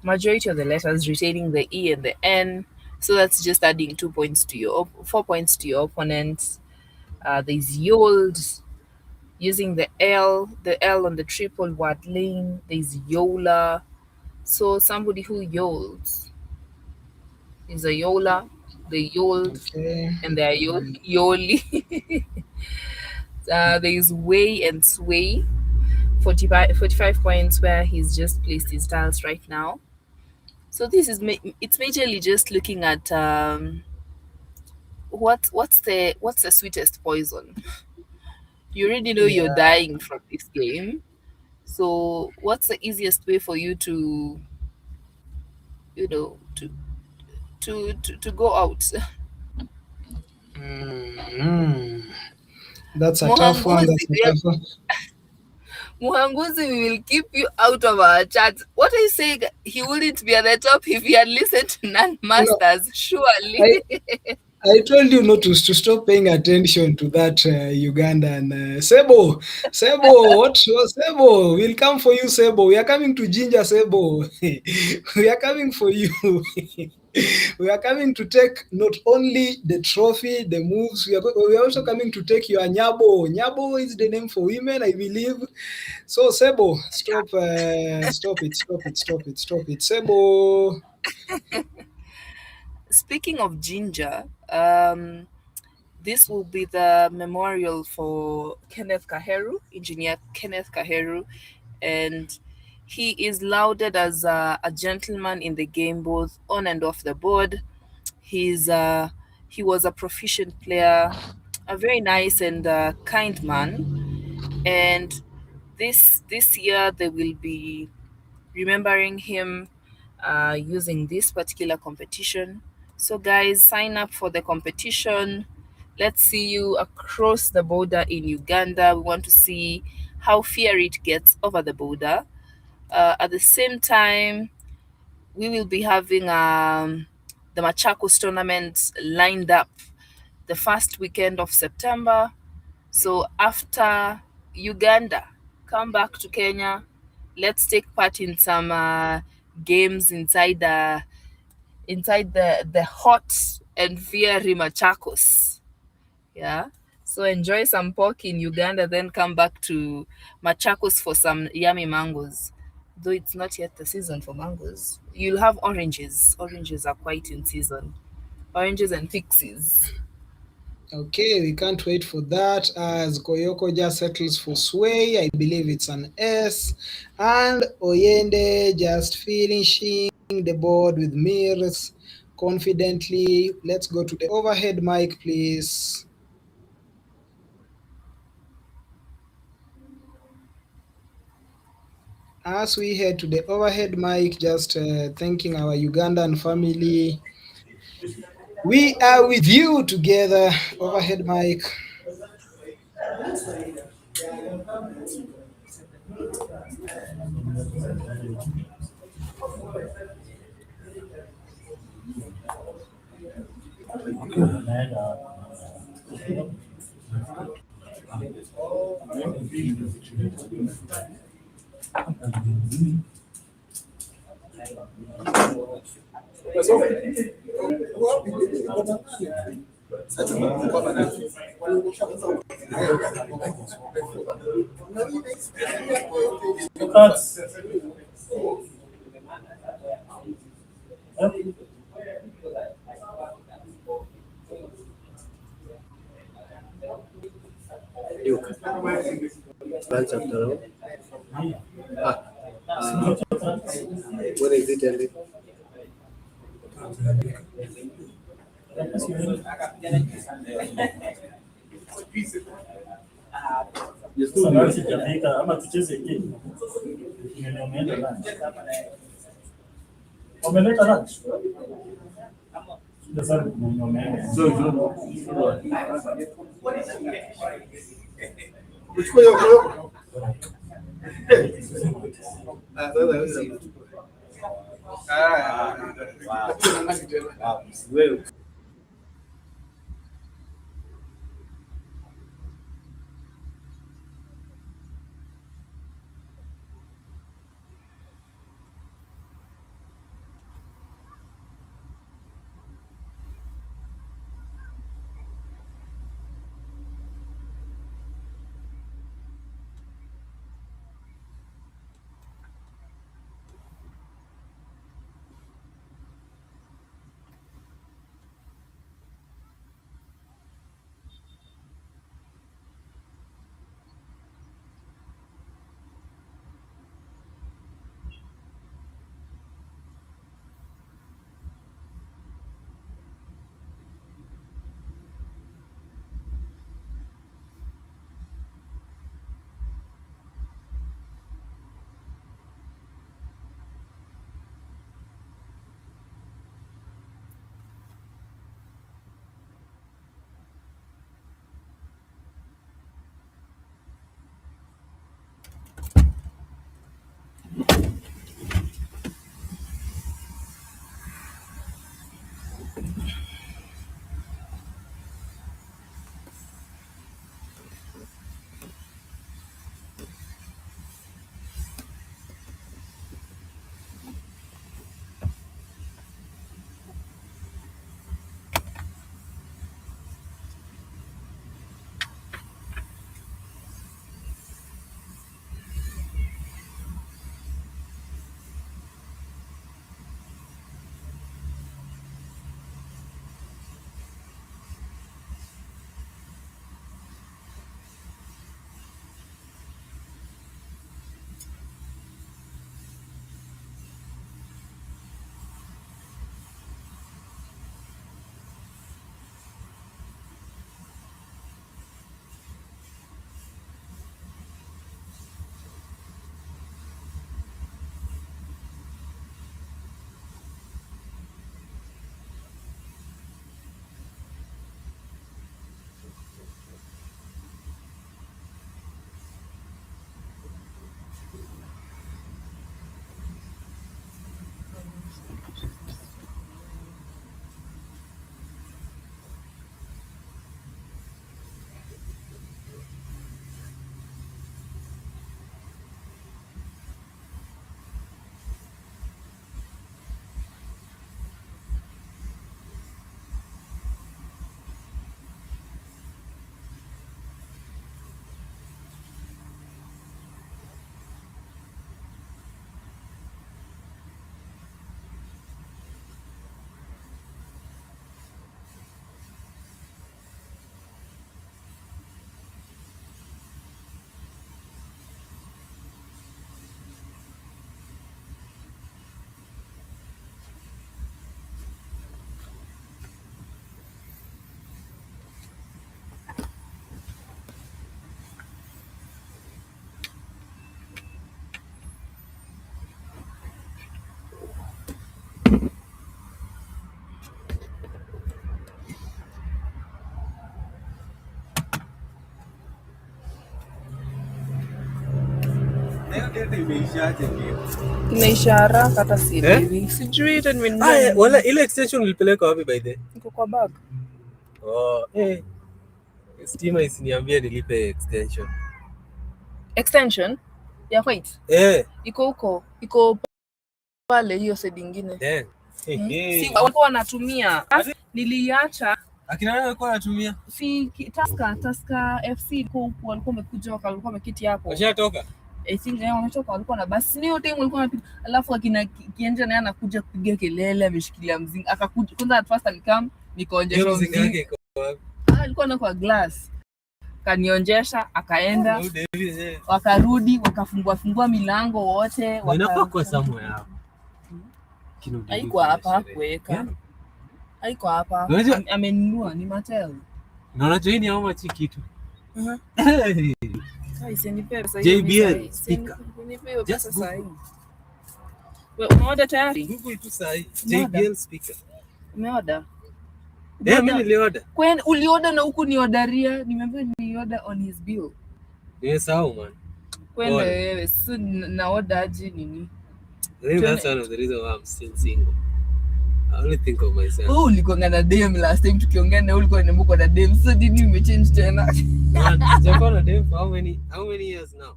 majority of the letters, retaining the E and the N. So that's just adding 2 points to 4 points to your opponent. There's Yold. using the L on the triple word lane. There's Yola. So somebody who yols is a Yola. They yoled Okay. and they are And Yoli. There's Way and Sway. 45 points where he's just placed his tiles right now. So this is it's majorly just looking at what's the sweetest poison. You already know you're yeah. dying from this game. So what's the easiest way for you to you know to go out? Mhm. That's a tough one. Muhanguzi, That's a tough one. Muhanguzi, we will keep you out of our chat. What I say, he wouldn't be at the top if he had listened to Nan No, Masters, surely. I I told you not to stop paying attention to that Ugandan Sebo. Sebo, what Sebo? We'll come for you, Sebo. We are coming to Ginger, Sebo. We are coming for you. We are coming to take not only the trophy, the moves. We are also coming to take your Nyabo. Nyabo is the name for women, I believe. So Sebo, stop it, Sebo. Speaking of ginger, this will be the memorial for Kenneth Kaheru, engineer Kenneth Kaheru, and he is lauded as a gentleman in the game, both on and off the board. He's he was a proficient player, a very nice and kind man, and this year they will be remembering him using this particular competition. So, guys, sign up for the competition. Let's see you across the border in Uganda. We want to see how fair it gets over the border. At the same time, we will be having the Machakos tournament lined up the first weekend of September. So after Uganda, come back to Kenya. Let's take part in some games inside the hot and fiery Machakos. Yeah. So enjoy some pork in Uganda, then come back to Machakos for some yummy mangoes. Though it's not yet the season for mangoes. You'll have oranges. Oranges are quite in season. Oranges and pixies. Okay, we can't wait for that as Koyoko just settles for Sway. I believe it's an S. And Oyende just finishing the board with mirrors confidently. Let's go to the overhead mic, please. As we head to the overhead mic, just thanking our Ugandan family. We are with you together, overhead mic. Cards. Branch after all. What is it, Andy? Sasa sijafika ama tucheze game. Umeenda lunch. Umeleta lunch? Sasa umeenda. Uchukue hiyo hiyo. Wewe Imeisha haraka hata sielewi. Sijui hata nimenunua nini. Wala ile extension ulipeleka wapi by the? Iko kwa bag. Stima isiniambie nilipe extension. Extension ya white. Iko huko. Iko pale hiyo side nyingine. Si walikuwa wanatumia. Niliacha. Akina nani walikuwa wanatumia? Si Tusker FC walikuwa wamekuja walikuwa wamekiti hapo. Washatoka? I think wametoka walikuwa na basi. Ni yote walikuwa wanapita. Alafu akina Kienja naye anakuja kupiga kelele ameshikilia mzinga. Akakuja kwanza at first alikam nikaonjesha mzinga yake iko wapi? Alikuwa na kwa glass. Kanionjesha akaenda. Wakarudi wakafungua milango wote. Inafaa kwa somewhere hapo. Haikuwa hapa hakuweka. Haiko hapa. Amenunua ni Mattel. Na unajua hii ni how much kitu? Isinipe pesa JBL speaker. Isinipe pesa sasa hivi. Wewe umeorder tayari? Google tu sasa hivi. JBL speaker. Umeorder? Mimi niliorder. Kwani uliorder na huku ni orderia? Nimeambiwa ni order on his bill. Nimesahau man. Kwani wewe si na order aje nini? I think that's one of the reasons why I'm still single. I only think of myself. Oh, ulikuwa na dem last time tukiongea na ulikuwa unamuko na dem. So did you change tena? Japan na dem for how many years now?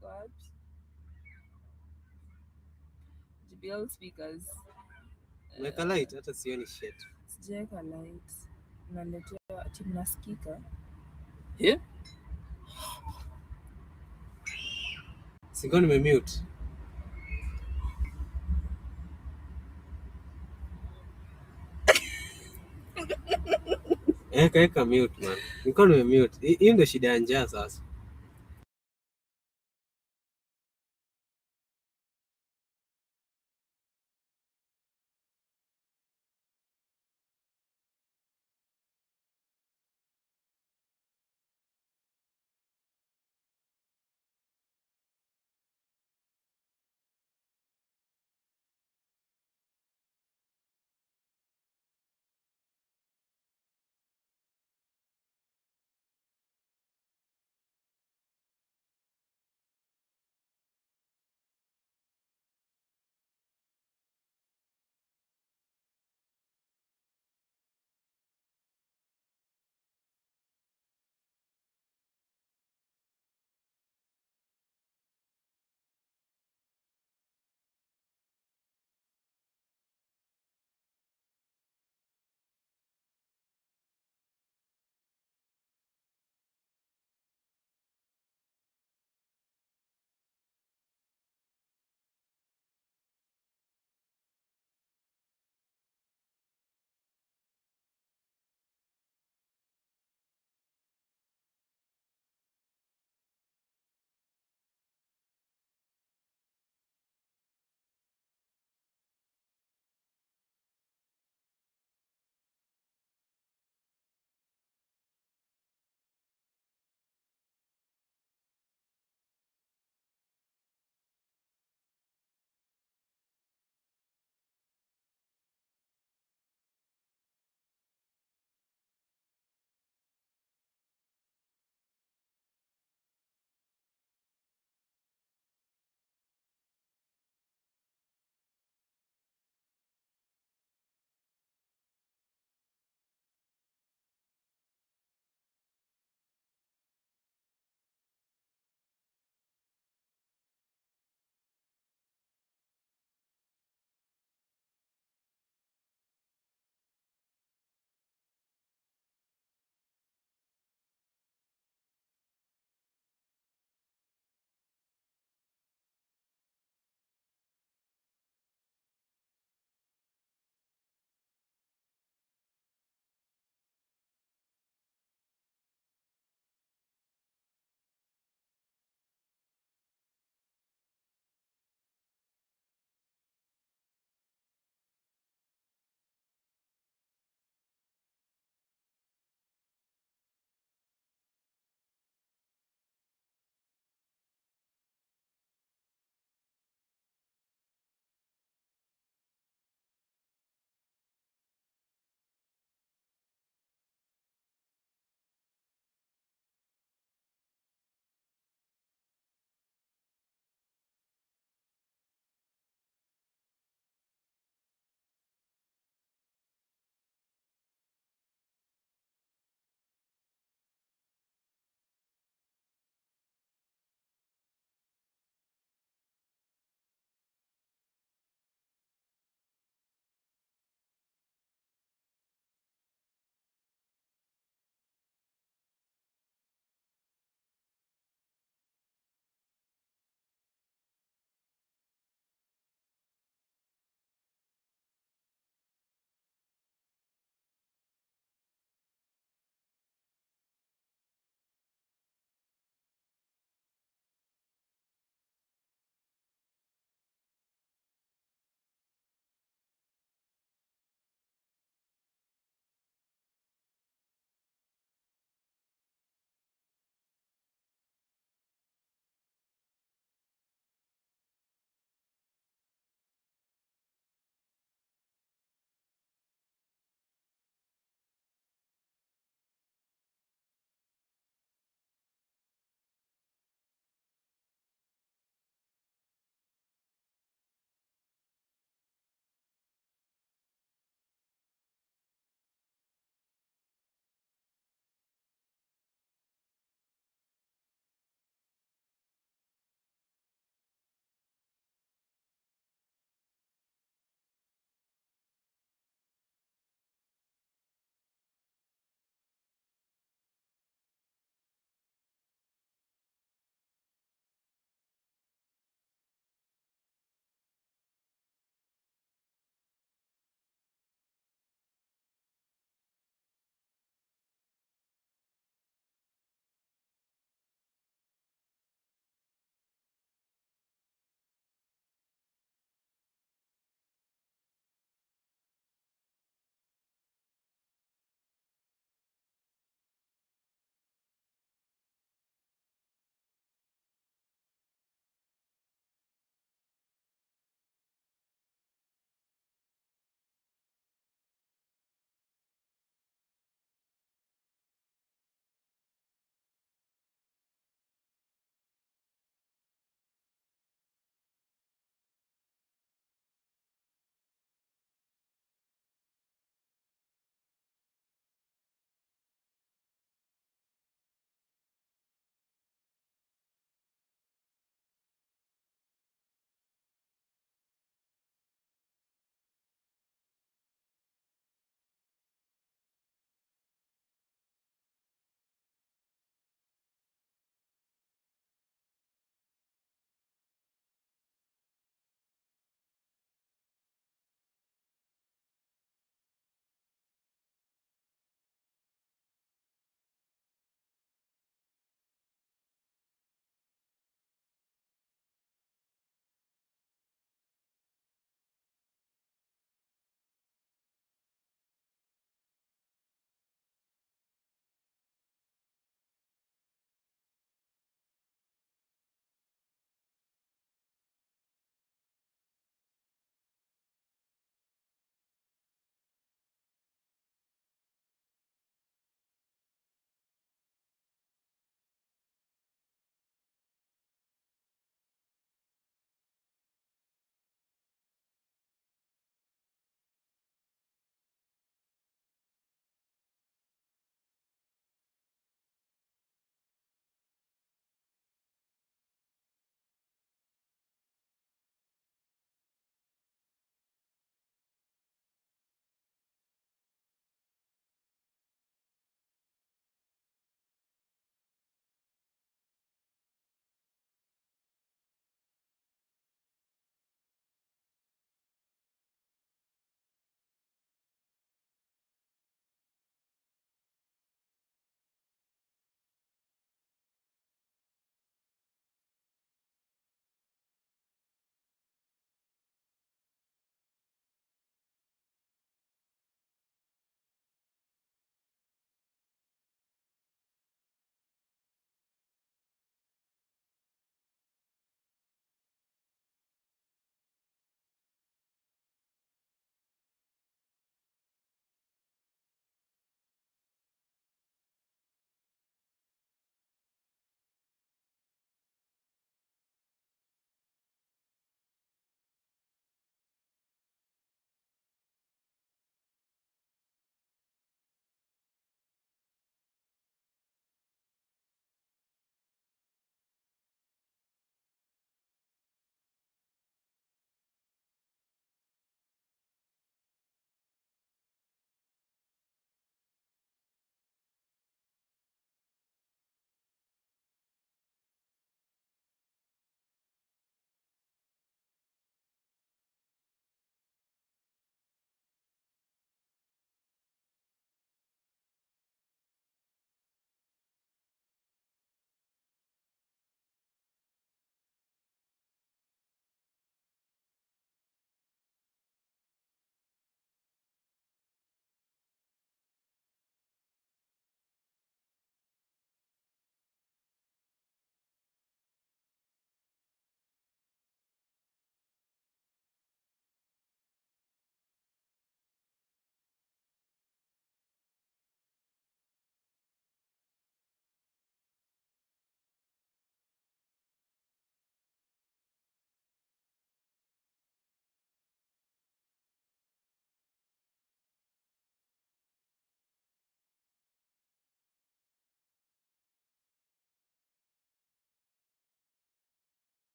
What? JBL speakers. Weka light hata sioni shit. Sijaweka light. Naletea ati mnasikika. Siko nimemute. Kaeka mute man. Niko nimemute. Hii ndio shida ya njaa sasa.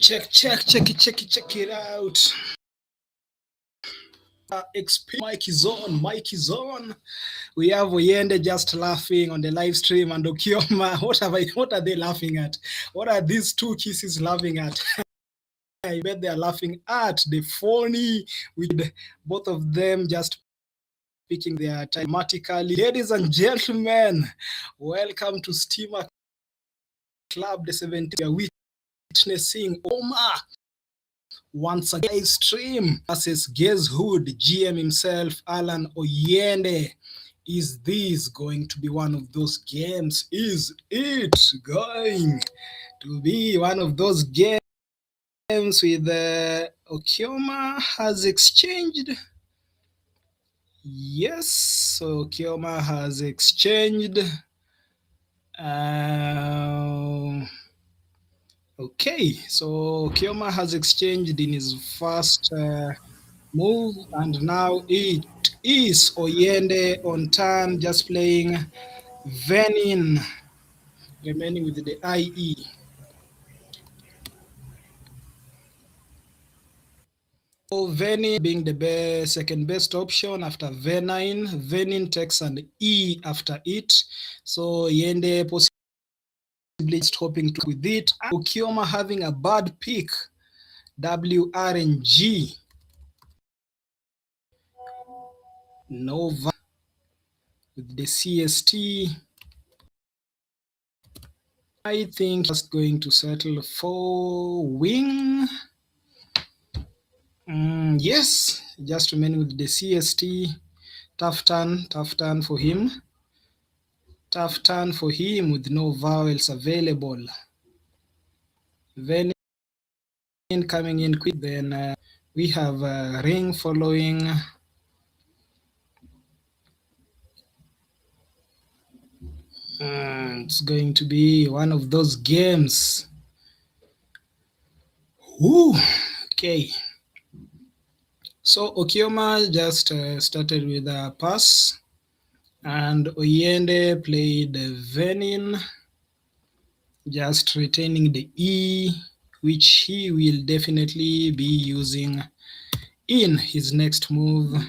Check it out. Mic is on. We have Oyende just laughing on the live stream, and Okioma. What are they laughing at? What are these two kisses laughing at? I bet they are laughing at the phony with both of them just speaking their dramatically. Ladies and gentlemen, welcome to Steamer Club the 17th. We are witnessing Omar once again live stream versus guess who, the GM himself, Alan Oyende. Is this going to be one of those games? Is it going to be one of those games with Okioma has exchanged? Yes, Okioma has exchanged. Okay, so Okioma has exchanged in his first move, and now it is Oyende on turn, just playing Venin, remaining with the IE. So Venin being the second best option after Venin. Venin takes an E after it. So Oyende possibly just hoping to with it. Okioma having a bad pick, WRNG. Nova with the CST. I think just going to settle for wing. Yes, just remaining with the CST. Tough turn for him. Tough turn for him with no vowels available. Venin coming in quick. Then we have a ring following. It's going to be one of those games. Ooh, okay. So Okioma just started with a pass, and Oyende played Venin, just retaining the E, which he will definitely be using in his next move,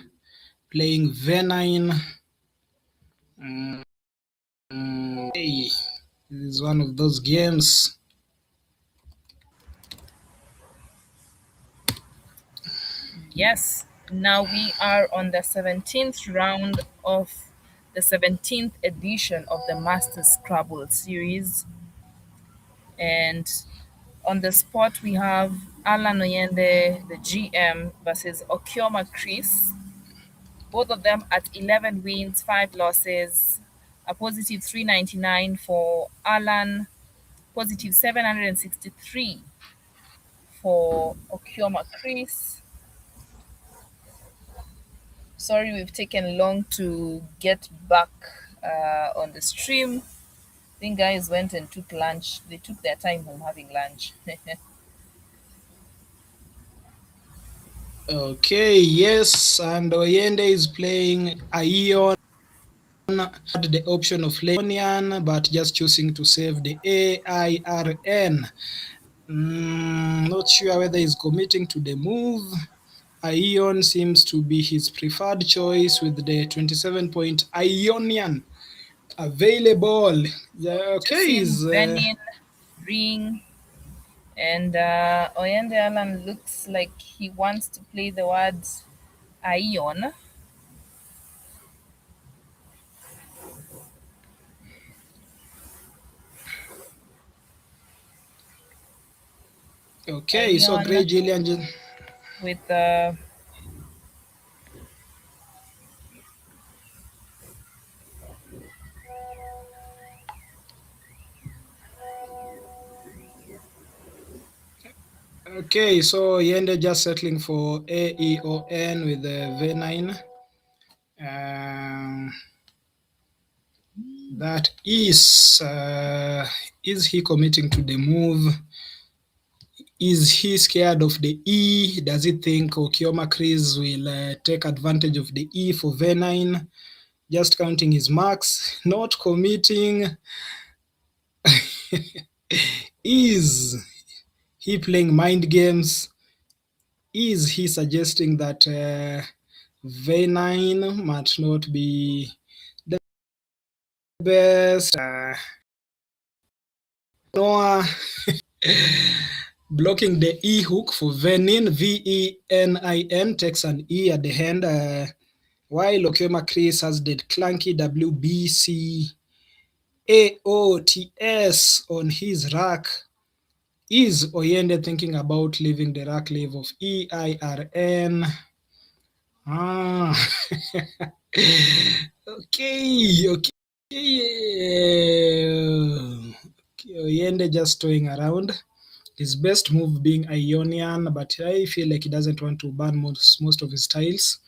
playing Venin. Hey, this is one of those games. Yes, now we are on the 17th round of the 17th edition of the Master Scrabble series. And on the spot, we have Alan Oyende, the GM, versus Okioma Chris. Both of them at 11 wins, 5 losses, a positive 399 for Alan, positive 763 for Okioma Chris. Sorry we've taken long to get back on the stream. I think guys went and took lunch. They took their time from having lunch. Okay, yes, and Oyende is playing Ion. Had the option of Leonian, but just choosing to save the AIRN. Not sure whether he's committing to the move. Ion seems to be his preferred choice with the 27-point Ionian available. Yeah, okay, Choosing Venin, Ring, and Oyende Alan looks like he wants to play the words Ion. okay, so Ion Grey Jillian. with Okay, so Yende just settling for AEON with the V9. That is he committing to the move? Is he scared of the E? Does he think Okioma Chris will take advantage of the E for V9? Just counting his marks, not committing. Is he playing mind games? Is he suggesting that V9 might not be the best? Noah blocking the E hook for Venin, Venin, takes an E at the end, while Otieno Chris has the clunky WBC AOTS on his rack. Is Oyende thinking about leaving the rack leave of EIRN? Okay. Oyende just toying around. His best move being Ionian, but I feel like he doesn't want to ban most of his tiles.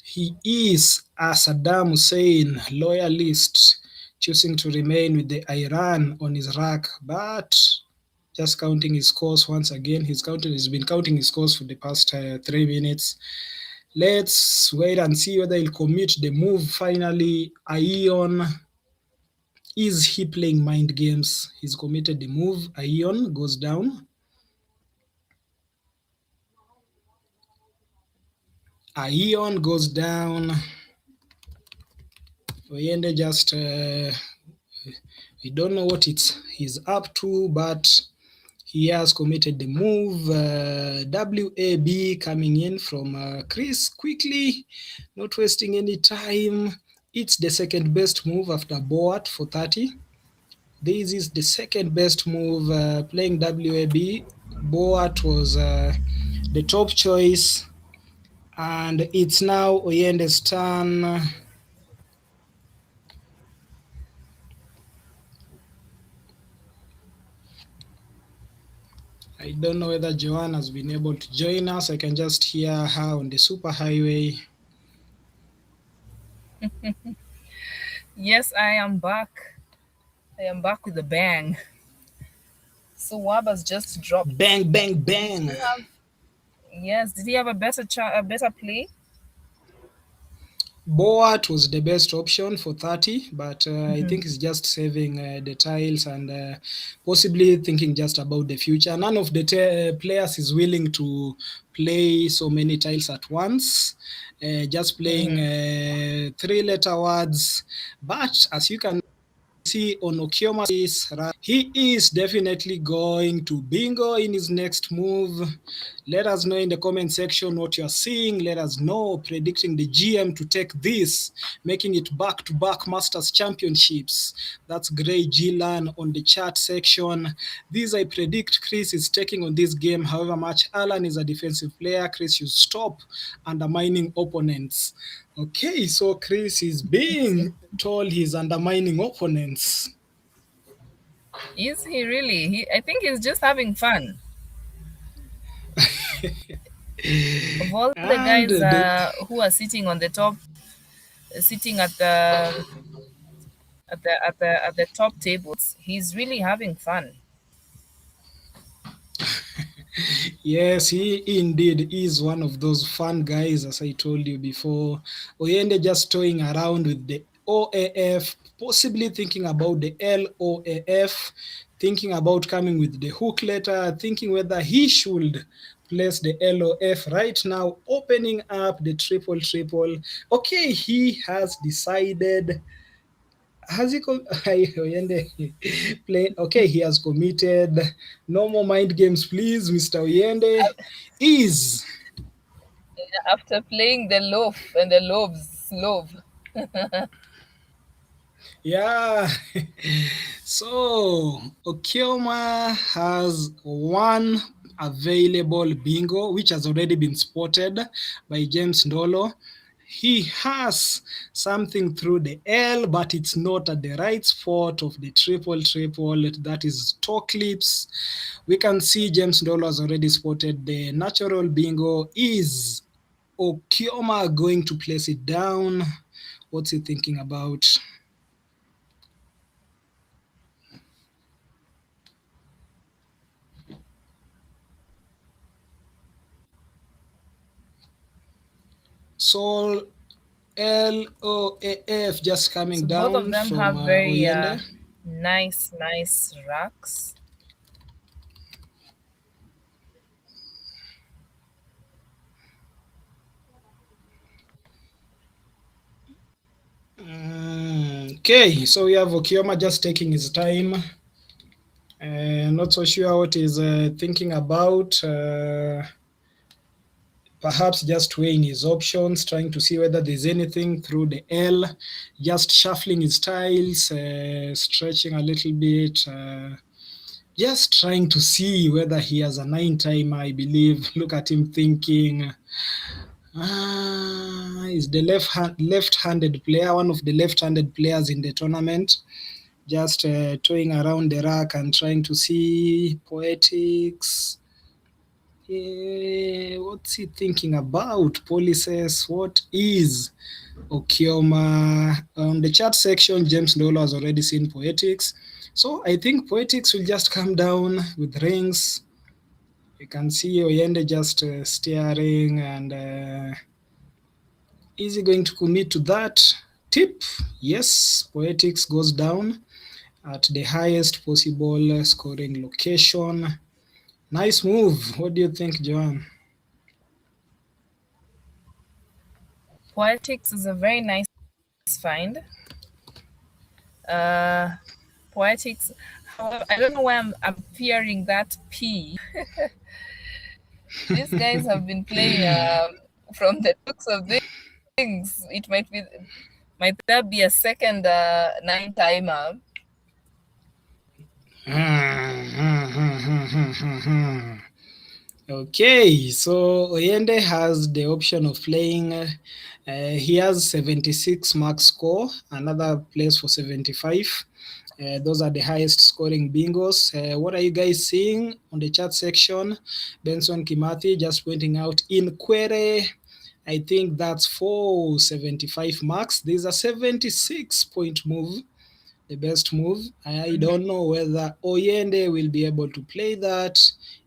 He is a Saddam Hussein loyalist, choosing to remain with the Iran on his rack, but just counting his scores once again. He's been counting his scores for the past 3 minutes. Let's wait and see whether he'll commit the move finally. Ion, is he playing mind games? He's committed the move. Ion goes down. Ion goes down. Oyende just we don't know what he's up to, but he has committed the move. WAB coming in from Chris quickly, not wasting any time. It's the second best move after Boat for 30. This is the second best move playing WAB. Boat was the top choice, and it's now Oyende's turn. I don't know whether Joanne has been able to join us. I can just hear her on the superhighway. Yes, I am back. I am back with a bang. So Waba's just dropped. Bang, bang, bang. Yes, did he have a better play? Boat was the best option for 30, but I think he's just saving the tiles and possibly thinking just about the future. None of the players is willing to play so many tiles at once, just playing 3-letter words. But as you can see on Okioma's run, he is definitely going to bingo in his next move. Let us know in the comment section what you're seeing. Let us know, predicting the GM to take this, making it back-to-back Masters Championships. That's Gray Gilan on the chat section. This I predict Chris is taking on this game. However much Alan is a defensive player, Chris should stop undermining opponents. Okay, so Chris is being told he's undermining opponents. Is he really? I think he's just having fun. Of all the guys who are sitting on the top, sitting at the top tables, he's really having fun. Yes, he indeed is one of those fun guys, as I told you before. Oyende just toying around with the OAF, possibly thinking about the LOAF, thinking about coming with the hook letter, thinking whether he should place the LOF right now, opening up the triple. Okay, he has decided. Has he play? Okay, he has committed. No more mind games, please, Mr. Oyende. Is after playing the loaf and the loaves. Yeah. So Okioma has one available bingo, which has already been spotted by James Ndolo. He has something through the L, but it's not at the right spot of the triple. That is toe clips. We can see James Ndolo has already spotted the natural bingo. Is Okioma going to place it down? What's he thinking about? Sol LOAF just coming So down both of them from have very Oyende. nice racks. Okay, so we have Okioma just taking his time. Not so sure what he's thinking about. Perhaps just weighing his options, trying to see whether there's anything through the L, just shuffling his tiles, stretching a little bit, just trying to see whether he has a 9-timer, I believe. Look at him thinking. Is the left-handed player, one of the left-handed players in the tournament, just toying around the rack and trying to see poetics. What's he thinking about? Policies. What is Okioma? On the chat section, James Ndolo has already seen poetics. So I think poetics will just come down with rings. You can see Oyende just staring, and is he going to commit to that tip? Yes, poetics goes down at the highest possible scoring location. Nice move. What do you think, Joanne? Poetics is a very nice find. Poetics, however, I don't know why I'm fearing that P. These guys have been playing from the looks of things. It might there be a second 9-timer? Okay, so Oyende has the option of playing. He has 76 mark score. Another plays for 75. Those are the highest scoring bingos. What are you guys seeing on the chat section? Benson Kimathi just pointing out in query. I think that's for 75 marks. There's a 76-point move, the best move. I don't know whether Oyende will be able to play that.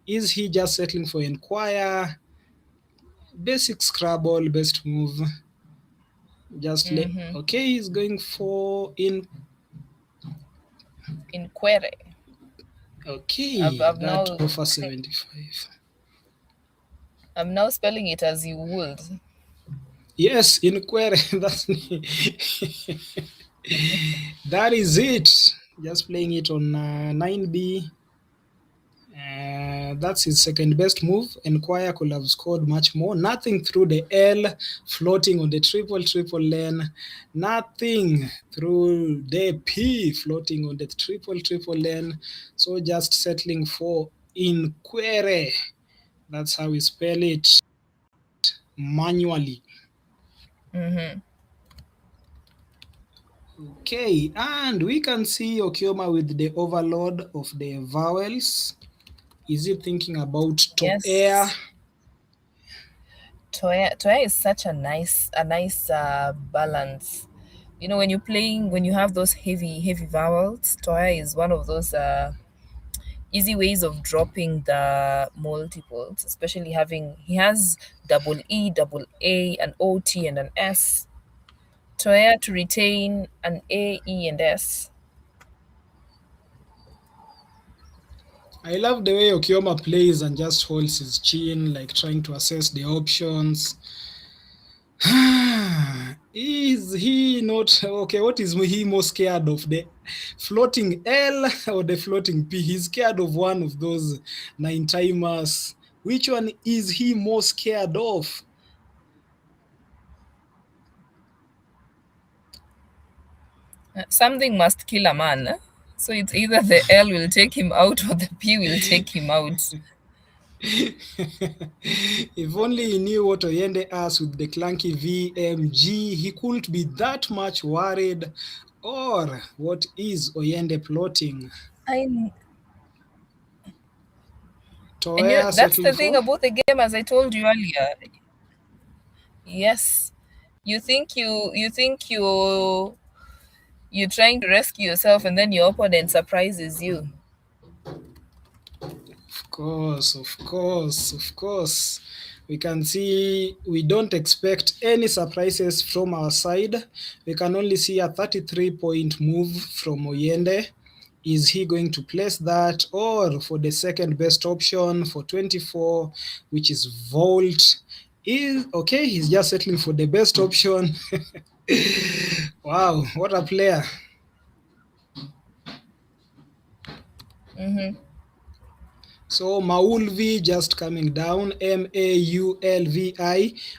Is he just settling for Enquire? Basic Scrabble, best move. Just okay, he's going for Inquire. Okay, I've that now offers 75. I'm now spelling it as you would. Yes, Inquire. That's that is it. Just playing it on 9B. That's his second best move. Enquire could have scored much more. Nothing through the L, floating on the triple lane. Nothing through the P, floating on the triple lane. So just settling for Inquire. That's how we spell it manually. Okay, and we can see Okioma with the overload of the vowels. Is he thinking about Yes. Toea? Toea is such a nice balance. You know, when you have those heavy vowels, Toea is one of those easy ways of dropping the multiples, especially he has double E, double A, an OT, and an S. Toea to retain an A, E, and S. I love the way Okioma plays and just holds his chin, like trying to assess the options. Is he not okay? What is he more scared of, the floating L or the floating P? He's scared of one of those 9-timers. Which one is he more scared of? Something must kill a man. So it's either the L will take him out or the P will take him out. If only he knew what Oyende asked with the clunky VMG, he couldn't be that much worried. Or what is Oyende plotting? That's the thing about the game, as I told you earlier. Yes, you're trying to rescue yourself, and then your opponent surprises you. Of course. We can see we don't expect any surprises from our side. We can only see a 33-point move from Oyende. Is he going to place that, or for the second best option for 24, which is Vault? He's just settling for the best option. Wow, what a player. Mm-hmm. So Maulvi just coming down, Maulvi.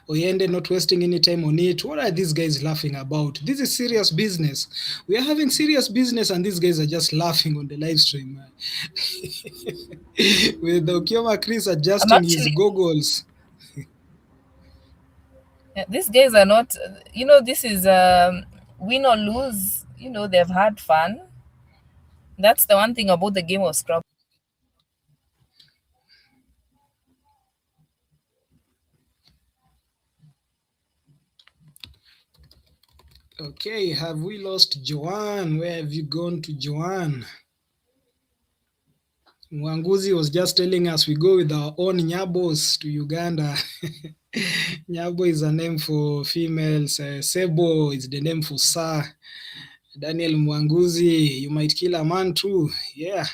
Oyende not wasting any time on it. What are these guys laughing about? This is serious business. We are having serious business and these guys are just laughing on the live stream. With Okioma Chris I'm adjusting his actually, goggles. these guys are not, this is win or lose, they've had fun. That's the one thing about the game of Scrabble. Okay, have we lost Joanne? Where have you gone to, Joanne? Mwanguzi was just telling us we go with our own Nyabos to Uganda. Nyabo is a name for females. Sebo is the name for Sir. Daniel Mwanguzi, you might kill a man too. Yeah.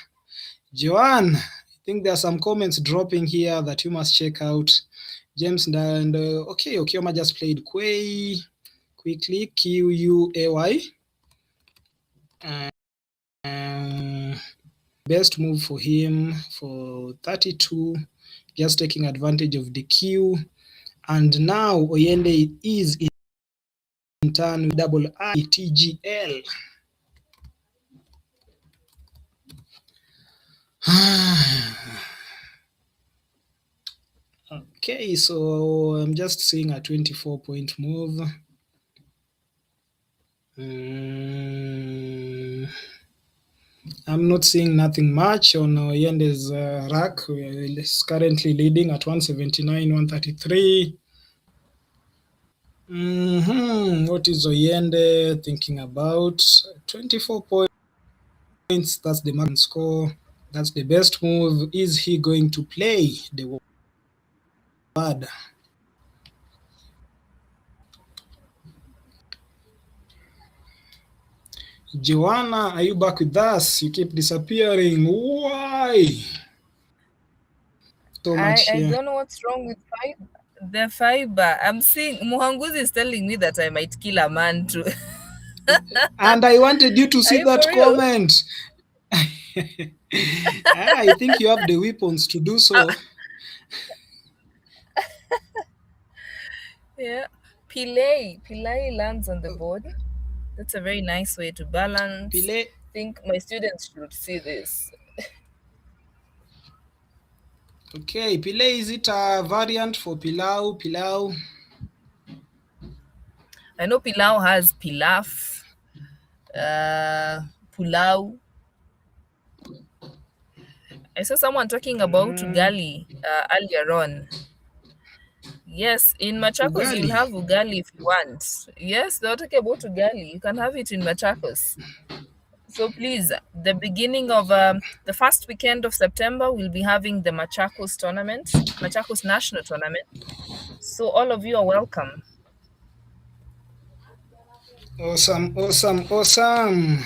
Joanne, I think there are some comments dropping here that you must check out. James and okay, Okioma just played Quay quickly, Quay. Best move for him for 32, just taking advantage of the queue. And now Oyende is in turn with double ITGL. Okay, so I'm just seeing a 24-point move. I'm not seeing nothing much on Oyende's rack. He's currently leading at 179, 133. What is Oyende thinking about? 24 points, that's the max score. That's the best move. Is he going to play the word? Joanna, are you back with us? You keep disappearing. Why? So much I here. don't know what's wrong with the fiber. I'm seeing Muhanguzi is telling me that I might kill a man too. And I wanted you to Are see you for that real? comment. I think you have the weapons to do so. Yeah. Pillay lands on the board. That's a very nice way to balance. Pile. I think my students should see this. Okay, Pile, is it a variant for Pilau? Pilau? I know Pilau has Pilaf, Pulau. I saw someone talking about ugali earlier on. Yes, in Machakos you'll Ugali. have ugali if you want. Yes, they're talking about ugali. You can have it in Machakos. So please, the beginning of the first weekend of September, we'll be having the Machakos tournament, Machakos National Tournament. So all of you are welcome. Awesome, awesome, awesome.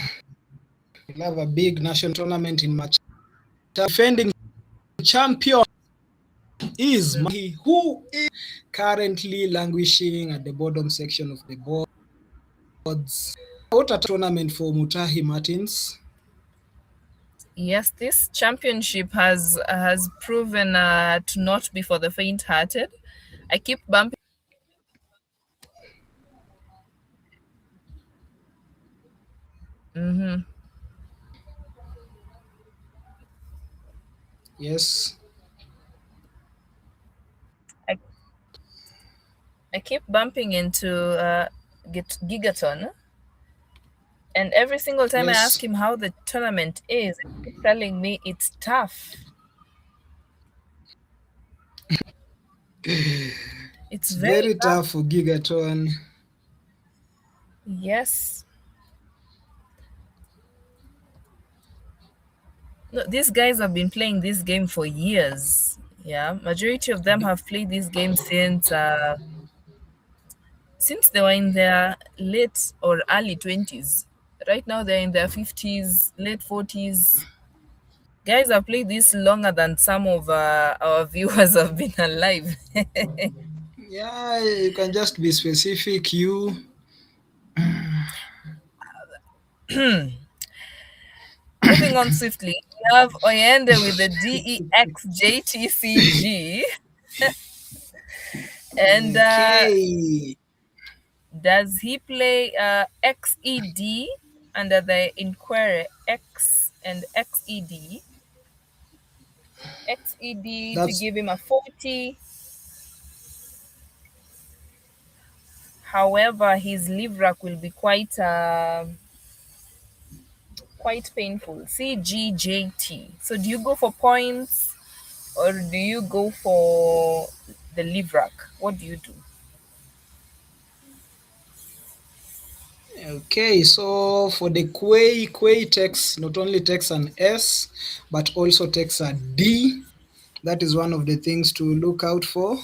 We'll have a big national tournament in Machakos. Defending champion is Mahi, who is currently languishing at the bottom section of the boards. What a tournament for Mutahi Martins. Yes, this championship has proven to not be for the faint-hearted. I keep bumping. Yes. I keep bumping into Gigaton, and every single time I ask him how the tournament is, he keeps telling me it's tough. It's very tough for Gigaton. Yes. No, these guys have been playing this game for years. Yeah, majority of them have played this game since they were in their late or early 20s. Right now they're in their 50s, late 40s. Guys have played this longer than some of our viewers have been alive. Yeah, you can just be specific. You. Moving on swiftly. have Oyende with the DEXJTCG. And Okay. does he play XED under the inquiry? X and XED. XED to That's give him a 40. However, his live rack will be quite painful. CGJT. So do you go for points or do you go for the live rack? What do you do? okay. So for the Quay takes not only takes an S, but also takes a D. That is one of the things to look out for.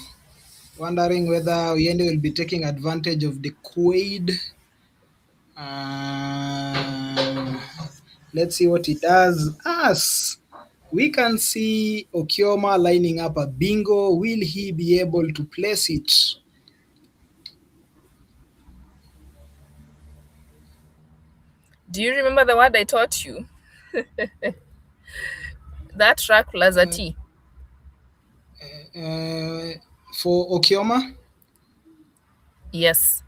Wondering whether Oyende will be taking advantage of the Quaid. Let's see what he does. As we can see Okioma lining up a bingo. Will he be able to place it? Do you remember the word I taught you? That rack plus a T. For Okioma? Yes.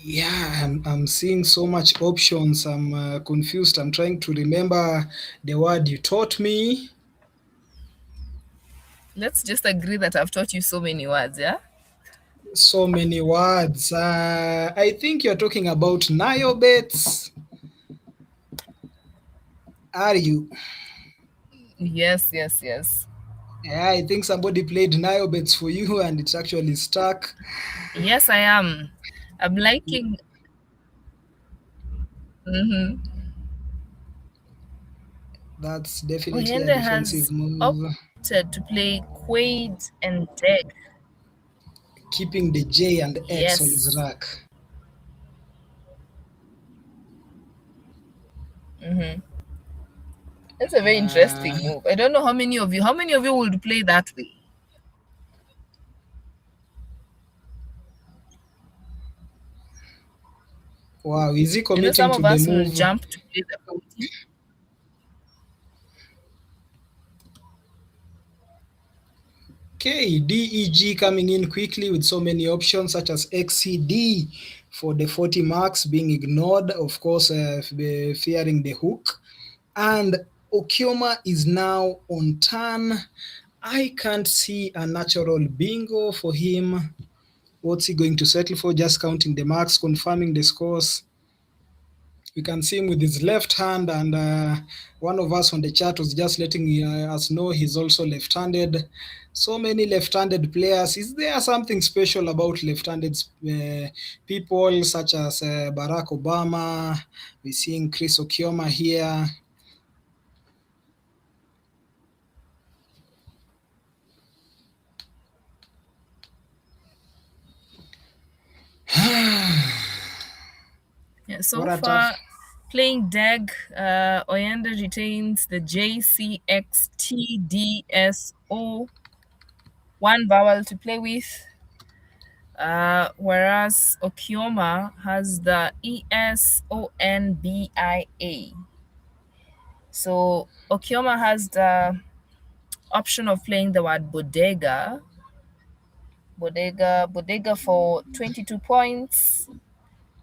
Yeah, I'm seeing so much options. I'm confused. I'm trying to remember the word you taught me. Let's just agree that I've taught you so many words, yeah? So many words. I think you're talking about Niobets. Are you? Yes, yes, yes. Yeah, I think somebody played Niobets for you and it's actually stuck. Yes, I am. I'm liking. Mm-hmm. That's definitely a Oyende defensive has move. opted to play Quaid and Deg. Keeping the J and X on his Yes. rack. Mm-hmm. That's a very Uh, interesting move. I don't know how many of you would play that way. wow, is he You know, committing some to of the us will move? jump to play the 40. Okay, DEG coming in quickly with so many options such as XCD for the 40 marks being ignored, of course, fearing the hook. And Okioma is now on turn. I can't see a natural bingo for him. What's he going to settle for? Just counting the marks, confirming the scores. We can see him with his left hand, and one of us on the chat was just letting us know he's also left-handed. So many left-handed players. Is there something special about left-handed people, such as Barack Obama? We're seeing Chris Okioma here. Yeah, so What a tough. far, playing Deg, Oyende retains the JCXTDSO, one vowel to play with, whereas Okioma has the ESONBIA. So Okioma has the option of playing the word bodega for 22 points,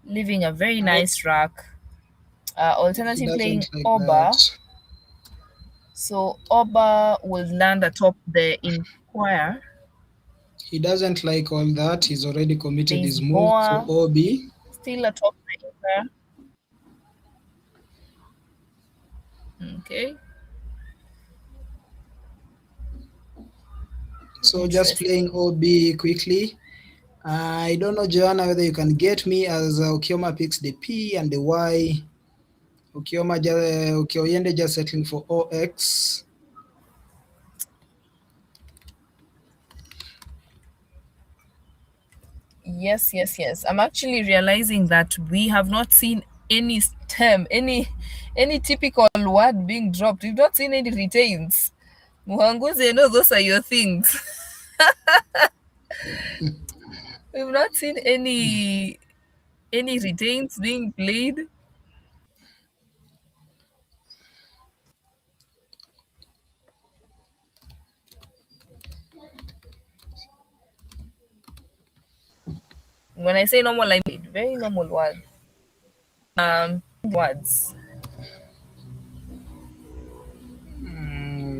leaving a very Oh, nice rack. he Alternative doesn't playing like that. Oba. So Oba will land atop the Inquire. He doesn't like all that. He's already committed There's his move. So Boa Obi. still atop the Inquire. Okay. So just playing Interesting. OB quickly. I don't know, Joanna, whether you can get me as Okioma picks the P and the Y. Okioyende just settling for OX. Yes, yes, yes. I'm actually realizing that we have not seen any stem, any typical word being dropped. We've not seen any retains. Muhanguzi, I know those are your things. We've not seen any retains being played. When I say normal, I mean very normal word. Words.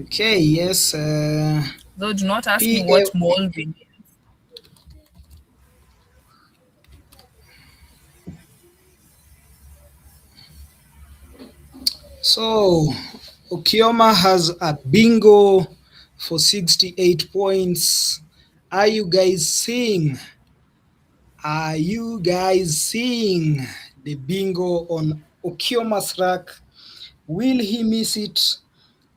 Okay, yes. Though do not ask me PA. what molding is. So, Okioma has a bingo for 68 points. Are you guys seeing? Are you guys seeing the bingo on Okioma's rack? Will he miss it?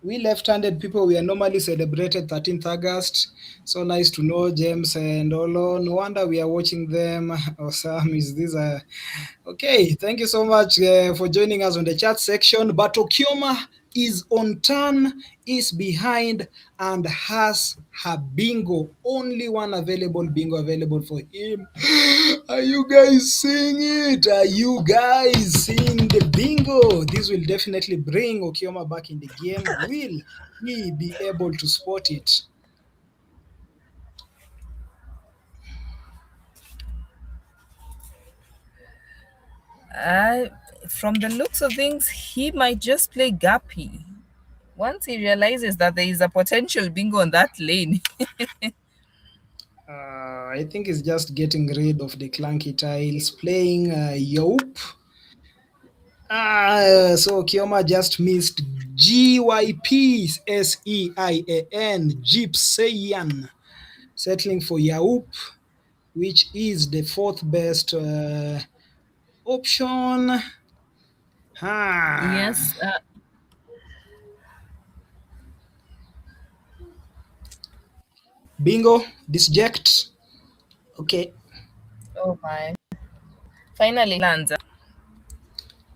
We left-handed people, we are normally celebrated 13th August. So nice to know James and Olo. No wonder we are watching them. Awesome. Is this a okay? Thank you so much for joining us on the chat section. But Okioma is on turn, is behind, and has her bingo. Only one available bingo available for him. Are you guys seeing it? Are you guys seeing the bingo? This will definitely bring Okioma back in the game. Will he be able to spot it? From the looks of things, he might just play Guppy. Once he realizes that there is a potential bingo on that lane. I think he's just getting rid of the clunky tiles, playing Yope. So Kioma just missed GYPSEIAN, Gypseian, settling for Yaup, which is the fourth best option. Yes. Bingo, disject. Okay. Oh my. Finally lands.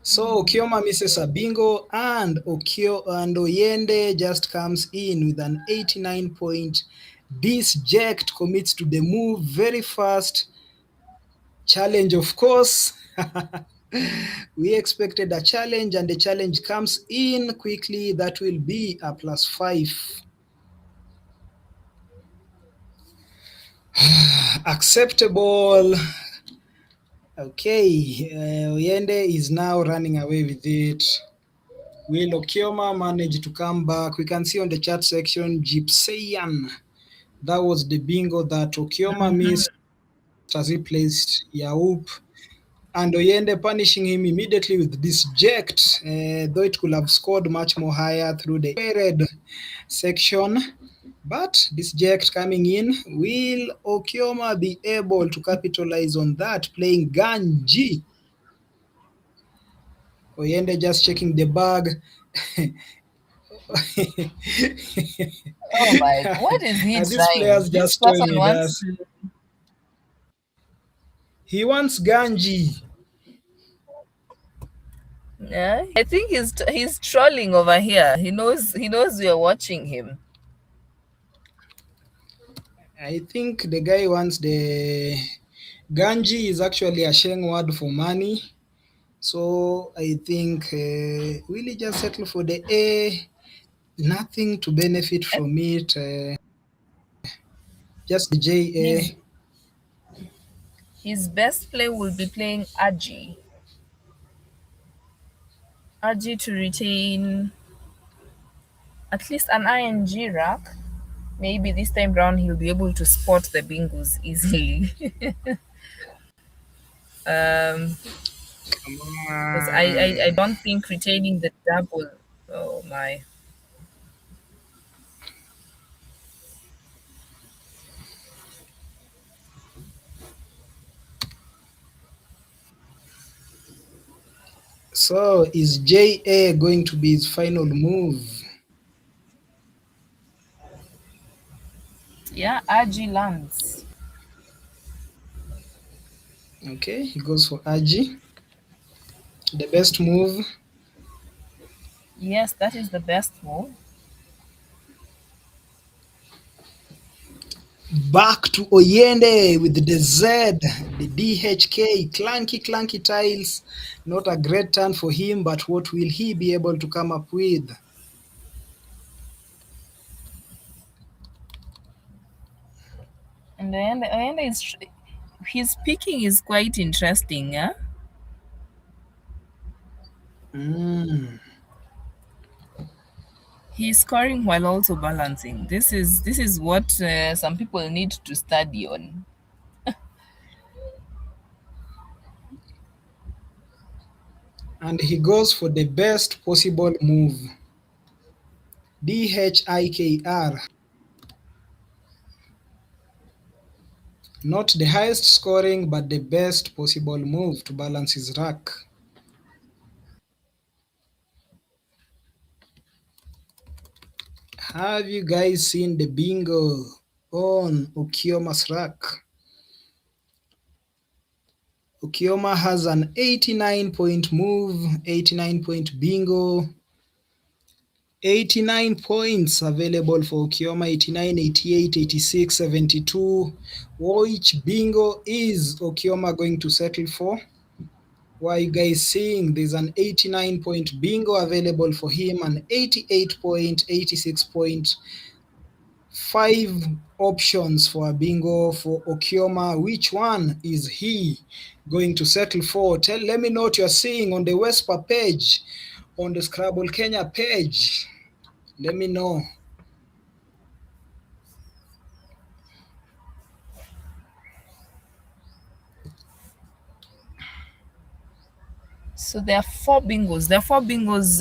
So Okioma misses a bingo, and Oyende just comes in with an 89 point disject, commits to the move very fast. Challenge, of course. We expected a challenge, and the challenge comes in quickly. That will be a +5. Acceptable. Okay, Oyende is now running away with it. Will Okioma manage to come back? We can see on the chat section, Gypseian. That was the bingo that Okioma missed as he placed Yaup. And Oyende punishing him immediately with disject, though it could have scored much more higher through the red section. But disject coming in. Will Okioma be able to capitalize on that, playing Ganji? Oyende just checking the bag. Oh my, what is he Are these players trying? This just toying person with wants us? to. He wants Ganji. Yeah, I think he's trolling over here. He knows we are watching him. I think the guy wants the Ganji is actually a Sheng word for money. So I think will he just settle for the A? Nothing to benefit from it. Just the His JA. his best play will be playing Aji. Aji to retain at least an ING rack. Maybe this time round he'll be able to spot the bingos easily. um Come because I on. don't think retaining the double. Oh my. So is JA going to be his final move? Yeah, Aji lands. Okay, he goes for Aji. The best move. Yes, that is the best move. Back to Oyende with the Z, the DHK, clunky tiles. Not a great turn for him, but what will he be able to come up with? And then is His picking is quite interesting, yeah? Mm. He's scoring while also balancing. This is what some people need to study on. And he goes for the best possible move. DHIKR. Not the highest scoring, but the best possible move to balance his rack. Have you guys seen the bingo on Okioma's rack? Okioma has an 89-point move, 89-point bingo, 89 points available for Okioma, 89, 88, 86, 72. Which bingo is Okioma going to settle for? What are you guys seeing? There's an 89-point bingo available for him, an 88 point, 86 point, 5 options for a bingo for Okioma. Which one is he going to settle for? Let me know what you're seeing on the WESPA page, on the Scrabble Kenya page. Let me know. So there are four bingos. There are four bingos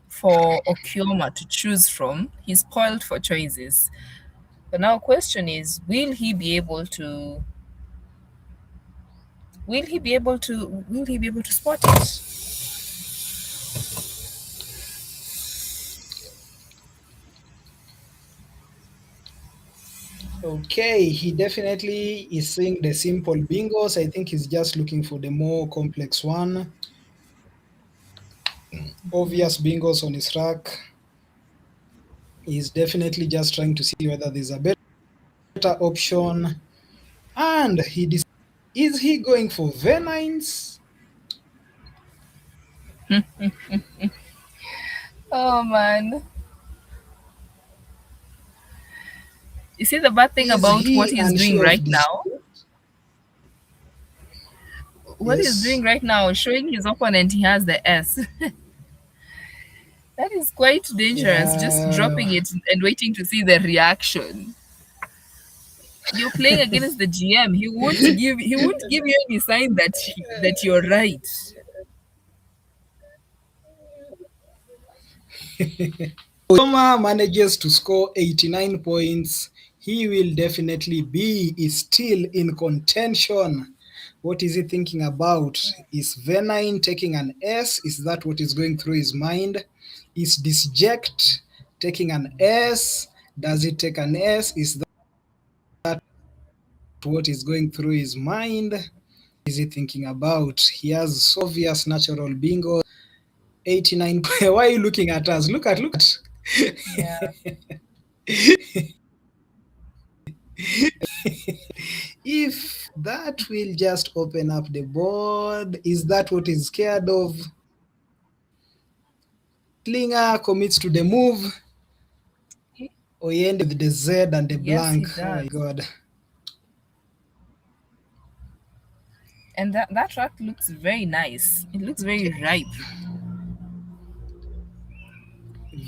for Okioma to choose from. He's spoiled for choices. But now question is, will he be able to spot it? Okay, he definitely is seeing the simple bingos. I think he's just looking for the more complex one. Obvious bingos on his rack. He's definitely just trying to see whether there's a better option. And is he going for venines? Oh man. You see the bad thing Is about what he he's doing unsure right of this? now? What he's Yes. doing right now is showing his opponent he has the S. That is quite dangerous, just Yeah. dropping it and waiting to see the reaction. You're playing against the GM. He won't give you any sign that you're right. Toma manages to score 89 points. He will definitely is still in contention. What is he thinking about? Is Venine taking an S? Is that what is going through his mind? Is Disject taking an S? Does it take an S? Is that what is going through his mind? Is he thinking about? He has obvious natural bingo. 89. Why are you looking at us? Look at. Yeah. If that will just open up the board, is that what he's scared of? Slinger commits to the move. Oyende with the Z and the Yes, he blank. Oh does. my god. And that track looks very nice. It looks very ripe.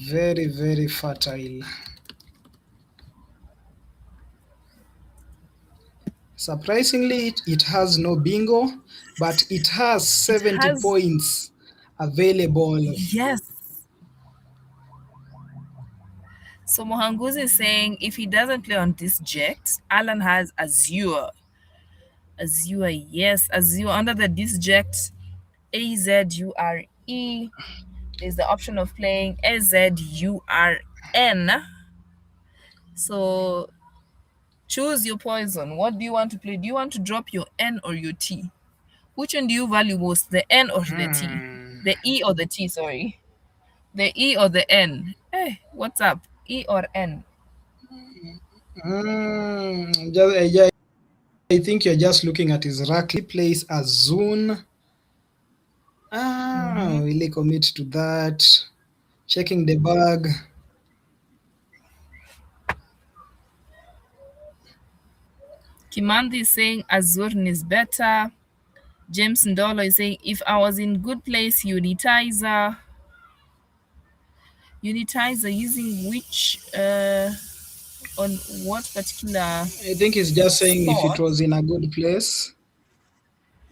Very, very fertile. Surprisingly, it has no bingo, but it has It 70 has, points available. yes. So Mohanguzi is saying if he doesn't play on disject, Alan has Azure. Azure, yes, Azure under the disject Azure. There's the option of playing Azurn. So choose your poison. What do you want to play? Do you want to drop your N or your T? Which one do you value most, the N or the T? The E or the T, sorry. The E or the N? Hey, what's up? E or N? I think you're just looking at his rack. He plays Azun. Will he commit to that? Checking the bag. Kimandi is saying Azurn is better. James Ndolo is saying, if I was in good place, unitizer. Unitizer using which, on what particular I think he's just saying if it spot? was in a good place.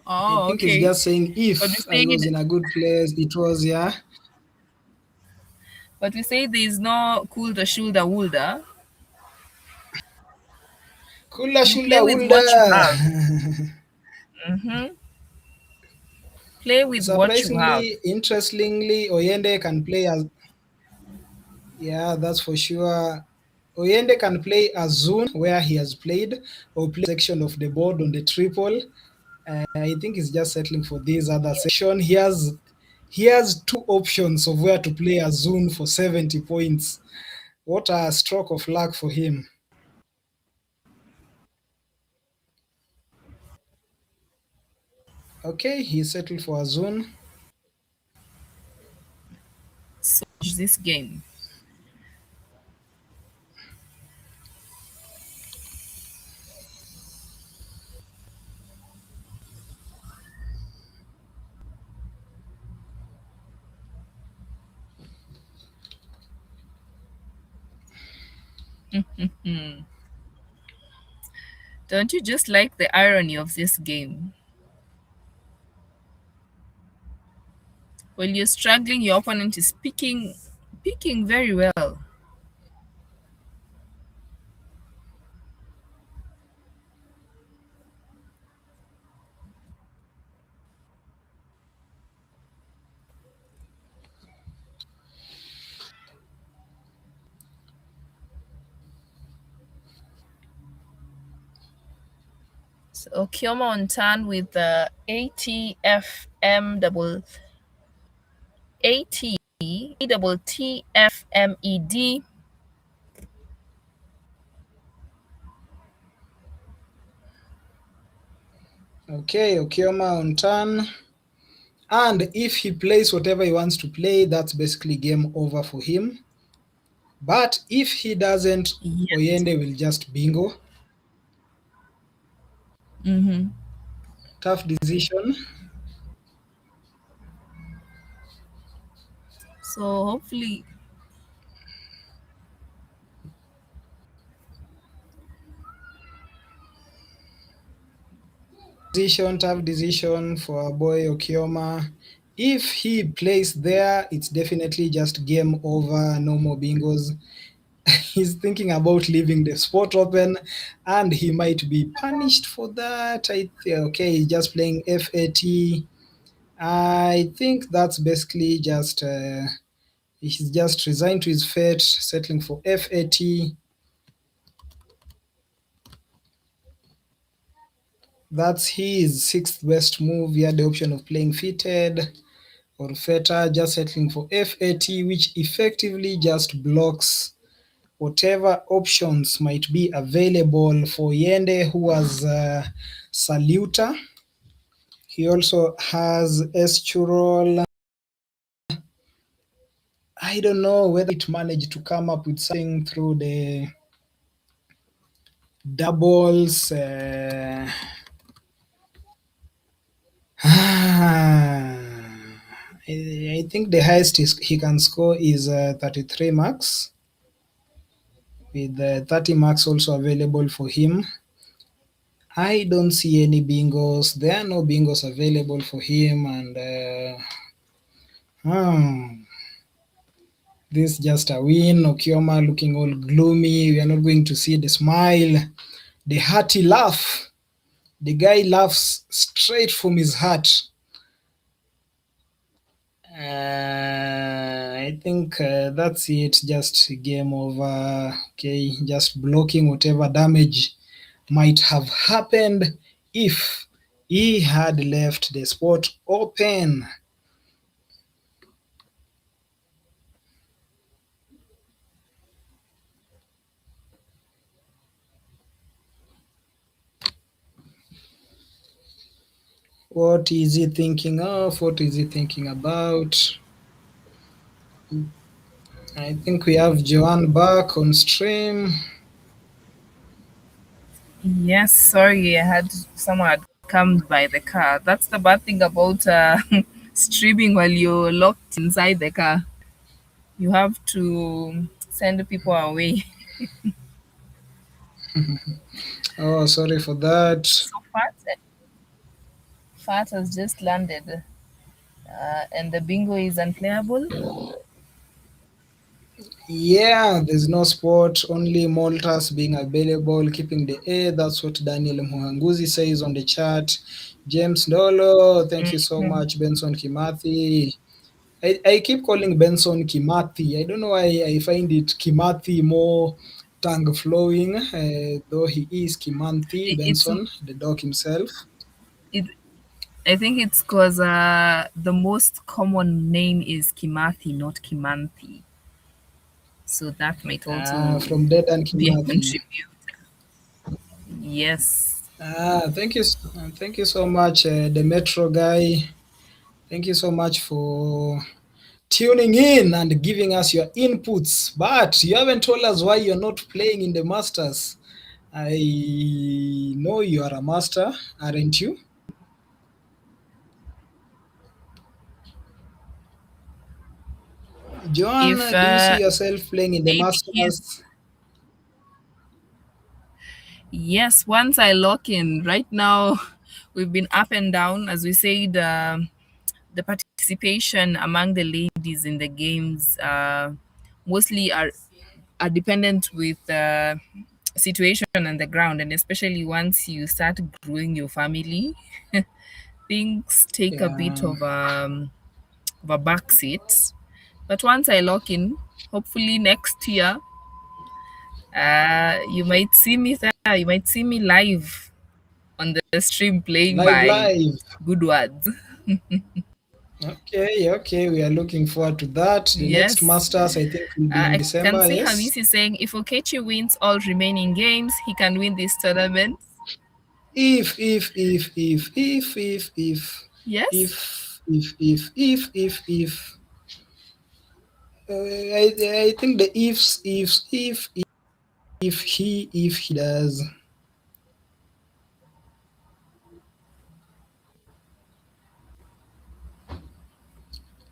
I Oh, think he's okay. just saying But we if I was say, in a good place, it was, yeah. there is no Kulda Shulda Wulda. Kula You shulda play with wulda. what you have. Mm-hmm. Play with what you have. Surprisingly, interestingly, Oyende can play as, yeah, that's for sure. Oyende can play as Zun where he has played, or play section of the board on the triple. I think he's just settling for this other section. He has two options of where to play as Zun for 70 points. What a stroke of luck for him. Okay, he settled for Azun. So this game. Don't you just like the irony of this game? When you're struggling, your opponent is picking very well. So Kioma on turn with the ATFM double AT double TFMED. Okay, Okioma on turn. And if he plays whatever he wants to play, that's basically game over for him. But if he doesn't, Yes. Oyende will just bingo. Mm-hmm. Tough decision. So hopefully, Tough decision for our boy Okioma. If he plays there, it's definitely just game over, no more bingos. He's thinking about leaving the spot open, and he might be punished for that. Okay, he's just playing FAT. I think that's basically just he's just resigned to his fate, settling for FAT. That's his sixth best move. He had the option of playing fitted or feta, just settling for FAT, which effectively just blocks whatever options might be available for Yende, who has Saluta. He also has Esturol. I don't know whether it managed to come up with something through the doubles. I think the highest he can score is 33 marks, with 30 marks also available for him. I don't see any bingos. There are no bingos available for him, and this is just a win. Okioma looking all gloomy. We are not going to see the smile, the hearty laugh. The guy laughs straight from his heart. I think that's it. Just game over. Okay, just blocking whatever damage might have happened if he had left the spot open. What is he thinking of? What is he thinking about? I think we have Joanne back on stream. Yes, sorry, I had someone had come by the car. That's the bad thing about streaming while you're locked inside the car. You have to send people away. Oh, sorry for that. So Fat has just landed, and the bingo is unplayable. Yeah, there's no sport, only Maltas being available, keeping the A. That's what Daniel Muhanguzi says on the chat. James Ndolo, thank you so Mhm. much. Benson Kimathi. I keep calling Benson Kimathi. I don't know why I find it Kimathi more tongue flowing, though he is Kimanthi, It's Benson, the dog himself. it. I think it's because the most common name is Kimathi, not Kimanthi. So that might also From Dead and be a Kimathi. contributor. Yes. Thank you so much, the Metro guy. Thank you so much for tuning in and giving us your inputs. But you haven't told us why you're not playing in the Masters. I know you are a master, aren't you? If Joan, do you see yourself playing in the maybe he's Masters? yes, once I lock in, right now we've been up and down. As we said, the participation among the ladies in the games mostly are dependent with the situation on the ground, and especially once you start growing your family, things take a bit Yeah, of a backseat. But once I lock in, hopefully next year, you might see me there. You might see me live on the stream playing live, my live. good words. Okay, okay. We are looking forward to that. The next Yes. Masters, I think, will be in I can December. see Yes. Hamisi saying if Okechi wins all remaining games, he can win this tournament. If Yes. if if I think the if he does.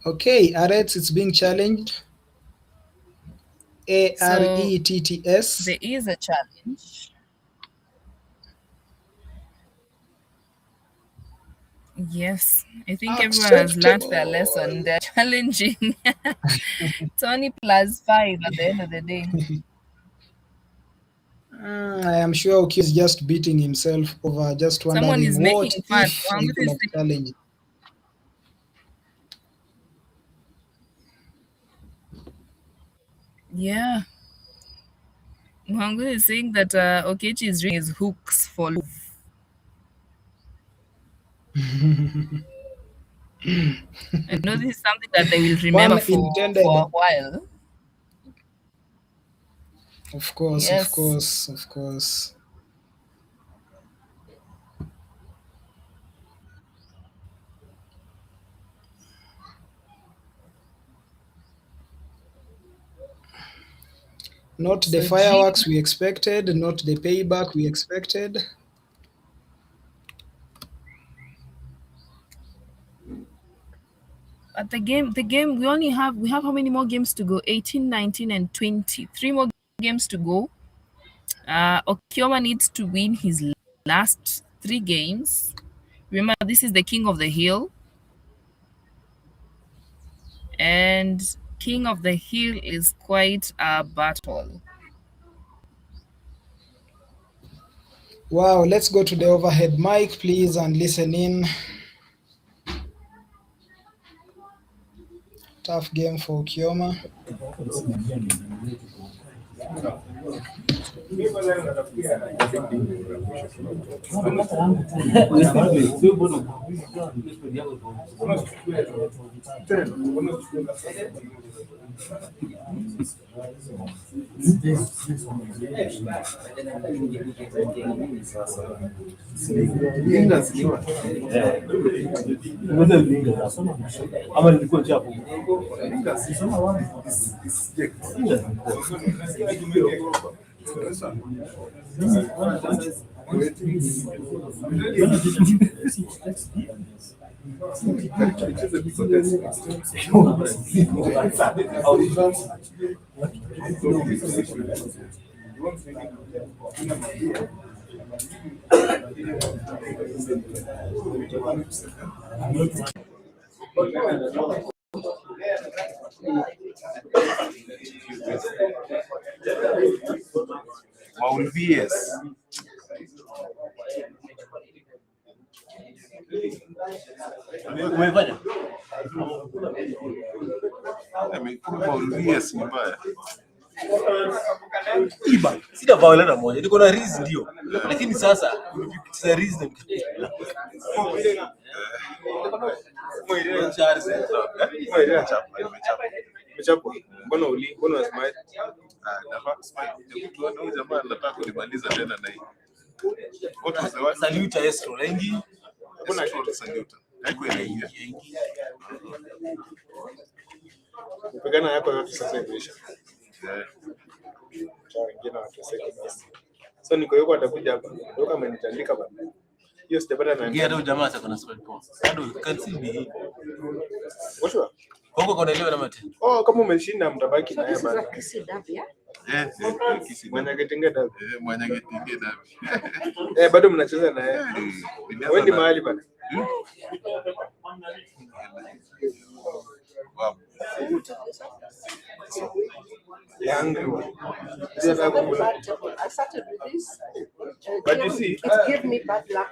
Okay, Arets, it's being challenged. So Aretts. there is a challenge. Yes, I think everyone has learnt their Acceptable. lesson. They're challenging. It's only plus five at the end of the day. I am sure Uki is just beating himself over, just Someone wondering is what making fun. if I Muhammad could is have saying, challenged. yeah. Muhammad is saying that Okechi is doing his hooks for love. I know this is something that they will remember Pun for intended. a while. Of course, of Yes. course, of course. Not the So G, fireworks we expected, not the payback we expected. at the game, we have how many more games to go? 18, 19, and 20. Three more games to go. Okioma needs to win his last three games. Remember, this is the King of the Hill, and King of the Hill is quite a battle. Wow, let's go to the overhead mic, please, and listen in. Tough game for Kioma. Ama nilikuwa chapu. Maulvies. Umefanya? Amekula Maulvies ni mbaya. Iba. Sina violeta moja. Niko na riz ndio. Lakini sasa sina riz na Umechapwa. Mbona unasmile? Nafaa kusmile. Tuone huyu jamaa anataka kulimaliza tena na hii. What was the word? Saluta estro. Lengi. Mbona kitu saluta? Haiko inaingia. Kupigana yako yote sasa imeisha. Kwa wengine wateseka basi. So niko yuko atakuja hapa. Yuko amenitandika bana. Hiyo sijapata na Ngia ndio jamaa sasa kuna spell poa. Bado can still be here. Washwa? Huko kuna elewa na mate. Oh, kama umeshinda mtabaki naye bana. Mwenye getinge dabi. Mwenye getinge dabi. Bado mnacheza naye. Wewe ni mahali bana. Wow. Yangu. I started with this. But you see, It gave me bad luck.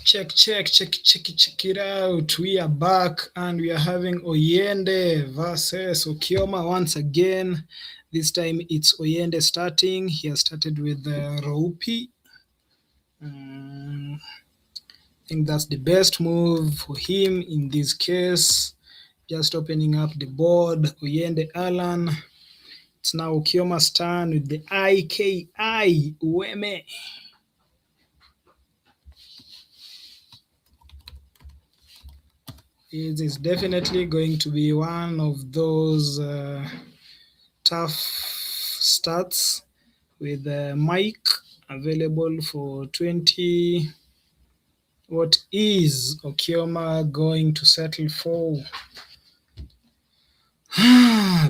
Check it out. We are back and we are having Oyende versus Okioma once again. This time it's Oyende starting. He has started with Roupi. I think that's the best move for him in this case. Just opening up the board. Oyende Alan. It's now Okioma's turn with the IKI Ueme. It is definitely going to be one of those tough starts with Mike available for 20. What is Okioma going to settle for?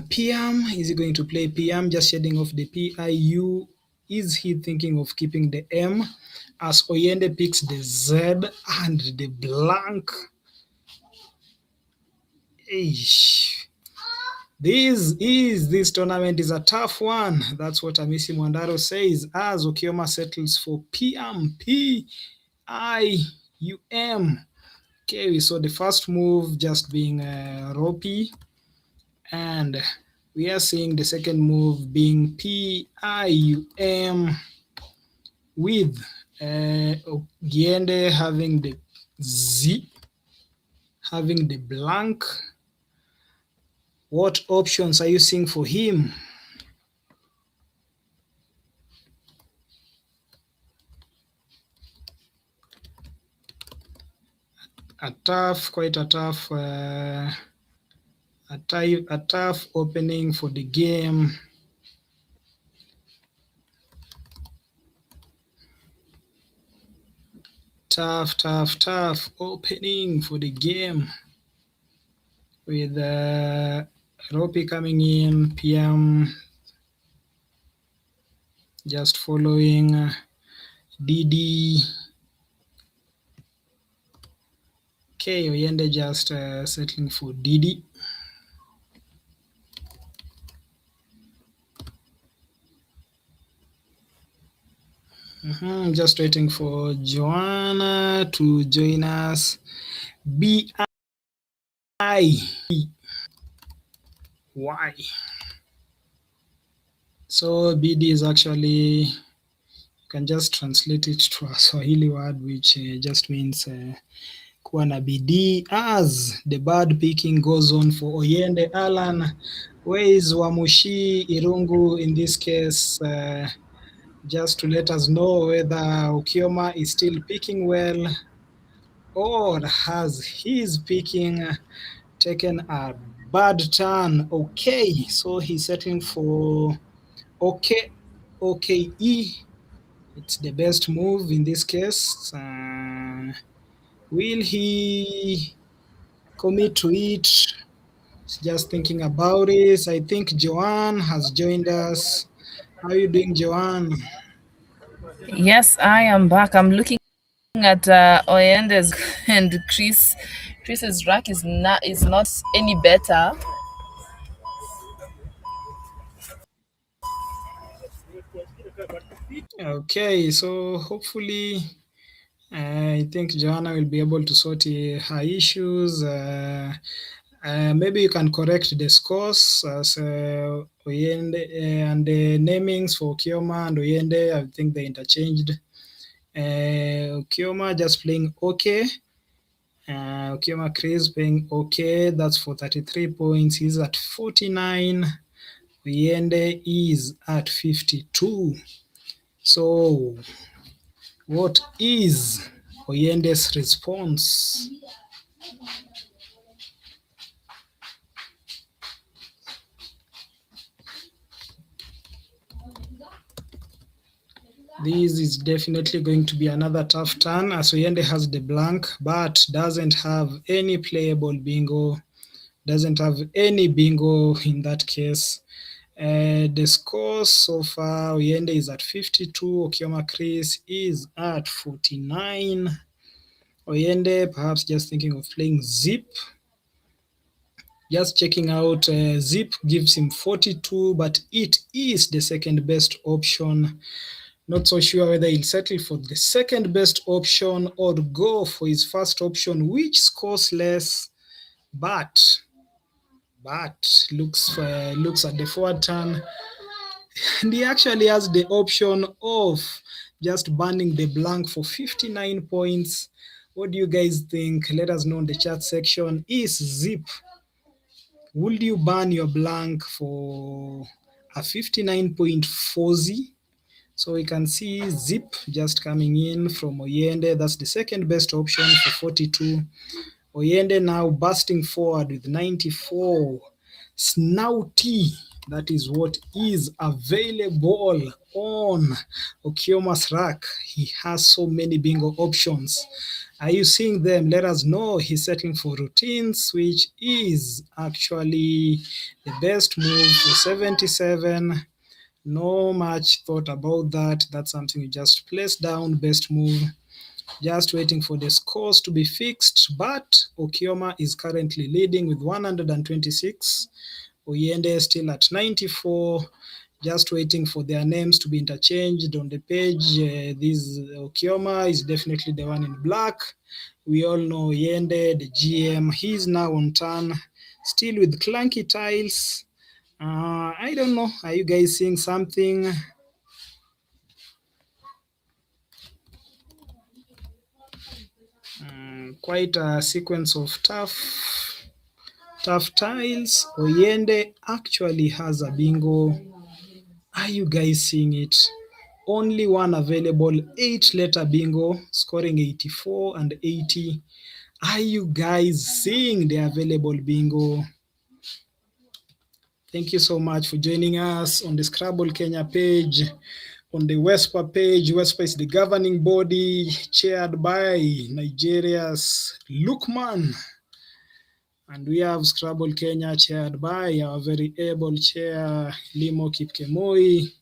PM, is he going to play PM, just shedding off the PIU? Is he thinking of keeping the M as Oyende picks the Z and the blank? Eish. This tournament is a tough one. That's what Amisi Mwandaro says as Okioma settles for PMPIUM. Okay, we saw the first move just being Ropi, and we are seeing the second move being PIUM with Giende having the Z, having the blank. What options are you seeing for him? Quite a tough opening for the game. Tough opening for the game with Ropi coming in, PM just following Didi. Okay, Oyende just settling for Didi. Just waiting for Joanna to join us. B-I-Y. So BD is actually, you can just translate it to a Swahili word which just means kuwa na bidii. As the bird picking goes on for Oyende Alan, where is Wamushi Irungu in this case? Just to let us know whether Okioma is still picking well or has his picking taken a bad turn. Okay, so he's settling for OKE. It's the best move in this case. Will he commit to it? Just thinking about it. I think Joanne has joined us. How are you doing, Joanne? Yes, I am back. I'm looking at Oyende's and Chris's rack is not any better. Okay, so hopefully I think Joanna will be able to sort her issues. Maybe you can correct the scores as Oyende and the namings for Kioma and Oyende. I think they interchanged. Kioma just playing okay. Okioma Chris playing okay. That's for 33 points. He's at 49. Oyende is at 52. So, what is Oyende's response? This is definitely going to be another tough turn as Oyende has the blank but doesn't have any playable bingo, doesn't have any bingo in that case. The score so far, Oyende is at 52, Okioma Chris is at 49. Oyende perhaps just thinking of playing zip. Just checking out, zip gives him 42, but it is the second best option. Not so sure whether he'll settle for the second best option or go for his first option, which scores less, but looks at the forward turn, and he actually has the option of just banning the blank for 59 points. What do you guys think? Let us know in the chat section. Is zip, would you ban your blank for a 59-point Fozzy? So we can see zip just coming in from Oyende. That's the second best option for 42. Oyende now bursting forward with 94. Snouty, that is what is available on Okioma's rack. He has so many bingo options. Are you seeing them? Let us know. He's settling for routines, which is actually the best move for 77. No much thought about that. That's something you just place down, best move. Just waiting for the scores to be fixed, but Okioma is currently leading with 126. Oyende still at 94. Just waiting for their names to be interchanged on the page. This Okioma is definitely the one in black. We all know Oyende, the GM. He's now on turn, still with clunky tiles. I don't know. Are you guys seeing something? Quite a sequence of tough tiles. Oyende actually has a bingo. Are you guys seeing it? Only one available, 8-letter bingo, scoring 84 and 80. Are you guys seeing the available bingo? Thank you so much for joining us on the Scrabble Kenya page. On the WESPA page, WESPA is the governing body chaired by Nigeria's Lukman. And we have Scrabble Kenya chaired by our very able chair, Limo Kipkemoi.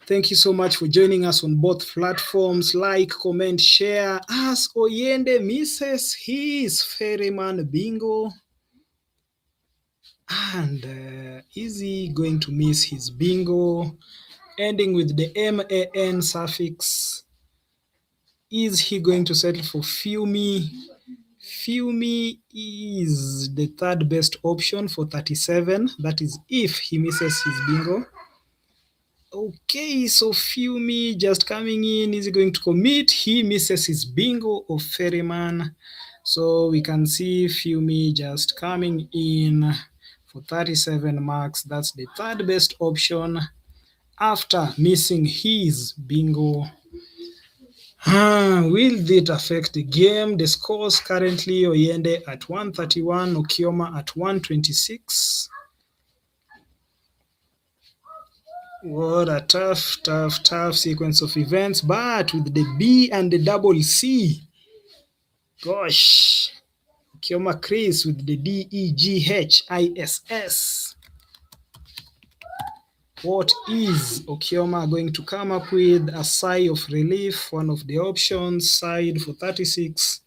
Thank you so much for joining us on both platforms. Like, comment, share. As Oyende misses his ferryman bingo. And is he going to miss his bingo? Ending with the MAN suffix. Is he going to settle for Fumi? Fumi is the third best option for 37. That is if he misses his bingo. Okay, so Fumi just coming in. Is he going to commit? He misses his bingo of Ferryman. So we can see Fumi just coming in for 37 marks. That's the third best option after missing his bingo. Will it affect the game? The scores currently: Oyende at 131, Okioma at 126. What a tough sequence of events, but with the B and the double C. Gosh. Okioma Chris with the DEGHISS. What is Okioma going to come up with? A sigh of relief, one of the options, side for 36.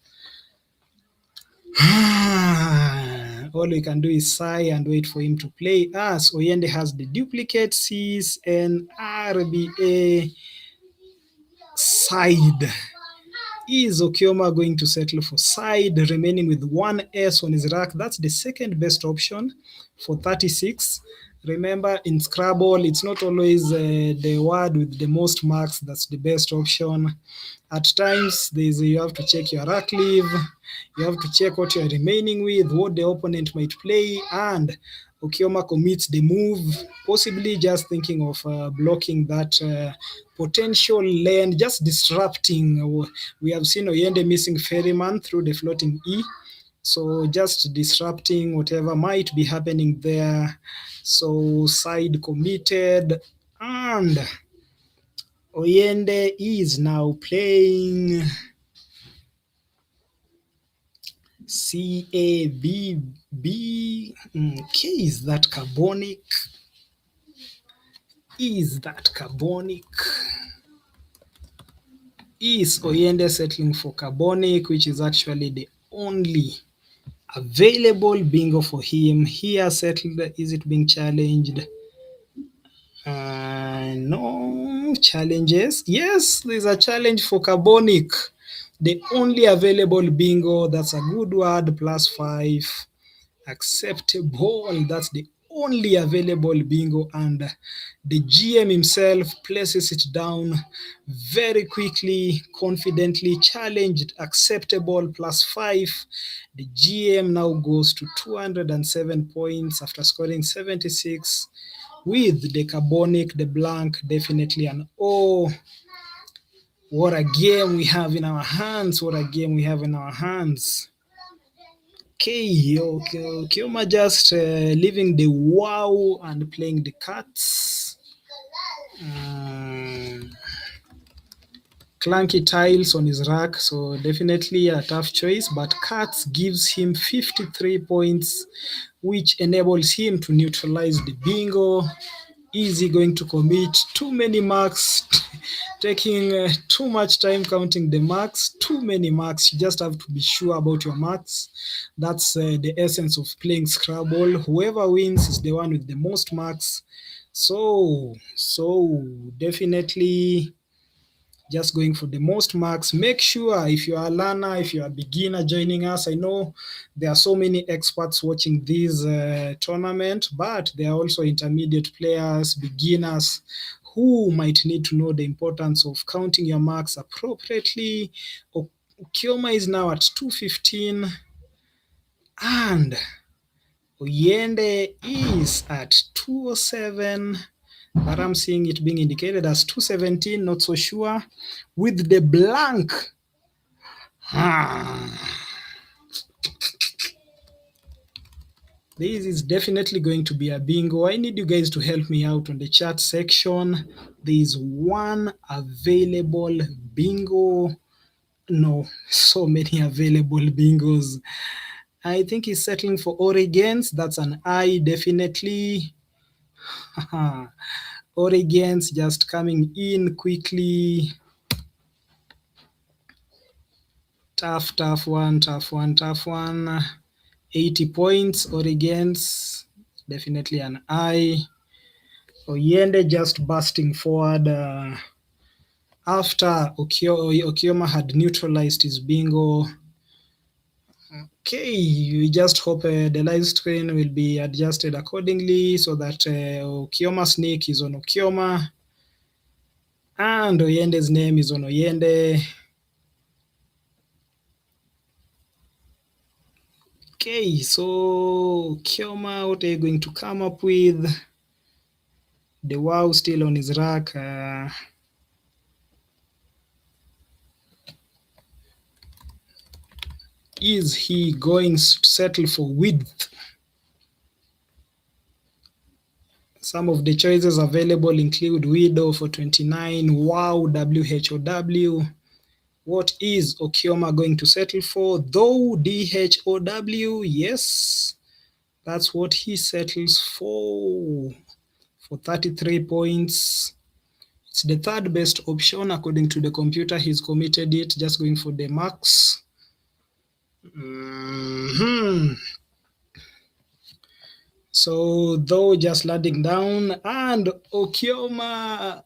All we can do is sigh and wait for him to play us. Oyende has the duplicate C's and RBA side. Is Okioma going to settle for side, remaining with one S on his rack? That's the second best option for 36. Remember, in Scrabble, it's not always the word with the most marks that's the best option. At times, you have to check your rack leave, you have to check what you're remaining with, what the opponent might play, and Okioma commits the move, possibly just thinking of blocking that potential lane, just disrupting. We have seen Oyende missing Ferryman through the floating E. So just disrupting whatever might be happening there. So side committed, and Oyende is now playing CABB. Okay, is that carbonic? Is that carbonic? Is Oyende settling for carbonic, which is actually the only available bingo for him? He has settled. Is it being challenged? No challenges. Yes, there's a challenge for carbonic. The only available bingo. That's a good word. +5. Acceptable. That's the only available bingo, and the GM himself places it down very quickly, confidently. Challenged, acceptable, +5. The GM now goes to 207 points after scoring 76. With the carbonic, the blank, definitely an O. What a game we have in our hands. What a game we have in our hands. Okay, Kioma just leaving the wow and playing the cards. Clunky tiles on his rack, so definitely a tough choice, but cards gives him 53 points, which enables him to neutralize the bingo. Is he going to commit too many marks? Taking too much time counting the marks, too many marks. You just have to be sure about your marks. That's the essence of playing Scrabble. Whoever wins is the one with the most marks. So definitely just going for the most marks. Make sure if you are a learner, if you are a beginner joining us, I know there are so many experts watching this tournament, but there are also intermediate players, beginners, who might need to know the importance of counting your marks appropriately. Kioma is now at 215 and Oyende is at 207, but I'm seeing it being indicated as 217, not so sure. With the blank, this is definitely going to be a bingo. I need you guys to help me out on the chat section. There is one available bingo. No, so many available bingos. I think he's settling for Oregon's. That's an I, definitely. Oregon's just coming in quickly. Tough one. 80 points, Oregon's. Definitely an I. Oyende just bursting forward after Okioma had neutralized his bingo. Okay, we just hope the live screen will be adjusted accordingly so that Okioma's nick is on Okioma and Oyende's name is on Oyende. Okay, so Okioma, what are you going to come up with? The wow still on his rack. Is he going to settle for width? Some of the choices available include widow for 29, wow, WHOW. What is Okioma going to settle for? Though, DHOW, yes, that's what he settles for 33 points. It's the third best option according to the computer. He's committed it, just going for the max. So though just landing down, and Okioma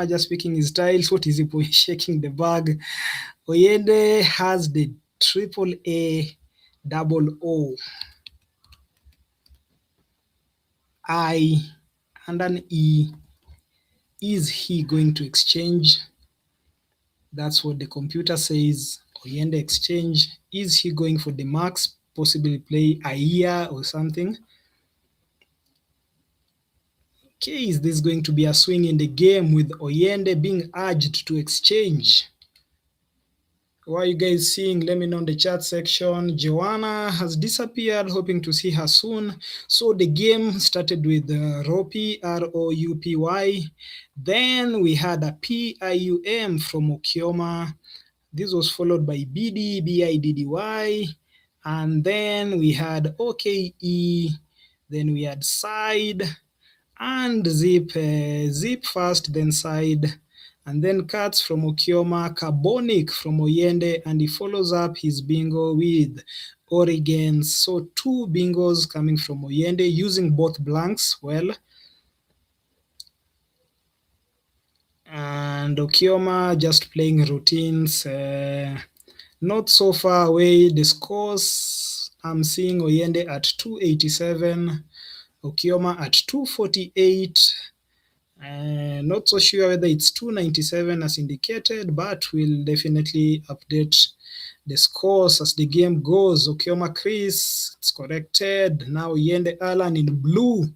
just picking his tiles. What is he shaking the bag? Oyende has the triple A double O I and an E. Is he going to exchange? That's what the computer says. Oyende exchange. Is he going for the max? Possibly play a year or something. Okay, is this going to be a swing in the game with Oyende being urged to exchange? What are you guys seeing? Let me know in the chat section. Joanna has disappeared, hoping to see her soon. So the game started with Roupy, Roupy. Then we had a PIUM from Okioma. This was followed by BD, BIDDY. And then we had OKE. Then we had side and zip. Zip first, then side. And then cards from Okioma, Carbonic from Oyende, and he follows up his bingo with Oregon. So 2 bingos coming from Oyende using both blanks well. And Okioma just playing routines, not so far away. The scores, I'm seeing Oyende at 287, Okioma at 248. Not so sure whether it's 297 as indicated, but we'll definitely update the scores as the game goes. Okioma Chris, it's corrected. Now Oyende Alan in blue.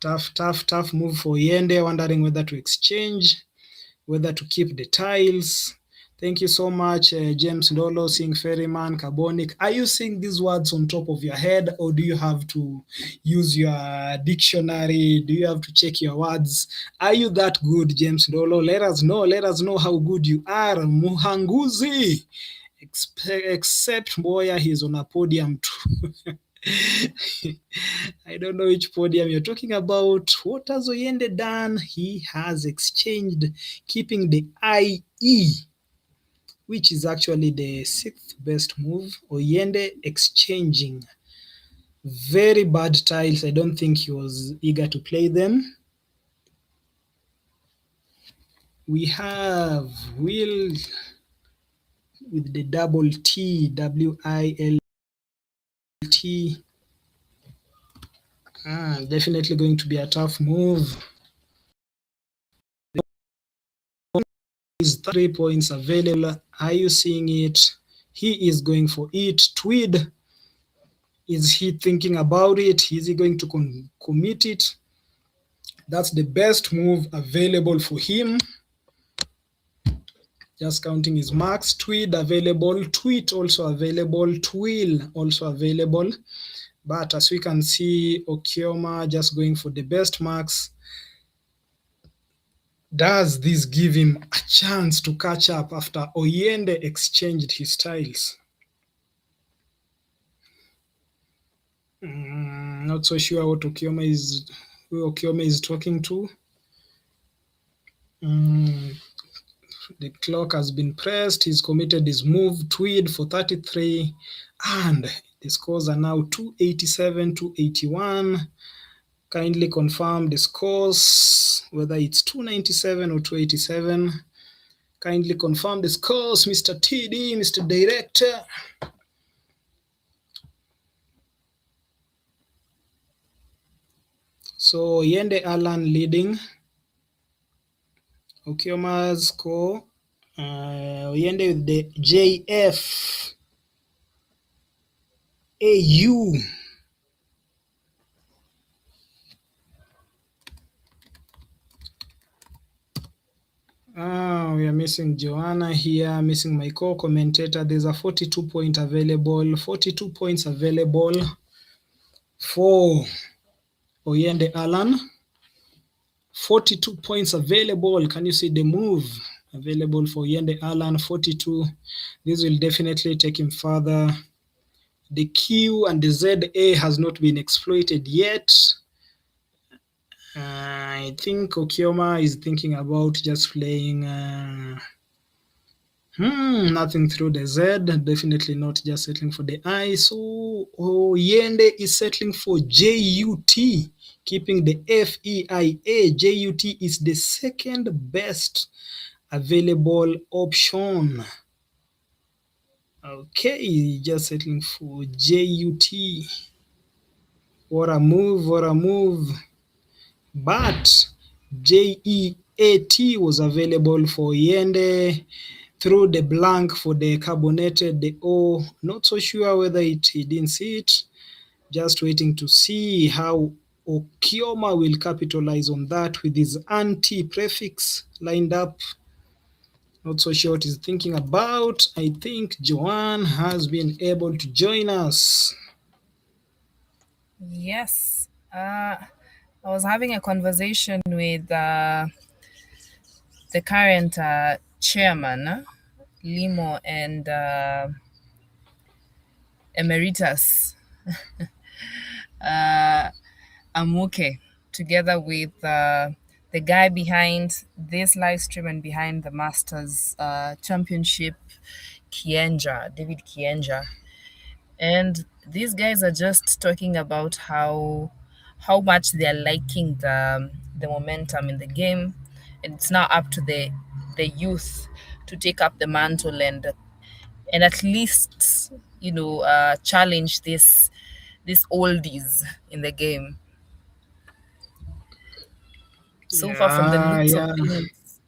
Tough move for Yende, wondering whether to exchange, whether to keep the tiles. Thank you so much, James Ndolo, seeing Ferryman, Carbonic. Are you seeing these words on top of your head, or do you have to use your dictionary? Do you have to check your words? Are you that good, James Ndolo? Let us know how good you are. Muhanguzi, except Mboya, he's on a podium too. I don't know which podium you're talking about. What has Oyende done? He has exchanged, keeping the IE, which is actually the 6th best move. Oyende exchanging. Very bad tiles. I don't think he was eager to play them. We have Will with the double T, WILT. Definitely going to be a tough move. Is 3 points available. Are you seeing it? He is going for it. Tweed, is he thinking about it? Is he going to commit it? That's the best move available for him. Just counting his marks. Tweed available. Tweet also available. Twill also available. But as we can see, Okioma just going for the best marks. Does this give him a chance to catch up after Oyende exchanged his tiles? Not so sure what who Okioma is talking to. The clock has been pressed. He's committed his move. Tweed for 33, and the scores are now 287, 281. Kindly confirm the scores, whether it's 297 or 287. Kindly confirm the scores, Mr. TD, Mr. Director. So Yende Alan leading. Okioma's score. Yende with the JF. AU. We are missing Joanna here, missing my co-commentator. There's a 42 point available, 42 points available for Oyende Alan. 42 points available. Can you see the move available for Oyende Alan? 42. This will definitely take him further. The Q and the ZA has not been exploited yet. I think Okioma is thinking about just playing nothing through the Z, definitely not just settling for the I. So Oyende is settling for JUT, keeping the FEIA. JUT is the second best available option. Okay, just settling for JUT. What a move. But JEAT was available for Yende through the blank for the carbonated, the O. Not so sure whether he didn't see it. Just waiting to see how Okioma will capitalize on that with his anti-prefix lined up. Not so sure what he's thinking about. I think Joanne has been able to join us. Yes. I was having a conversation with the current chairman, Limo, and Emeritus Amuke, together with the guy behind this live stream and behind the Masters Championship, David Kienja. And these guys are just talking about how much they're liking the momentum in the game, and it's now up to the youth to take up the mantle and at least challenge this oldies in the game. So far, from the Yeah, looks of yeah. things,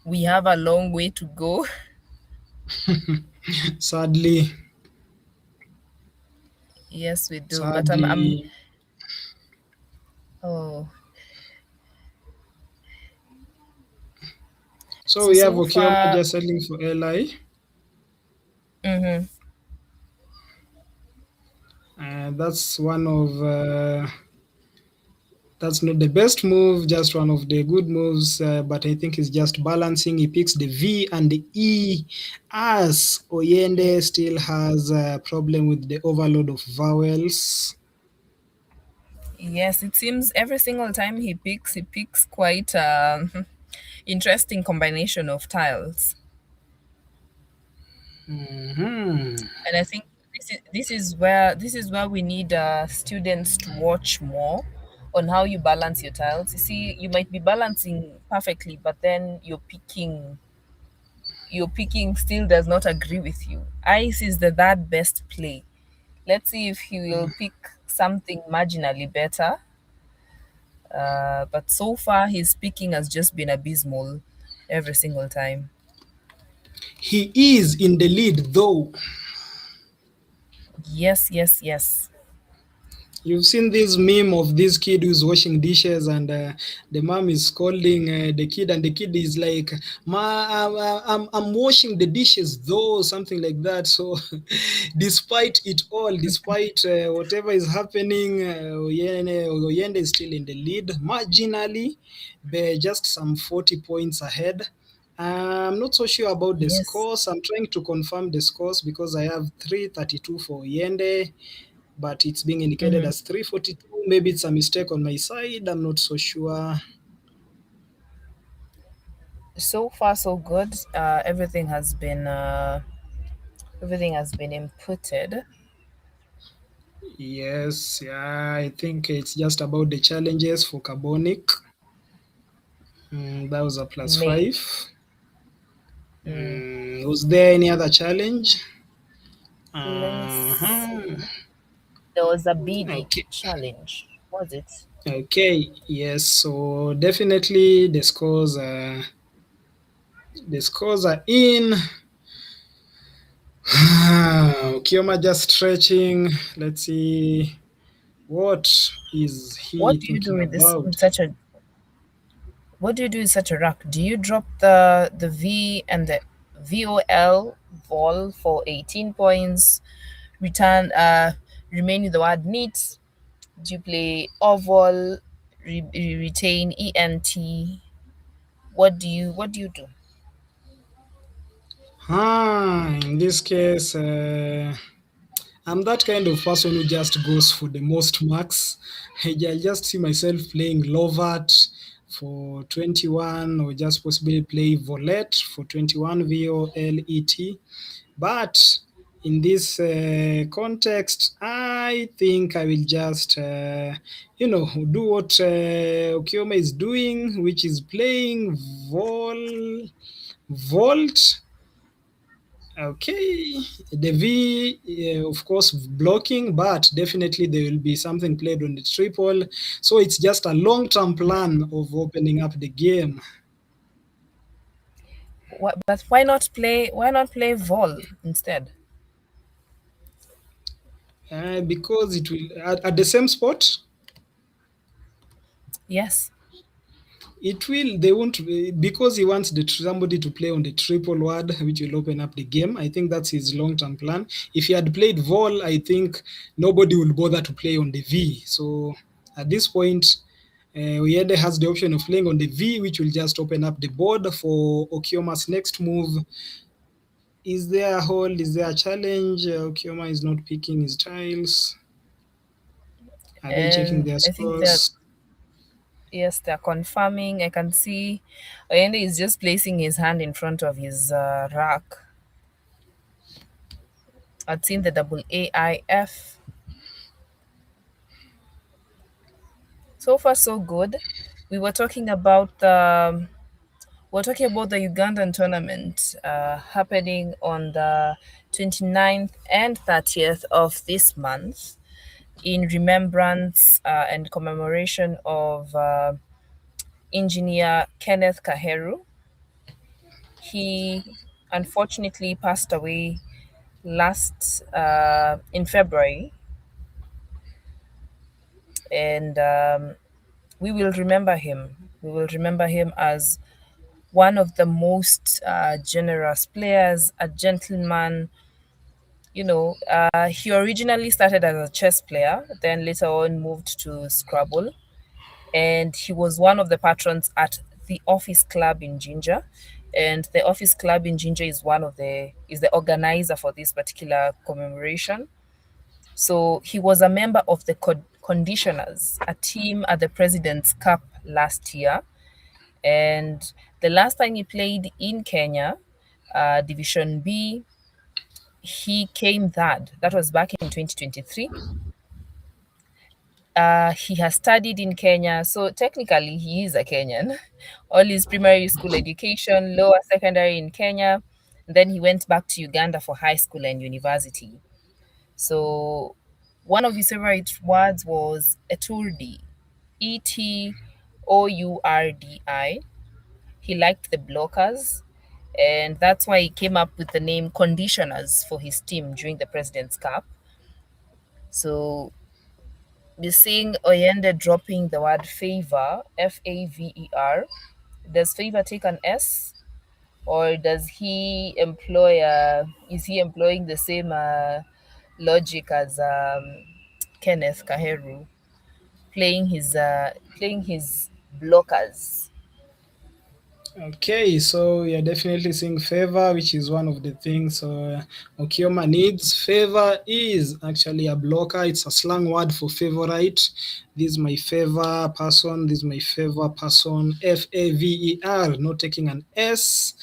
we have a long way to go. Sadly, Yes, we do. But I'm sadly. oh, So so we have so Okioma far. just settling for LI. Mm-hmm. That's one of that's not the best move, just one of the good moves, but I think he's just balancing. He picks the V and the E, as Oyende still has a problem with the overload of vowels. Yes, it seems every single time he picks quite interesting combination of tiles. Hmm. And I think this is where we need students to watch more on how you balance your tiles. You see, you might be balancing perfectly, but then your picking still does not agree with you. Ice is the that best play. Let's see if he will pick something marginally better. But so far, his picking has just been abysmal every single time. He is in the lead, though. Yes, yes, yes. You've seen this meme of this kid who's washing dishes, and the mom is scolding the kid, and the kid is like, "Ma, I'm washing the dishes, though," something like that. So, despite it all, despite whatever is happening, Oyende is still in the lead marginally, just some 40 points ahead. I'm not so sure about the Yes. scores. I'm trying to confirm the scores because I have 332 for Yende, but it's being indicated Hmm. as 342. Maybe it's a mistake on my side. I'm not so sure. So far, so good. Everything has been inputted. Yes, yeah, I think it's just about the challenges for carbonic. That was a plus Maybe. 5. Mm. Was there any other challenge? Let me Uh-huh. see. There was a BD Okay. challenge. Was it? Okay. Yes. So definitely the scores are in. Kioma just stretching. Let's see. What is he What do you do thinking with this about? with such a What do you do with such a ruck? Do you drop the V and the VOL vol for 18 points? Return remain with the word neat. Do you play oval, retain ENT? What do you do? In this case, I'm that kind of person who just goes for the most marks. I just see myself playing Lovat for 21, or just possibly play Volet for 21, VOLET. But in this context, I think I will just, do what Okioma is doing, which is playing Volt. Okay, the V, of course, blocking, but definitely there will be something played on the triple. So it's just a long-term plan of opening up the game. But why not play vol instead? Because it will at the same spot. Yes. It will. They won't because he wants somebody to play on the triple word, which will open up the game. I think that's his long-term plan. If he had played Vol, I think nobody will bother to play on the V. So at this point, Oyede has the option of playing on the V, which will just open up the board for Okioma's next move. Is there a hold? Is there a challenge? Okioma is not picking his tiles. Are they checking their I think that scores? Yes, they're confirming. I can see Oyende is just placing his hand in front of his rack. I'd seen the double AIF. So far, so good. We were talking about the Ugandan tournament happening on the 29th and 30th of this month in remembrance and commemoration of engineer Kenneth Kaheru. He unfortunately passed away last in February, and we will remember him. We will remember him as one of the most generous players, a gentleman. He originally started as a chess player, then later on moved to Scrabble, and he was one of the patrons at the Office Club in Ginger. And the Office Club in Ginger is the organizer for this particular commemoration. So he was a member of the Conditioners, a team at the President's Cup last year. And the last time he played in Kenya, Division B, he came third. That was back in 2023. He has studied in Kenya, so technically he is a Kenyan. All his primary school education, lower secondary in Kenya. Then he went back to Uganda for high school and university. So one of his favorite words was Eturdi, Etourdi. He liked the blockers, and that's why he came up with the name Conditioners for his team during the President's Cup. So we're seeing Oyende dropping the word favor, Faver. Does favor take an S? Or does he is he employing the same logic as Kenneth Kaheru, playing his blockers? Okay, so you're definitely seeing favor, which is one of the things Okioma needs. Favor is actually a blocker. It's a slang word for favorite. This is my favor person. This is my favor person. Faver, not taking an S.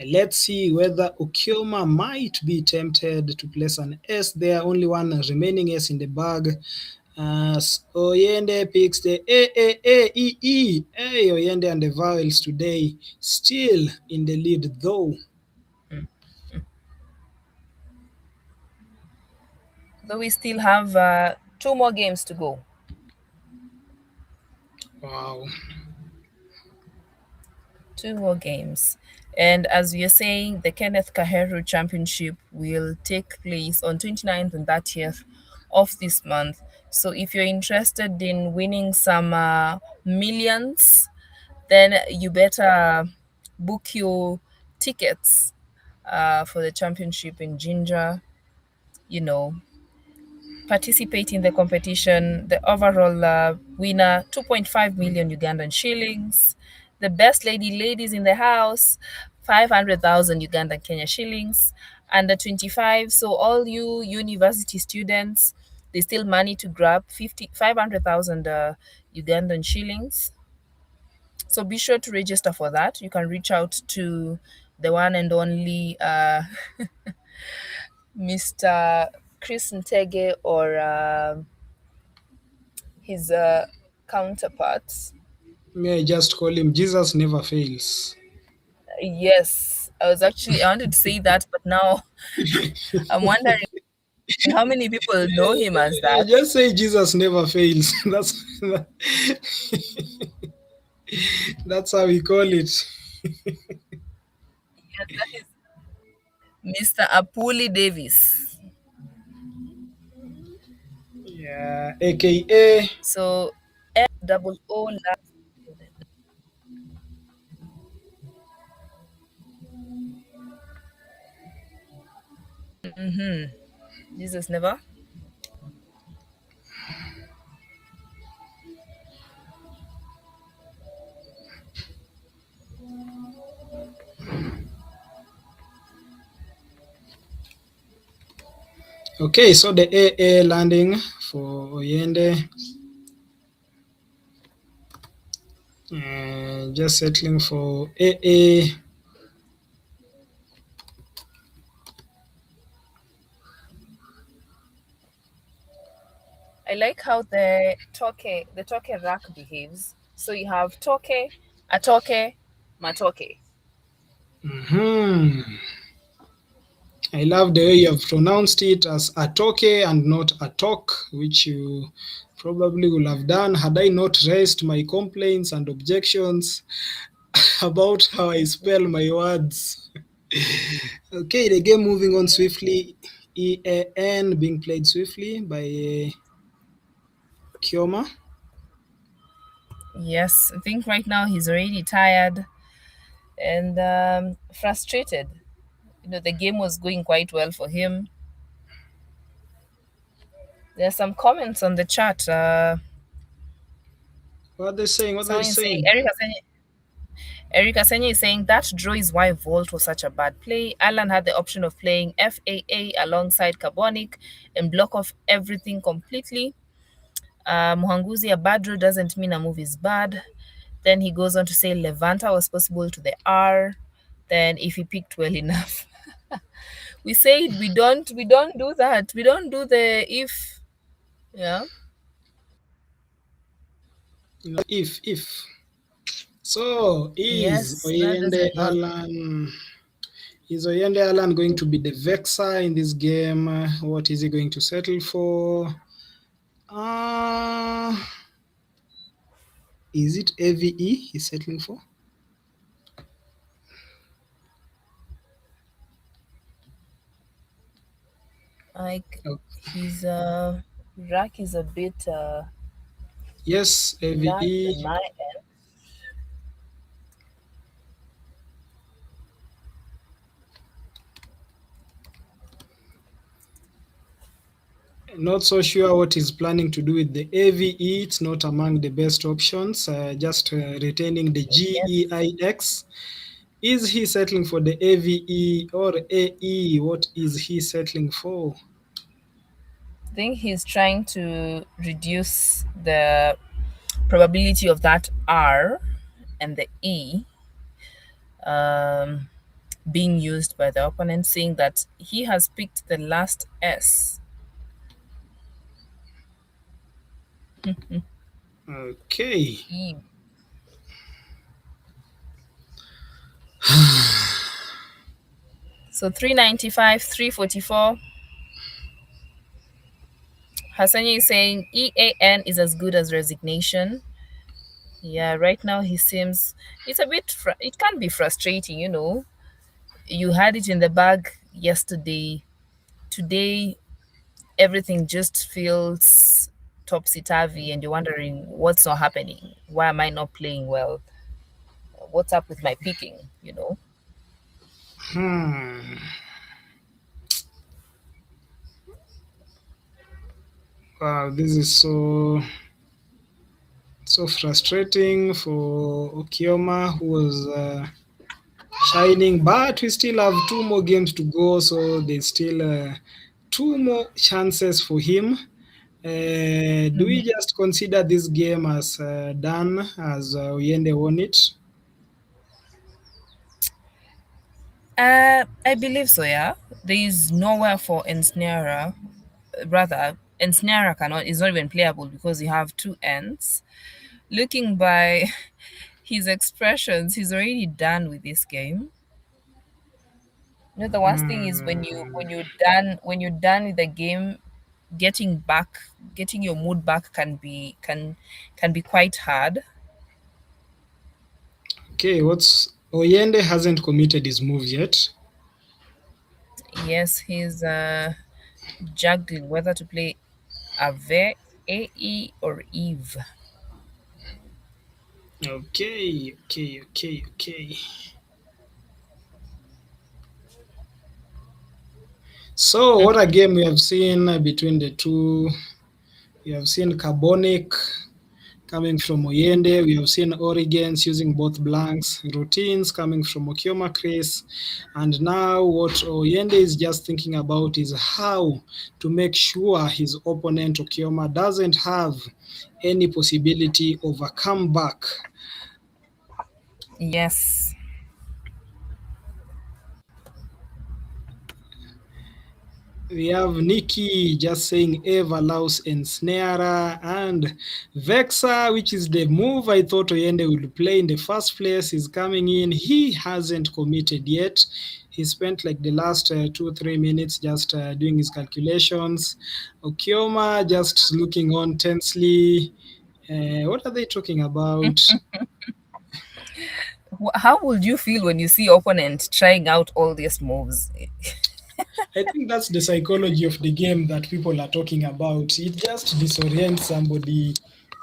Let's see whether Okioma might be tempted to place an S there. Only one remaining S in the bag. Oyende picks the A. Hey, Oyende and the vowels today. Still in the lead though. Though we still have 2 more games to go. Wow. 2 more games. And as we are saying, the Kenneth Kaheru Championship will take place on 29th and 30th of this month. So if you're interested in winning some millions, then you better book your tickets for the championship in Ginger. Participate in the competition. The overall winner, 2.5 million Ugandan shillings. The best ladies in the house, 500,000 Ugandan Kenya shillings. Under 25, so all you university students, there's still money to grab, 500,000 Ugandan shillings. So be sure to register for that. You can reach out to the one and only Mr. Chris Ntege or his counterparts. May I just call him Jesus never fails. Yes, I wanted to say that, but now I'm wondering how many people know him as that. Just say Jesus never fails. That's how we call it. Yes, that is Mr. Apuli Davis. Yeah, aka So F-double-O last. Jesus never. okay, so the AA landing for Oyende. Just settling for AA. I like how the toke rack behaves. So you have toke, atoke, matoke. Hmm. I love the way you have pronounced it as Atoke and not Atok, which you probably would have done had I not raised my complaints and objections about how I spell my words. Okay, the game moving on swiftly. EAN being played swiftly by Kioma. Yes, I think right now he's already tired and frustrated. The game was going quite well for him. There are some comments on the chat. What are they saying? What are they Someone is saying, saying? Erika Senye is saying that draw is why Volt was such a bad play. Alan had the option of playing FAA alongside Carbonic and block off everything completely. Muhanguzi, a bad draw doesn't mean a move is bad. Then he goes on to say Levanta was possible to the R. Then if he picked well enough. We said we don't do that. We don't do the if. Yeah. If. So Yes, that doesn't work. Is Oyende Alan going to be the vexer in this game? What is he going to settle for? Is it AVE he's settling for? Like Oh, his rack is a bit yes, large AVE. on my end. Not so sure what he's planning to do with the AVE. It's not among the best options. Just retaining the Yes. GEIX. Is he settling for the AVE or AE? What is he settling for? I think he's trying to reduce the probability of that R and the E um, being used by the opponent, saying that he has picked the last S. Okay. E. So 395, 344. Hassani is saying EAN is as good as resignation. Yeah, right now he seems it's a bit it can be frustrating, You had it in the bag yesterday. Today everything just feels topsy turvy and you're wondering what's not happening. Why am I not playing well? What's up with my picking? Hmm. Wow, this is so frustrating for Okioma, who was shining, but we still have 2 more games to go, so there's still 2 more chances for him. Do we just consider this game as done, as Oyende won it? I believe so, yeah. There is nowhere for Ensnara. Rather, Ensnara cannot is not even playable because you have two ends. Looking by his expressions, he's already done with this game. The worst thing is when you Hmm. when you're done with the game, getting your mood back can be quite hard. Okay, what's Oyende hasn't committed his move yet. Yes, he's juggling whether to play Ave, AE, or Eve. Okay. So, what a game we have seen between the two. We have seen Carbonic coming from Oyende. We have seen Origins using both blanks, routines coming from Okioma Chris. And now, what Oyende is just thinking about is how to make sure his opponent Okioma doesn't have any possibility of a comeback. Yes. We have Nikki just saying Eva, Laus, and Snare, and Vexa, which is the move I thought Oyende would play in the first place, is coming in. He hasn't committed yet. He spent like the last 2-3 minutes just doing his calculations. Okioma just looking on tensely. What are they talking about? How would you feel when you see opponent trying out all these moves? I think that's the psychology of the game that people are talking about. It just disorients somebody.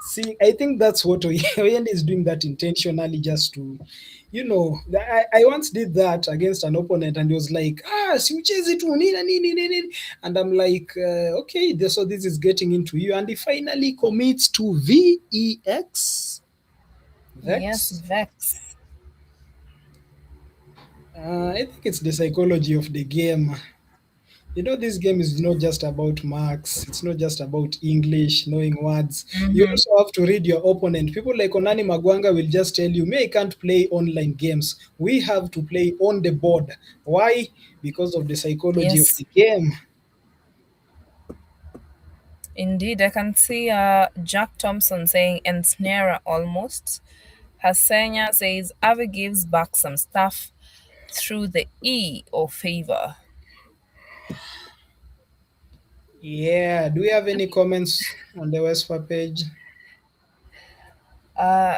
See, I think that's what Oyende is doing that intentionally just to, I once did that against an opponent and he was like, siuchezi tu nini nini nini. And I'm like, okay, so this is getting into you. And he finally commits to VEX. Yes, Vex. Vex. I think it's the psychology of the game. This game is not just about marks. It's not just about English, knowing words. You Mm-hmm. also have to read your opponent. People like Onani Magwanga will just tell you, me, I can't play online games. We have to play on the board. Why? Because of the psychology of Yes, the game. indeed. I can see Jack Thompson saying ensnare almost. Hasenya says Avi gives back some stuff through the E or favor. Yeah. Do we have any comments on the WESPA page? Uh,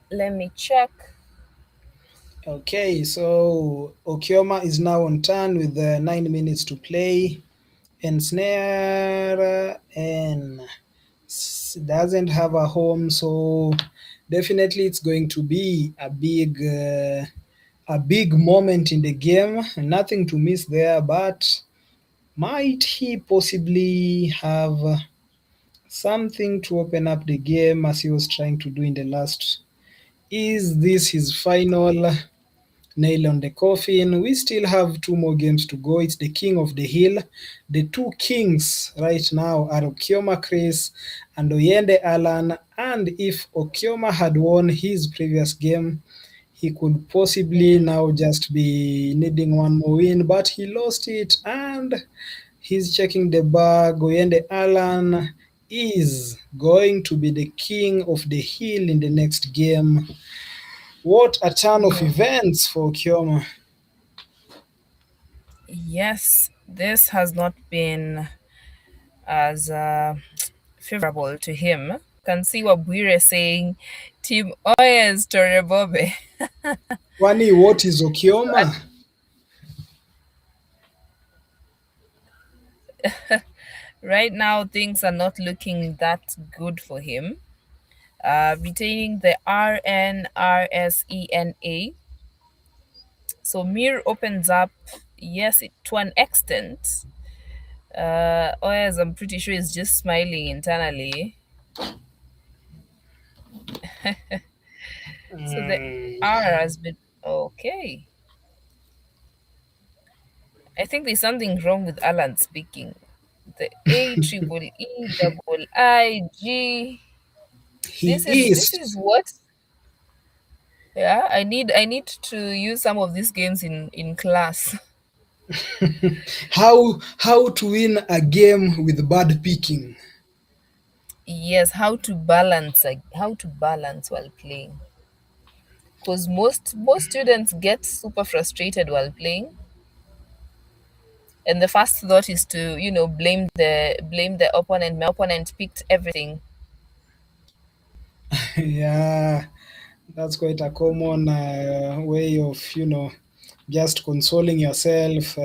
Let me check. Okay, so Okioma is now on turn with 9 minutes to play. And Snare and doesn't have a home, so definitely it's going to be a big moment in the game. Nothing to miss there, but might he possibly have something to open up the game as he was trying to do in the last? Is this his final nail on the coffin? We still have two more games to go. It's the King of the Hill. The two kings right now are Okioma Chris and Oyende Alan. And if Okioma had won his previous game, he could possibly now just be needing one more win, but he lost it and he's checking the bag. Oyende Alan is going to be the king of the hill in the next game. What a turn of events for Okioma. Yes, this has not been as favorable to him. Can see Wabwire saying Team Oyes Torebobe. Kwani what is Okioma? Right now, things are not looking that good for him. Retaining the RNRSENA. So Mir opens up, yes, to an extent. Oyes, I'm pretty sure, is just smiling internally. So the R has been okay. I think there's something wrong with Alan speaking. The A triple E double I G. He This is is. what. Yeah, I need to use some of these games in class. How to win a game with bad picking. Yes, how to balance while playing. Because most students get super frustrated while playing, and the first thought is to blame the opponent. My opponent picked everything. Yeah, that's quite a common way of, just consoling yourself.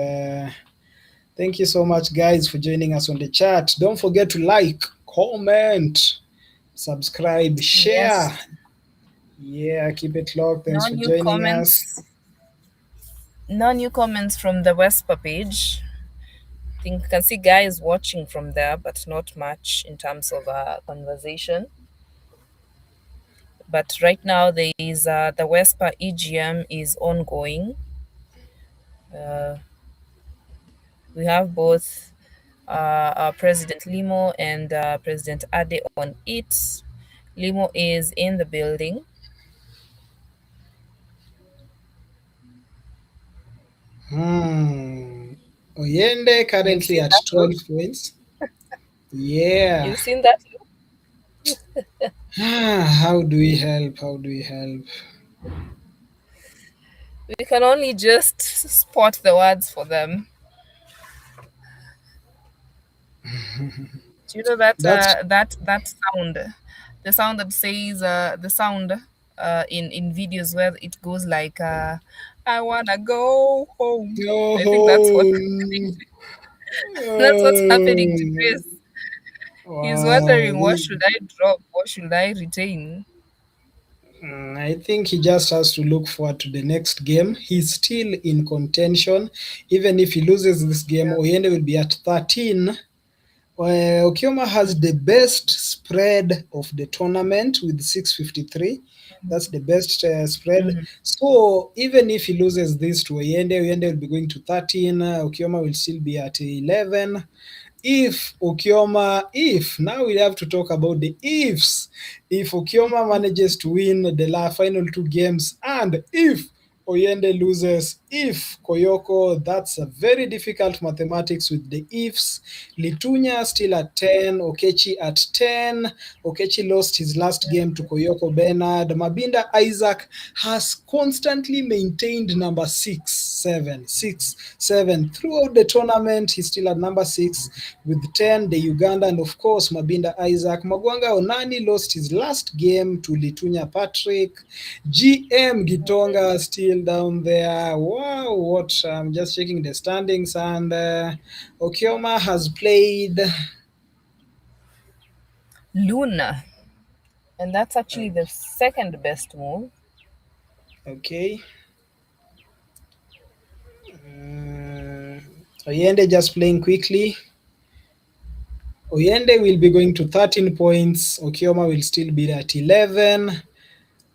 Thank you so much, guys, for joining us on the chat. Don't forget to like, comment, subscribe, Yes. share. Yeah, keep it locked. Thanks No for new joining us. comments. No new comments from the WESPA page. I think you can see guys watching from there, but not much in terms of conversation. But right now, there is the WESPA EGM is ongoing. Uh, we have both President Limo and President Ade on it. Limo is in the building. Hmm. Oyende You've currently seen at that look? 12 points. Yeah. You've seen that look? How do we help? How do we help? We can only just spot the words for them. Do you know that That's that sound, the sound that says the sound in videos where it goes like I wanna go home. go I think that's what home. that's what's happening to Oh, Chris. He's wow. wondering, what should I drop? What should I retain? I think he just has to look forward to the next game. He's still in contention. Even if he loses this game, Yeah. Oyende will be at 13. Okioma has the best spread of the tournament with 653. That's the best spread. Mm-hmm. So even if he loses this to Oyende, Oyende will be going to 13. Okioma will still be at 11. If Okioma, if now we have to talk about the ifs. If Okioma manages to win the final two games, and if Oyende loses, if Koyoko, that's a very difficult mathematics with the ifs. Litunya still at 10, Okechi at 10. Okechi lost his last game to Koyoko Bernard. Mabinda Isaac has constantly maintained number 6, 7, 6, 7 throughout the tournament. He's still at number 6 with 10, the Uganda, and of course Mabinda Isaac. Magwanga Onani lost his last game to Litunya Patrick. GM Gitonga still down there. Wow, what? I'm just checking the standings, and Okioma has played. Luna. And that's actually the second best move. Okay. Oyende just playing quickly. Oyende will be going to 13 points. Okioma will still be at 11.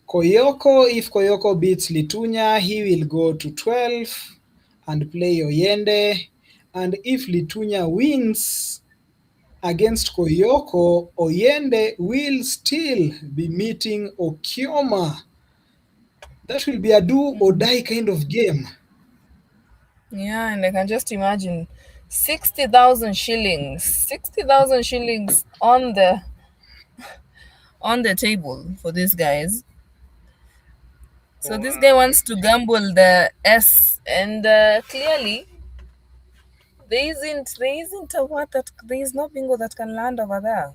Koyoko, if Koyoko beats Litunya, he will go to 12 and play Oyende. And if Litunya wins against Koyoko, Oyende will still be meeting Okioma. That will be a do or die kind of game. Yeah, and I can just imagine 60,000 shillings. 60,000 shillings on the table for these guys. So this guy Wow. wants to gamble the S, and clearly there isn't a word that there is no bingo that can land over there.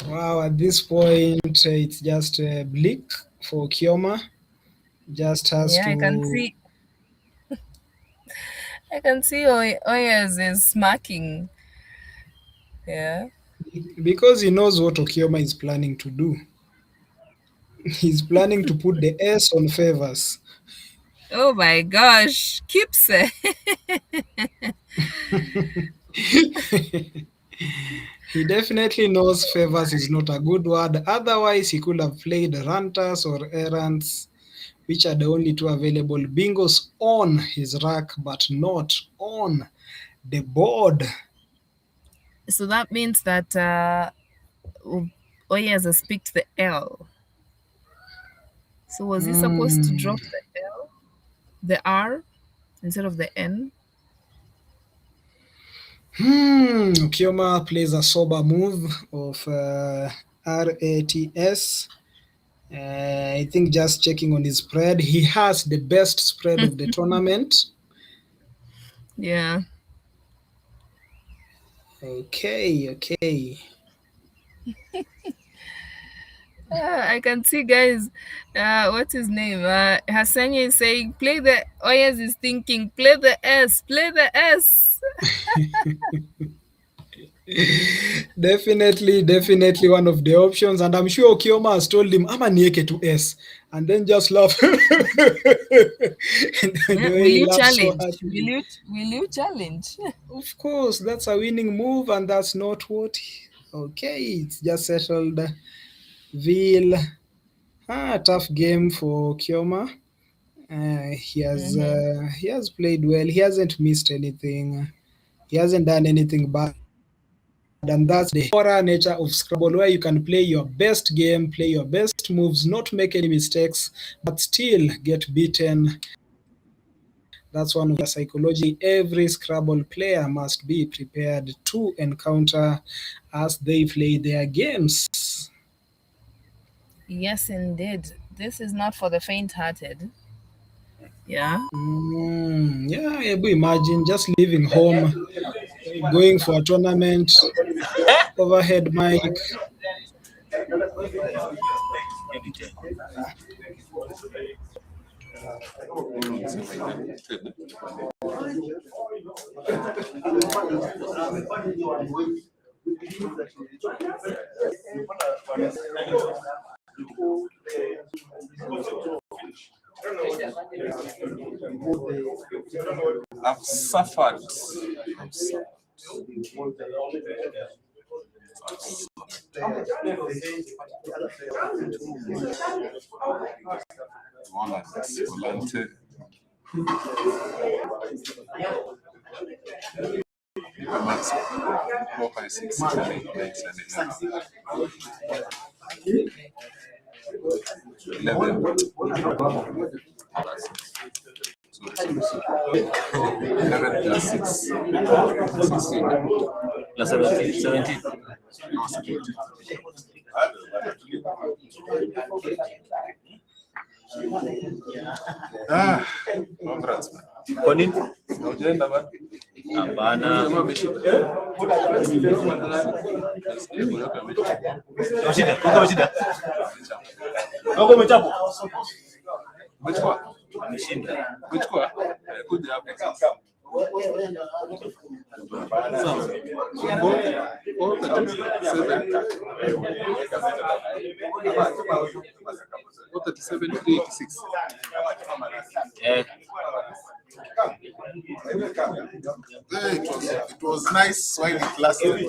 Wow, at this point, it's just bleak for Kioma. Just has Yeah, to, I can see Oyes is smacking. Yeah. because he knows what Okioma is planning to do. He's planning to put the S on favors. Oh my gosh, keeps He definitely knows favors is not a good word. Otherwise, he could have played rantas or errands, which are the only two available bingos on his rack, but not on the board. So that means that Oyes has picked the L. So was he supposed to Hmm. drop the L, the R instead of the N? Kioma plays a sober move of RATS. I think just checking on his spread, he has the best spread of the tournament. Yeah. Okay, okay. I can see, guys. What's his name? Hassania is saying, play the. Oyes is thinking, play the S, play the S. Definitely one of the options. And I'm sure Kioma has told him, Ama nieke to S. And then just laugh. And Yeah, the way will he you laughs so challenge? Will happily. you challenge? Of course, that's a winning move, and that's not what. Okay, it's just settled. Veal. Tough game for Kioma. Mm-hmm. He has played well. He hasn't missed anything. He hasn't done anything bad. And that's the horror nature of Scrabble, where you can play your best game, play your best moves, not make any mistakes, but still get beaten. That's one of the psychology every Scrabble player must be prepared to encounter as they play their games. Yes, indeed. This is not for the faint-hearted. Yeah. Yeah, imagine just leaving home, going for a tournament, overhead mic. I've suffered. Volante. 4, 5, 6, 7, 8, 9, 10, 11. So 11 plus 6. 16. Plus 17. No, 17. Congrats, man. Kwa nini? Haujaenda man. Hapana. Umeshinda. Wako umechapwa. Umechukua? Umeshinda. Umechukua? Kuja hapa. Sawa. 437, 386. It was nice while it lasted.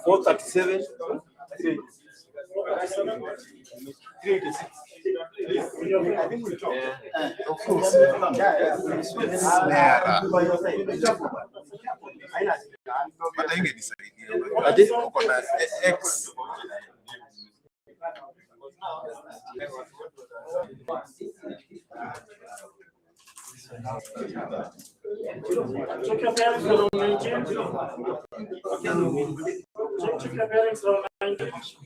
437. 386. Of course. But ingenisaidia. Uko na X. Check your parents for online change. Check your parents for online change.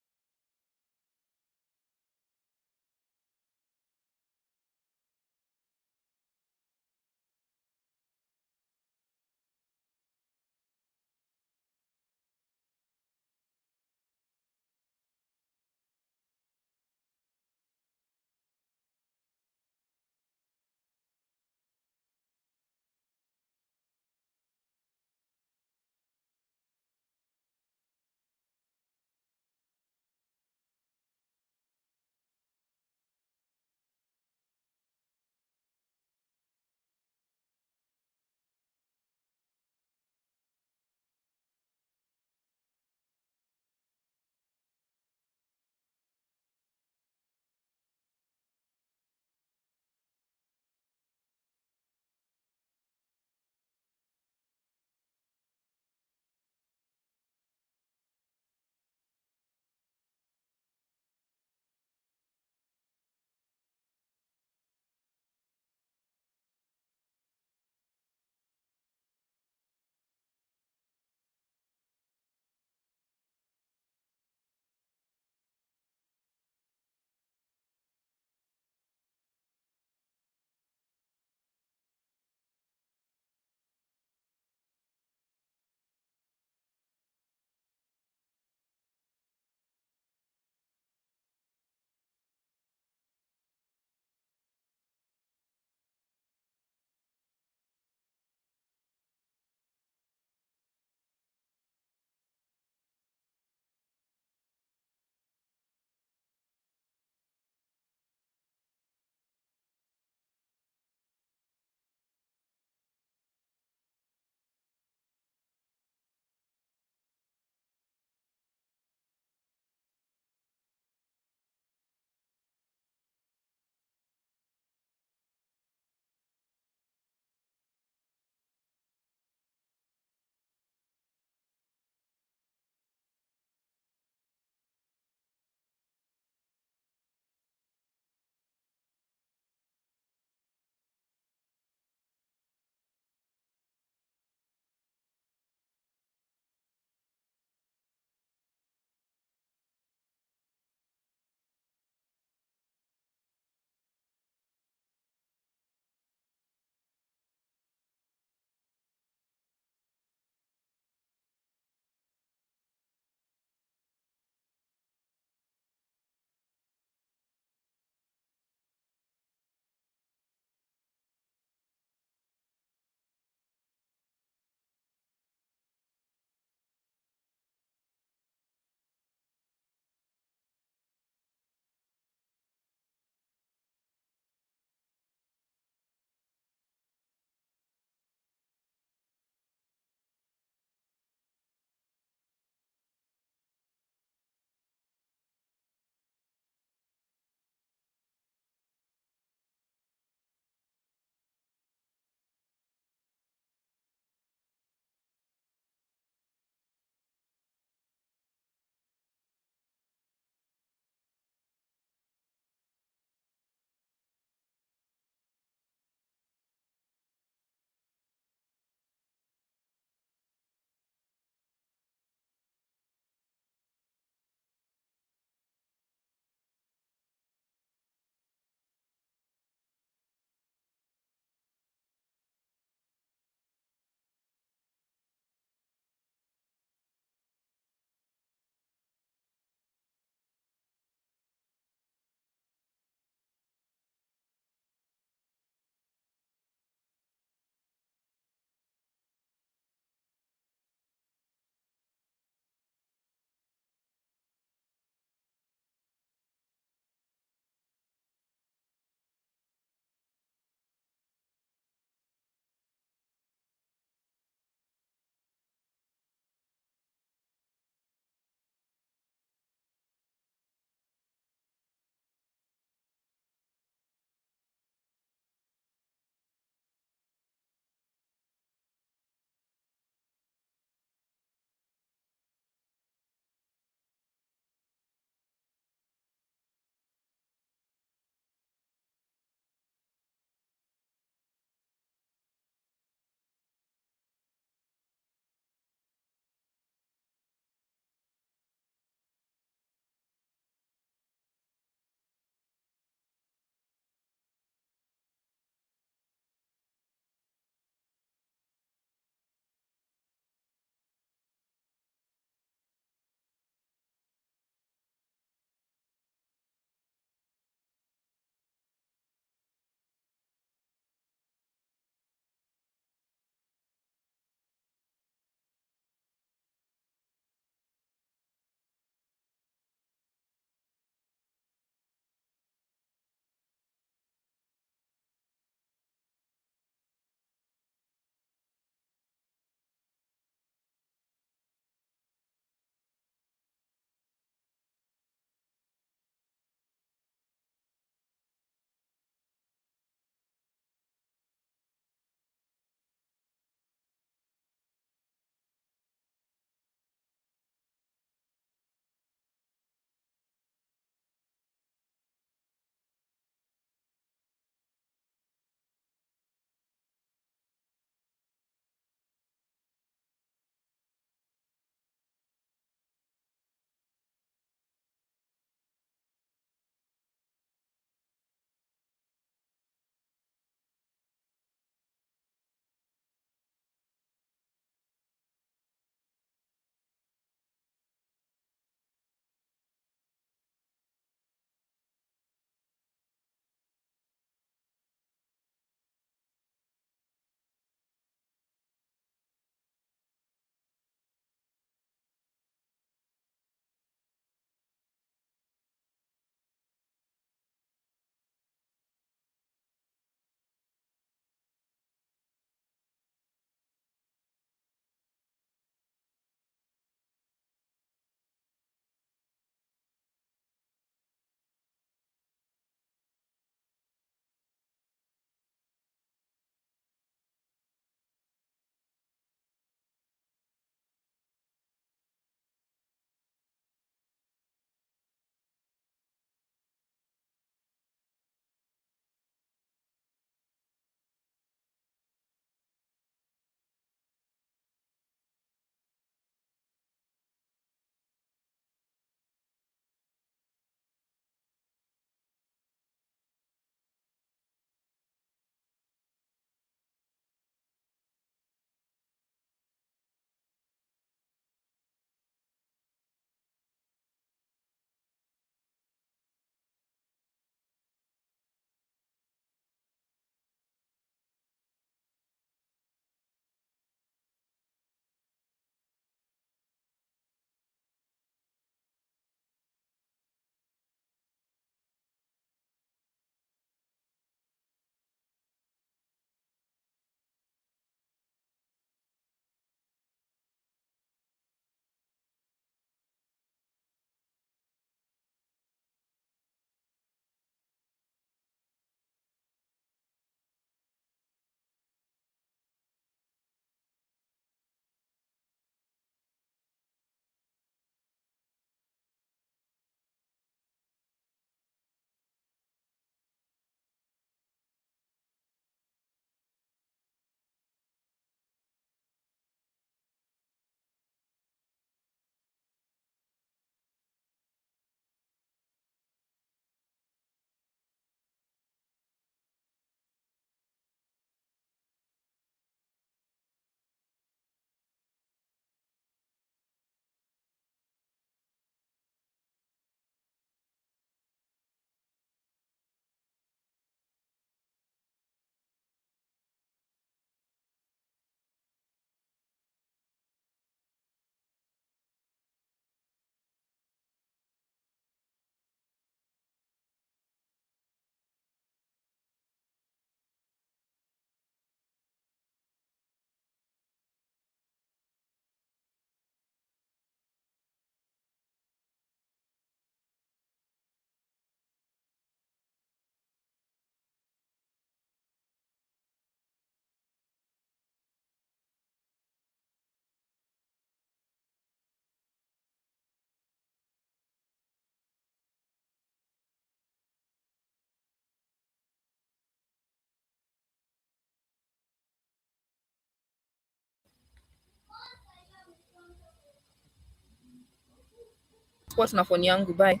What na phone yangu? Bye.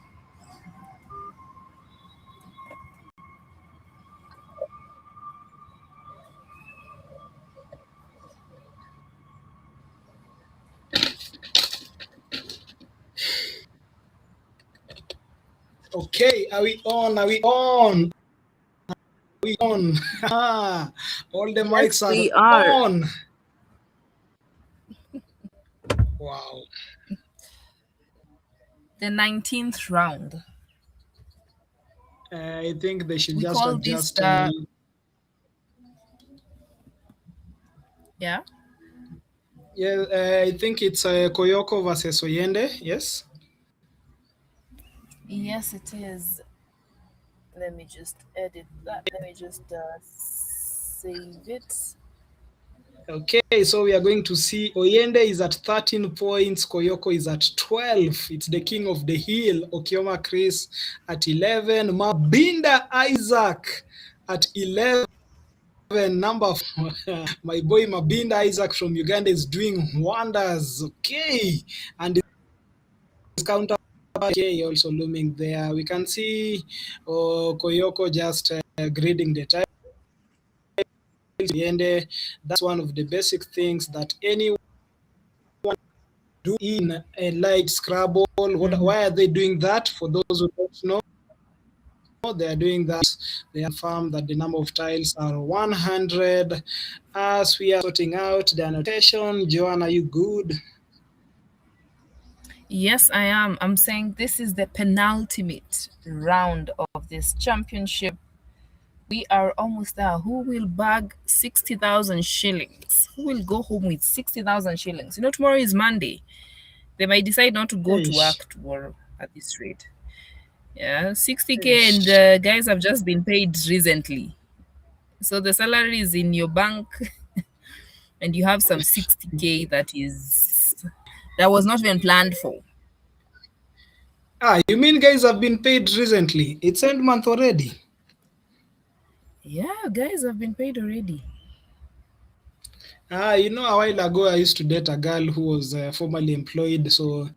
Okay, are we on? Are we on? Are we on? All the mics Yes, are we are. on. Wow. The 19th round. I think they should We just call this adjust. yeah. Yeah, I think it's Koyoko versus Oyende. Yes. Yes, it is. Let me just edit that. Let me just save it. Okay, so we are going to see Oyende is at 13 points, Koyoko is at 12. It's the king of the hill, Okioma Chris at 11, Mabinda Isaac at 11. Number 4, my boy Mabinda Isaac from Uganda is doing wonders. Okay, and his counter also looming there. We can see Koyoko just grading the time. That's one of the basic things that anyone do in a light Scrabble. Why are they doing that? For those who don't know, they are doing that. They affirm that the number of tiles are 100. As we are sorting out the annotation, Joanne, are you good? Yes, I am. I'm saying this is the penultimate round of this championship. We are almost there. Who will bag 60,000 shillings? Who will go home with 60,000 shillings? You know, tomorrow is Monday. They might decide not to go to work tomorrow at this rate. Yeah, 60K, and guys have just been paid recently. So the salary is in your bank and you have some 60K that was not even planned for. You mean guys have been paid recently? It's end month already. Yeah, guys have been paid already. You know, a while ago, I used to date a girl who was formerly employed. So,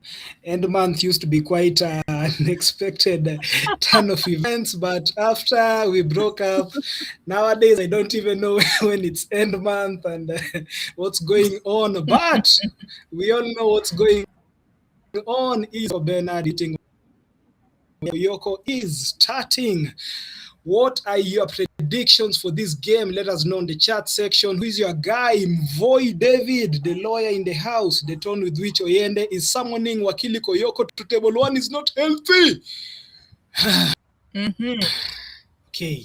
end month used to be quite an unexpected turn of events. But after we broke up, nowadays I don't even know when it's end month and what's going on. But we all know what's going on is Bernard eating. Yoko is starting. What are your predictions for this game? Let us know in the chat section. Who is your guy? Mvoi David, the lawyer in the house. The tone with which Oyende is summoning Wakili Koyoko to table 1 is not healthy. Okay.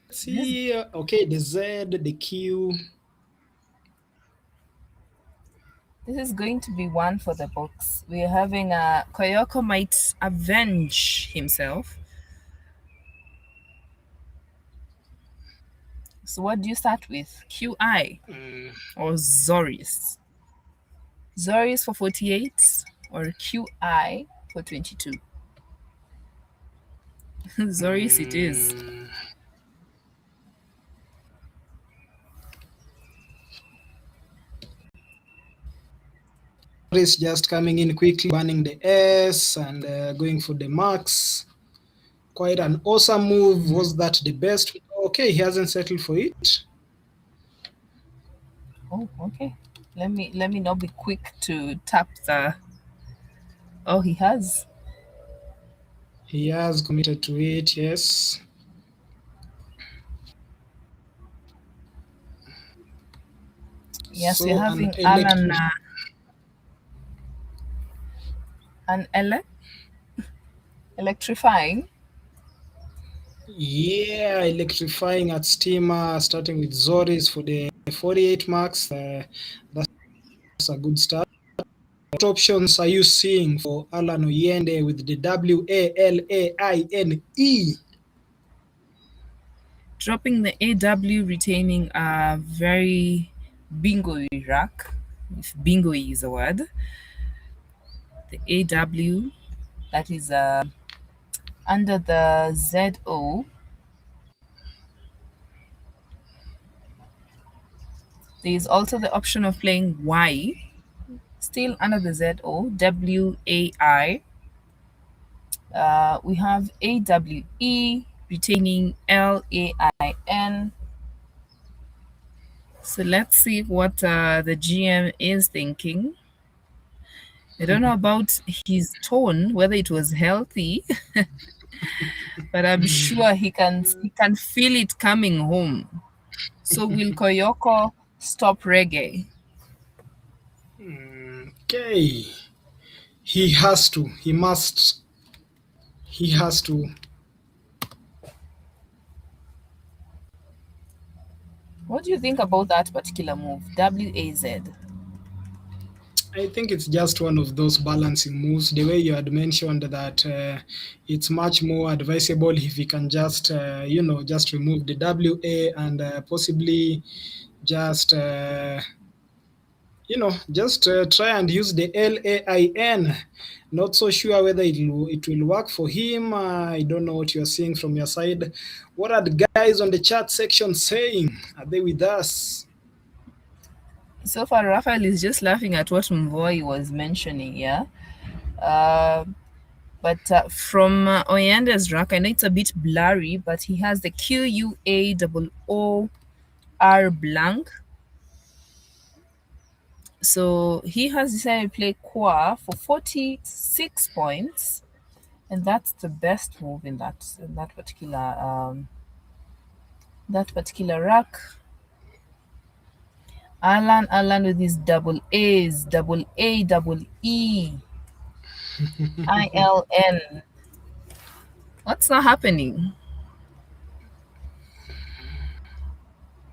Let's see. Okay, the Z, the Q. This is going to be one for the books. We're having Koyoko might avenge himself. So what do you start with? QI or Zoris? Zoris for 48 or QI for 22? Zoris it is. Zoris just coming in quickly, burning the S and going for the max. Quite an awesome move. Was that the best? Okay, he hasn't settled for it. Oh, okay. Let me not be quick to tap the. Oh, he has. He has committed to it. Yes. Yes, So we're having Alan and electrifying. Yeah, electrifying at steamer, starting with Zoris for the 48 marks. That's a good start. What options are you seeing for Alan Oyende with the WALAINE? Dropping the AW, retaining a very bingo rack, if bingo is a word. The AW, that is under the ZO. There is also the option of playing Y, Still under the ZOWAI. We have AWE retaining LAIN. So let's see what the GM is thinking. I don't know about his tone, whether it was healthy, but I'm sure he can feel it coming home. So will Koyoko stop reggae? Okay. He has to. He must. He has to. What do you think about that particular move? WAZ. I think it's just one of those balancing moves. The way you had mentioned that it's much more advisable if you can just, just remove the WA and possibly just, try and use the LAIN. Not so sure whether it will work for him. I don't know what you're seeing from your side. What are the guys on the chat section saying? Are they with us? So far, Raphael is just laughing at what Mvoi was mentioning, yeah? But from Oyanda's rack, I know it's a bit blurry, but he has the QUAOOR blank. So he has decided to play Kwa for 46 points, and that's the best move in that particular rack. Alan with his double A's, double A, double E, ILN. What's not happening?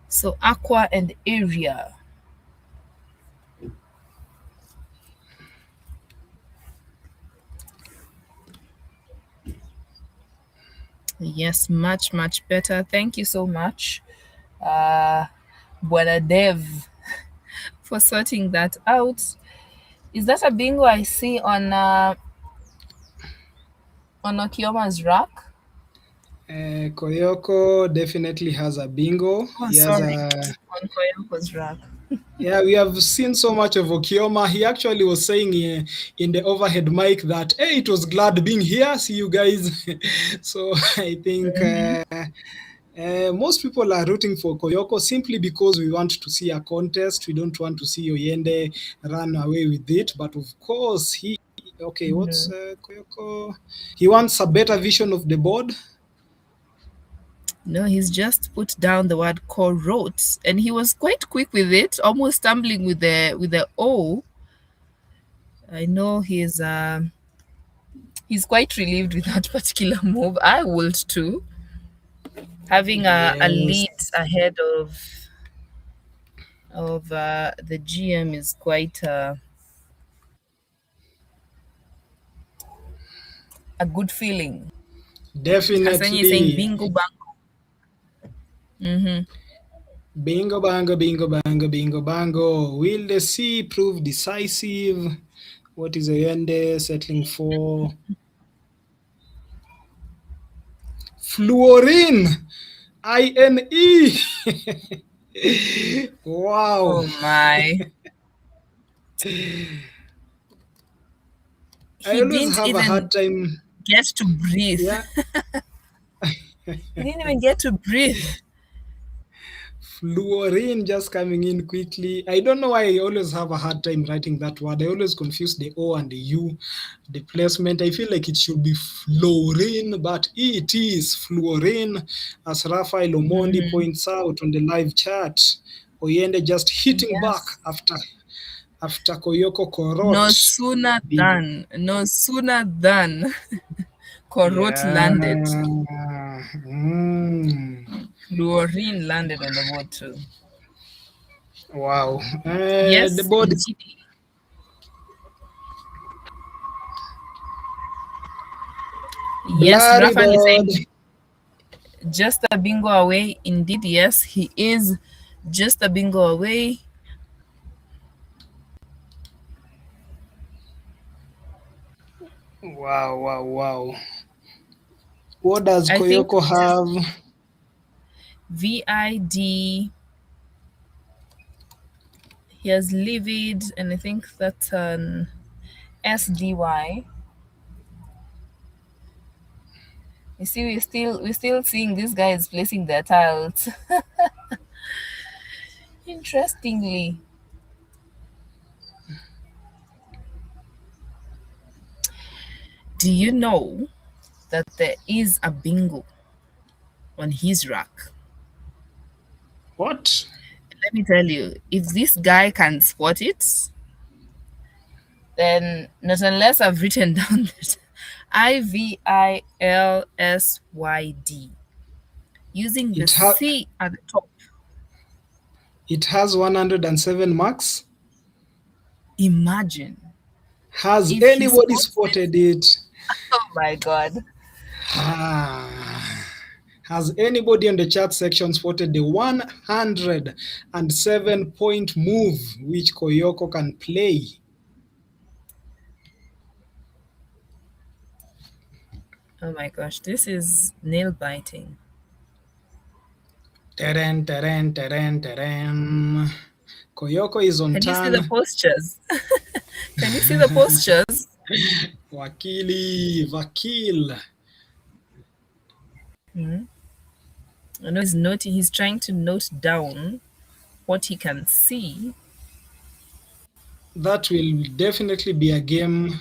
So aqua and area. Yes, much better. Thank you so much, Buena Dev, for sorting that out. Is that a bingo I see on Okioma's rack? Koyoko definitely has a bingo. Oh, He has sorry, on Koyoko's rack. Yeah, we have seen so much of Okioma. He actually was saying in the overhead mic that, hey, it was glad being here. See you guys. So I think most people are rooting for Koyoko simply because we want to see a contest. We don't want to see Oyende run away with it. But of course, what's Koyoko? He wants a better vision of the board. No, he's just put down the word co-wrote, and he was quite quick with it, almost stumbling with the O. I know he's quite relieved with that particular move. I would too. Having a lead ahead of the GM is quite a good feeling. Kasenyi saying bingo bango. Bingo bango, bingo bango, bingo bango. Will the C prove decisive? What is Oyende settling for? Fluorine! INE! Wow. Oh my. I always have a hard time. Get to breathe. Yeah. He didn't even get to breathe. Fluorine just coming in quickly. I don't know why I always have a hard time writing that word. I always confuse the O and the U, the placement. I feel like it should be fluorine, but it is fluorine, as Raphael Omondi points out on the live chat. Oyende just hitting back after Koyoko Korot. No sooner than Korot landed. Fluorine landed on the board too. Wow. Yes, the board. Yes, Raphael is saying just a bingo away. Indeed, yes, he is just a bingo away. Wow. What does Koyoko have? VID. He He has livid, and I think that's an SDY. You see, we're still seeing these guys placing their tiles. Interestingly, do you know that there is a bingo on his rack? What? Let me tell you, if this guy can spot it, then not unless I've written down that IVILSYD using the C at the top. It has 107 marks. Imagine. Has If he anybody spots spotted it? Oh my God. Has anybody on the chat section spotted the 107-point move which Koyoko can play? Oh my gosh, this is nail biting. Teren, teren, teren, teren. Koyoko is on Can you see turn. the postures? Can you see the postures? Vakil. I know he's trying to note down what he can see. That will definitely be a game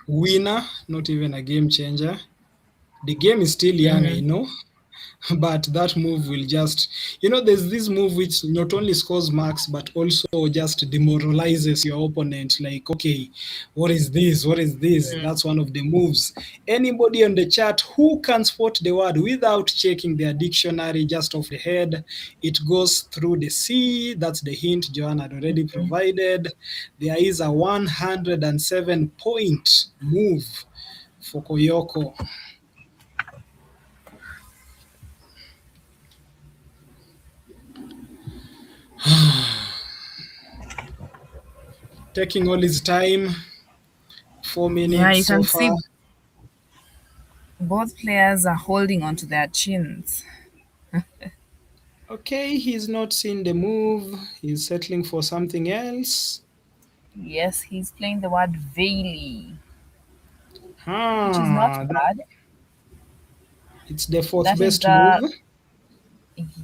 winner, not even a game changer. The game is still young, I know, but that move will just, there's this move which not only scores marks, but also just demoralizes your opponent. Like, okay, what is this? What is this? That's one of the moves. Anybody on the chat who can spot the word without checking their dictionary just off the head, it goes through the C. That's the hint Joanne had already provided. There is a 107-point move for Koyoko. Taking all his time. 4 minutes Yeah, you so can far. see both players are holding onto their chins. Okay, he's not seen the move. He's settling for something else. Yes, he's playing the word Veily, which is not bad. It's the fourth That is best move.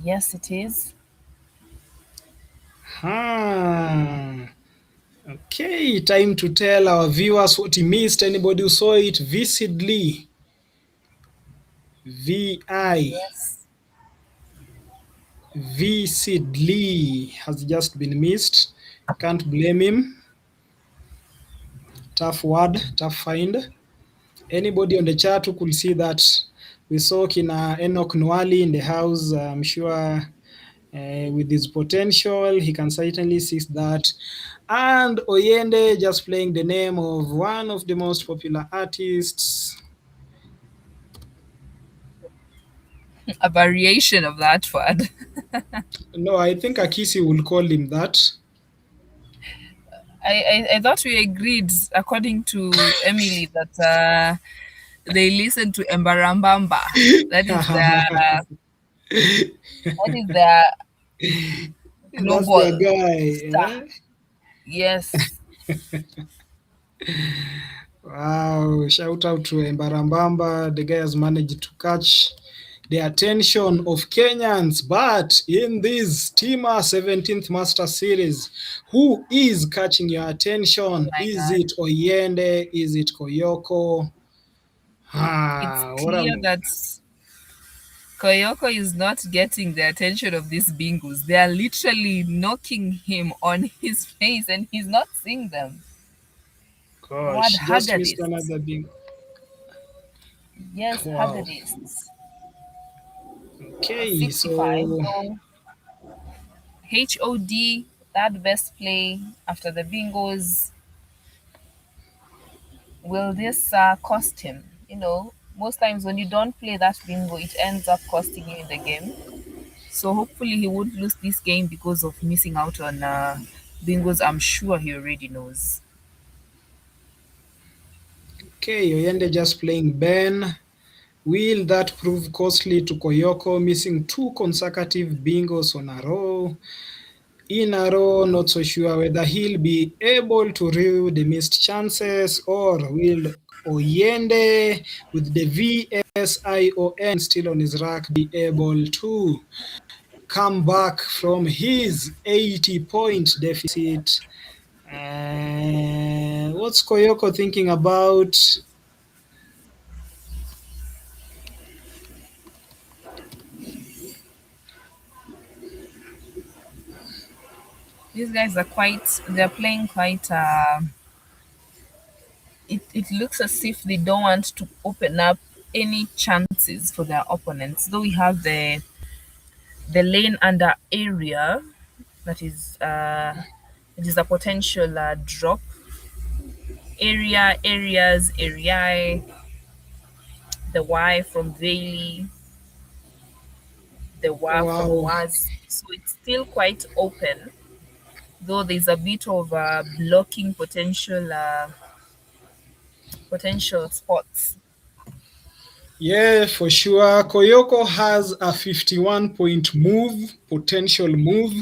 Yes, it is. Okay, time to tell our viewers what he missed. Anybody who saw it vividly. Yes. Vividly has just been missed. Can't blame him. Tough word, tough find. Anybody on the chat who could see that? We saw Kina Enoch Nwali in the house. I'm sure with his potential, he can certainly see that. And Oyende just playing the name of one of the most popular artists. A variation of that word. No, I think Akisi will call him that. I thought we agreed, according to Emily, that they listen to Embarambamba. That is their global That's the guy. star. Yes. Wow, shout out to Embarambamba. The guy has managed to catch the attention of Kenyans. But in this Tima 17th Master Series, who is catching your attention? Is it Oyende? Is it Koyoko? It's clear that Koyoko is not getting the attention of these bingos. They are literally knocking him on his face and he's not seeing them. Gosh, just missed another bingo. Yes, wow. Haggadists. Okay, 65. so HOD, that best play after the bingos. Will this cost him? Most times when you don't play that bingo, it ends up costing you in the game. So hopefully he won't lose this game because of missing out on bingos. I'm sure he already knows. Okay, Oyende just playing Ben. Will that prove costly to Koyoko, missing 2 consecutive bingos on a row? in a row, not so sure whether he'll be able to reel the missed chances or will Oyende with the VSION still on his rack be able to come back from his 80-point deficit. What's Koyoko thinking about? These guys are they're playing quite, it looks as if they don't want to open up any chances for their opponents. Though we have the lane under area, that is, it is a potential drop. Areas, area, the Y from Valley, the WA from Wow. WAS. So it's still quite open, though there's a bit of blocking potential spots. Yeah, for sure. Koyoko has a 51-point move, potential move.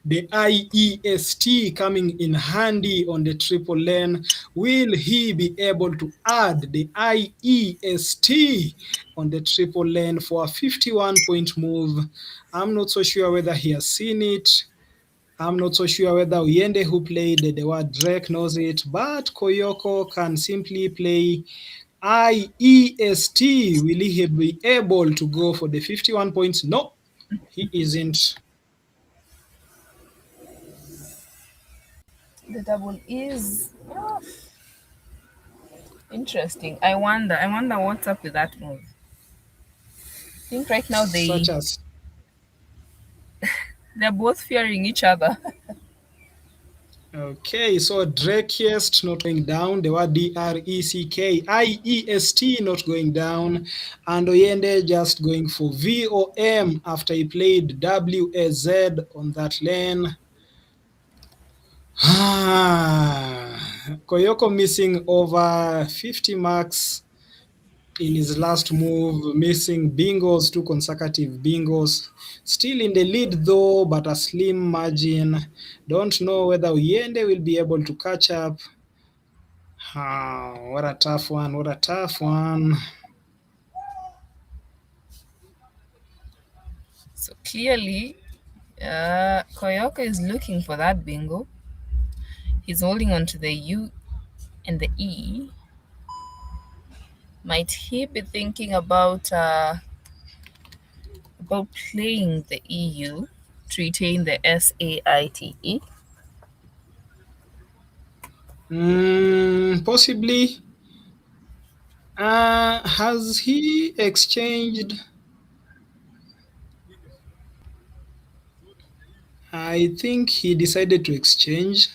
The IEST coming in handy on the triple lane. Will he be able to add the IEST on the triple lane for a 51-point move? I'm not so sure whether he has seen it. I'm not so sure whether Uyende, who played the word Drake, knows it, but Koyoko can simply play IEST. Will he be able to go for the 51 points? No, he isn't. The double is interesting. I wonder what's up with that move. I think right now Such as they're both fearing each other. okay, so Drakiest not going down, the word DRECK, IEST not going down, and Oyende just going for VOM after he played WAZ on that lane. Koyoko missing over 50 marks in his last move, missing bingos, 2 consecutive bingos. Still in the lead though, but a slim margin. Don't know whether Uyende will be able to catch up. What a tough one, what a tough one. So clearly, Koyoko is looking for that bingo. He's holding on to the U and the E. Might he be thinking about playing the EU to retain the SAITE? Possibly. Has he exchanged? I think he decided to exchange.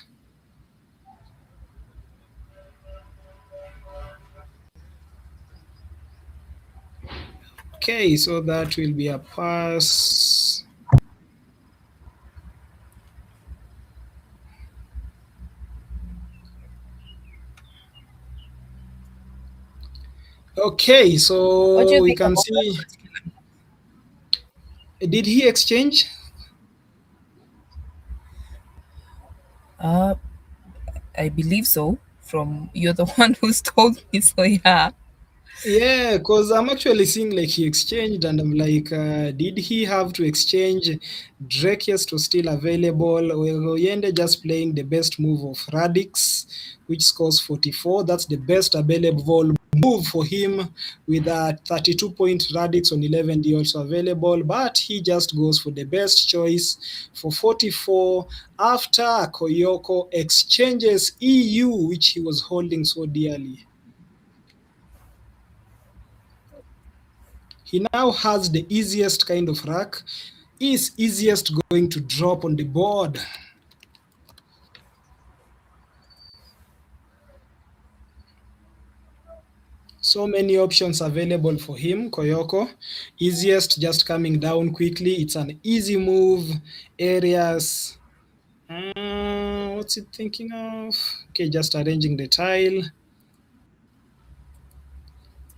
Okay, so that will be a pass. Okay, What do so you we think can about that see. particular? Did he exchange? Uh, I believe so. From you're the one who's told me, so yeah. Yeah, because I'm actually seeing like he exchanged, and I'm like, did he have to exchange? Drakiest was still available. Oyende just playing the best move of Radix, which scores 44. That's the best available move for him with a 32-point Radix on 11D also available, but he just goes for the best choice for 44 after Koyoko exchanges EU, which he was holding so dearly. He now has the easiest kind of rack. Is easiest going to drop on the board? So many options available for him, Koyoko. Easiest just coming down quickly. It's an easy move. Areas. What's it thinking of? Okay, just arranging the tile.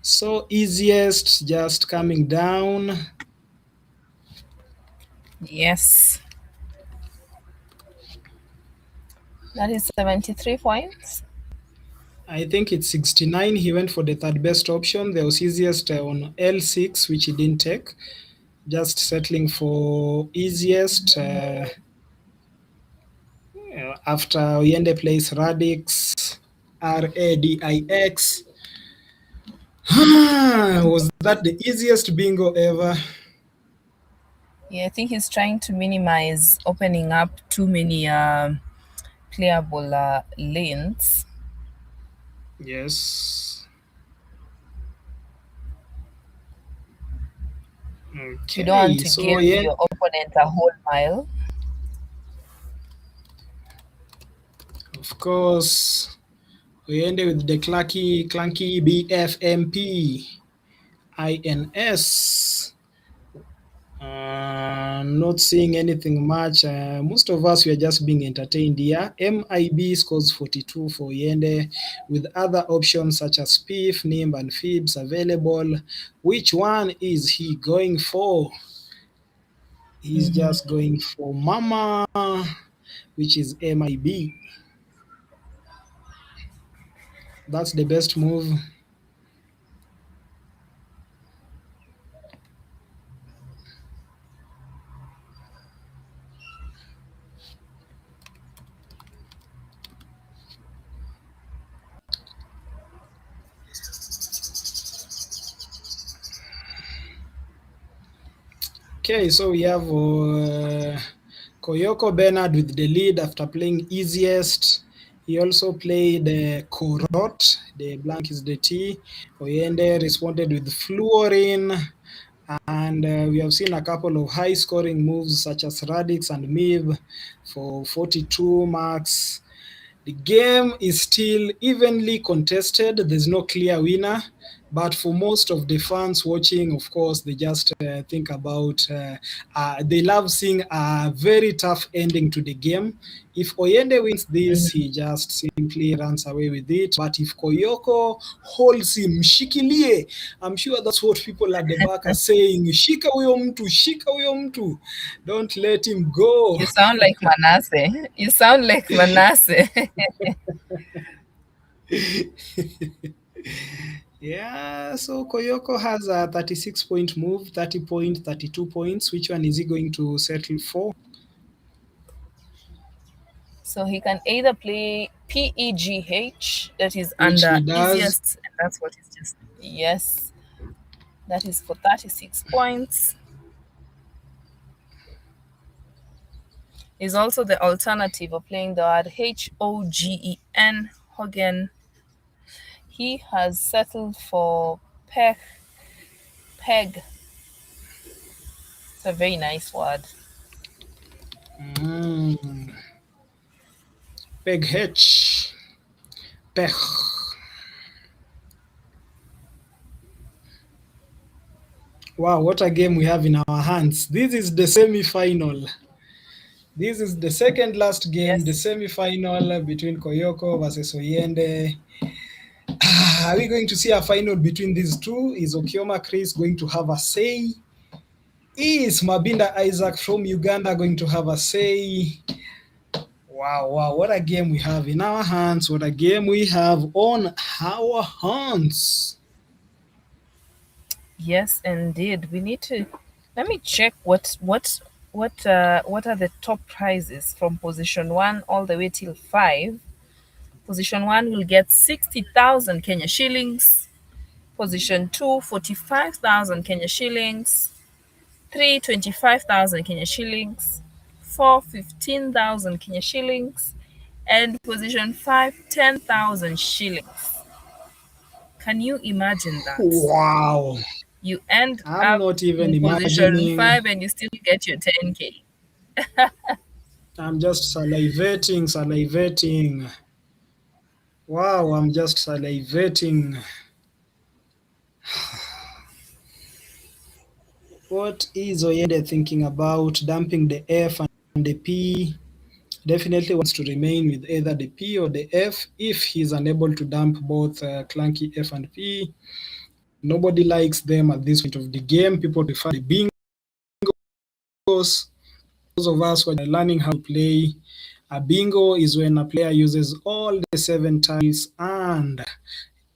So easiest just coming down. Yes. That is 73 points. I think it's 69. He went for the third best option. The was easiest on L6, which he didn't take. Just settling for easiest after Oyende plays Radix, Radix. Was that the easiest bingo ever? Yeah, I think he's trying to minimize opening up too many playable lanes. Yes. Okay. You don't want to give your opponent a whole mile. Of course, we end with the clunky BFMP INS. Not seeing anything much. Most of us, we are just being entertained here. MIB scores 42 for Yende with other options such as PIF, NIMB, and FIBS available. Which one is he going for? He's just going for Mama, which is MIB. That's the best move. Okay, so we have Koyoko Bernard with the lead after playing easiest. He also played Korot, the blank is the T. Oyende responded with Fluorine. And we have seen a couple of high scoring moves such as Radix and Miv for 42 marks. The game is still evenly contested. There's no clear winner. But for most of the fans watching, of course, they just think about, they love seeing a very tough ending to the game. If Oyende wins this, he just simply runs away with it. But if Koyoko holds him, shikilie, I'm sure that's what people at the back are saying. Shika huyo mtu, shika huyo mtu. Don't let him go. You sound like Manasseh. You sound like Manasseh. Yeah, so Koyoko has a 36-point move, 30 point, 32 points. Which one is he going to settle for? So he can either play PEGH, that is Which under he does. easiest, and that's what he's just, yes. That is for 36 points. Is also the alternative of playing the word HOGEN, Hogen. He has settled for peg. It's a very nice word. Peg H. Peg. Wow, what a game we have in our hands. This is the semi-final. This is the second last game, Yes. the semi-final between Koyoko versus Oyende. Are we going to see a final between these two? Is Okioma Chris going to have a say? Is Mabinda Isaac from Uganda going to have a say? Wow, what a game we have in our hands. What a game we have on our hands. Yes, indeed. We need to, let me check what are the top prizes from position 1 all the way till 5. Position 1 will get 60,000 Kenya shillings. Position 2, 45,000 Kenya shillings. 3, 25,000 Kenya shillings. 4, 15,000 Kenya shillings. And position 5, 10,000 shillings. Can you imagine that? Wow. You end I'm up not even in position imagining. 5 and you still get your 10K. I'm just salivating. Wow, I'm just salivating. What is Oyende thinking about? Dumping the F and the P? Definitely wants to remain with either the P or the F. If he's unable to dump both clunky F and P, nobody likes them at this point of the game. People prefer the bingos. Those of us who are learning how to play A bingo is when a player uses all the 7 tiles and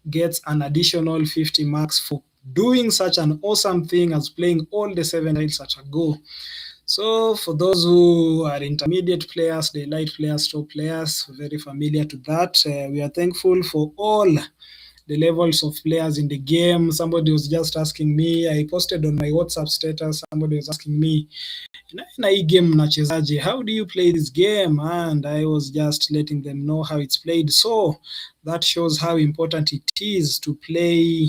gets an additional 50 marks for doing such an awesome thing as playing all the 7 tiles at a go. So for those who are intermediate players, the light players, top players, very familiar to that. We are thankful for all the levels of players in the game. Somebody was just asking me, I posted on my WhatsApp status, somebody was asking me, na hii game mnachezaje? How do you play this game? And I was just letting them know how it's played. So that shows how important it is to play,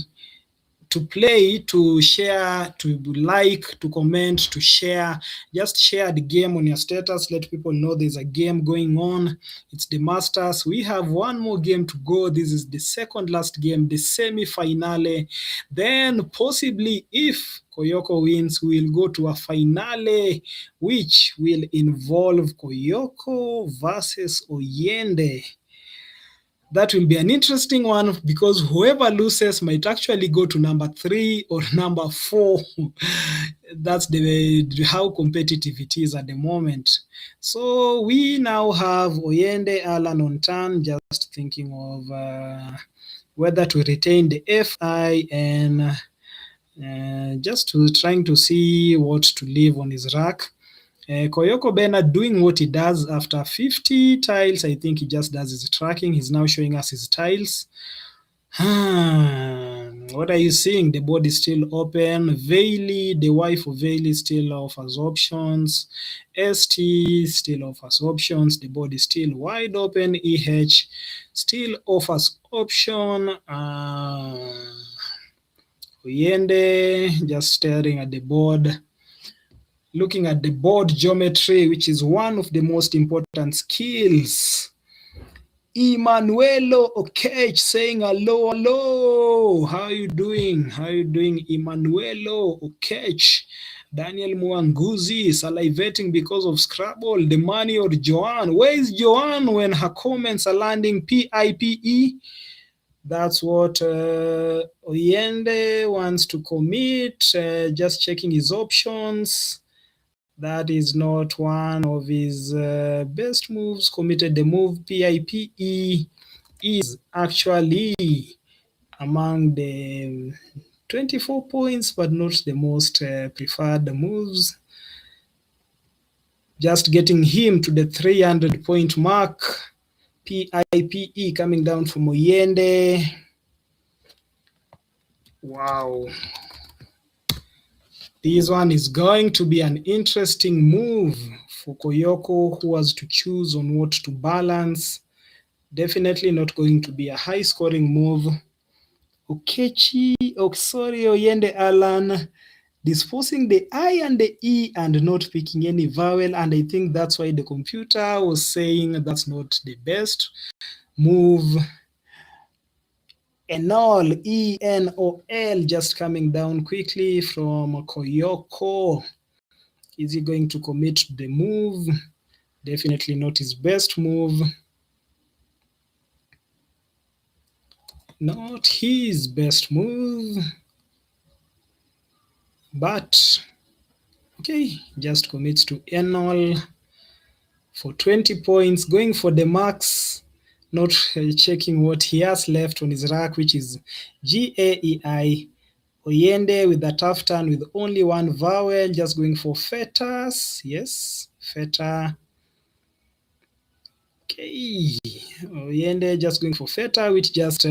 to share, to like, to comment, to share. Just share the game on your status. Let people know there's a game going on. It's the Masters. We have one more game to go. This is the second last game, the semi-finale. Then possibly if Koyoko wins, we'll go to a finale, which will involve Koyoko versus Oyende. That will be an interesting one because whoever loses might actually go to number 3 or number 4. That's how competitive it is at the moment. So we now have Oyende, Alan on turn, just thinking of whether to retain the FI and just trying to see what to leave on his rack. Koyoko Bernard doing what he does after 50 tiles. I think he just does his tracking. He's now showing us his tiles. What are you seeing? The board is still open. Vaili, the wife of Vaili, still offers options. ST still offers options. The board is still wide open. EH still offers option. Oyende just staring at the board. Looking at the board geometry, which is one of the most important skills. Emanuelo Okech saying hello, hello. How are you doing? How are you doing, Emanuelo Okech? Daniel Mwanguzi salivating because of Scrabble. The money or Joanne? Where is Joanne when her comments are landing? PIPE? That's what Oyende wants to commit. Just checking his options. That is not one of his best moves. Committed the move. PIPE is actually among the 24 points, but not the most preferred moves. Just getting him to the 300-point mark. PIPE coming down from Oyende. Wow. This one is going to be an interesting move for Koyoko, who has to choose on what to balance. Definitely not going to be a high-scoring move. Okechi, Oyende Alan, disposing the I and the E and not picking any vowel, and I think that's why the computer was saying that's not the best move. Enol, ENOL, just coming down quickly from Koyoko. Is he going to commit to the move? Definitely not his best move. Not his best move. But, okay, just commits to Enol for 20 points, going for the max. Not checking what he has left on his rack, which is GAEI. Oyende with a tough turn with only one vowel, just going for fetas. Yes, feta. Okay, Oyende just going for feta, which just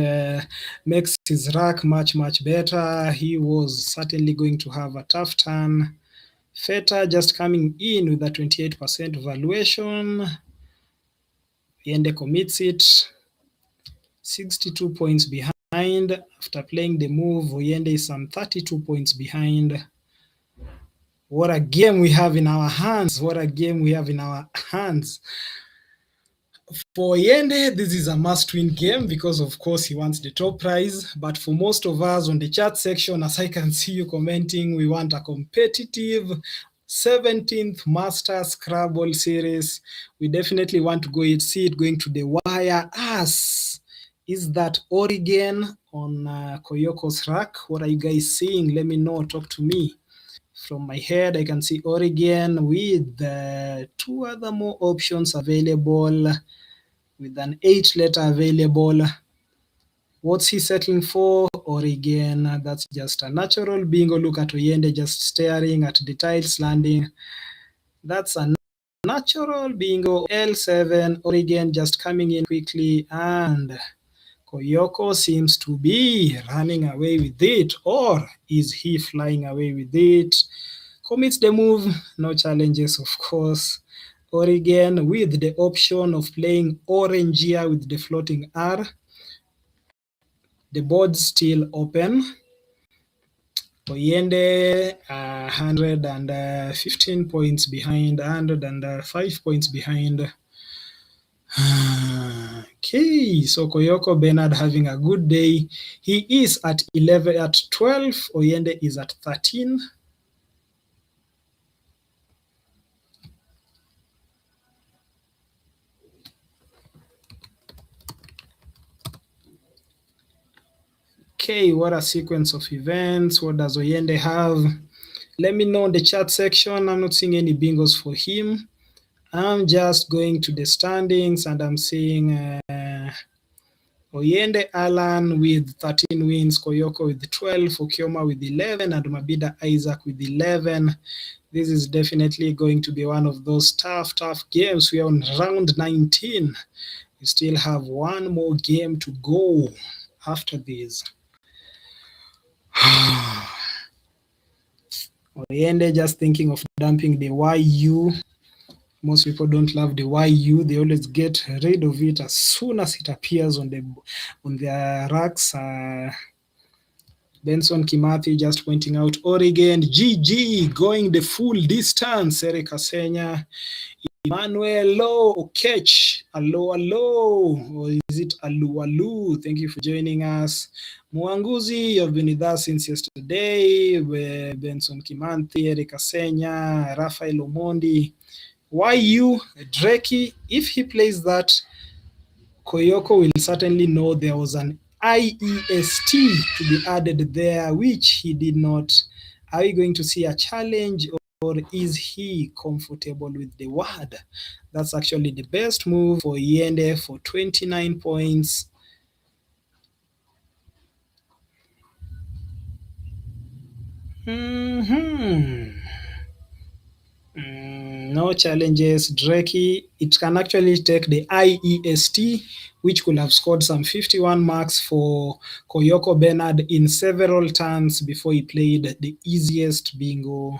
makes his rack much, much better. He was certainly going to have a tough turn. Feta just coming in with a 28% valuation. Oyende commits it. 62 points behind. After playing the move, Oyende is some 32 points behind. What a game we have in our hands. What a game we have in our hands. For Oyende, this is a must-win game because, of course, he wants the top prize. But for most of us on the chat section, as I can see you commenting, we want a competitive 17th Master Scrabble series. We definitely want to see it going to the wire. Is that Oregon on Koyoko's rack? What are you guys seeing? Let me know. Talk to me. From my head, I can see Oregon with two other more options available, with an 8-letter available. What's he settling for? Oregon. That's just a natural bingo. Look at Oyende just staring at the tiles landing. That's a natural bingo. L7, Oregon just coming in quickly, and Koyoko seems to be running away with it, or is he flying away with it? Commits the move, no challenges, of course. Oregon with the option of playing orange here with the floating R. The board's still open. Oyende 115 points behind, 105 points behind. Okay, so Koyoko Bernard having a good day. He is at 12. Oyende is at 13. Okay, what a sequence of events. What does Oyende have? Let me know in the chat section. I'm not seeing any bingos for him. I'm just going to the standings and I'm seeing Oyende Alan with 13 wins, Koyoko with 12, Okioma with 11, and Mabida Isaac with 11. This is definitely going to be one of those tough games. We are on round 19. We still have one more game to go after this. Oyende just thinking of dumping the YU. Most people don't love the YU. They always get rid of it as soon as it appears on their racks. Benson Kimathi just pointing out Oregon. GG going the full distance. Eric Asenya. Emmanuel Lo Okech. Hello. Or is it Alu? Thank you for joining us. Mwanguzi, you've been with us since yesterday. Benson Kimanthi, Eric Asenya, Rafael Omondi. YU, Dreki, if he plays that, Koyoko will certainly know there was an IEST to be added there, which he did not. Are we going to see a challenge, or is he comfortable with the word? That's actually the best move for Yende for 29 points. No challenges, Dreki. It can actually take the IEST, which could have scored some 51 marks for Koyoko Bernard in several turns before he played the easiest bingo.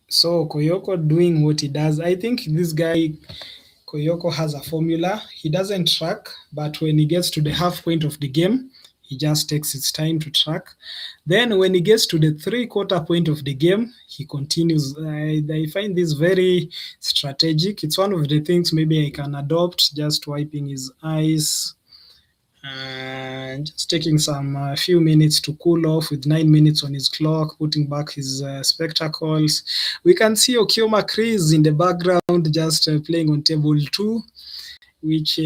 So Koyoko doing what he does. I think this guy Koyoko has a formula. He doesn't track, but when he gets to the half point of the game, he just takes his time to track. Then when he gets to the 3/4 point of the game, he continues. I find this very strategic. It's one of the things maybe I can adopt, just wiping his eyes and just taking some few minutes to cool off with 9 minutes on his clock, putting back his spectacles. We can see Okioma Chris in the background just playing on table 2, which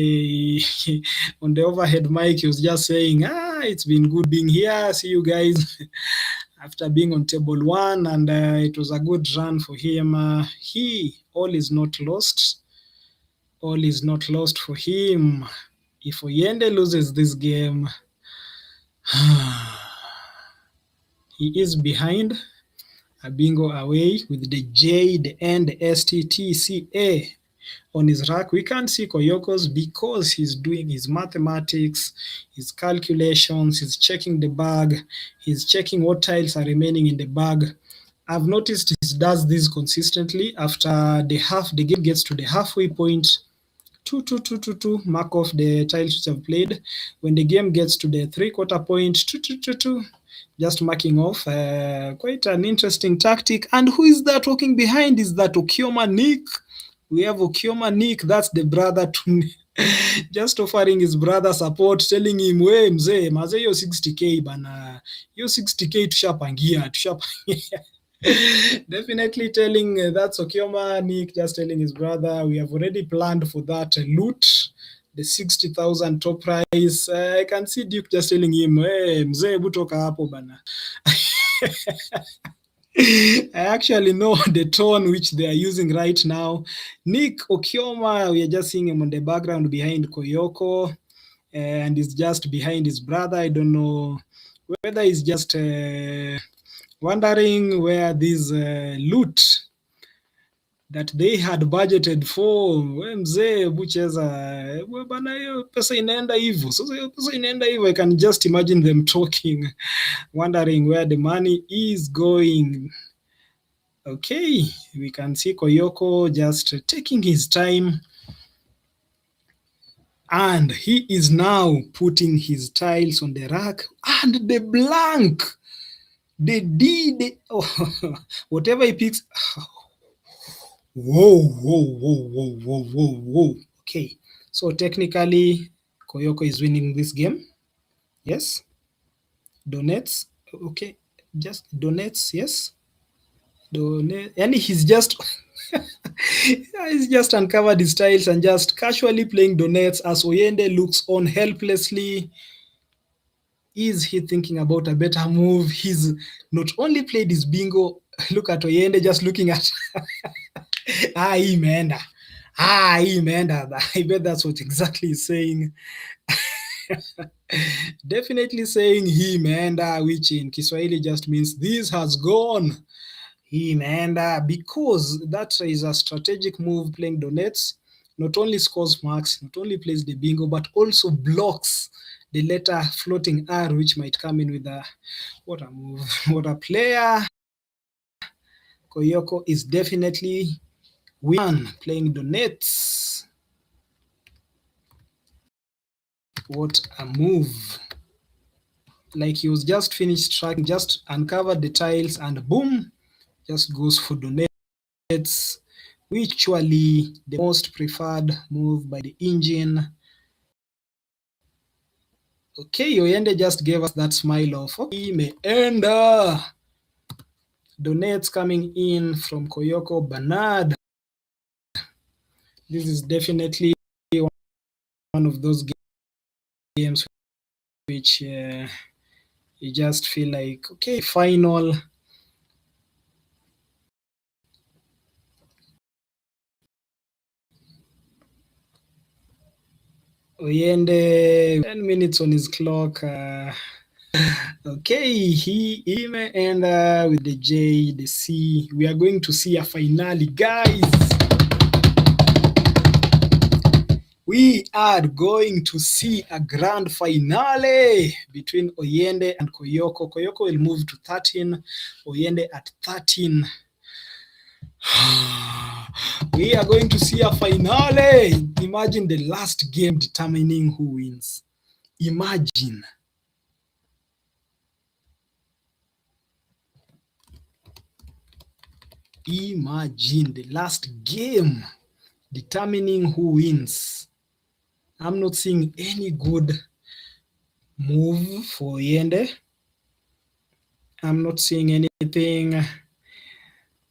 on the overhead mic he was just saying, it's been good being here, see you guys after being on table 1, and it was a good run for him. All is not lost. All is not lost for him. If Oyende loses this game, he is behind a bingo away with the J, the N, the STTCA on his rack. We can't see Koyoko's because he's doing his mathematics, his calculations, he's checking the bag, he's checking what tiles are remaining in the bag. I've noticed he does this consistently. After the game gets to the halfway point, 2, mark off the tiles which have played. When the game gets to the 3/4 point, 2, just marking off. Quite an interesting tactic. And who is that walking behind? Is that Okioma Nick? We have Okioma Nick, that's the brother to just offering his brother support, telling him, we mzee, maze yo 60k bana, yo 60k tushapangia. Definitely telling that's Okioma, Nick just telling his brother, we have already planned for that loot, the 60,000 top prize. I can see Duke just telling him, hey, mzee butoka hapo bana. I actually know the tone which they are using right now. Nick Okioma, we are just seeing him on the background behind Koyoko, and he's just behind his brother. I don't know whether he's just wondering where this loot that they had budgeted for. We mzee bucheza bana, hiyo pesa inaenda hivyo. Sasa hiyo pesa inaenda hivyo. I can just imagine them talking, wondering where the money is going. Okay, we can see Koyoko just taking his time, and he is now putting his tiles on the rack, and the blank, the D, the, oh, whatever he picks. Whoa. Okay, so technically Koyoko is winning this game. Yes. Donates. Okay, just donates. Yes. Donate. And he's just he's just uncovered his tiles and just casually playing donates as Oyende looks on helplessly. Is he thinking about a better move? He's not only played his bingo. Look at Oyende just looking at hii imeenda. Hii imeenda. I bet that's what exactly he's saying. Definitely saying hii imeenda, which in Kiswahili just means this has gone. Hii imeenda, because that is a strategic move. Playing donates not only scores marks, not only plays the bingo, but also blocks the letter floating R, which might come in with a what a move, what a player. Koyoko is definitely one playing donates. What a move. Like he was just finished tracking, just uncovered the tiles, and boom, just goes for donates, which actually the most preferred move by the engine. Okay, Oyende just gave us that smile of okay, imeenda. Donates coming in from Koyoko Bernard. This is definitely one of those games which you just feel like, okay, final. Oyende, 10 minutes on his clock. Okay, he may end with the J, the C. We are going to see a finale, guys. We are going to see a grand finale between Oyende and Koyoko. Koyoko will move to 13, Oyende at 13. We are going to see a finale. Imagine the last game determining who wins. Imagine. Imagine the last game determining who wins. I'm not seeing any good move for Oyende. I'm not seeing anything.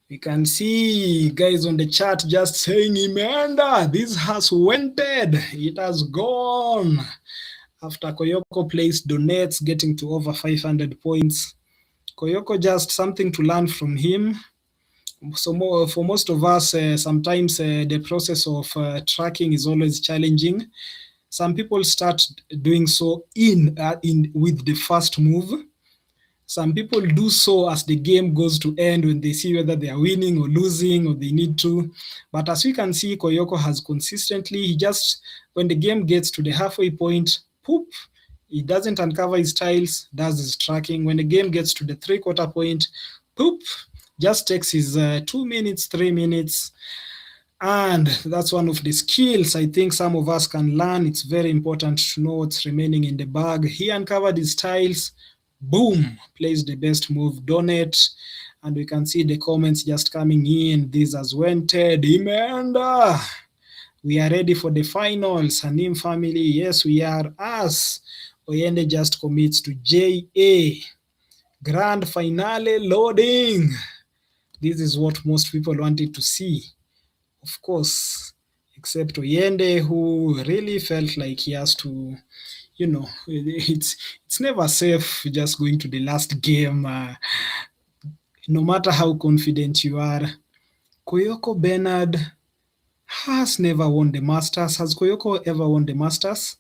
We can see guys on the chat just saying, Imenda, this has wented. It has gone. After Koyoko plays donates, getting to over 500 points. Koyoko, just something to learn from him. So for most of us, sometimes the process of tracking is always challenging. Some people start doing so in with the first move. Some people do so as the game goes to end, when they see whether they are winning or losing or they need to. But as we can see, Koyoko has consistently, he just, when the game gets to the halfway point, poop, he doesn't uncover his tiles, does his tracking. When the game gets to the 3/4 point, poop, just takes his 2 minutes, 3 minutes. And that's one of the skills I think some of us can learn. It's very important to know what's remaining in the bag. He uncovered his tiles, boom, plays the best move, donate. And we can see the comments just coming in. This has wented, Imenda. We are ready for the finals. Hanim family, yes, we are. Us. Oyende just commits to JA. Grand finale loading. This is what most people wanted to see, of course, except Oyende, who really felt like he has to, it's never safe just going to the last game, no matter how confident you are. Koyoko Bernard has never won the Masters. Has Koyoko ever won the Masters?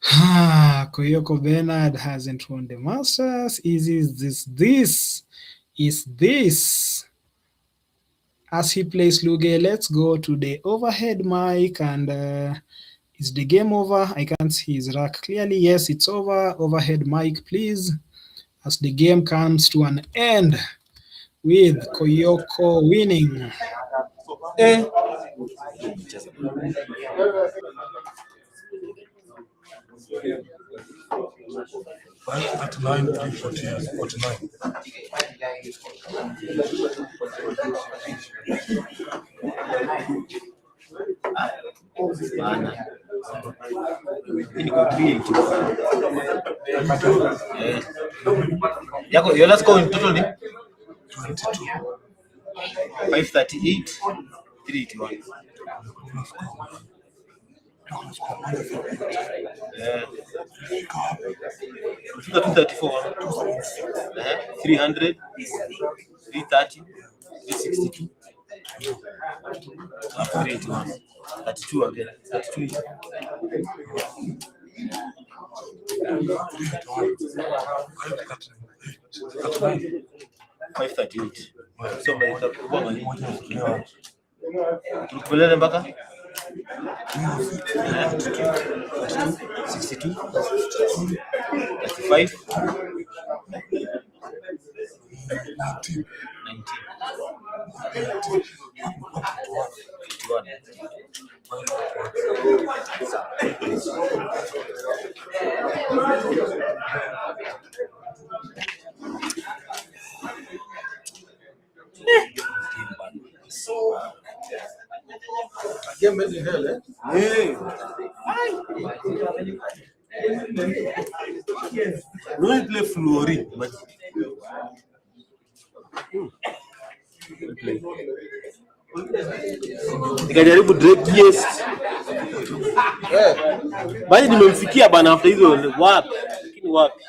Koyoko Bernard hasn't won the Masters. Is this? As he plays Luge, let's go to the overhead mic and is the game over? I can't see his rack clearly. Yes, it's over. Overhead mic, please. As the game comes to an end with Koyoko winning. Your last score in total, 22. 538, 381. Yeah. 234, 300, 330, 362, 381, 32 again, 32. 538. So tukubaliane mpaka 62, 35, 19, 51. Game made in hell, eh? Hey. We only play fluorine, but nikajaribu Drake, yes. Bali nimemfikia bana after hizo wapi? Lakini wapi?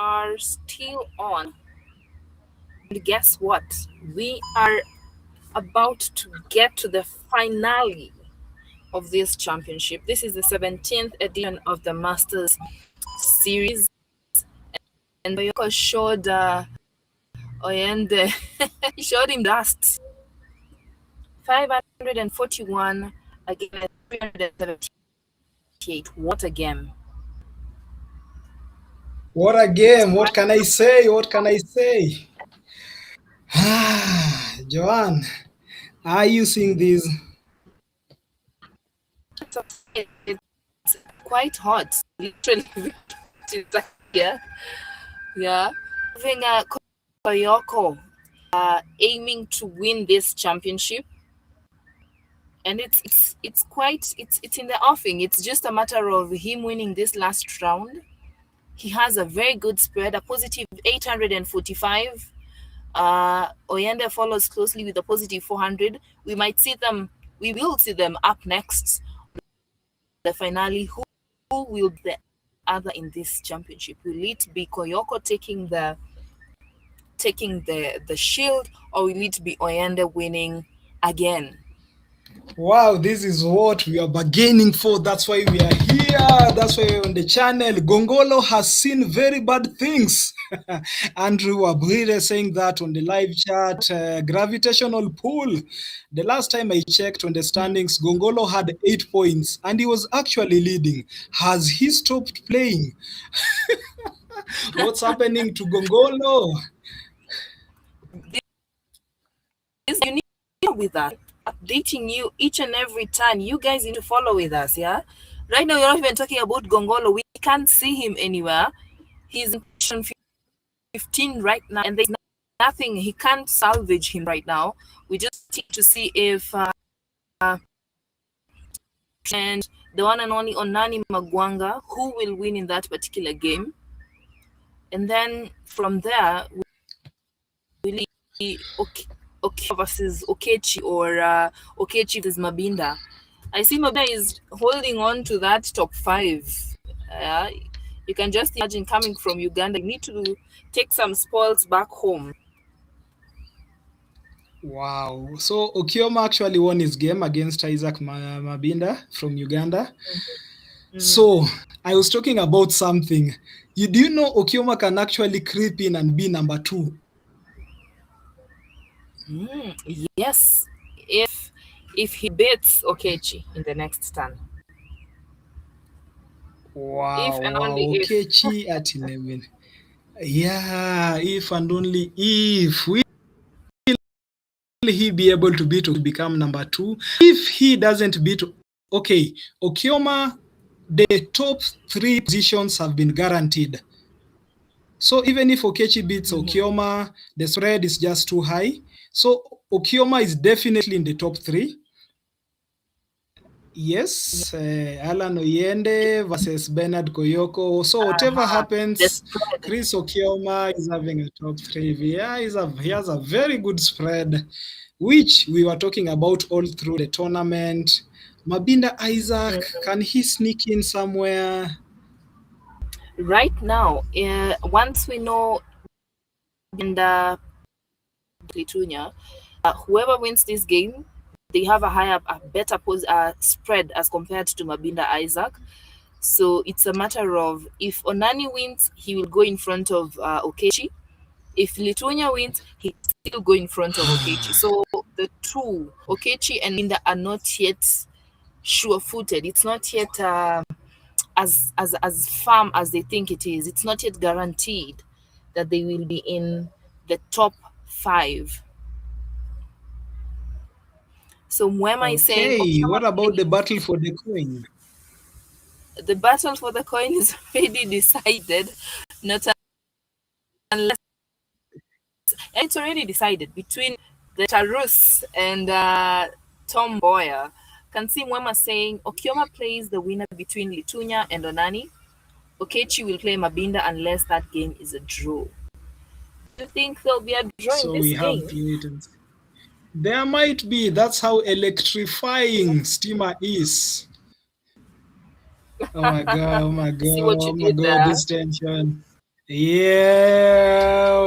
Are still on. And guess what? We are about to get to the finale of this championship. This is the 17th edition of the Masters series. And Koyoko showed Oyende, he showed him dust. 541 against 378. What a game. What a game. What can I say? Joanne, are you seeing this? It's quite hot, literally. Yeah, yeah. Having a Koyoko aiming to win this championship, and it's quite it's in the offing. It's just a matter of him winning this last round. He has a very good spread, a positive 845. Oyende follows closely with a positive 400. We will see them up next. The finale, who will be the other in this championship? Will it be Koyoko taking the shield, or will it be Oyende winning again? Wow, this is what we are bargaining for. That's why we are here. That's why we're on the channel. Gongolo has seen very bad things. Andrew Wabwire saying that on the live chat. Gravitational pull. The last time I checked on the standings, Gongolo had 8 points and he was actually leading. Has he stopped playing? What's happening to Gongolo? You need to with us, updating you each and every time. You guys need to follow with us, yeah? Right now, you're not even talking about Gongolo. We can't see him anywhere. He's in position 15 right now, and there's nothing. He can't salvage him right now. We just need to see if and the one and only Onani Magwanga, who will win in that particular game. And then from there, we'll see Oki versus Okechi, or Okechi versus Mabinda. I see Mabinda is holding on to that top 5. You can just imagine, coming from Uganda, you need to take some spoils back home. Wow. So Okioma actually won his game against Isaac Mabinda from Uganda. So I was talking about something. Do you know Okioma can actually creep in and be number 2? Yes, if he beats Okechi in the next turn. Wow, Okechi at 11. Yeah, if and only if. Will he be able to beat to become number 2? If he doesn't beat, okay, Okioma, the top 3 positions have been guaranteed. So even if Okechi beats Okioma, the spread is just too high. So Okioma is definitely in the top 3. Yes, Alan Oyende versus Bernard Koyoko. So whatever happens, Chris Okioma is having a top 3. Yeah, he has a very good spread, which we were talking about all through the tournament. Mabinda Isaac, can he sneak in somewhere? Right now, once we know Mabinda Litunya, whoever wins this game, they have a better spread as compared to Mabinda Isaac. So it's a matter of, if Onani wins, he will go in front of Okechi. If Litunya wins, he still go in front of Okechi. So the two, Okechi and Linda, are not yet sure-footed. It's not yet as firm as they think it is. It's not yet guaranteed that they will be in the top 5. So Mwema is saying, okay, what about the battle for the coin? The battle for the coin is already decided, not unless it's already decided between the Tarus and Tom Boyer. Can see Mwema saying Okioma plays the winner between Litunya and Onani. Okechi will play Mabinda unless that game is a draw. Do you think there'll be a draw So in this we have game? There might be. That's how electrifying Steamer is. Oh my god, oh my god, See what you oh my did god, there. this tension. Yeah.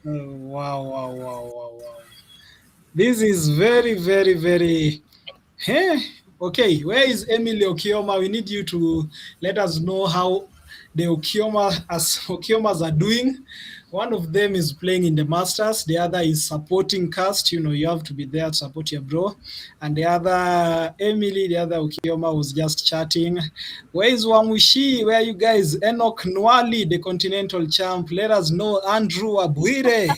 Oh, wow. This is very, very, very. Okay, where is Emily Okioma? We need you to let us know how the Okiomas are doing. One of them is playing in the Masters. The other is supporting cast. You have to be there to support your bro. And the other, Emily, the other Okioma, was just chatting. Where is Wamushi? Where are you guys? Enoch Nwali, the continental champ. Let us know. Andrew Abwire.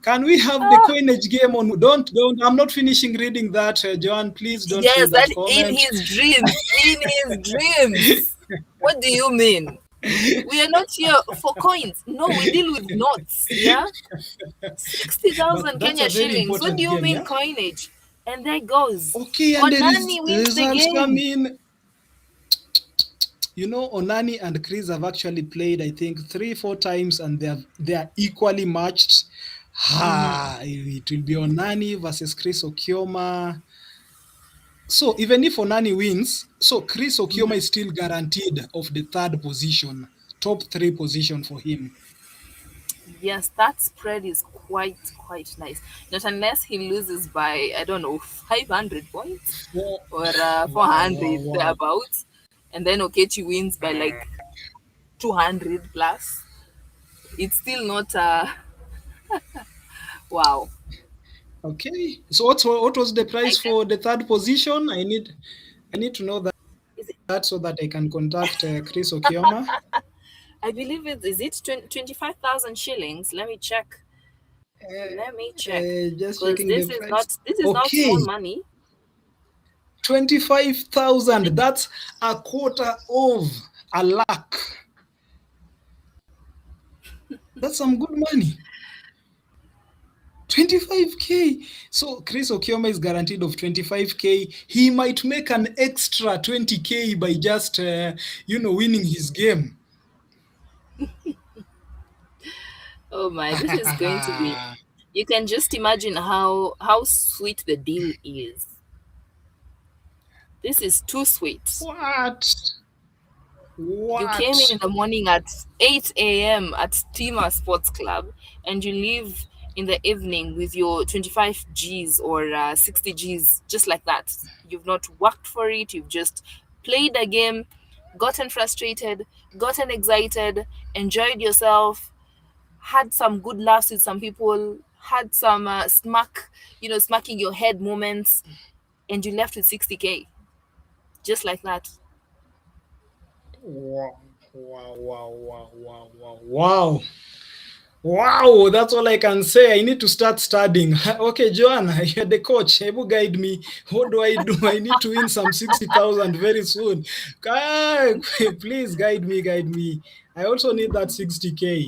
Can we have the coinage game on? Don't. I'm not finishing reading that, Joan. Please don't Yes, read that that in comment. his dreams. In his dreams. What do you mean? We are not here for coins. No, we deal with notes. Yeah? But 60,000 that's a Kenya very shillings. What do important you game, mean yeah. coinage? And there goes. Okay, and there is Onani wins the results come game. in. Onani and Chris have actually played, I think, 3-4 times, and they are equally matched. It will be Onani versus Chris Okioma. So even if Onani wins, so Chris Okioma is still guaranteed of the third position, top three position for him. Yes, that spread is quite nice. Not unless he loses by, I don't know, 500 points or Wow, 400 wow, wow. thereabouts, and then Okechi wins by like 200 plus. It's still not wow. Okay. So what was the I price can, for the third position? I need to know is it, that so that I can contact Chris Okioma. I believe it is it 25,000 shillings. Let me check. Just Because checking the price. this is not Okay, small money. 25,000. That's a quarter of a lakh. That's some good money. 25K. So Chris Okioma is guaranteed of 25K. He might make an extra 20K by just winning his game. Oh my, this is going to be. You can just imagine how sweet the deal is. This is too sweet. What? You came in What? the morning at 8 a.m. at Steamer Sports Club, and you leave in the evening with your 25 Gs or 60 Gs, just like that. You've not worked for it, you've just played a game, gotten frustrated, gotten excited, enjoyed yourself, had some good laughs with some people, had some smacking your head moments, and you left with 60K, just like that. Wow. Wow. Wow. Wow. Wow. Wow. Wow. Wow, that's all I can say. I need to start studying. Okay, Joanna, you're the coach. Able guide me. What do I do? I need to win some 60,000 very soon. Please guide me, guide me. I also need that 60K.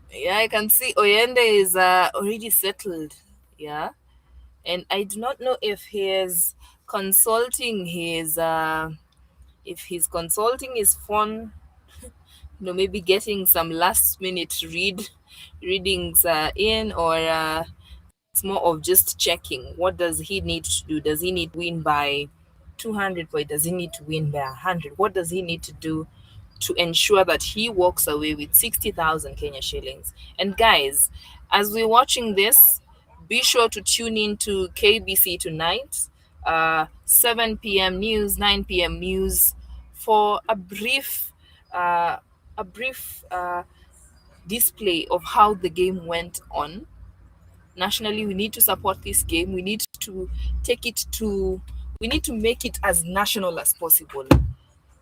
Yeah, I can see Oyende is already settled. Yeah, and I do not know if he's consulting his phone. Maybe getting some last minute readings in, or it's more of just checking. What does he need to do? Does he need to win by 200 points? Does he need to win by 100? What does he need to do to ensure that he walks away with 60,000 Kenya shillings? And guys, as we're watching this, be sure to tune in to KBC tonight, 7 p.m. news, 9 p.m. news, for uh, a brief display of how the game went on. Nationally, we need to support this game. Take it to we need to make it as national as possible.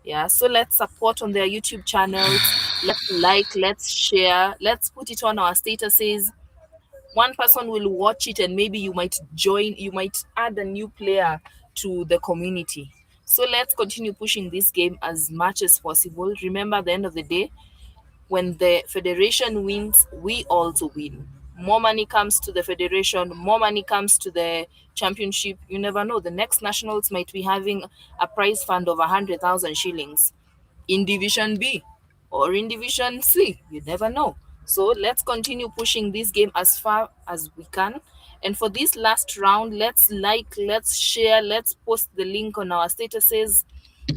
Yeah, so let's support on their YouTube channels. Let's like, let's share, let's put it on our statuses. One person will watch it, and maybe you might add a new player to the community. So let's continue pushing this game as much as possible. Remember, at the end of the day, when the federation wins, we also win. More money comes to the federation, more money comes to the championship. You never know. The next nationals might be having a prize fund of 100,000 shillings in Division B or in Division C. You never know. So let's continue pushing this game as far as we can. And for this last round, let's like, let's share, let's post the link on our statuses.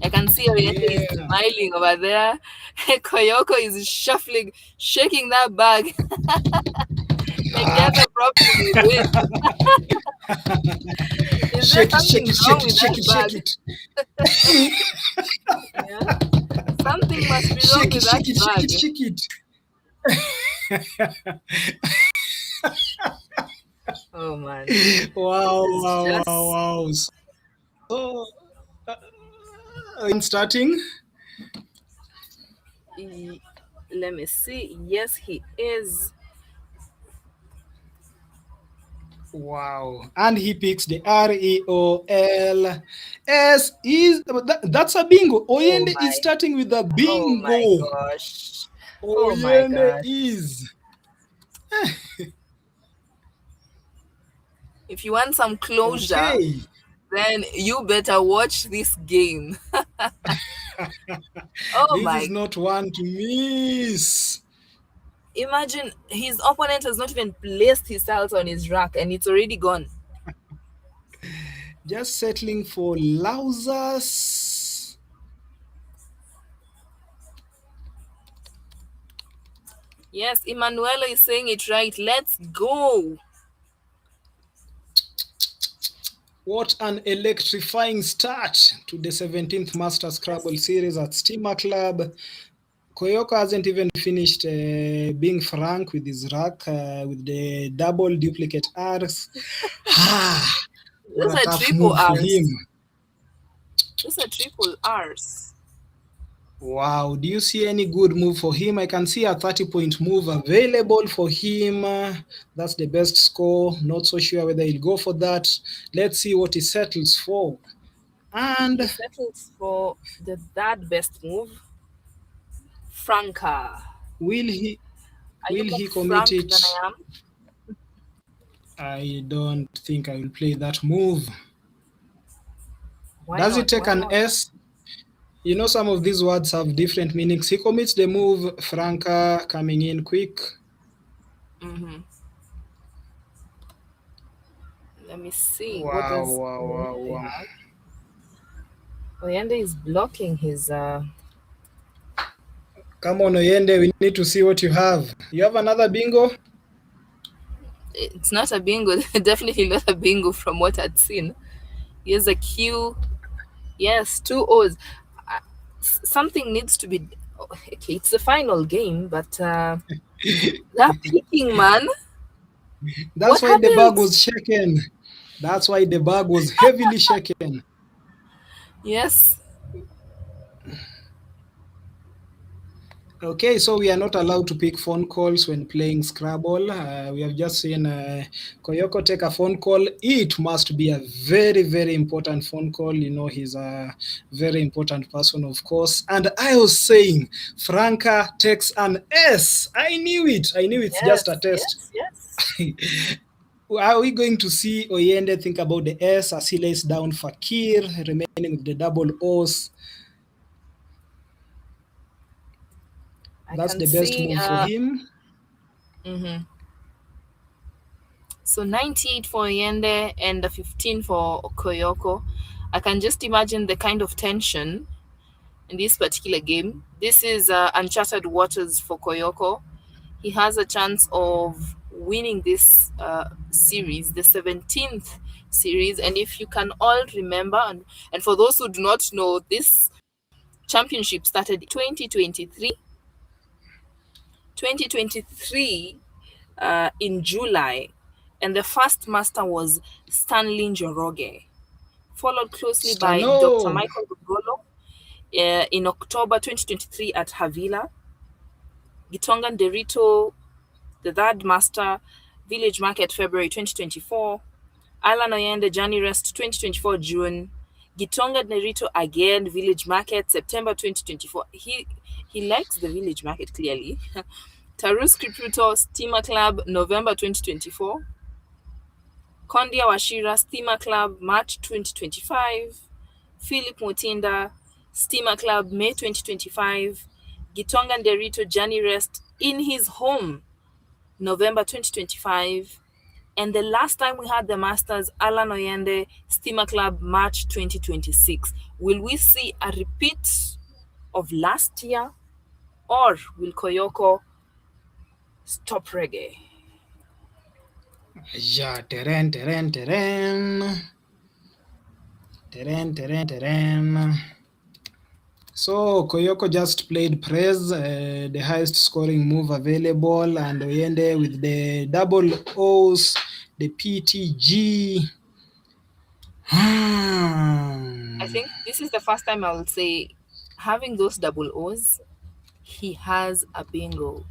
I can see Oriente is Yeah. smiling over there. Koyoko is shuffling, shaking that bag like he has a problem with it. Is there Shake it, something shake it, wrong shake it, with shake that it, shake bag? it. Yeah? Something must be wrong Shake it, with that shake it, shake it, bag. shake it. Oh man, Wow, this is wow, wow, just. wow. So, I'm starting. Let me see. Yes, he is. Wow. And he picks the REOL. S is that's a bingo. Oh Oyende is my, starting with a oh my bingo. gosh. Oh my Oyende gosh. is. If you want some closure, Okay. then you better watch this game. Oh This is my, not one to miss. imagine his opponent has not even placed his tiles on his rack and it's already gone. Just settling for Lausas. Yes, Emanuela is saying it right. Let's go. What an electrifying start to the 17th Master Scrabble series at Steamer Club. Koyoko hasn't even finished being frank with his rack with the double duplicate R's. What Those a are tough triple move for him. R's. Those are triple R's. Wow, do you see any good move for him? I can see a 30-point move available for him. That's the best score. Not so sure whether he'll go for that. Let's see what he settles for. And He settles for the third best move, Franca. will he Are you will more he commit frank it? than I am? I don't think I will play that move. Why Does it not? take Why an not? S? You know, some of these words have different meanings. He commits the move, Franca coming in quick. Mm-hmm. Let me see. What Wow, does wow, wow, Oyende wow. have? Oyende is blocking his. Come on, Oyende, we need to see what you have. You have another bingo? It's not a bingo. Definitely not a bingo from what I'd seen. Here's a Q. Yes, two O's. Something needs to be. Okay, it's the final game, but that picking, man. That's What why the bag happened? was shaken. That's why the bag was heavily shaken. Yes. Okay, so we are not allowed to pick phone calls when playing Scrabble. We have just seen Koyoko take a phone call. It must be a very, very important phone call. You know, he's a very important person, of course. And I was saying, Franca takes an S. I knew it. I knew it's just a Yes. test. Yes. Yes. Are we going to see Oyende think about the S as he lays down Fakir, remaining with the double O's? I That's can the best see. move for him. Mm-hmm. So 98 for Yende and the 15 for Koyoko. I can just imagine the kind of tension in this particular game. This is uncharted waters for Koyoko. He has a chance of winning this series, the 17th series. And if you can all remember, and for those who do not know, this championship started 2023. 2023 in July, and the first master was Stanley Njoroge, followed closely by Dr. Stano. Michael Gogolo in October 2023 at Havila, Gitongan Derito, the third master, Village Market, February 2024, Alan Oyende, Johnny Rest, 2024 June, Gitonga Nerito again, Village Market, September 2024. He likes the Village Market clearly. Tarus Kriputo, Steamer Club, November 2024. Kondia Washira, Steamer Club, March 2025. Philip Mutinda, Steamer Club, May 2025. Gitonga Derito, Johnny Rest in his home, November 2025. And the last time we had the Masters, Alan Oyende, Steamer Club, March 2026. Will we see a repeat of last year, or will Koyoko stop reggae? Ja, terrain, terrain, terrain. Terrain, terrain, terrain. So Koyoko just played Prez, the highest scoring move available, and Oyende with the double O's, the PTG. I think this is the first time I will say, having those double O's, he has a bingo.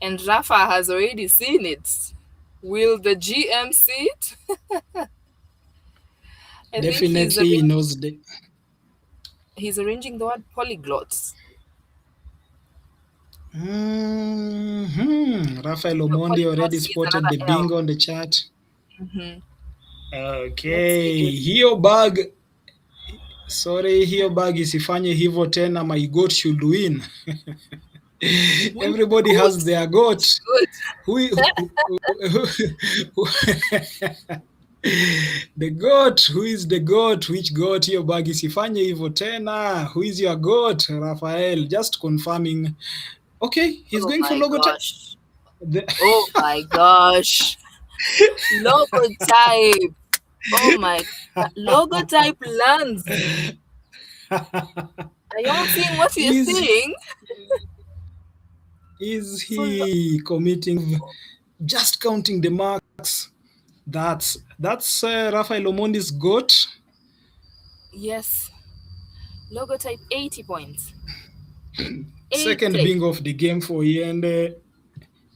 And Rafa has already seen it. Will the GM see it? I think Definitely he knows the. he's arranging the word polyglots. Raphael No, Omondi already polyglots is spotted another the L. bingo on the chat. Let's see Okay, if hiyo bag. Sorry, hiyo bag isifanye hivyo tena. My goat should win. which Everybody goat? has their goat. Which goat? Who the goat, who is the goat? Which goat? Hiyo bag isifanye hivyo tena. Who is your goat? Raphael, just confirming. Okay, he's Oh going for my logo type. gosh. Oh my gosh. Logo type. Oh my god. Logo type lands. Are y'all seeing what he's is saying? is So he committing? Just counting the marks. That's Raphael Omondi's goat. yes. Logo type 80 points. Second 80. bingo of the game for Yende.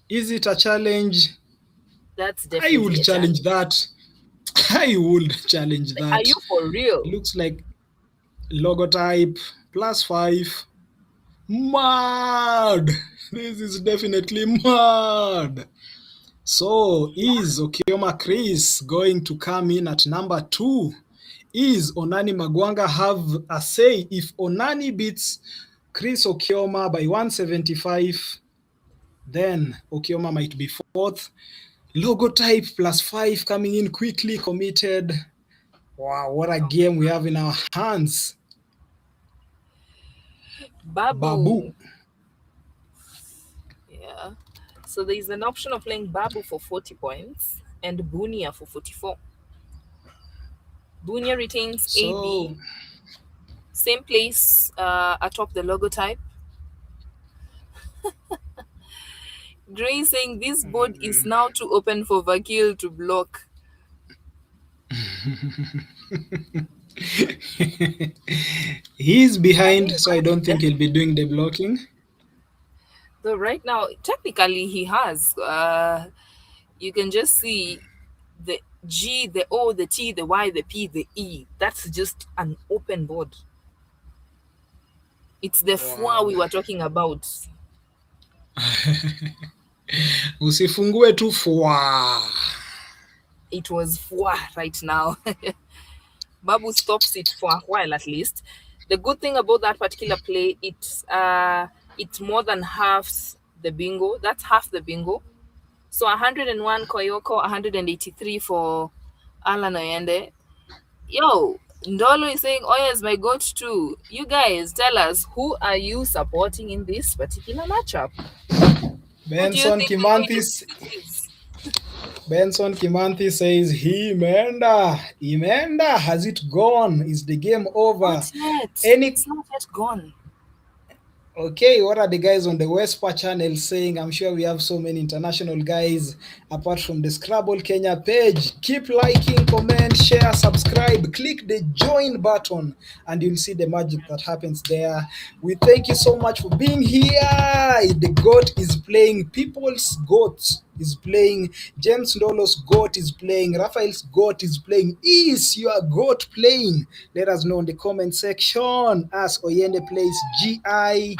Is it a challenge? That's I definitely would a challenge challenge. that. I would challenge Like, are that. you for real? Looks like logotype +5. Mad! This is definitely mad. So is Okioma Chris going to come in at number 2? Is Onani Magwanga have a say? If Onani beats Chris Okioma by 175, then Okioma might be 4th. Logotype +5 coming in quickly, committed. Wow, what a game we have in our hands. Babu. Yeah. So there's an option of playing Babu for 40 points and Bunia for 44. Bunia retains AB. Same place atop the logotype. Gray saying this board is now too open for Vakil to block. He's behind, so I don't think he'll be doing the blocking. So right now, technically he has. You can just see the G, the O, the T, the Y, the P, the E. That's just an open board. It's the four we were talking about. Usifungue tu fwa. It was four right now. Babu stops it for a while at least. The good thing about that particular play, it's more than halves the bingo. That's half the bingo. So 101 Koyoko, 183 for Alan Oyende. Yo, Ndolo is saying Oya is my goat too. You guys tell us, who are you supporting in this particular matchup? Benson Kimanthi says he Imenda, has it gone? Is the game over? Not yet. It's not yet gone. Okay, what are the guys on the WESPA channel saying? I'm sure we have so many international guys apart from the Scrabble Kenya page. Keep liking, comment, share, subscribe, click the join button and you'll see the magic that happens there. We thank you so much for being here. The GOAT is playing, People's GOAT is playing, James Ndolo's GOAT is playing, Raphael's GOAT is playing. Is your GOAT playing? Let us know in the comment section as Oyende plays GI.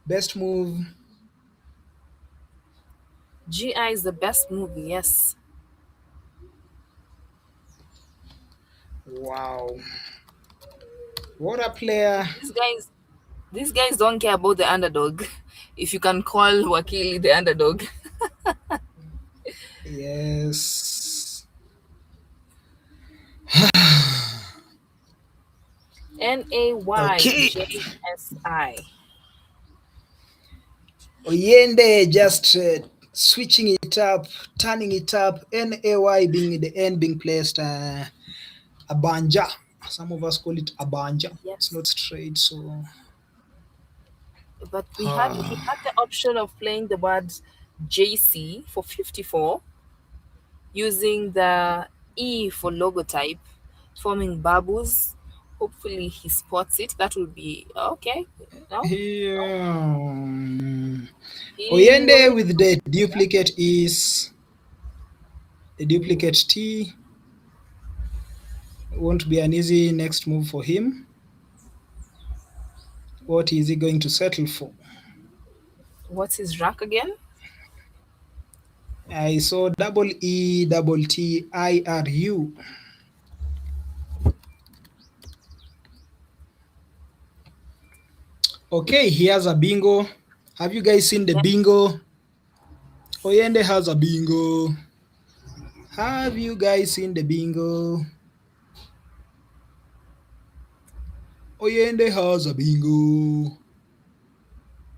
Best move. GI is the best move, yes. Wow. What a player. These guys don't care about the underdog. If you can call Wakili the underdog. Yes. NAYJSI. Oyende just switching it up, turning it up. NAY being the N being placed Abanja. Some of us call it Abanja. Yes. It's not straight, so. But he had the option of playing the word JC for 54, using the E for logotype, forming Babus, Hopefully he spots it. That would be okay. No? He Oyende will. with the duplicate is the duplicate T. Won't be an easy next move for him. What is he going to settle for? What's his rank again? I saw double E double T I R U. Okay, he has a bingo. Have you guys seen the bingo? Oyende has a bingo. Have you guys seen the bingo? Oyende has a bingo.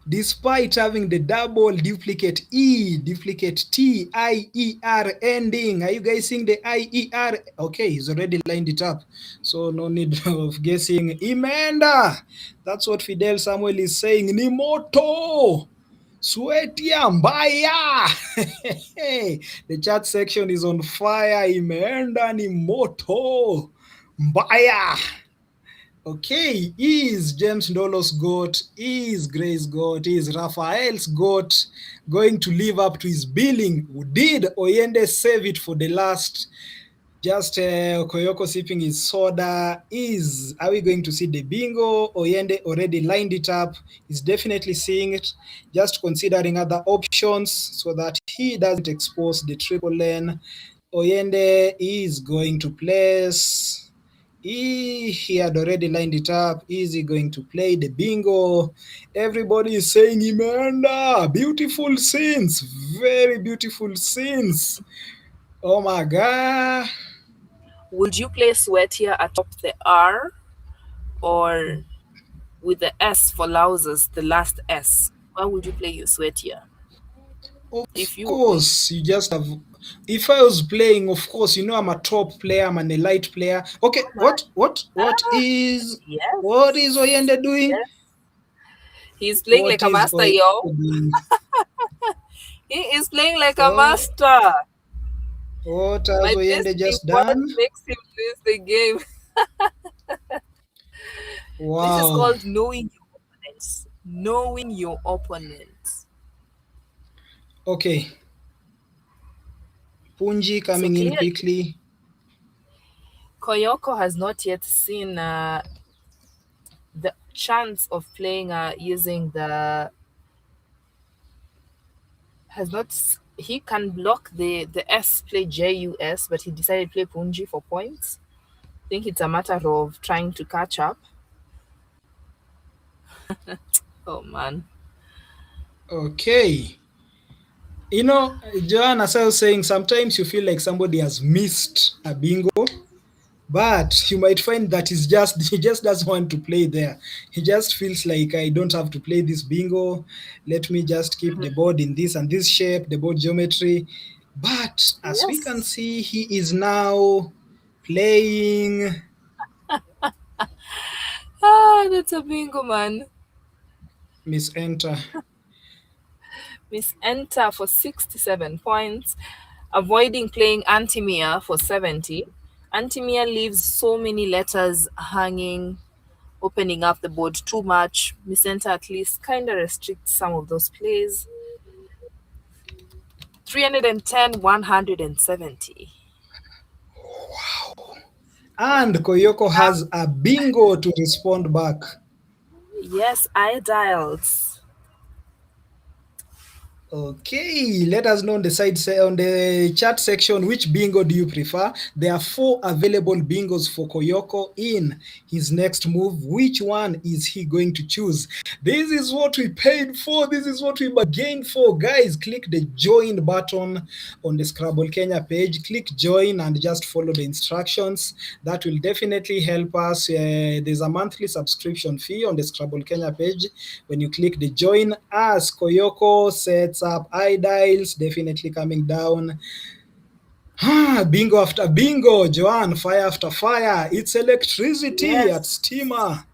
Despite having the double duplicate E, duplicate T, I-E-R ending. Are you guys seeing the I-E-R? Okay, he's already lined it up. So no need of guessing. Imenda! That's what Fidel Samuel is saying. Ni moto! Sweatia mbaya! The chat section is on fire. Imeenda ni moto! Mbaya! Okay, is James Ndolo's goat, is Gray's goat, is Raphael's goat going to live up to his billing? Did Oyende save it for the last? Just Koyoko sipping his soda. Are we going to see the bingo? Oyende already lined it up. He's definitely seeing it. Just considering other options so that he doesn't expose the triple N. Oyende is going to place. He had already lined it up. Is he going to play the bingo? Everybody is saying Imenda. Beautiful scenes. Very beautiful scenes. Oh my God. Would you play sweatier atop the R or with the S for louses, the last S? Why would you play your sweatier? Of If you were playing. course, you just have. If I was playing, of course, I'm a top player, I'm an elite player. Okay, what is Yes. Oyende doing? Yes. He's playing What like a is master, Oyende yo. doing? He is playing like a Oh, master. what has My Oyende best just what done? makes him lose the game. This is Wow. called knowing your opponents. Knowing your opponents. Okay. Punji So coming in clearly, quickly. Koyoko has not yet seen the chance of playing using the has not he can block the S, play JUS, but he decided to play Punji for points. I think it's a matter of trying to catch up. Oh man. Okay. Joanna, as I was saying, sometimes you feel like somebody has missed a bingo, but you might find that he just doesn't want to play there. He just feels like, I don't have to play this bingo. Let me just keep the board in this and this shape, the board geometry. But as we can Yes. see, he is now playing That's a bingo, man. Miss Enter. Miss Enter for 67 points, avoiding playing Antimia for 70. Antimia leaves so many letters hanging, opening up the board too much. Miss Enter at least kind of restricts some of those plays. 310, 170. And Koyoko has a bingo to respond back. Yes, I dialed. Okay, let us know on the chat section which bingo do you prefer. There are 4 available bingos for Koyoko in his next move. Which one is he going to choose? This is what we paid for. This is what we bargained for. Guys, click the join button on the Scrabble Kenya page. Click join and just follow the instructions. That will definitely help us. There's a monthly subscription fee on the Scrabble Kenya page. When you click the join us, Koyoko sets up iDials, definitely coming down. Bingo after bingo, Joanne, fire after fire. It's electricity at Yes. Steamer.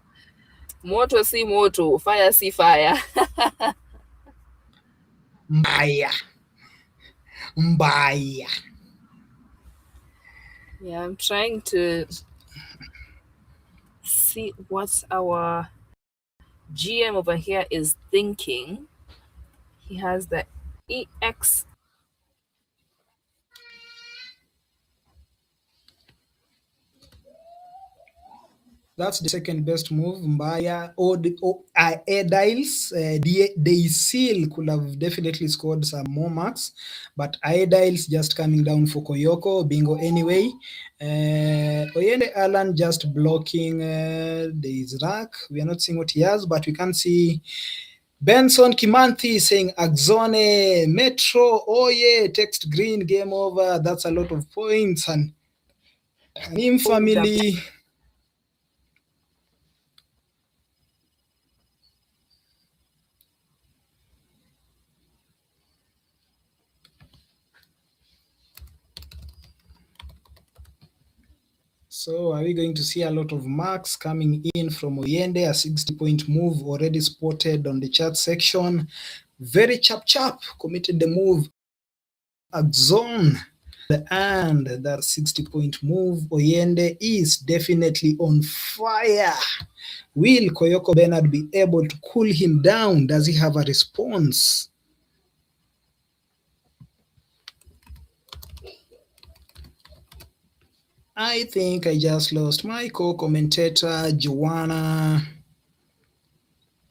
Moto see moto, fire see fire. Mbaya. Mbaya. Yeah, I'm trying to see what our GM over here is thinking. He has the EX. That's the second best move. Mbaya or Aediles, Deisil could have definitely scored some more marks, but Aediles just coming down for Koyoko, bingo anyway. Oyende Alan just blocking Deisrak. We are not seeing what he has, but we can see Benson Kimanthi saying Axone, Metro, oh yeah, text green, game over. That's a lot of points. And Nim family. So are we going to see a lot of marks coming in from Oyende? A 60-point move already spotted on the chat section. Very chap committed the move. Axon. And that 60-point move, Oyende is definitely on fire. Will Koyoko Bernard be able to cool him down? Does he have a response? I think I just lost my co-commentator, Joanna.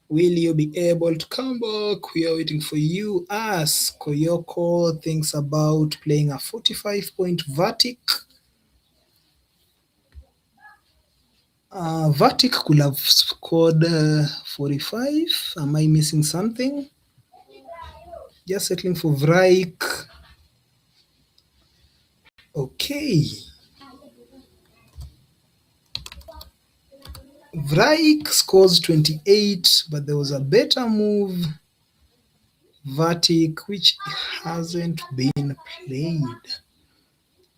Will you be able to come back? We are waiting for you as Koyoko thinks about playing a 45-point Vatic. Vatic could have scored 45. Am I missing something? Just settling for Vraik. Okay. Vraik scores 28, but there was a better move, Vatic, which hasn't been played.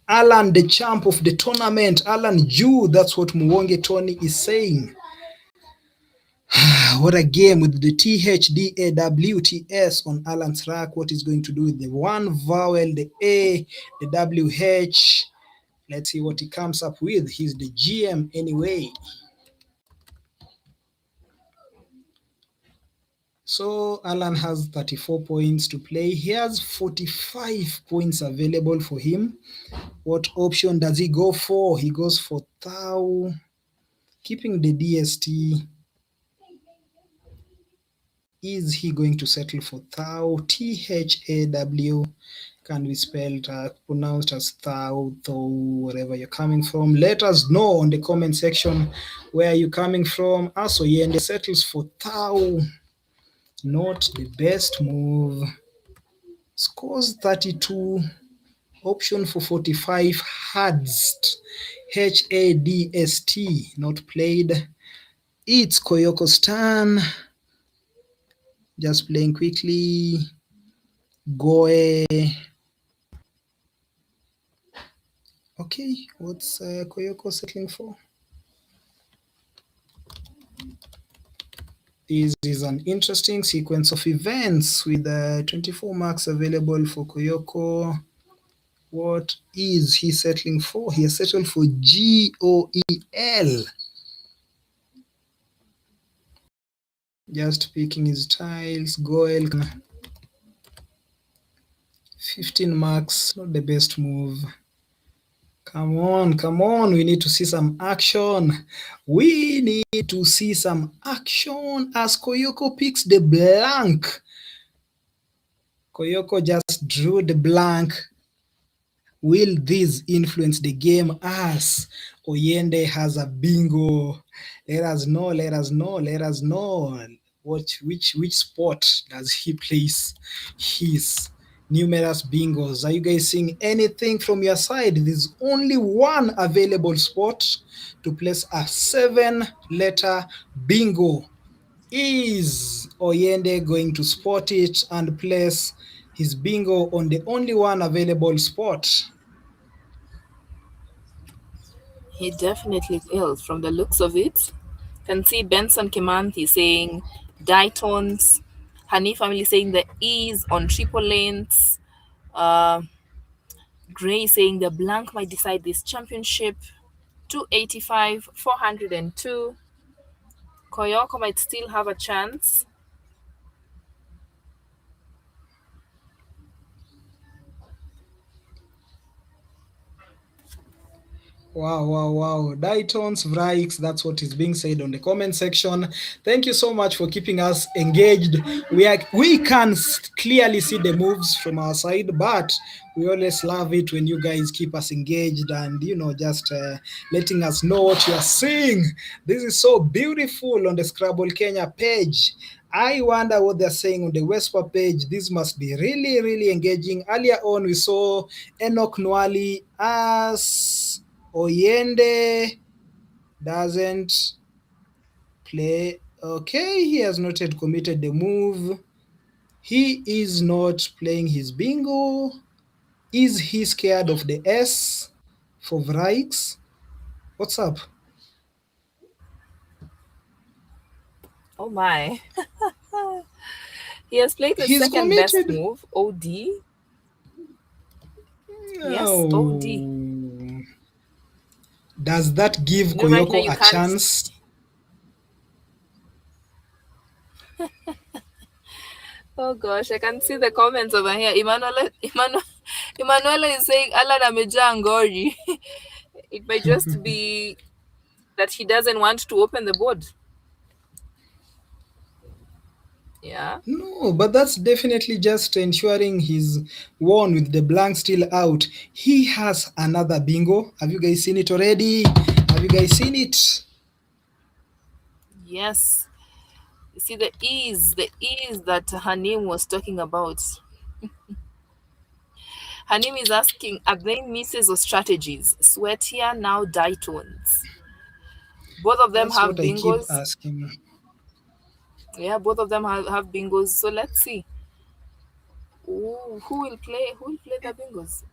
Alan, the champ of the tournament, Alan Jew, that's what Muwonge Tony is saying. What a game with the THDAWTS on Alan's rack. What is going to do with the one vowel, the A, the WH. Let's see what he comes up with. He's the GM anyway. So Alan has 34 points to play. He has 45 points available for him. What option does he go for? He goes for Thou, keeping the DST. Is he going to settle for Thou? THAW can be spelled, pronounced as Thou, Thou, wherever you're coming from. Let us know on the comment section where you're coming from. Oyende settles for Thou. Not the best move. Scores 32. Option for 45, Hadst. HADST. Not played. It's Koyoko's turn. Just playing quickly. Goe. Okay, what's Koyoko settling for? This is an interesting sequence of events with 24 marks available for Koyoko. What is he settling for? He has settled for GOEL. Just picking his tiles. Goel. 15 marks, not the best move. Come on. We need to see some action. We need to see some action as Koyoko picks the blank. Koyoko just drew the blank. Will this influence the game as Oyende has a bingo? Let us know. Which spot does he place his numerous bingos? Are you guys seeing anything from your side? There's only one available spot to place a 7-letter bingo. Is Oyende going to spot it and place his bingo on the only one available spot? He definitely will. From the looks of it, can see Benson Kimanthi saying Daytons, Hani family saying the E's on triple lanes, Gray saying the blank might decide this championship, 285, 402. Koyoko might still have a chance. Wow. Daytons, Vrikes, that's what is being said on the comment section. Thank you so much for keeping us engaged. We can clearly see the moves from our side, but we always love it when you guys keep us engaged and, just letting us know what you are seeing. This is so beautiful on the Scrabble Kenya page. I wonder what they're saying on the WESPA page. This must be really, really engaging. Earlier on, we saw Enoch Nwali as Oyende doesn't play. Okay, he has not yet committed the move. He is not playing his bingo. Is he scared of the S for Vrikes? What's up? Oh my. He has played the He's second best committed. move, OD. Yes, Oh. OD. Does that give No, right now Koyoko you a can't. chance? Oh gosh, I can see the comments over here. Emanuela is saying Alan ameja ngori. It might just be that he doesn't want to open the board. Yeah. No, but that's definitely just ensuring he's won with the blank still out. He has another bingo. Have you guys seen it already? Have you guys seen it? Yes. You see the ease that Hanim was talking about. Hanim is asking, are they misses or strategies? Sweatia, now Daytons. Both of them That's have what I keep bingos. asking. Yeah, both of them have bingos. So let's see. Ooh, who will play the bingos?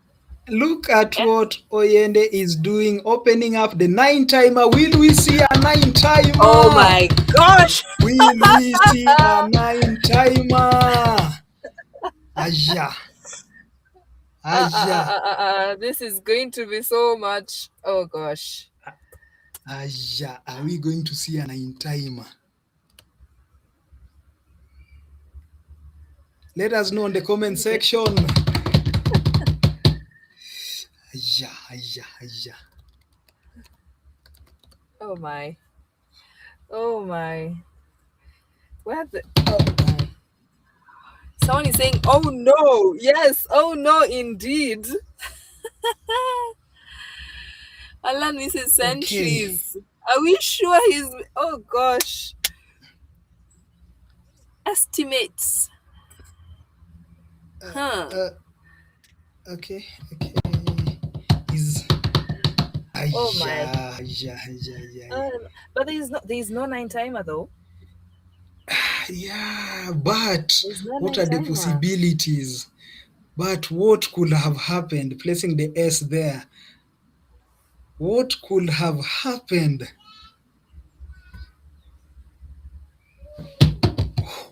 Look at what Oyende is doing, opening up the 9-timer. Will we see a 9-timer? Oh my gosh! Will we see a 9-timer? Aja. This is going to be so much. Oh gosh. Aja. Are we going to see a 9-timer? Let us know in the comment section. Aja. Oh my. Where the my. Someone is saying, oh no. Yes, oh no indeed. Alan misses centuries. Okay. Are we sure he's oh gosh. Estimates. Okay. Is oh my. But there is no 9-timer though. Yeah, but what are the possibilities? But what could have happened placing the S there? What could have happened?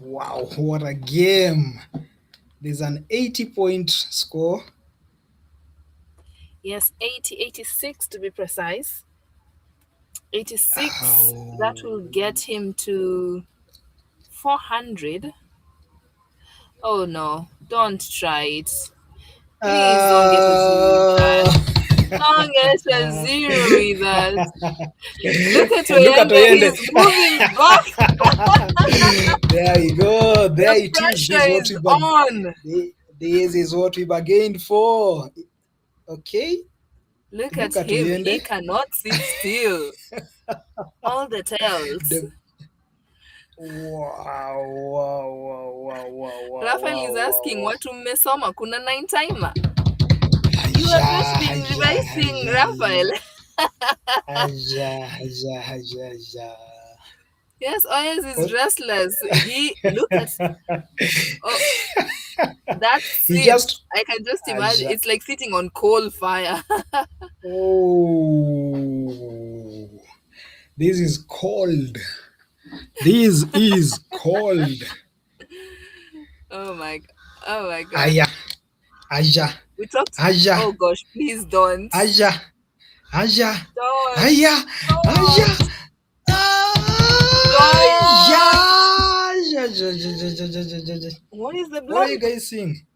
Wow, what a game. There's an 80-point score. Yes, 86 to be precise. 86. Oh. That will get him to 400. Oh no, don't try it. Please don't get a zero with that. Don't get a zero with that. Look at Oyende, he's moving back. There you go. There the it is. Pressure is on. This is what we bargained for. Okay. Look at him. Oyende. He cannot sit still. All the tails. Wow. Rafael is asking, watu mmesoma kuna 9-timer? You have just been revising, Rafael. Yes, Oyes is restless. Look at that seat. I can just imagine. It's like sitting on coal fire. Oh, this is cold. This is cold. Oh my god. Aja. We talked. Aja. Oh gosh, please don't. Aja. Don't. Aja. Don't. What is the What are you blank? guys seeing?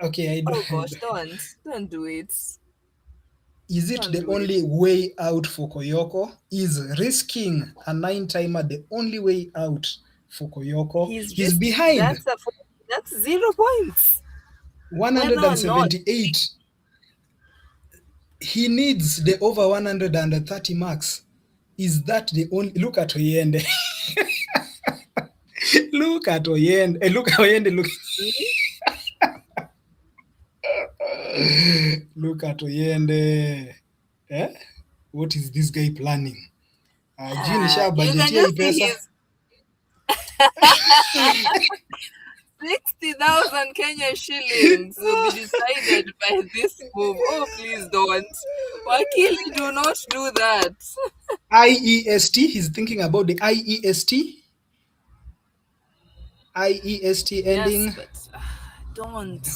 Okay, I Oh gosh, don't. don't do it. Is it Don't the do it. only way out for Koyoko? Is risking a 9 timer the only way out for Koyoko? He's He's risky. behind That's 0 points. Whether or not 178. He needs the over 130 marks. Is that the only? Look at Oyende. Look at Oyende. Look at Oyende. see, Look at Oyende. Eh? What is this guy planning? Juu nisha you can budgetia hii just see pesa. his 60,000 Kenya shillings will be decided by this move. Oh, please don't. Wakili, do not do that. IEST. He's thinking about the IEST. IEST Yes, ending. but don't.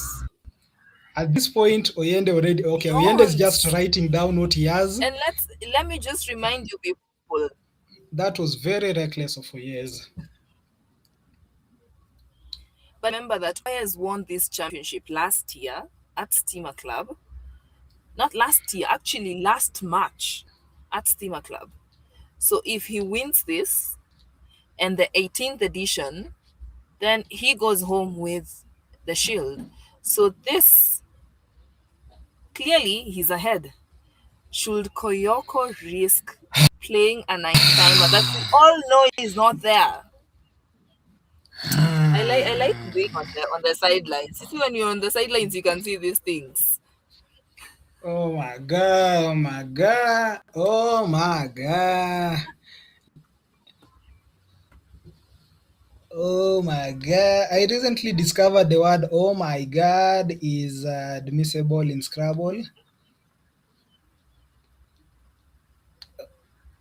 At this point, Oyende already. Okay, Oyende is Don't. just writing down what he has. And let me just remind you people. That was very reckless of Oyez. But remember that Oyez won this championship last year at Steamer Club. Not last year, actually last March at Steamer Club. So if he wins this and the 18th edition, then he goes home with the shield. So this, clearly he's ahead. Should Koyoko risk playing a 9 timer that we all know is not there? I like being on the sidelines. You see, when you're on the sidelines, you can see these things. Oh my god! Oh my god! Oh my god! Oh my god! I recently discovered the word "oh my god" is admissible in Scrabble.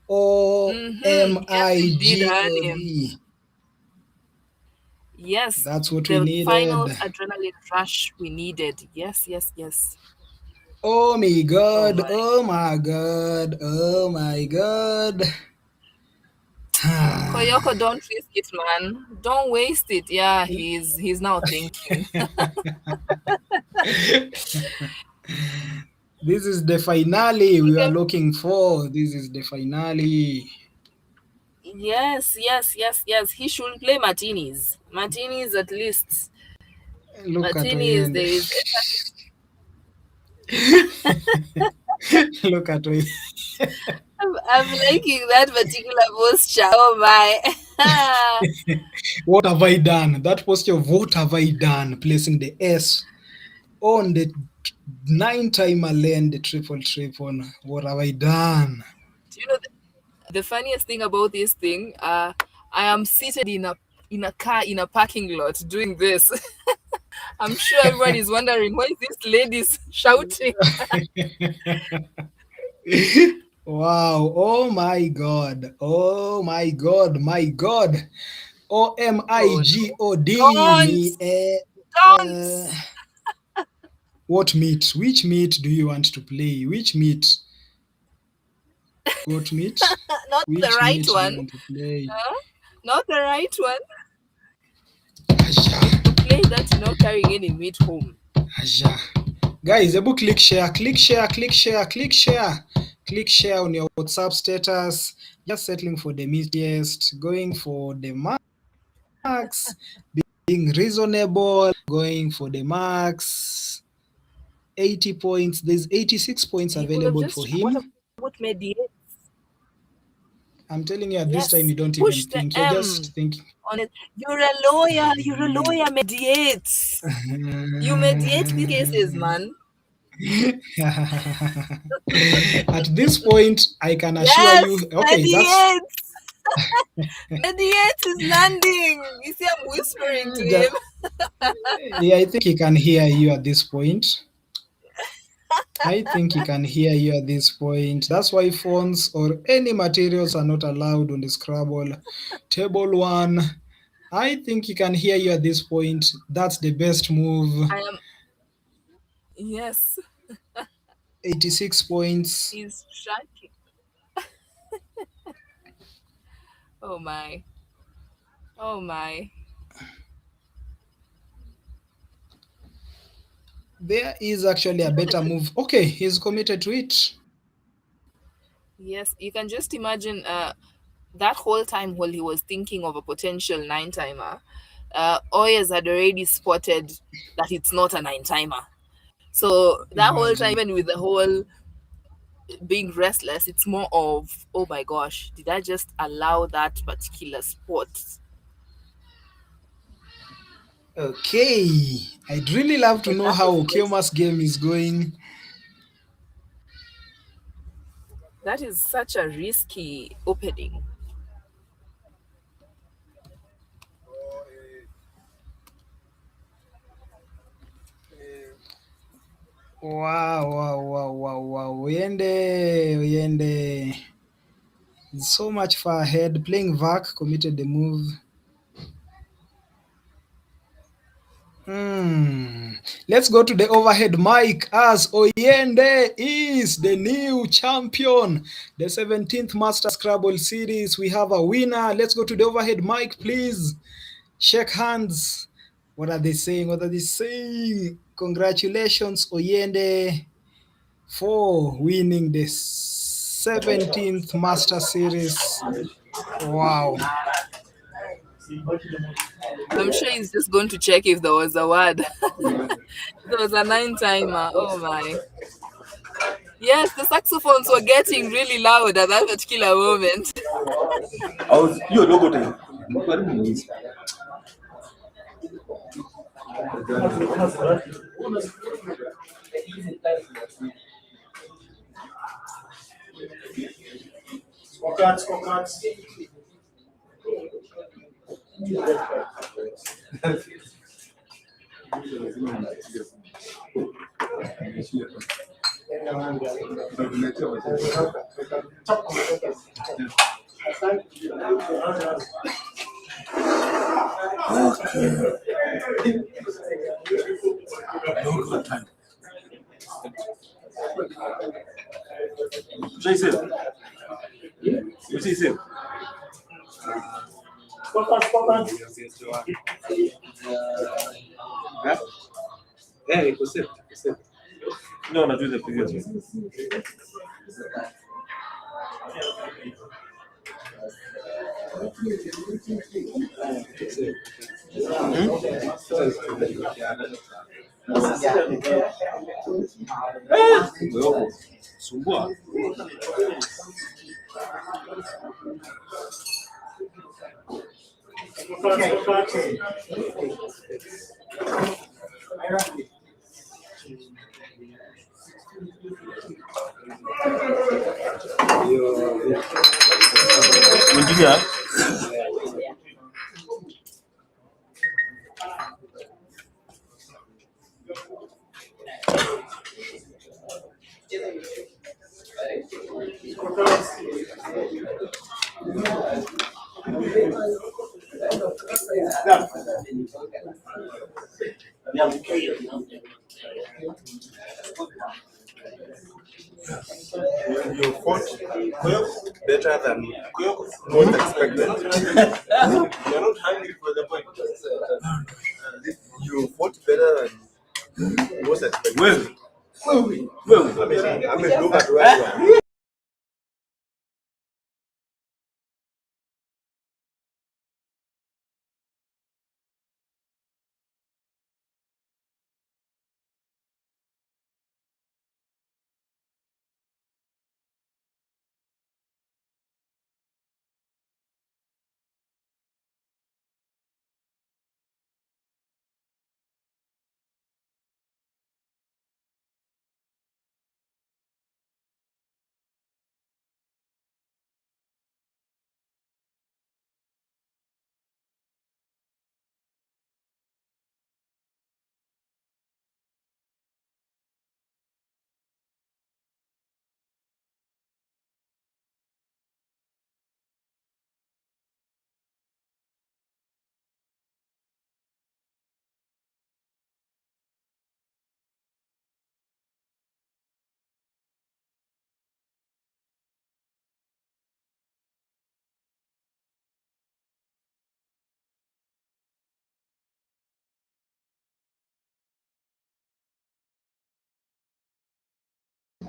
Yes, it did hurt him. OMIGOD. Yes, That's what we the final needed. adrenaline rush we needed. Yes. Oh my Oh god! my. Oh my god! Oh my god! Koyoko, don't risk it, man. Don't waste it. Yeah, he's now thinking. This is the finale we are Okay. looking for. This is the finale. Yes. He should play martinis. Martinis at least. Look at Martinis, Oyende. there is Look at Oyende. I'm liking that particular posture. Oh my. What have I done? That posture of what have I done? Placing the S on the 9 timer lane, the triple. What have I done? Do you know the funniest thing about this thing? I am seated in a car in a parking lot doing this. I'm sure everyone is wondering why this lady's shouting. Wow. Oh my god. Oh my god. My god. Oh OMIGOD. no. Me. Don't. What meat? Which meat do you want to play? Which meat? Goat meat? Not the Which right meat do you one. want to play? Huh? Not the right one. Aja. To play that, you're not carrying any meat home. Aja. Guys, able click share on your WhatsApp status. Just settling for the meatiest, going for the max, being reasonable, going for the max. 80 points. There's 86 points He could have available for just what him. about mediate? I'm telling you, at this time, Yes. you don't Push even the think. You're M just thinking. on it. You're a lawyer, mediate. You mediate the cases, man. At this point, I can assure Yes, you. Okay, mediate. Mediate is landing. You see, I'm whispering to him. Yeah, I think he can hear you at this point. I think he can hear you at this point. That's why phones or any materials are not allowed on the Scrabble table one. I think he can hear you at this point. That's the best move. I am. Yes, 86 points. he's tracking. Oh my. Oh my. There is actually a better move. Okay, he's committed to it. Yes, you can just imagine that whole time while he was thinking of a potential nine timer, Oyes had already spotted that it's not a nine timer. So that whole time, Imagine. even with the whole being restless, it's more of, oh my gosh, did I just allow that particular spot? Okay. I'd really love to But know that how was Okioma's game is going. that is such a risky opening. Wow, wow, wow, wow, wow. Oyende. He's so much far ahead. Playing VAC, committed the move. Let's go to the overhead mic as Oyende is the new champion. The 17th Master Scrabble series. We have a winner. Let's go to the overhead mic, please. Shake hands. What are they saying? What are they saying? Congratulations, Oyende, for winning the 17th Master Series. Wow. I'm sure he's just going to check if there was a word. There was a nine timer. Oh my. Yes, the saxophones were getting really loud at that particular moment. I was you logo to Jason. You see him? Yeah, it was it. No, not do the previous one. Wewe sumbua. Engineer. You fought better than most expected. You're not hungry for the point. You fought better than most expected. I mean, look at where you are.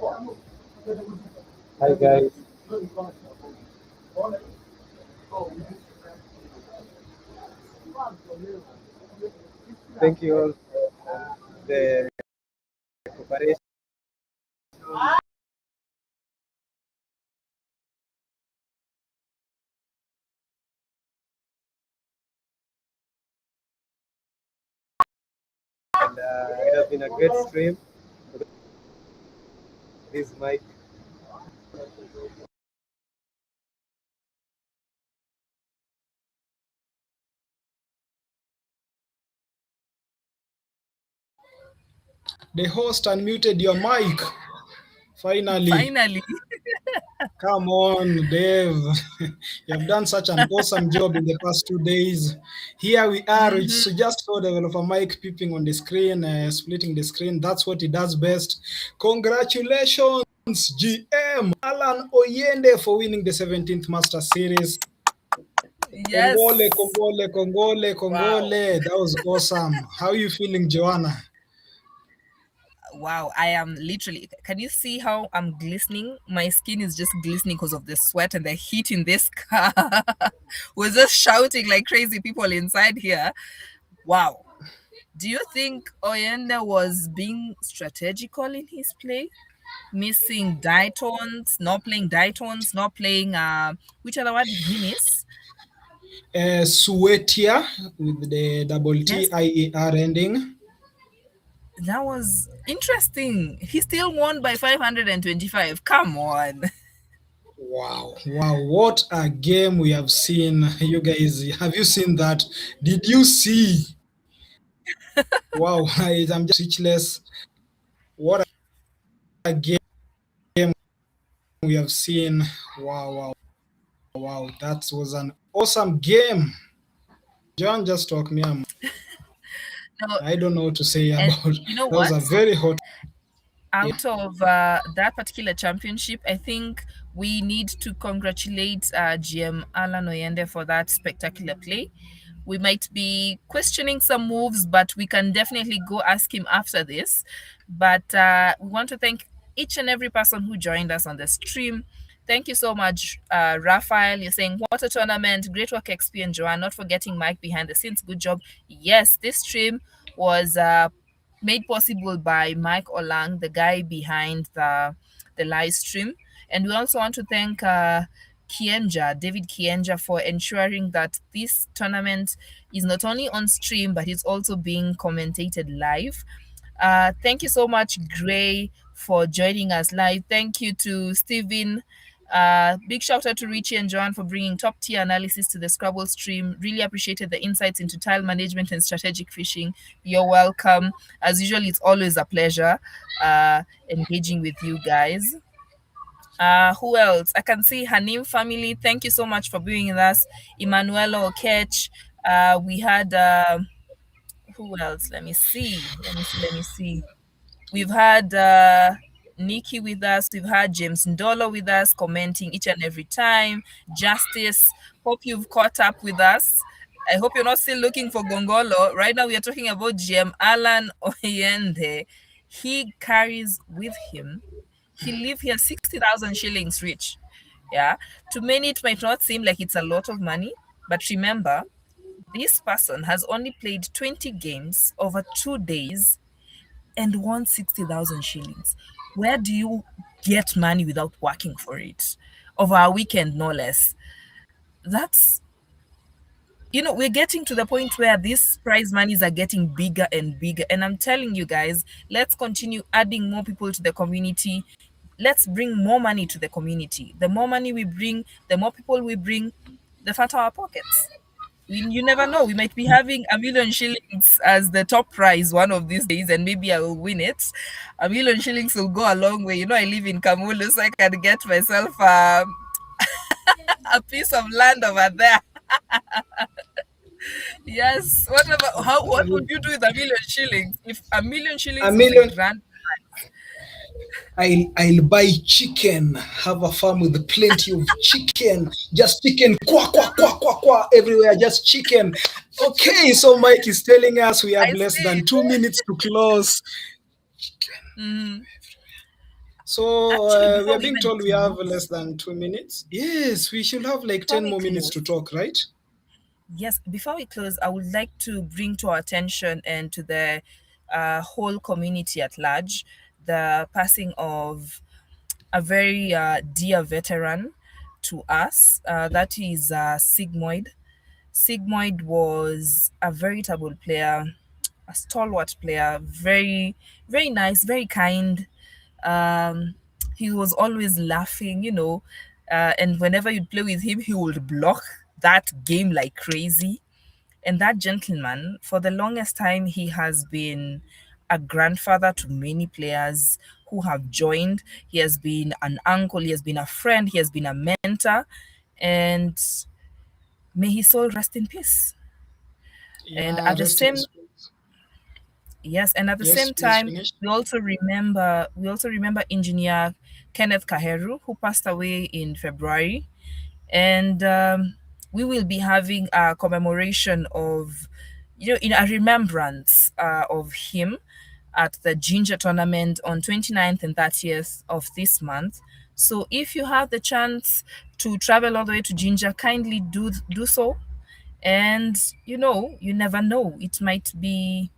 Hi guys. Thank you all for the cooperation. And it has been a great stream. This mic. The host unmuted your mic. Finally. Finally. Come on, Dave. You have done such an awesome job in the past 2 days. Here we are. So just saw the developer Mike peeping on the screen, splitting the screen. That's what he does best. Congratulations, GM Alan Oyende, for winning the 17th Master Series. Yes. Congole. Wow. That was awesome. How are you feeling, Joanna? Wow, I am literally, can you see how I'm glistening? My skin is just glistening because of the sweat and the heat in this car. We're just shouting like crazy people inside here. Wow. Do you think Oyende was being strategical in his play? Missing diatones, not playing diatones, not playing, which other word did he miss? Suetia with the double Yes. TIER ending. That was interesting. He still won by 525. Come on. Wow, what a game we have seen. You guys, have you seen that? Did you see? Wow, I'm just speechless. What a game we have seen. Wow, that was an awesome game. John, just talk me. No, I don't know what to say and about. you know That was what? a very hot. Out of that particular championship, I think we need to congratulate GM Alan Oyende for that spectacular play. We might be questioning some moves, but we can definitely go ask him after this. But we want to thank each and every person who joined us on the stream. Thank you so much, Raphael. You're saying, what a tournament. Great work, XP and Joanne. Not forgetting Mike behind the scenes. Good job. Yes, this stream was made possible by Mike Olang, the guy behind the live stream. And we also want to thank David Kienja, for ensuring that this tournament is not only on stream, but it's also being commentated live. Thank you so much, Gray, for joining us live. Thank you to Steven. Big shout out to Richie and Joanne for bringing top tier analysis to the Scrabble stream. Really appreciated the insights into tile management and strategic fishing. You're welcome. As usual, it's always a pleasure engaging with you guys. Who else? I can see Hanim family. Thank you so much for being with us. Emanuela Okech. We had who else? Let me see. We've had Nikki with us. We've had James Ndolo with us, commenting each and every time. Justice, hope you've caught up with us. I hope you're not still looking for Gongolo. Right now, we are talking about GM Alan Oyende. He carries with him, he live here 60,000 shillings rich. Yeah. To many, it might not seem like it's a lot of money, but remember, this person has only played 20 games over 2 days and won 60,000 shillings. Where do you get money without working for it? Over a weekend, no less. That's, we're getting to the point where these prize monies are getting bigger and bigger. And I'm telling you guys, let's continue adding more people to the community. Let's bring more money to the community. The more money we bring, the more people we bring, the fatter our pockets. You never know. We might be having 1,000,000 shillings as the top prize one of these days, and maybe I will win it. 1,000,000 shillings will go a long way. I live in Kamulu, so I can get myself a piece of land over there. Yes. What would you do with 1,000,000 shillings? If 1,000,000 shillings is a grand I'll buy chicken, have a farm with plenty of chicken, just chicken, quack, everywhere, just chicken. Okay, so Mike is telling us we have less than 2 minutes to close. So Actually, we before are we being even told we have close, less than 2 minutes. Yes, we should have like before 10 we more minutes to close, talk, right? yes, before we close, I would like to bring to our attention and to the whole community at large the passing of a very dear veteran to us. That is Sigmoid. Sigmoid was a veritable player, a stalwart player, very, very nice, very kind. Um, he was always laughing, and whenever you'd play with him, he would block that game like crazy. And that gentleman, for the longest time, he has been a grandfather to many players who have joined. He has been an uncle, he has been a friend, he has been a mentor, and may his soul rest in peace. And Yeah, at the rest in same peace. Yes, and at the Yes, same please time, finish. we also remember engineer Kenneth Kaheru, who passed away in February, and we will be having a commemoration of, in a remembrance of him at the Ginger tournament on 29th and 30th of this month. So if you have the chance to travel all the way to Ginger, kindly do so. And you never know, it might be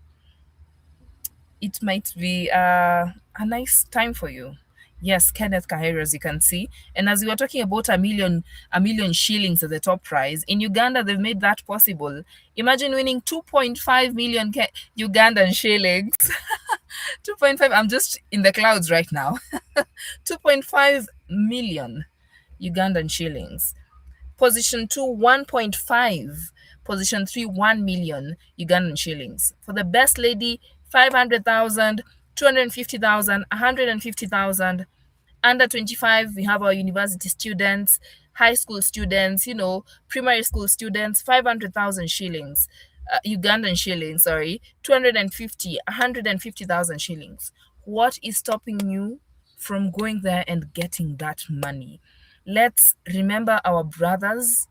a nice time for you. Yes, Kenneth Kahero, as you can see. And as we were talking about a million shillings as the top prize, in Uganda they've made that possible. Imagine winning 2.5 million Ugandan shillings. 2.5, I'm just in the clouds right now. 2.5 million Ugandan shillings. Position 2, 1.5. Position 3, 1 million Ugandan shillings. For the best lady, 500,000, 250,000, 150,000. Under 25, we have our university students, high school students, primary school students, 500,000 shillings, Ugandan shillings, sorry, 250, 150,000 shillings. What is stopping you from going there and getting that money? Let's remember our brothers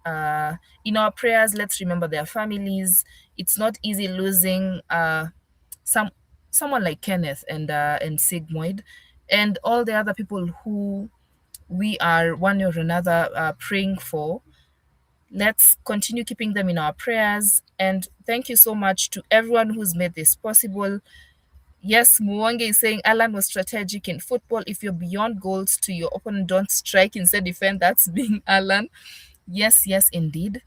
in our prayers. Let's remember their families. It's not easy losing some someone like Kenneth and Sigmund and all the other people who we are one or another praying for. Let's continue keeping them in our prayers. And thank you so much to everyone who's made this possible. Yes, Muwange is saying Alan was strategic in football. If you're beyond goals to your opponent, don't strike, instead defend. That's being Alan. Yes, yes, indeed.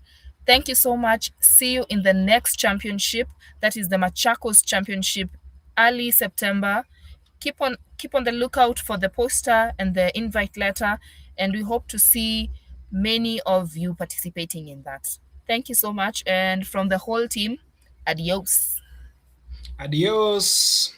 Thank you so much. See you in the next championship. That is the Machakos Championship, early September. Keep on the lookout for the poster and the invite letter, and we hope to see many of you participating in that. Thank you so much, and from the whole team, adios. Adios.